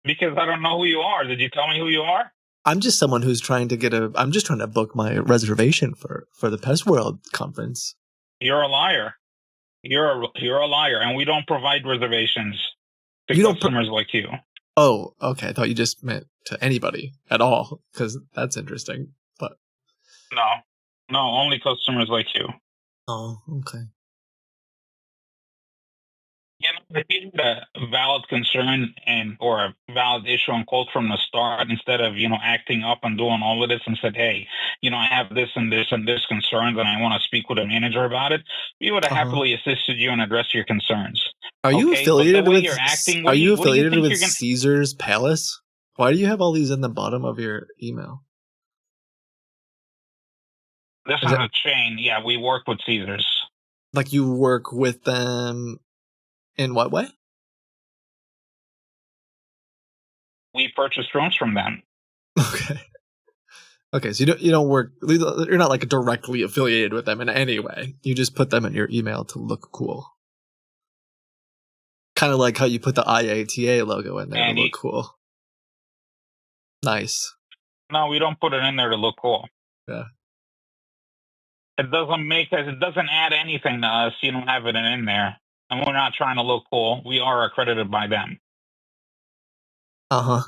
Because I don't know who you are. Did you tell me who you are?
I'm just someone who's trying to I'm just trying to book my reservation for the Pest World conference.
You're a liar. You're a liar, and we don't provide reservations to customers like you.
Oh, okay. I thought you just meant to anybody at all, because that's interesting. But
no, only customers like you.
Oh, okay.
If you had a valid concern or a valid issue on quote from the start, instead of acting up and doing all of this and said, hey, I have this and this and this concerns and I want to speak with a manager about it, we would have happily assisted you and addressed your concerns.
Are you affiliated with? Are you affiliated with Caesar's Palace? Why do you have all these in the bottom of your email?
This is a chain. Yeah, we work with Caesars.
Like you work with them. In what way?
We purchase rooms from them.
Okay. Okay, so you don't work. You're not like directly affiliated with them in any way. You just put them in your email to look cool. Kind of like how you put the IATA logo in there to look cool. Nice.
No, we don't put it in there to look cool.
Yeah.
It doesn't add anything to us. You don't have it in there. And we're not trying to look cool. We are accredited by them.
Uh-huh.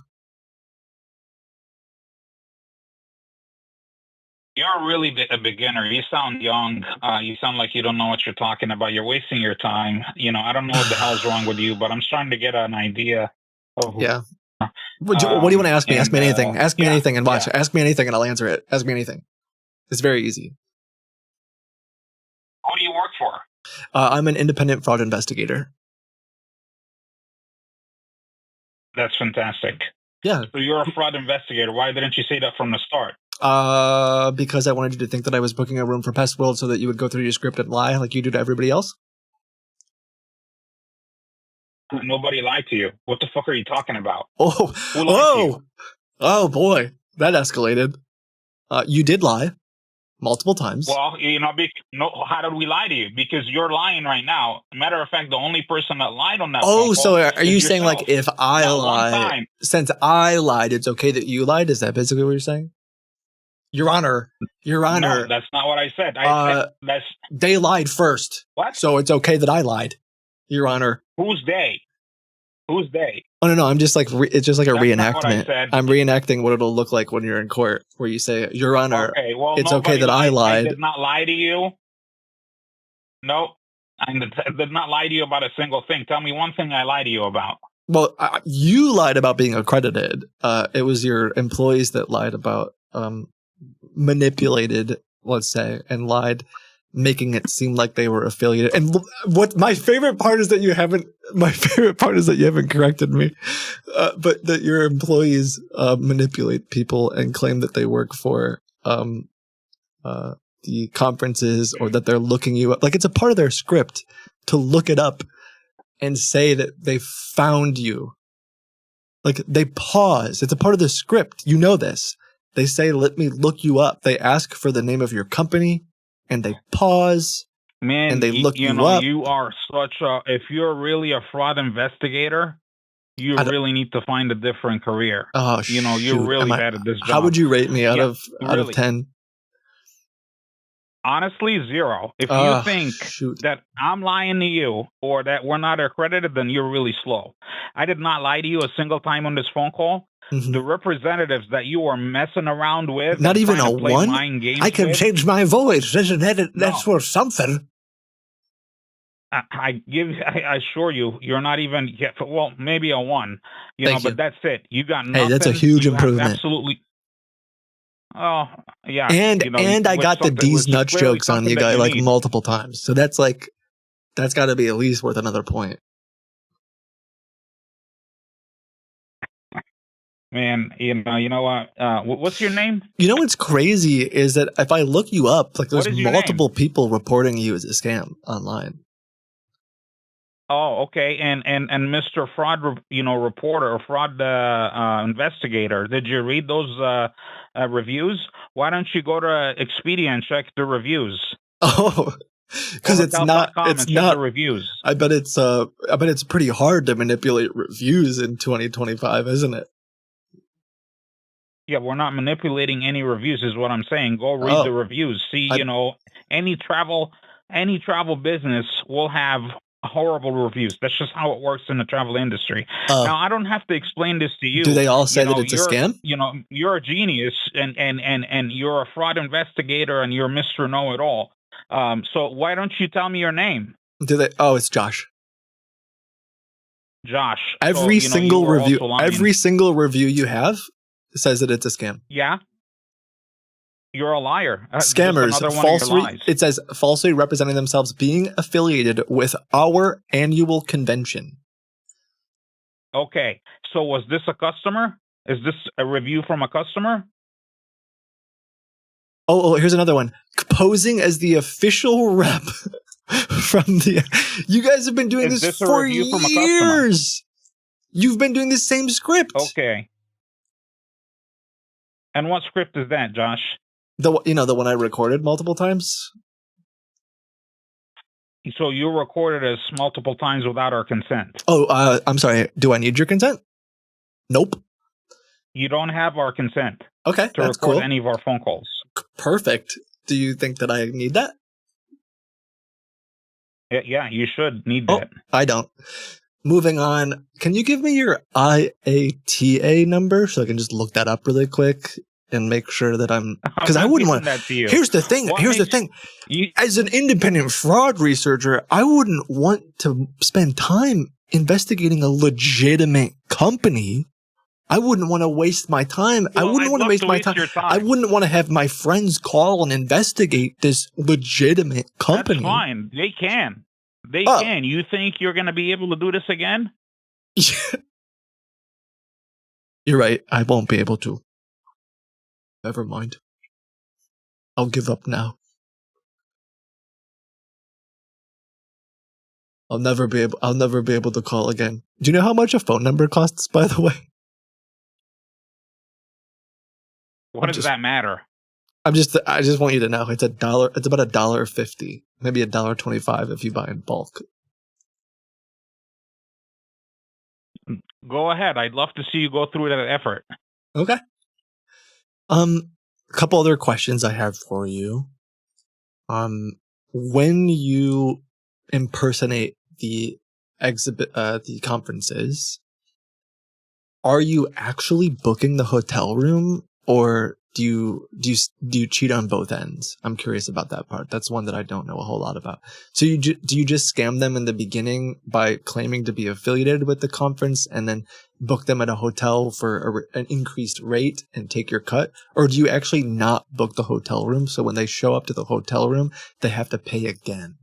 You're really a beginner. You sound young. You sound like you don't know what you're talking about. You're wasting your time. I don't know what the hell's wrong with you, but I'm starting to get an idea of
Yeah. What do you want to ask me? Ask me anything. Ask me anything and watch.
Yeah.
Ask me anything and I'll answer it. Ask me anything. It's very easy.
Who do you work for?
I'm an independent fraud investigator.
That's fantastic.
Yeah.
So you're a fraud investigator. Why didn't you say that from the start?
Because I wanted you to think that I was booking a room for Pest World so that you would go through your script and lie like you do to everybody else.
Nobody lied to you. What the fuck are you talking about?
Oh,
Who lied to you?
oh boy, that escalated. You did lie multiple times.
Well, how did we lie to you? Because you're lying right now. Matter of fact, the only person that lied on that phone call
So are you
is
saying
yourself.
like if I
Not one
lie,
time.
since I lied, it's okay that you lied? Is that basically what you're saying? Your Honor.
No, that's not what I said.
They lied first.
What?
So it's okay that I lied, Your Honor.
Who's they? Who's they?
Oh no, I'm just like it's just like a
That's not what I
reenactment.
said.
I'm reenacting what it'll look like when you're in court, where you say, Your Honor,
Okay, well,
it's okay
nobody
that I
lied.
lied.
I did not lie to you. No, I did not lie to you about a single thing. Tell me one thing I lied to you about.
Well, you lied about being accredited. It was your employees that lied about manipulated, let's say, and lied, making it seem like they were affiliated. And what my favorite part is that you haven't. My favorite part is that you haven't corrected me, but that your employees manipulate people and claim that they work for the conferences or that they're looking you up. Like it's a part of their script to look it up and say that they found you. Like they pause. It's a part of the script. You know this. They say, let me look you up. They ask for the name of your company and they pause.
Man,
and they look you
know,
up.
you are if you're really a fraud investigator, you really need to find a different career.
Oh,
you're really bad at this job.
How would you rate me out of 10?
Honestly, 0. If you think that I'm lying to you or that we're not accredited, then you're really slow. I did not lie to you a single time on this phone call. Mm-hmm. The representatives that you were messing around with,
not even a 1. I can change my voice. Isn't that that's worth something?
I assure you, you're not even yet. Well, maybe a 1. But that's it. You got nothing.
Hey, that's a huge improvement.
Absolutely. Oh yeah,
and I got the D's nuts jokes on you guys like multiple times. So that's got to be at least worth another point.
Man, you know what? What's your name?
You know what's crazy is that if I look you up, like there's multiple people reporting you as a scam online.
Oh, okay. And Mr. Fraud, reporter or fraud investigator, did you read those reviews? Why don't you go to Expedia and check the reviews?
Oh, because it's not
the reviews.
I bet it's pretty hard to manipulate reviews in 2025, isn't it?
Yeah, we're not manipulating any reviews, is what I'm saying. Go read the reviews. See, any travel business will have horrible reviews. That's just how it works in the travel industry. Now, I don't have to explain this to you.
Do they all say that it's a scam?
You're a genius, and you're a fraud investigator, and you're Mr. Know-It-All. So why don't you tell me your name?
Do they? Oh, it's Josh.
Josh.
Every single review you have says that it's a scam.
Yeah. You're a liar.
Scammers, it says falsely representing themselves being affiliated with our annual convention.
Okay. So was this a customer? Is this a review from a customer?
Oh, here's another one. Posing as the official rep from the... You guys have been doing this for years. You've been doing the same script.
Okay. And what script is that, Josh?
The one I recorded multiple times.
So you recorded us multiple times without our consent.
Oh, I'm sorry. Do I need your consent? Nope.
You don't have our consent.
Okay,
to
that's
record
cool.
any of our phone calls.
Perfect. Do you think that I need that?
Yeah, you should need that.
I don't. Moving on. Can you give me your IATA number so I can just look that up really quick and make sure that I'm because I wouldn't want
that to you.
Here's the thing. As an independent fraud researcher, I wouldn't want to spend time investigating a legitimate company. I wouldn't want to waste my time. I wouldn't want to waste my time. I wouldn't want to have my friends call and investigate this legitimate company.
That's fine. They can. They can. You think you're going to be able to do this again?
You're right. I won't be able to. Never mind. I'll give up now. I'll never be able to call again. Do you know how much a phone number costs, by the way?
What does that matter?
I just want you to know it's $1. It's about $1.50, maybe $1.25 if you buy in bulk.
Go ahead. I'd love to see you go through that effort.
Okay. A couple other questions I have for you. When you impersonate the conferences, are you actually booking the hotel room, or do you cheat on both ends? I'm curious about that part. That's one that I don't know a whole lot about. So do you just scam them in the beginning by claiming to be affiliated with the conference and then book them at a hotel for an increased rate and take your cut? Or do you actually not book the hotel room, so when they show up to the hotel room, they have to pay again?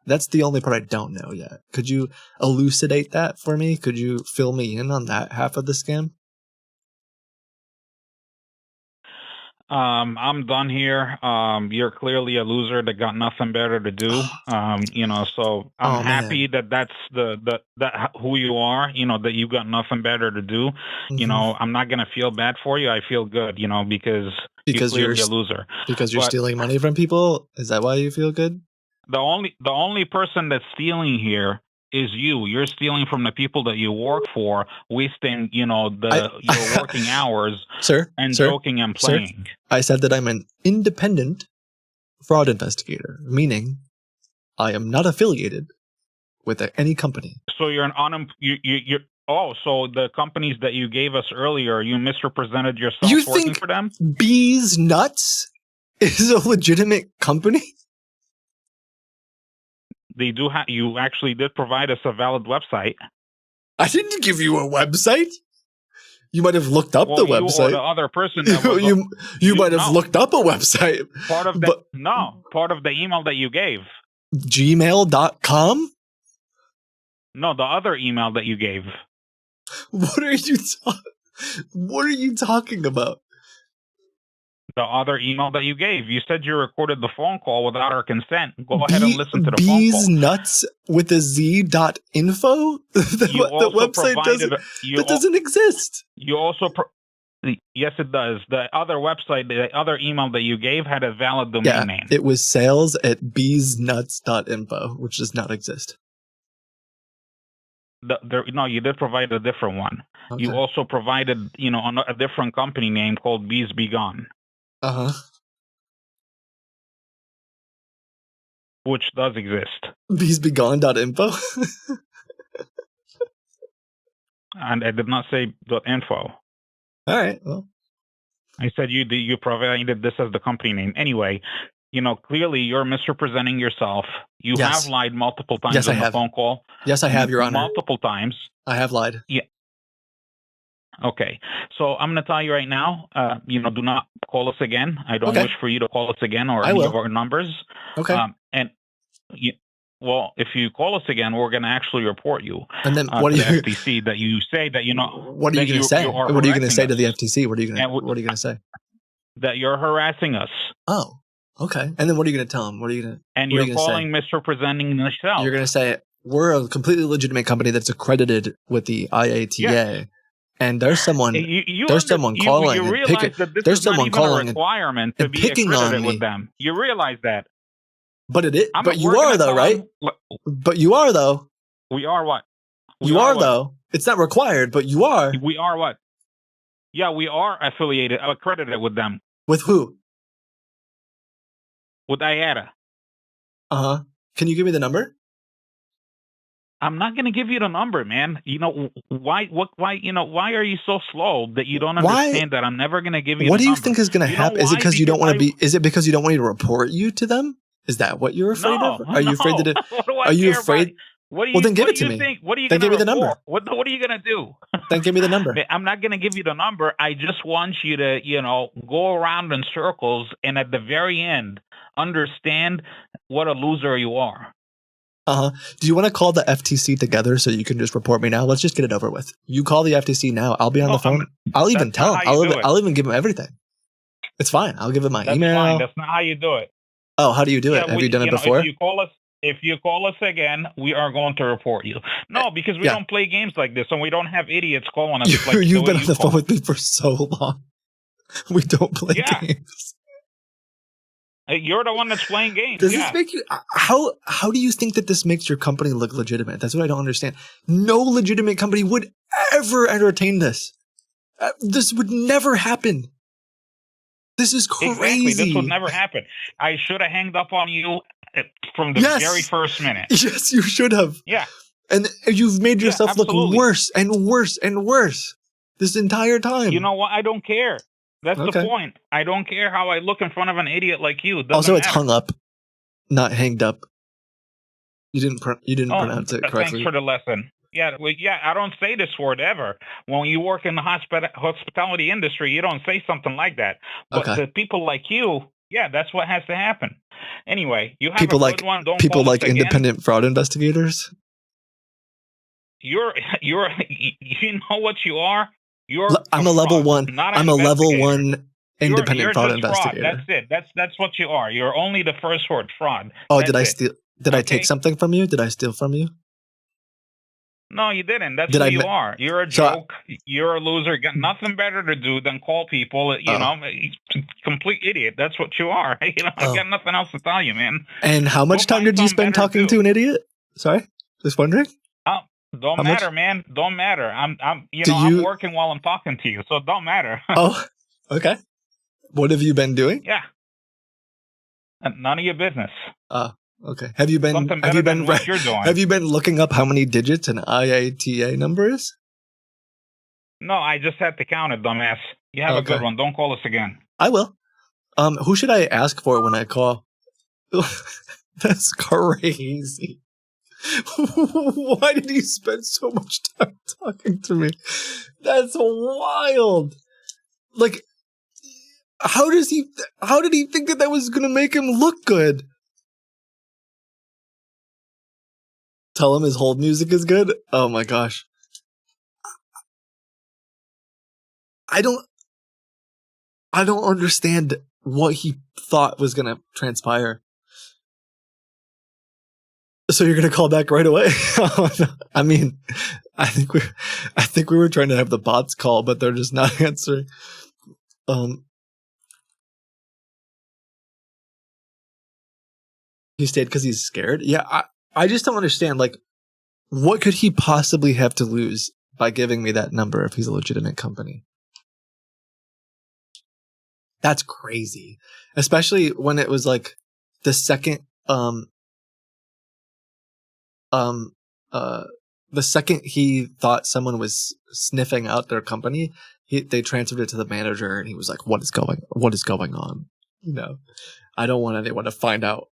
That's the only part I don't know yet. Could you elucidate that for me? Could you fill me in on that half of the scam?
I'm done here. You're clearly a loser that got nothing better to do. So I'm happy that that's that who you are. That you got nothing better to do. I'm not gonna feel bad for you. I feel good. Because you're clearly a loser.
Because you're stealing money from people. Is that why you feel good?
The only person that's stealing here is you. You're stealing from the people that you work for, wasting, your working hours, joking and playing.
Sir, I said that I'm an independent fraud investigator, meaning I am not affiliated with any company.
So you're an so the companies that you gave us earlier, you misrepresented yourself working for them?
Bees Nuts is a legitimate company?
They do you actually did provide us a valid website.
I didn't give you a website. You might have looked up the website.
Or the other person that was
you might have looked up a website.
Part of the email that you gave.
Gmail.com?
No, the other email that you gave.
What are you talking about?
The other email that you gave. You said you recorded the phone call without our consent. Go ahead and listen to the phone call.
Bees Nuts with a Z.info? The website doesn't exist.
You also... Yes, it does. The other website, the other email that you gave had a valid domain name.
It was sales@beesnuts.info, which does not exist.
No, you did provide a different one.
Okay.
You also provided, a different company name called Bees Be Gone.
Uh-huh.
Which does exist.
Beesbegone.info?
And I did not say .info.
All right, well.
I said you provided this as the company name. Anyway, clearly you're misrepresenting yourself. You have lied multiple times on the phone call.
Yes, I have, Your Honor.
Multiple times.
I have lied.
Yeah. Okay. So I'm going to tell you right now, do not call us again. I don't wish for you to call us again or any of our numbers.
Okay.
If you call us again, we're going to actually report you.
And then
what to the FTC that you say that
What are you going to say? What are you going to say to the FTC? What are you going to say?
That you're harassing us.
Oh, okay. And then what are you going to tell them? What are you going to?
And you're calling misrepresenting yourself.
You're going to say we're a completely legitimate company that's accredited with the IATA. Yes. And there's someone calling.
You realize that this is not even a requirement to be accredited with them. You realize that.
But it is. But you are though, right? But you are though.
We are what?
You are though. It's not required, but you are.
We are what? Yeah, we are affiliated, accredited with them.
With who?
With IATA.
Can you give me the number?
I'm not going to give you the number, man. You know why? Why? You know why are you so slow that you don't understand that I'm never going to give you?
What
the
do you
number?
think is going to happen? Is it because you don't want to be? Is it because you don't want me to report you to them? Is that what you're afraid of? Are you afraid to?
What do I
Are you
care
afraid?
about? What do you,
well, then give
what
it
do
to
you
me.
think? What are you
Then
going
give
to
me the number.
What are you going to do?
Then give me the number.
I'm not going to give you the number. I just want you to, go around in circles and at the very end, understand what a loser you are.
Do you want to call the FTC together so you can just report me now? Let's just get it over with. You call the FTC now. I'll be on the phone. I'll even tell them. I'll even give them everything. It's fine. I'll give them my email.
Fine. That's not how you do it.
Oh, how do you do it? Have you done it before?
If you call us again, we are going to report you. No, because we don't play games like this, and we don't have idiots calling us.
You've been on the phone with me for so long. We don't play games.
You're the one that's playing games.
Does this make you? How do you think that this makes your company look legitimate? That's what I don't understand. No legitimate company would ever entertain this. This would never happen. This is crazy.
Exactly. This would never happen. I should have hanged up on you from the very first minute.
Yes, you should have.
Yeah.
And you've made yourself look worse and worse and worse this entire time.
You know what? I don't care. That's the point. I don't care how I look in front of an idiot like you.
Also, it's hung up, not hanged up. You didn't pronounce it correctly.
Thanks for the lesson. Yeah, I don't say this word ever. When you work in the hospitality industry, you don't say something like that. But the people like you, that's what has to happen. Anyway, you have
people
a good one. Don't
people
call
like
us again.
independent fraud investigators.
You know what you are.
I'm a level one. I'm a level one independent fraud investigator.
That's it. That's what you are. You're only the first word, fraud.
Oh, did I steal? Did I take something from you? Did I steal from you?
No, you didn't. That's who you are. You're a joke. You're a loser. You got nothing better to do than call people. Complete idiot. That's what you are. I got nothing else to tell you, man.
And how much time did you spend talking to an idiot? Sorry, just wondering.
Don't matter, man. Don't matter. I'm working while I'm talking to you, so it don't matter.
Oh, okay. What have you been doing?
Yeah. None of your business.
Okay. Have you been
what you're doing.
Have you been looking up how many digits an IATA number is?
No, I just had to count it, dumbass. You have a good one. Don't call us again.
I will. Who should I ask for when I call? That's crazy. Why did he spend so much time talking to me? That's wild. Like, how did he think that was going to make him look good? Tell him his hold music is good? Oh my gosh. I don't understand what he thought was going to transpire. So you're going to call back right away? I mean, I think we were trying to have the bots call, but they're just not answering. He stayed because he's scared? Yeah, I just don't understand, like, what could he possibly have to lose by giving me that number if he's a legitimate company? That's crazy. Especially when it was like the second the second he thought someone was sniffing out their company, they transferred it to the manager and he was like, what is going on? I don't want anyone to find out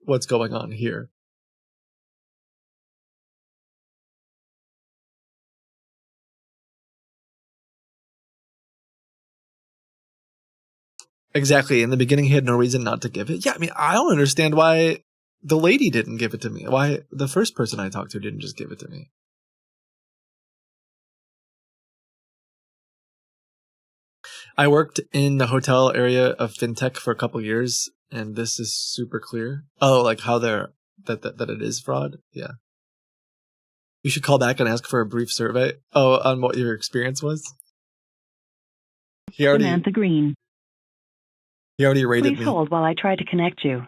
what's going on here. Exactly. In the beginning, he had no reason not to give it. Yeah, I mean, I don't understand why the lady didn't give it to me. Why the first person I talked to didn't just give it to me. I worked in the hotel area of fintech for a couple years, and this is super clear. Oh, like how that it is fraud? Yeah. You should call back and ask for a brief survey. Oh, on what your experience was?
Samantha Green.
He already rated me.
Please hold while I try to connect you.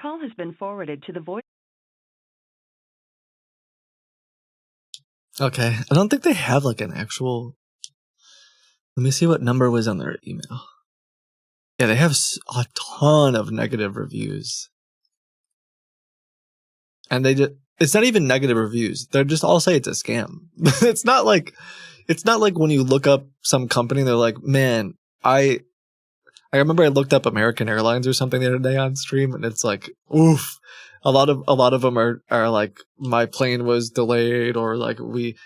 call has been forwarded to the voice.
Okay, I don't think they have like an actual. Let me see what number was on their email. Yeah, they have a ton of negative reviews. And it's not even negative reviews. They're just all say it's a scam. It's not like when you look up some company, they're like, man, I remember I looked up American Airlines or something the other day on stream, and it's like, oof. A lot of them are like, my plane was delayed, or like we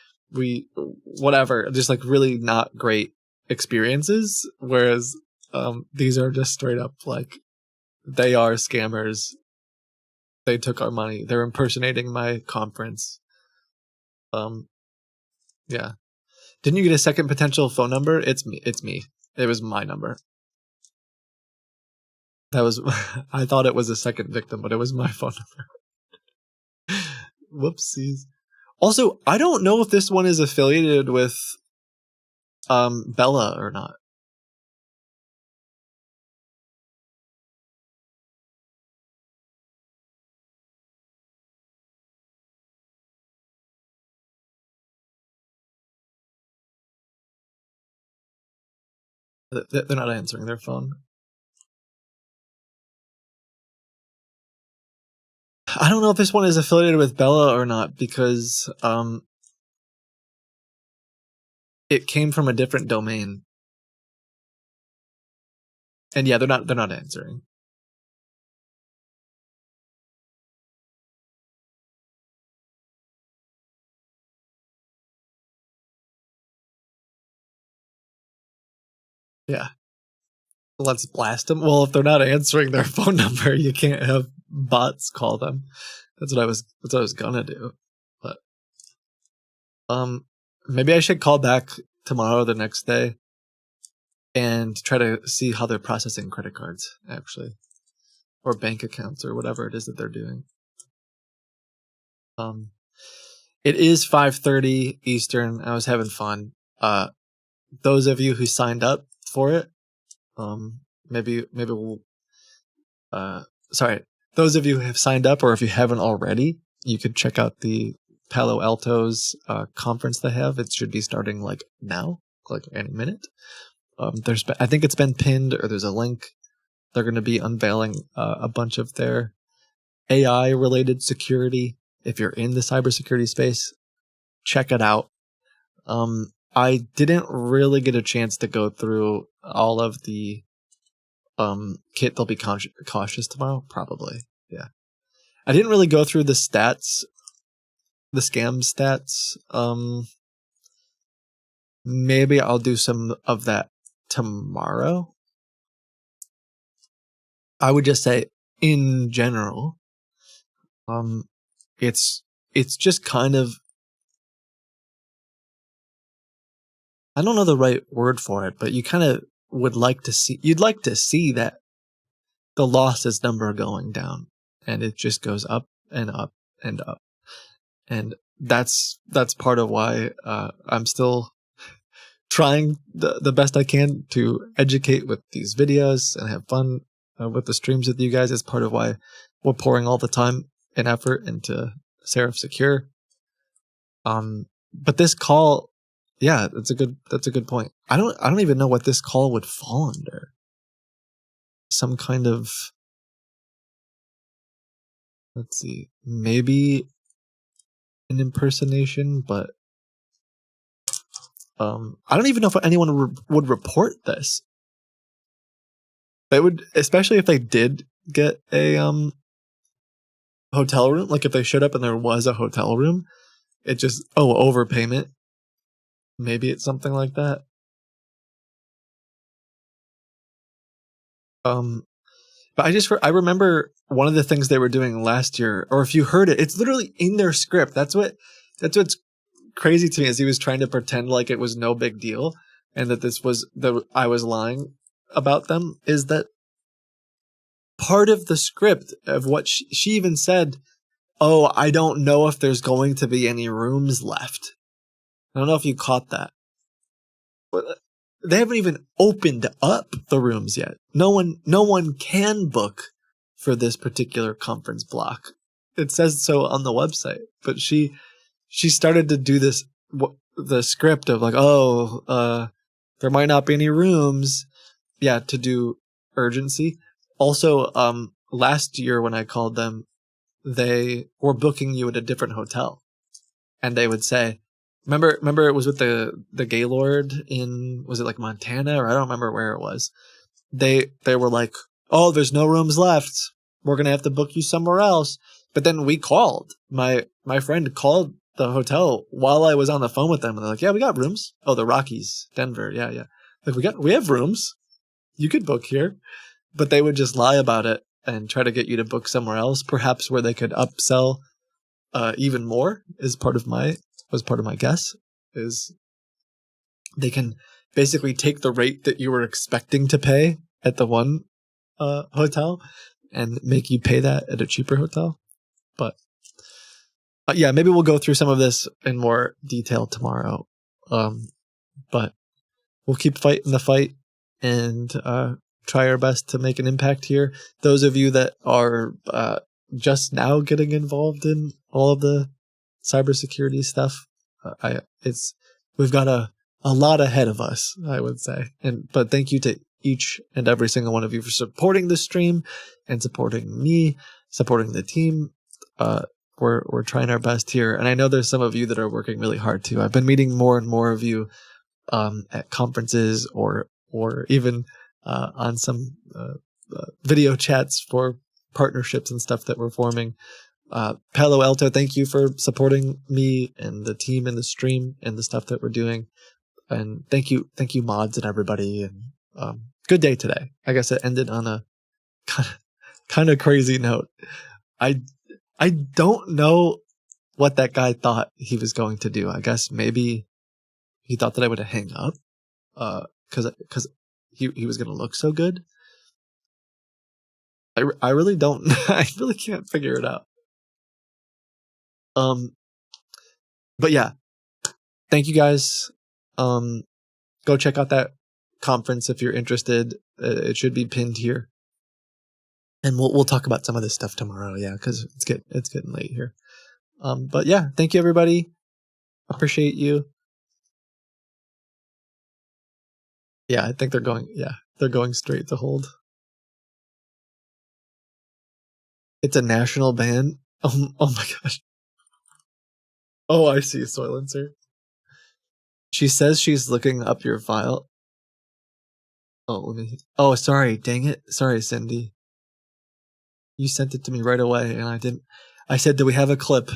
whatever, just like really not great experiences. Whereas these are just straight up like, they are scammers. They took our money. They're impersonating my conference. Yeah. Didn't you get a second potential phone number? It's me. It was my number. That was I thought it was a second victim, but it was my phone number. Whoopsies. Also, I don't know if this one is affiliated with Bella or not. They're not answering their phone. I don't know if this one is affiliated with Bella or not, because it came from a different domain. And yeah, they're not answering. Yeah. Let's blast them. Well, if they're not answering their phone number, you can't have bots call them. That's what I was gonna do. But maybe I should call back tomorrow or the next day and try to see how they're processing credit cards, actually, or bank accounts, or whatever it is that they're doing. It is 5:30 Eastern. I was having fun. Those of you who signed up for it, maybe we'll. Sorry, those of you who have signed up, or if you haven't already, you could check out the Palo Alto's conference they have. It should be starting like now, like any minute. I think it's been pinned, or there's a link. They're going to be unveiling a bunch of their AI related security. If you're in the cybersecurity space, check it out. I didn't really get a chance to go through all of the Kit. They'll be cautious tomorrow, probably. Yeah, I didn't really go through the stats, the scam stats. Maybe I'll do some of that tomorrow. I would just say, in general, it's just kind of, I don't know the right word for it, but you kind of you'd like to see that the losses number going down, and it just goes up and up and up. And that's part of why I'm still trying the best I can to educate with these videos and have fun with the streams with you guys. Is part of why we're pouring all the time and effort into Seraph Secure. But this call, yeah, that's a good point. I don't even know what this call would fall under. Some kind of, let's see, maybe an impersonation, but I don't even know if anyone would report this. They would, especially if they did get a hotel room. Like if they showed up and there was a hotel room, it just overpayment. Maybe it's something like that. But I remember one of the things they were doing last year, or if you heard it, it's literally in their script. That's what's crazy to me, is he was trying to pretend like it was no big deal, and that I was lying about them. Is that part of the script of what she even said? Oh, I don't know if there's going to be any rooms left. I don't know if you caught that. But they haven't even opened up the rooms yet. No one can book for this particular conference block. It says so on the website, but she started to do this, the script of like, there might not be any rooms. Yeah, to do urgency. Also, last year when I called them, they were booking you at a different hotel, and they would say, remember it was with the Gaylord in, was it like Montana, or I don't remember where it was. They were like, oh, there's no rooms left. We're gonna have to book you somewhere else. But then we called. My friend called the hotel while I was on the phone with them, and they're like, yeah, we got rooms. Oh, the Rockies, Denver, yeah. Like we have rooms. You could book here. But they would just lie about it and try to get you to book somewhere else, perhaps where they could upsell even more. Was part of my guess, is they can basically take the rate that you were expecting to pay at the one hotel and make you pay that at a cheaper hotel. But yeah, maybe we'll go through some of this in more detail tomorrow. But we'll keep fighting the fight and try our best to make an impact here. Those of you that are just now getting involved in all of the cybersecurity stuff, we've got a lot ahead of us, I would say. But thank you to each and every single one of you for supporting the stream and supporting me, supporting the team. We're trying our best here, and I know there's some of you that are working really hard too. I've been meeting more and more of you at conferences or even on some video chats for partnerships and stuff that we're forming. Palo Alto, thank you for supporting me and the team and the stream and the stuff that we're doing. And thank you mods and everybody. And good day today. I guess it ended on a kind of crazy note. I don't know what that guy thought he was going to do. I guess maybe he thought that I would hang up because he was going to look so good. I really don't. I really can't figure it out. But yeah, thank you guys. Go check out that conference if you're interested. It should be pinned here, and we'll talk about some of this stuff tomorrow. Yeah, because it's getting late here. But yeah, thank you everybody. Appreciate you. Yeah, I think they're going straight to hold. It's a national ban. Oh my gosh. Oh, I see, Soilencer. She says she's looking up your file. Oh, sorry, dang it. Sorry, Cindy. You sent it to me right away, and I didn't. I said, do we have a clip?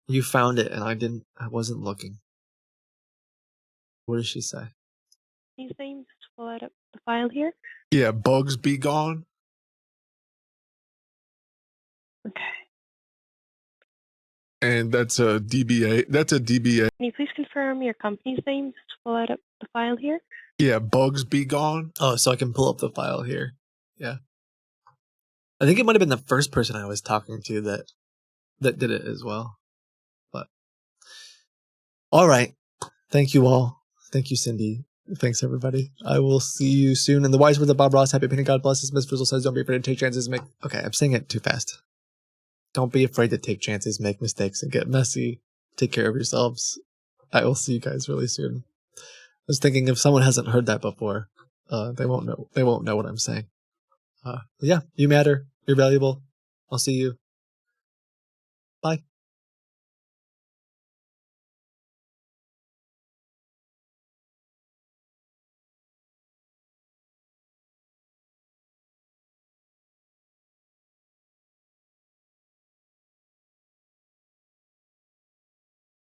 You found it, and I wasn't looking. What does she say?
Anything? Just pull out the file here.
Yeah, bugs be gone.
Okay.
And that's a DBA. That's a DBA.
Can you please confirm your company's name? Just pull out the file here.
Yeah, bugs be gone.
Oh, so I can pull up the file here. Yeah. I think it might have been the first person I was talking to that did it as well. But all right. Thank you all. Thank you, Cindy. Thanks, everybody. I will see you soon. And the wise words of Bob Ross, happy painting, God bless us. Miss Frizzle says, don't be afraid to take chances. Okay, I'm saying it too fast. Don't be afraid to take chances, make mistakes, and get messy. Take care of yourselves. I will see you guys really soon. I was thinking if someone hasn't heard that before, they won't know. They won't know what I'm saying. Yeah, you matter. You're valuable. I'll see you. Bye.